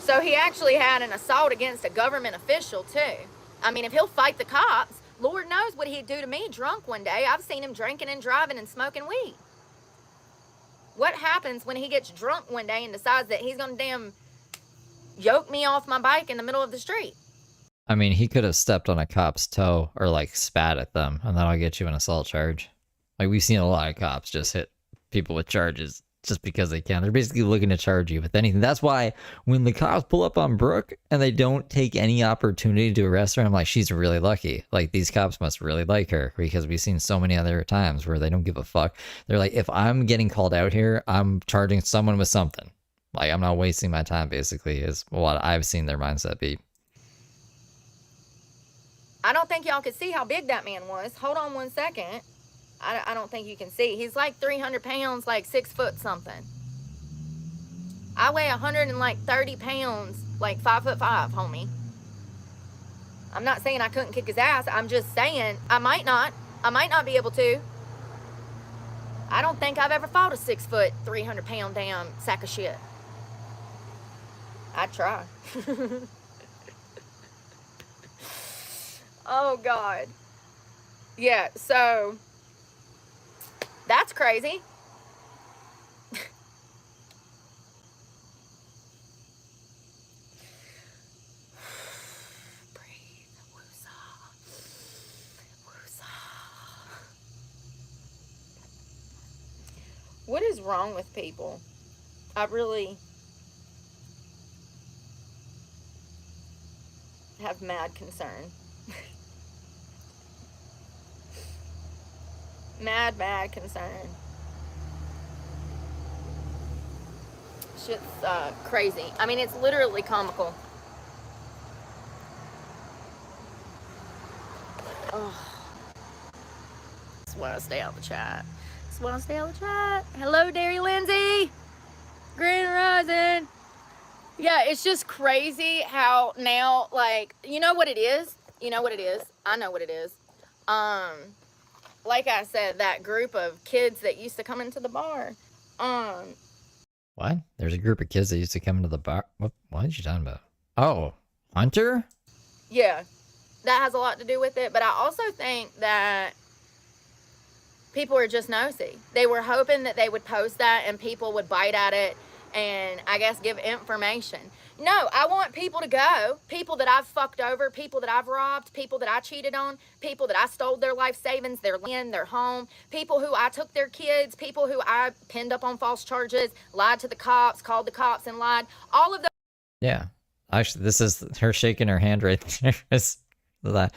So he actually had an assault against a government official too. I mean, if he'll fight the cops, Lord knows what he'd do to me drunk one day. I've seen him drinking and driving and smoking weed. What happens when he gets drunk one day and decides that he's gonna damn yoke me off my bike in the middle of the street?
I mean, he could have stepped on a cop's toe or like spat at them, and that'll get you an assault charge. Like we've seen a lot of cops just hit people with charges just because they can. They're basically looking to charge you with anything. That's why when the cops pull up on Brooke and they don't take any opportunity to arrest her, I'm like, she's really lucky. Like these cops must really like her, because we've seen so many other times where they don't give a fuck. They're like, if I'm getting called out here, I'm charging someone with something. Like I'm not wasting my time, basically, is what I've seen their mindset be.
I don't think y'all could see how big that man was. Hold on one second. I don't think you can see. He's like 300 pounds, like 6 foot something. I weigh 130 pounds, like 5'5", homie. I'm not saying I couldn't kick his ass. I'm just saying I might not be able to. I don't think I've ever fought a 6 foot, 300 pound damn sack of shit. I'd try. Oh God. Yeah, so that's crazy. Breathe. Woosah. Woosah. What is wrong with people? I really have mad concern. Mad concern. Shit's crazy. I mean, it's literally comical. Ugh. It's why I stay out the chat. That's why I stay out the chat. Hello, Derry Lindsay. Grand Rising. Yeah, it's just crazy how now, like, you know what it is? You know what it is? I know what it is. Like I said, that group of kids that used to come into the bar.
What? There's a group of kids that used to come into the bar. What are you talking about? Oh, Hunter?
Yeah, that has a lot to do with it. But I also think that people are just nosy. They were hoping that they would post that and people would bite at it and I guess give information. No, I want people to go. People that I've fucked over, people that I've robbed, people that I cheated on, people that I stole their life savings, their land, their home, people who I took their kids, people who I pinned up on false charges, lied to the cops, called the cops and lied. All of those.
Yeah. Actually, this is her shaking her hand right there. Is that.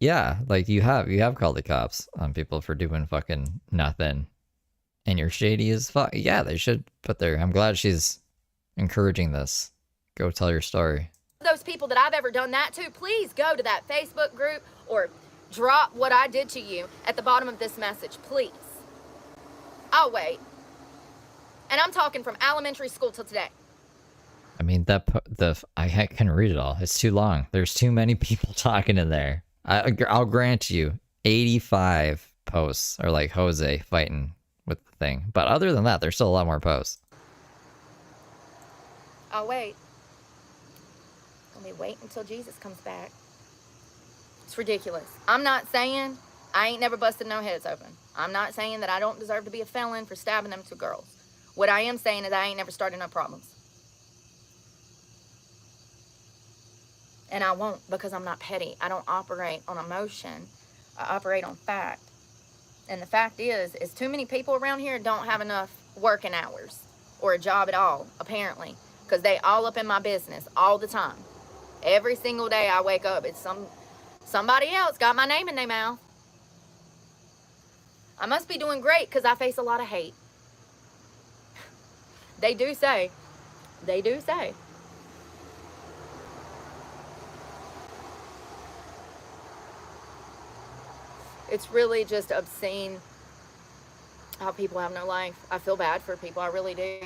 Yeah, like you have called the cops on people for doing fucking nothing. And you're shady as fuck. Yeah, they should put their. I'm glad she's encouraging this. Go tell your story.
Those people that I've ever done that to, please go to that Facebook group or drop what I did to you at the bottom of this message, please. I'll wait. And I'm talking from elementary school till today.
I mean, I couldn't read it all. It's too long. There's too many people talking in there. I'll grant you 85 posts are like Jose fighting with the thing. But other than that, there's still a lot more posts.
I'll wait. Let me wait until Jesus comes back. It's ridiculous. I'm not saying I ain't never busted no heads open. I'm not saying that I don't deserve to be a felon for stabbing them two girls. What I am saying is I ain't never started no problems. And I won't, because I'm not petty. I don't operate on emotion. I operate on fact. And the fact is too many people around here don't have enough working hours or a job at all, apparently, because they all up in my business all the time. Every single day I wake up, it's somebody else got my name in their mouth. I must be doing great because I face a lot of hate. They do say. It's really just obscene how people have no life. I feel bad for people, I really do.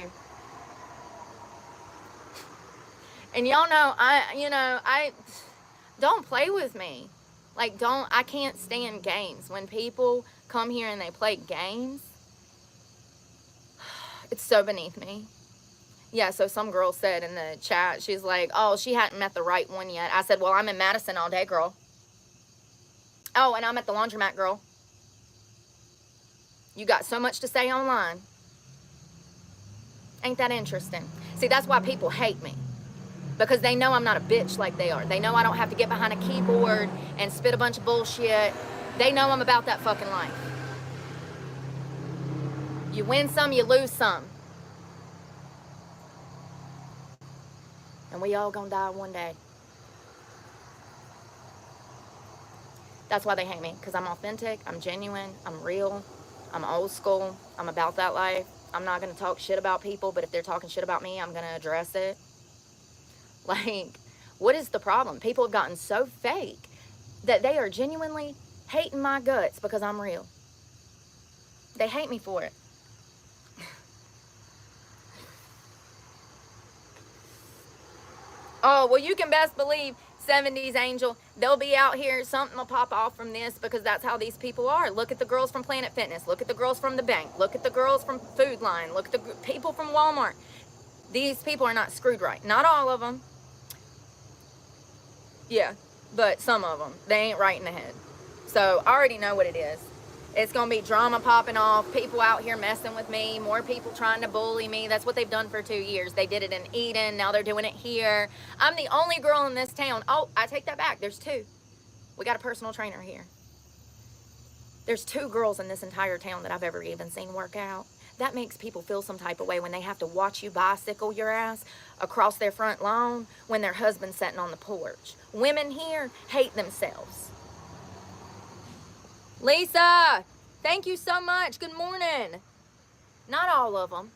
And y'all know, I don't play with me. Like, I can't stand games. When people come here and they play games, it's so beneath me. Yeah, so some girl said in the chat, she's like, oh, she hadn't met the right one yet. I said, well, I'm in Madison all day, girl. Oh, and I'm at the laundromat, girl. You got so much to say online. Ain't that interesting? See, that's why people hate me. Because they know I'm not a bitch like they are. They know I don't have to get behind a keyboard and spit a bunch of bullshit. They know I'm about that fucking life. You win some, you lose some. And we all gonna die one day. That's why they hate me, because I'm authentic, I'm genuine, I'm real, I'm old school, I'm about that life. I'm not going to talk shit about people, but if they're talking shit about me, I'm going to address it. Like, what is the problem? People have gotten so fake that they are genuinely hating my guts because I'm real. They hate me for it. Oh, well, you can best believe 70s Angel, they'll be out here, something will pop off from this because that's how these people are. Look at the girls from Planet Fitness. Look at the girls from the bank. Look at the girls from Food Line. Look at the people from Walmart. These people are not screwed right. Not all of them. Yeah, but some of them. They ain't right in the head. So I already know what it is. It's going to be drama popping off, people out here messing with me, more people trying to bully me. That's what they've done for 2 years. They did it in Eden. Now they're doing it here. I'm the only girl in this town. Oh, I take that back. There's 2. We got a personal trainer here. There's 2 girls in this entire town that I've ever even seen work out. That makes people feel some type of way when they have to watch you bicycle your ass across their front lawn when their husband's sitting on the porch. Women here hate themselves. Lisa, thank you so much. Good morning. Not all of them.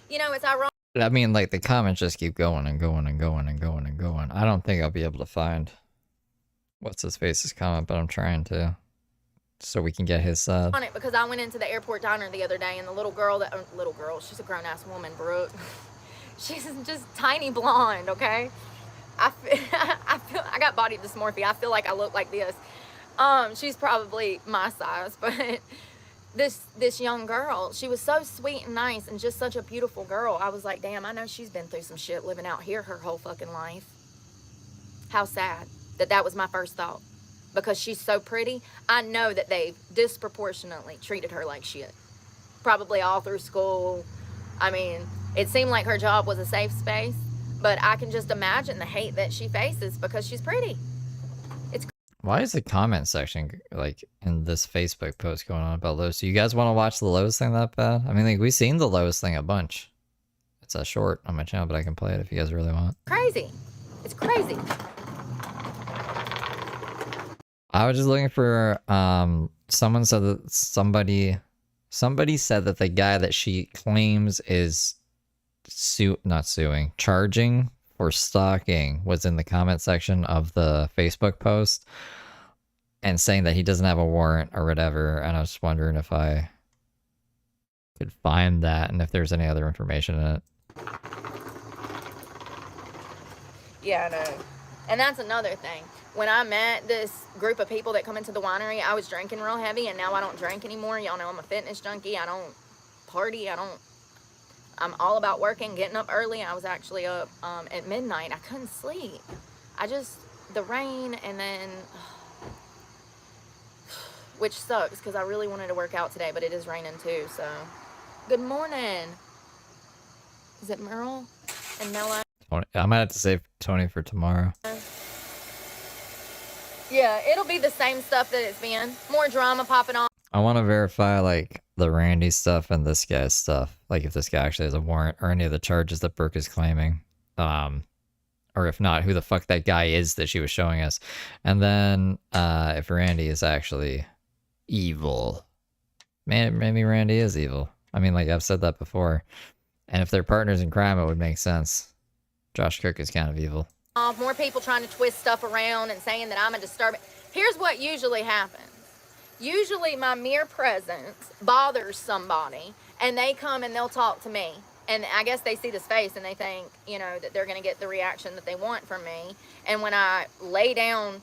You know, it's ironic.
I mean, like, the comments just keep going and going and going and going and going. I don't think I'll be able to find what's his face's comment, but I'm trying to. so we can get his side.
On it because I went into the airport diner the other day and the little girl, she's a grown ass woman, Brooke. She's just tiny blonde, okay? I got body dysmorphia. I feel like I look like this. She's probably my size, but this young girl, she was so sweet and nice and just such a beautiful girl. I was like, damn, I know she's been through some shit living out here her whole fucking life. How sad that was my first thought. Because she's so pretty, I know that they've disproportionately treated her like shit. Probably all through school. I mean, it seemed like her job was a safe space, but I can just imagine the hate that she faces because she's pretty.
Why is the comment section like in this Facebook post going on about Lowe's? Do you guys want to watch the Lowe's thing that bad? I mean, like we've seen the Lowe's thing a bunch. It's a short on my channel, but I can play it if you guys really want.
Crazy. It's crazy.
I was just looking for someone said that somebody said that the guy that she claims is charging for stalking was in the comment section of the Facebook post and saying that he doesn't have a warrant or whatever, and I was wondering if I could find that and if there's any other information in it.
Yeah, I know. And that's another thing. When I met this group of people that come into the winery, I was drinking real heavy, and now I don't drink anymore. Y'all know I'm a fitness junkie. I don't party. I'm all about working, getting up early. I was actually up at midnight. I couldn't sleep. The rain, and then, which sucks because I really wanted to work out today, but it is raining too, so. Good morning. Is it Merle and Nella?
I might have to save Tony for tomorrow.
Yeah, it'll be the same stuff that it's been. More drama popping off.
I want to verify like the Randy stuff and this guy's stuff. Like if this guy actually has a warrant or any of the charges that Brooke is claiming. Or if not, who the fuck that guy is that she was showing us. And then if Randy is actually evil. Man, maybe Randy is evil. I mean, like I've said that before. And if they're partners in crime, it would make sense. Josh Cook is kind of evil.
More people trying to twist stuff around and saying that I'm a disturbance. Here's what usually happens. Usually my mere presence bothers somebody and they come and they'll talk to me. And I guess they see this face and they think, you know, that they're going to get the reaction that they want from me. And when I lay down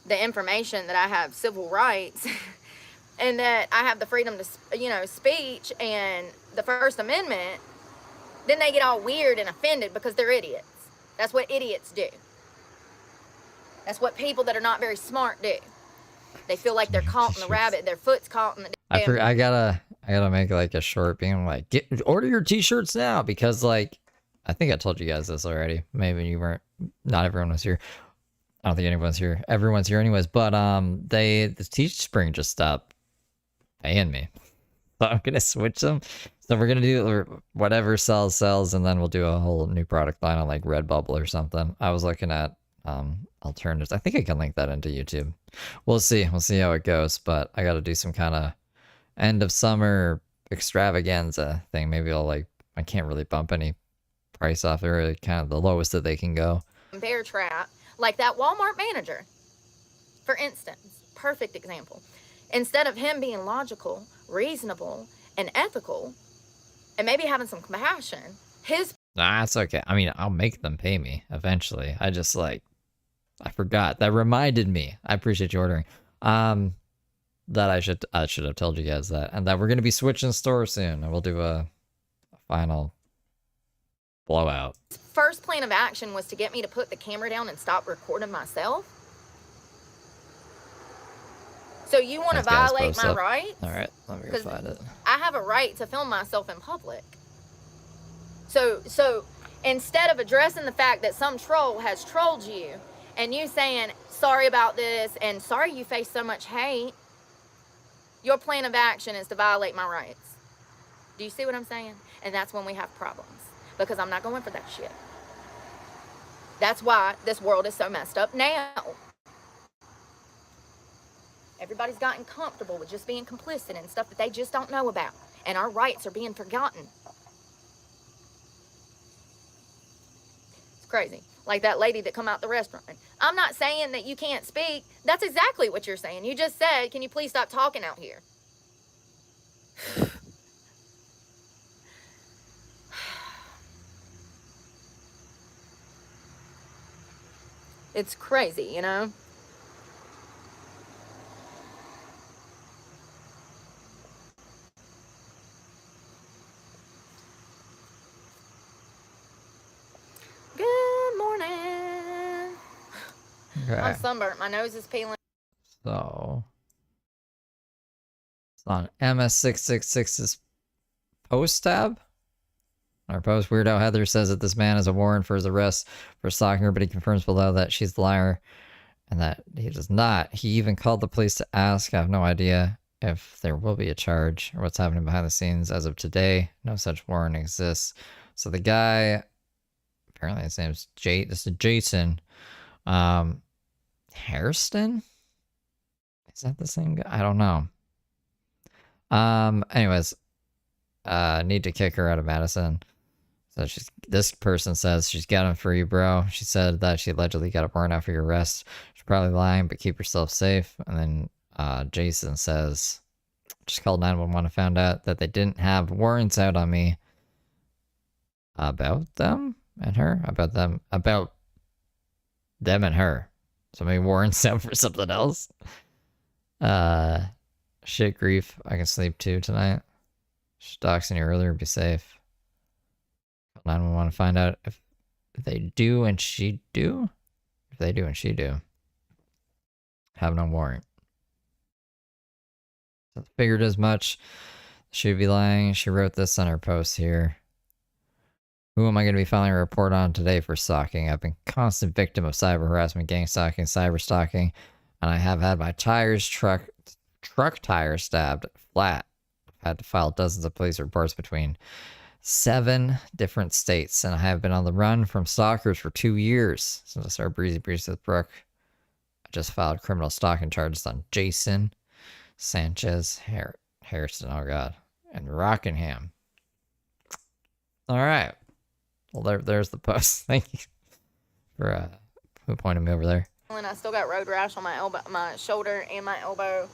the information that I have civil rights and that I have the freedom to, you know, speech and the First Amendment, then they get all weird and offended because they're idiots. That's what idiots do. That's what people that are not very smart do. They feel like they're caught in the rabbit. Their foot's caught in the.
I gotta make like a short being like, order your t-shirts now, because like I think I told you guys this already. Maybe you weren't. Not everyone was here. I don't think anyone's here. Everyone's here anyways. But the Teespring just stopped paying me, so I'm gonna switch them. So we're gonna do whatever sells, and then we'll do a whole new product line on like Redbubble or something. I was looking at alternatives. I think I can link that into YouTube. We'll see how it goes, but I got to do some kind of end of summer extravaganza thing. Maybe I can't really bump any price off. They're really kind of the lowest that they can go.
Bear trap, like that Walmart manager, for instance, perfect example. Instead of him being logical, reasonable, and ethical, and maybe having some compassion,
Nah, it's okay. I mean, I'll make them pay me eventually. I just I forgot. That reminded me. I appreciate you ordering. That I should have told you guys that, and that we're gonna be switching stores soon, and we'll do a final blowout.
First plan of action was to get me to put the camera down and stop recording myself. So you want to violate my rights?
All right, let me go find it.
I have a right to film myself in public. So instead of addressing the fact that some troll has trolled you and you saying, sorry about this and sorry you face so much hate, your plan of action is to violate my rights. Do you see what I'm saying? And that's when we have problems, because I'm not going for that shit. That's why this world is so messed up now. Everybody's gotten comfortable with just being complicit in stuff that they just don't know about. And our rights are being forgotten. It's crazy. Like that lady that come out the restaurant. I'm not saying that you can't speak. That's exactly what you're saying. You just said, can you please stop talking out here? It's crazy, you know? Good morning.
Okay.
I'm sunburnt. My nose is peeling.
So it's on MS666's post tab. Our post, Weirdo Heather says that this man has a warrant for his arrest for stalking her, but he confirms below that she's the liar and that he does not. He even called the police to ask. I have no idea if there will be a charge or what's happening behind the scenes. As of today, no such warrant exists. So the guy, apparently his name's this is Jason Hairston? Is that the same guy? I don't know. Anyways, need to kick her out of Madison. So this person says she's got him for you, bro. She said that she allegedly got a warrant out for your arrest. She's probably lying, but keep yourself safe. And then Jason says, just called 911 and found out that they didn't have warrants out on me about them and her, about them and her. So maybe warrants out for something else. Shit grief. I can sleep too tonight. She's doxing you earlier. Be safe. 911 to find out if they do and she do. If they do and she do. Have no warrant. So figured as much. She'd be lying. She wrote this on her post here. Who am I going to be filing a report on today for stalking? I've been a constant victim of cyber harassment, gang stalking, cyber stalking, and I have had my truck tires stabbed flat. I've had to file dozens of police reports between 7 different states, and I have been on the run from stalkers for 2 years since I started Breezy Breeze with Brooke. I just filed criminal stalking charges on Jason Sanchez Harrison, oh god, and Rockingham. All right. Well, there's the post. Thank you for who pointed me over there.
And I still got road rash on my elbow, my shoulder, and my elbow.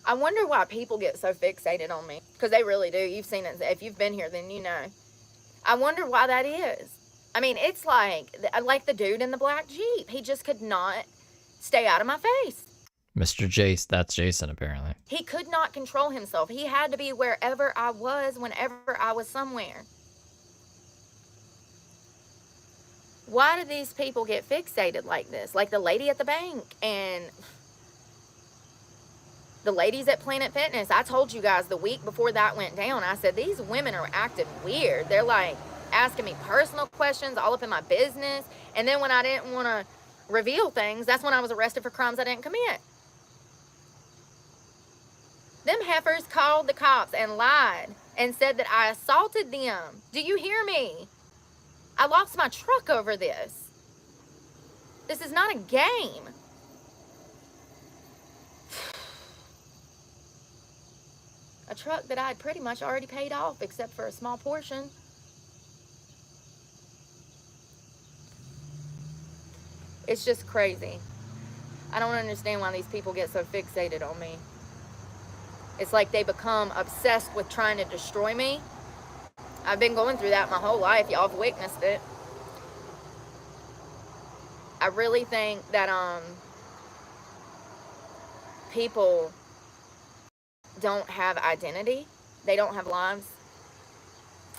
I wonder why people get so fixated on me. Because they really do. You've seen it. If you've been here, then you know. I wonder why that is. I mean, it's like the dude in the black Jeep. He just could not stay out of my face.
Mr. Jace, that's Jason apparently.
He could not control himself. He had to be wherever I was, whenever I was somewhere. Why do these people get fixated like this? Like the lady at the bank and the ladies at Planet Fitness. I told you guys the week before that went down, I said, these women are acting weird. They're like asking me personal questions all up in my business. And then when I didn't want to reveal things, that's when I was arrested for crimes I didn't commit. Them heifers called the cops and lied and said that I assaulted them. Do you hear me? I lost my truck over this. This is not a game. A truck that I had pretty much already paid off except for a small portion. It's just crazy. I don't understand why these people get so fixated on me. It's like they become obsessed with trying to destroy me. I've been going through that my whole life. Y'all have witnessed it. I really think that people don't have identity. They don't have lives.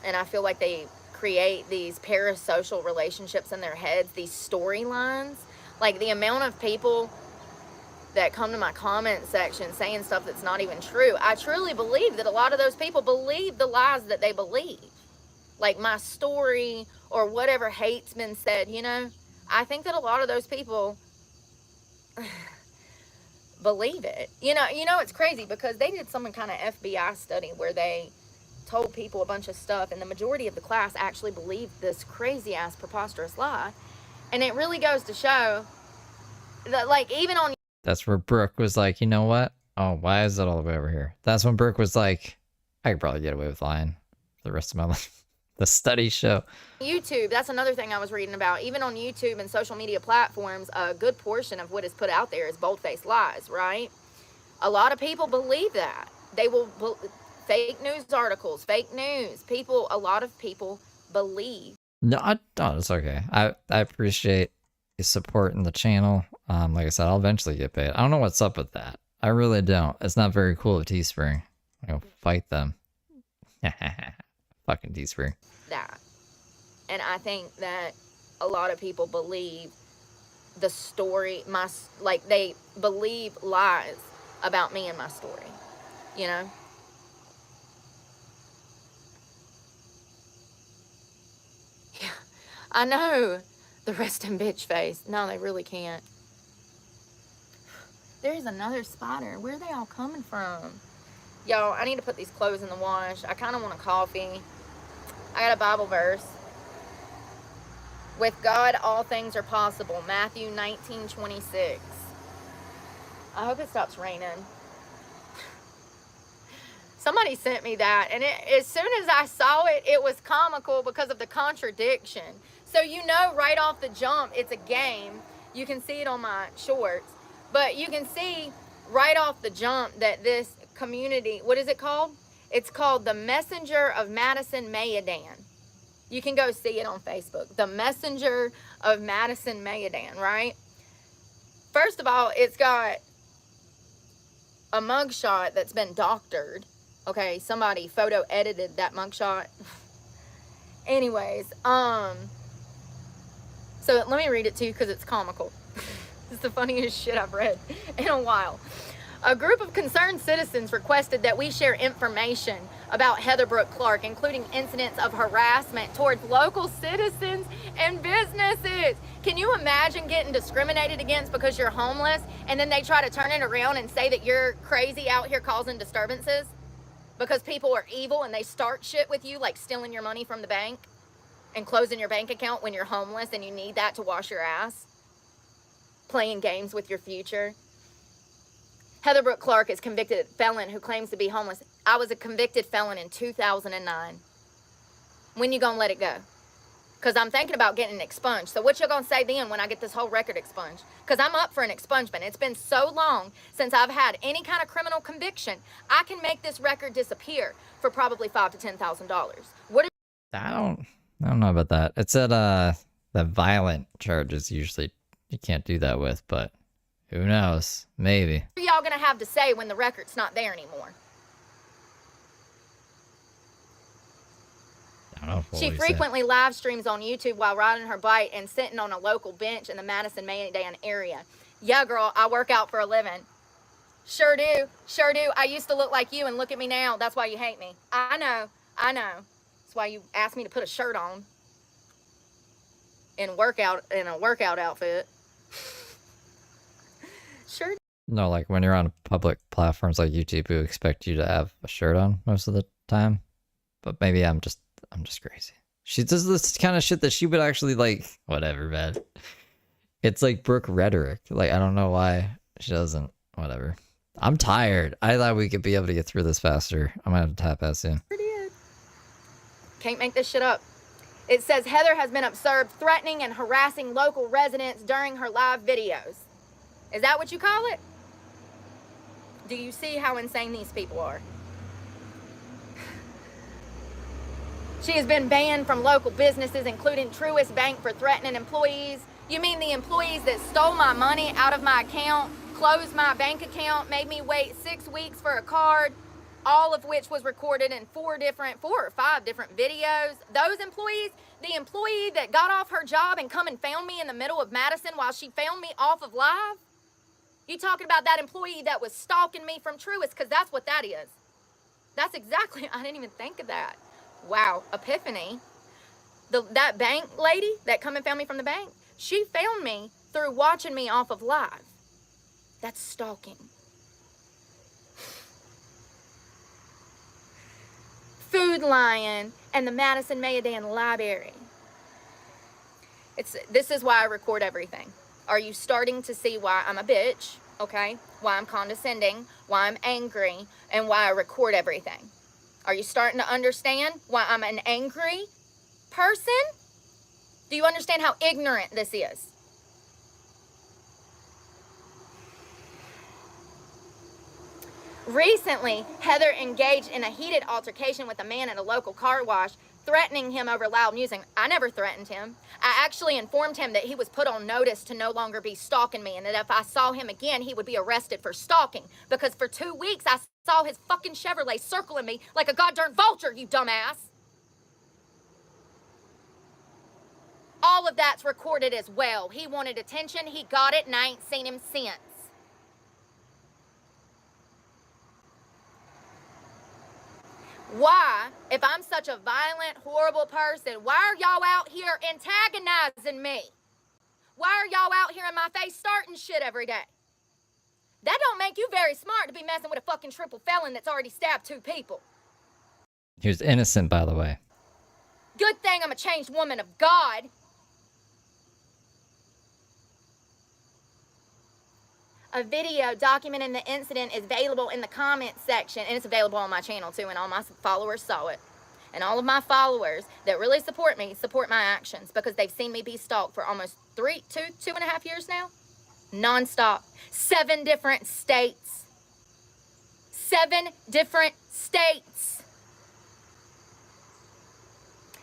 And I feel like they create these parasocial relationships in their heads, these storylines. Like the amount of people that come to my comment section saying stuff that's not even true. I truly believe that a lot of those people believe the lies that they believe. Like my story or whatever hate's been said, you know. I think that a lot of those people believe it. You know, it's crazy because they did some kind of FBI study where they told people a bunch of stuff and the majority of the class actually believed this crazy ass preposterous lie. And it really goes to show that, like, even on...
That's where Brooke was like, you know what? Oh, why is it all the way over here? That's when Brooke was like, I could probably get away with lying for the rest of my life. The studies show.
YouTube, that's another thing I was reading about. Even on YouTube and social media platforms, a good portion of what is put out there is bold-faced lies, right? A lot of people believe that. They will, fake news articles, fake news. A lot of people believe.
No, it's okay. I appreciate you supporting the channel. Like I said, I'll eventually get paid. I don't know what's up with that. I really don't. It's not very cool of Teespring. I'm gonna fight them. Fucking Teespring.
That. And I think that a lot of people believe the story, they believe lies about me and my story, you know? Yeah, I know. The rest in bitch face. No, they really can't. There's another spider. Where are they all coming from? Y'all, I need to put these clothes in the wash. I kind of want a coffee. I got a Bible verse. With God, all things are possible. Matthew 19:26. I hope it stops raining. Somebody sent me that, and as soon as I saw it, it was comical because of the contradiction. So you know right off the jump, it's a game. You can see it on my shorts. But you can see right off the jump that this community, what is it called? It's called the Messenger of Madison Mayadan. You can go see it on Facebook. The Messenger of Madison Mayadan, right? First of all, it's got a mugshot that's been doctored. Okay, somebody photo edited that mugshot. Anyways, so let me read it to you because it's comical. It's the funniest shit I've read in a while. A group of concerned citizens requested that we share information about Heather Brooke Clark, including incidents of harassment towards local citizens and businesses. Can you imagine getting discriminated against because you're homeless, and then they try to turn it around and say that you're crazy out here causing disturbances because people are evil and they start shit with you, like stealing your money from the bank and closing your bank account when you're homeless and you need that to wash your ass, playing games with your future? Heather Brooke Clark is convicted felon who claims to be homeless. I was a convicted felon in 2009. When you gonna let it go? Because I'm thinking about getting it expunged. So what you gonna say then when I get this whole record expunged? Because I'm up for an expungement. It's been so long since I've had any kind of criminal conviction. I can make this record disappear for probably $5,000 to $10,000. What are
I don't know about that. It said the violent charges usually you can't do that with, but who knows? Maybe.
y'all gonna have to say when the record's not there anymore?
I don't know what
She
we
frequently live streams on YouTube while riding her bike and sitting on a local bench in the Madison Mayadan area. Yeah, girl, I work out for a living. Sure do, sure do. I used to look like you, and look at me now. That's why you hate me. I know. That's why you asked me to put a shirt on in a workout outfit. Sure.
No, like when you're on public platforms like YouTube, who expect you to have a shirt on most of the time. But maybe I'm just crazy. She does this kind of shit that she would actually like. Whatever, man. It's like Brooke rhetoric. Like, I don't know why she doesn't. Whatever. I'm tired. I thought we could be able to get through this faster. I'm gonna have to tap out soon.
Can't make this shit up. It says Heather has been observed threatening and harassing local residents during her live videos. Is that what you call it? Do you see how insane these people are? She has been banned from local businesses, including Truist Bank, for threatening employees. You mean the employees that stole my money out of my account, closed my bank account, made me wait 6 weeks for a card, all of which was recorded in 4 or 5 different videos? Those employees, the employee that got off her job and come and found me in the middle of Madison while she found me off of live? You talking about that employee that was stalking me from Truist, because that's what that is. That's exactly, I didn't even think of that. Wow, epiphany. That bank lady that come and found me from the bank, she found me through watching me off of live. That's stalking. Food Lion and the Madison Mayadan Library. This is why I record everything. Are you starting to see why I'm a bitch, okay? Why I'm condescending, why I'm angry, and why I record everything. Are you starting to understand why I'm an angry person? Do you understand how ignorant this is? Recently, Heather engaged in a heated altercation with a man at a local car wash, threatening him over loud music. I never threatened him. I actually informed him that he was put on notice to no longer be stalking me, and that if I saw him again, he would be arrested for stalking. Because for 2 weeks, I saw his fucking Chevrolet circling me like a goddamn vulture, you dumbass. All of that's recorded as well. He wanted attention, he got it, and I ain't seen him since. Why, if I'm such a violent, horrible person, why are y'all out here antagonizing me? Why are y'all out here in my face starting shit every day? That don't make you very smart to be messing with a fucking triple felon that's already stabbed 2 people.
He was innocent, by the way.
Good thing I'm a changed woman of God. A video documenting the incident is available in the comments section, and it's available on my channel too, and all my followers saw it. And all of my followers that really support me support my actions because they've seen me be stalked for almost 2.5 years now. Non-stop. 7 different states. 7 different states.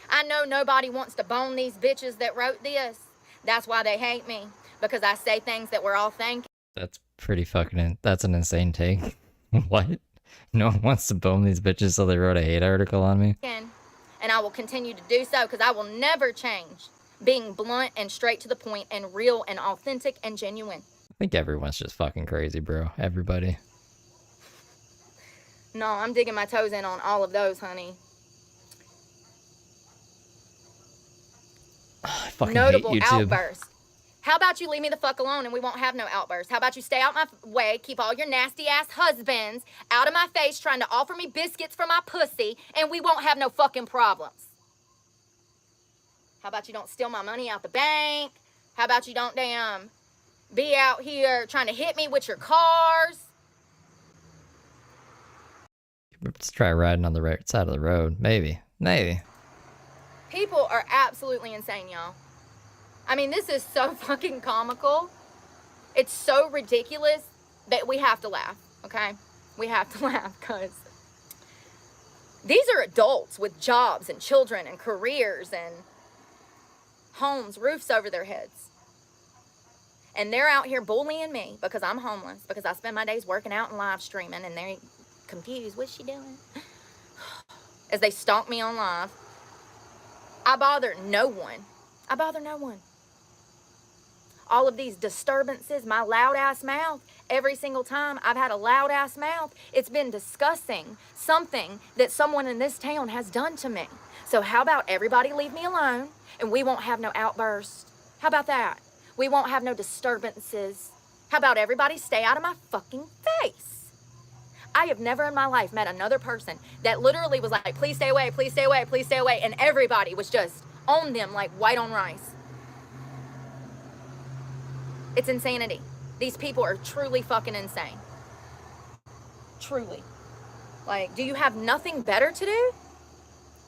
I know nobody wants to bone these bitches that wrote this. That's why they hate me, because I say things that we're all thinking.
That's pretty fucking that's an insane take. What? No one wants to bone these bitches, so they wrote a hate article on me?
And I will continue to do so because I will never change being blunt and straight to the point and real and authentic and genuine.
I think everyone's just fucking crazy, bro. Everybody.
No, I'm digging my toes in on all of those, honey.
I fucking
Notable
hate YouTube.
outburst. How about you leave me the fuck alone and we won't have no outbursts? How about you stay out my way, keep all your nasty ass husbands out of my face trying to offer me biscuits for my pussy, and we won't have no fucking problems? How about you don't steal my money out the bank? How about you don't damn be out here trying to hit me with your cars?
Let's try riding on the right side of the road. Maybe. Maybe.
People are absolutely insane, y'all. I mean, this is so fucking comical. It's so ridiculous that we have to laugh, okay? We have to laugh because these are adults with jobs and children and careers and homes, roofs over their heads. And they're out here bullying me because I'm homeless, because I spend my days working out and live streaming, and they're confused. What's she doing? As they stalk me on live. I bother no one. I bother no one. All of these disturbances, my loud ass mouth, every single time I've had a loud ass mouth, it's been discussing something that someone in this town has done to me. So how about everybody leave me alone and we won't have no outbursts? How about that? We won't have no disturbances. How about everybody stay out of my fucking face? I have never in my life met another person that literally was like, please stay away, please stay away, please stay away. And everybody was just on them like white on rice. It's insanity. These people are truly fucking insane. Truly. Like, do you have nothing better to do?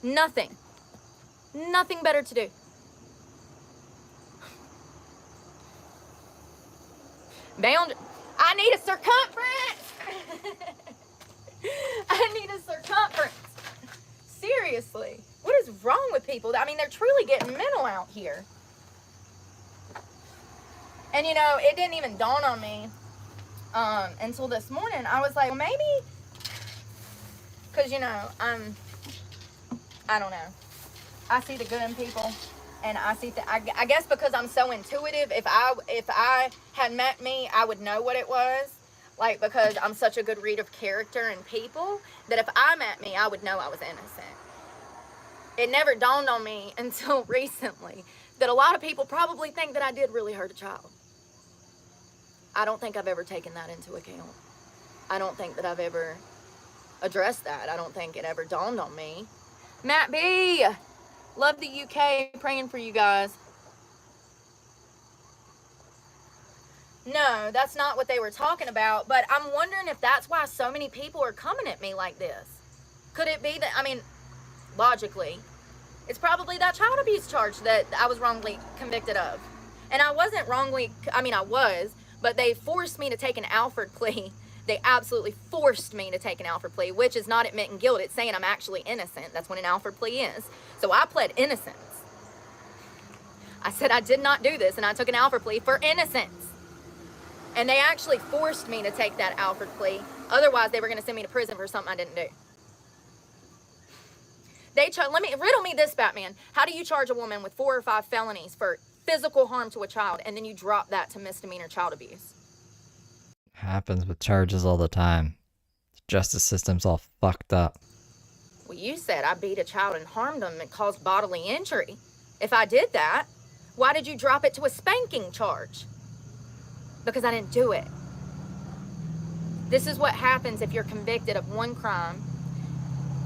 Nothing. Nothing better to do. I need a circumference. I need a circumference. Seriously. What is wrong with people? I mean, they're truly getting mental out here. And you know, it didn't even dawn on me until this morning. I was like, well, maybe, because you know, I don't know. I see the good in people, and I see I guess because I'm so intuitive. If I had met me, I would know what it was. Like, because I'm such a good read of character and people, that if I met me, I would know I was innocent. It never dawned on me until recently that a lot of people probably think that I did really hurt a child. I don't think I've ever taken that into account. I don't think that I've ever addressed that. I don't think it ever dawned on me. Matt B, love the UK, praying for you guys. No, that's not what they were talking about, but I'm wondering if that's why so many people are coming at me like this. Could it be that, I mean, logically, it's probably that child abuse charge that I was wrongly convicted of. And I wasn't wrongly, I mean, I was, but they forced me to take an Alford plea. They absolutely forced me to take an Alford plea, which is not admitting guilt. It's saying I'm actually innocent. That's what an Alford plea is. So I pled innocence. I said I did not do this, and I took an Alford plea for innocence. And they actually forced me to take that Alford plea. Otherwise, they were going to send me to prison for something I didn't do. Riddle me this, Batman. How do you charge a woman with 4 or 5 felonies for physical harm to a child, and then you drop that to misdemeanor child abuse?
Happens with charges all the time. The justice system's all fucked up.
Well, you said I beat a child and harmed them and caused bodily injury. If I did that, why did you drop it to a spanking charge? Because I didn't do it. This is what happens if you're convicted of one crime.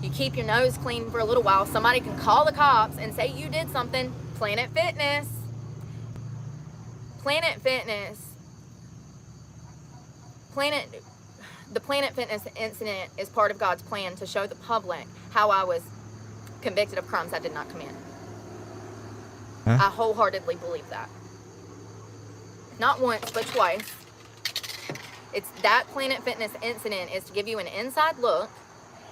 You keep your nose clean for a little while. Somebody can call the cops and say you did something. Planet Fitness. The Planet Fitness incident is part of God's plan to show the public how I was convicted of crimes I did not commit.
Huh?
I wholeheartedly believe that. Not once, but twice. It's that Planet Fitness incident is to give you an inside look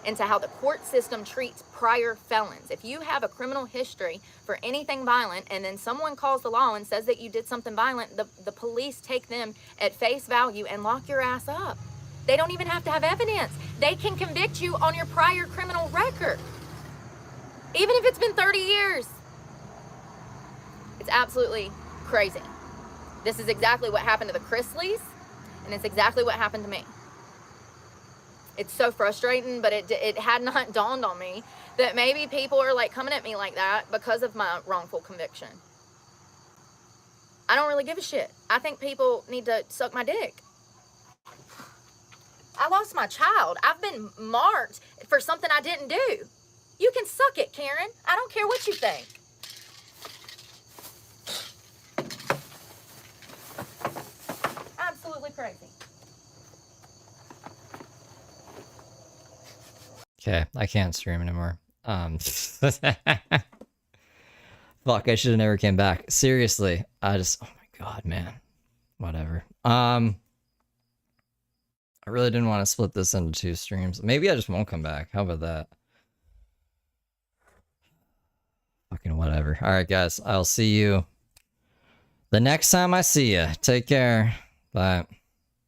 into how the court system treats prior felons. If you have a criminal history for anything violent and then someone calls the law and says that you did something violent, the police take them at face value and lock your ass up. They don't even have to have evidence. They can convict you on your prior criminal record, even if it's been 30 years. It's absolutely crazy. This is exactly what happened to the Chrisleys, and it's exactly what happened to me. It's so frustrating, but it had not dawned on me that maybe people are like coming at me like that because of my wrongful conviction. I don't really give a shit. I think people need to suck my dick. I lost my child. I've been marked for something I didn't do. You can suck it, Karen. I don't care what you think. Absolutely crazy.
Okay, I can't stream anymore. Fuck, I should have never came back. Seriously, oh my god, man. Whatever. I really didn't want to split this into 2 streams. Maybe I just won't come back. How about that? Fucking whatever. Alright, guys, I'll see you the next time I see you. Take care. Bye.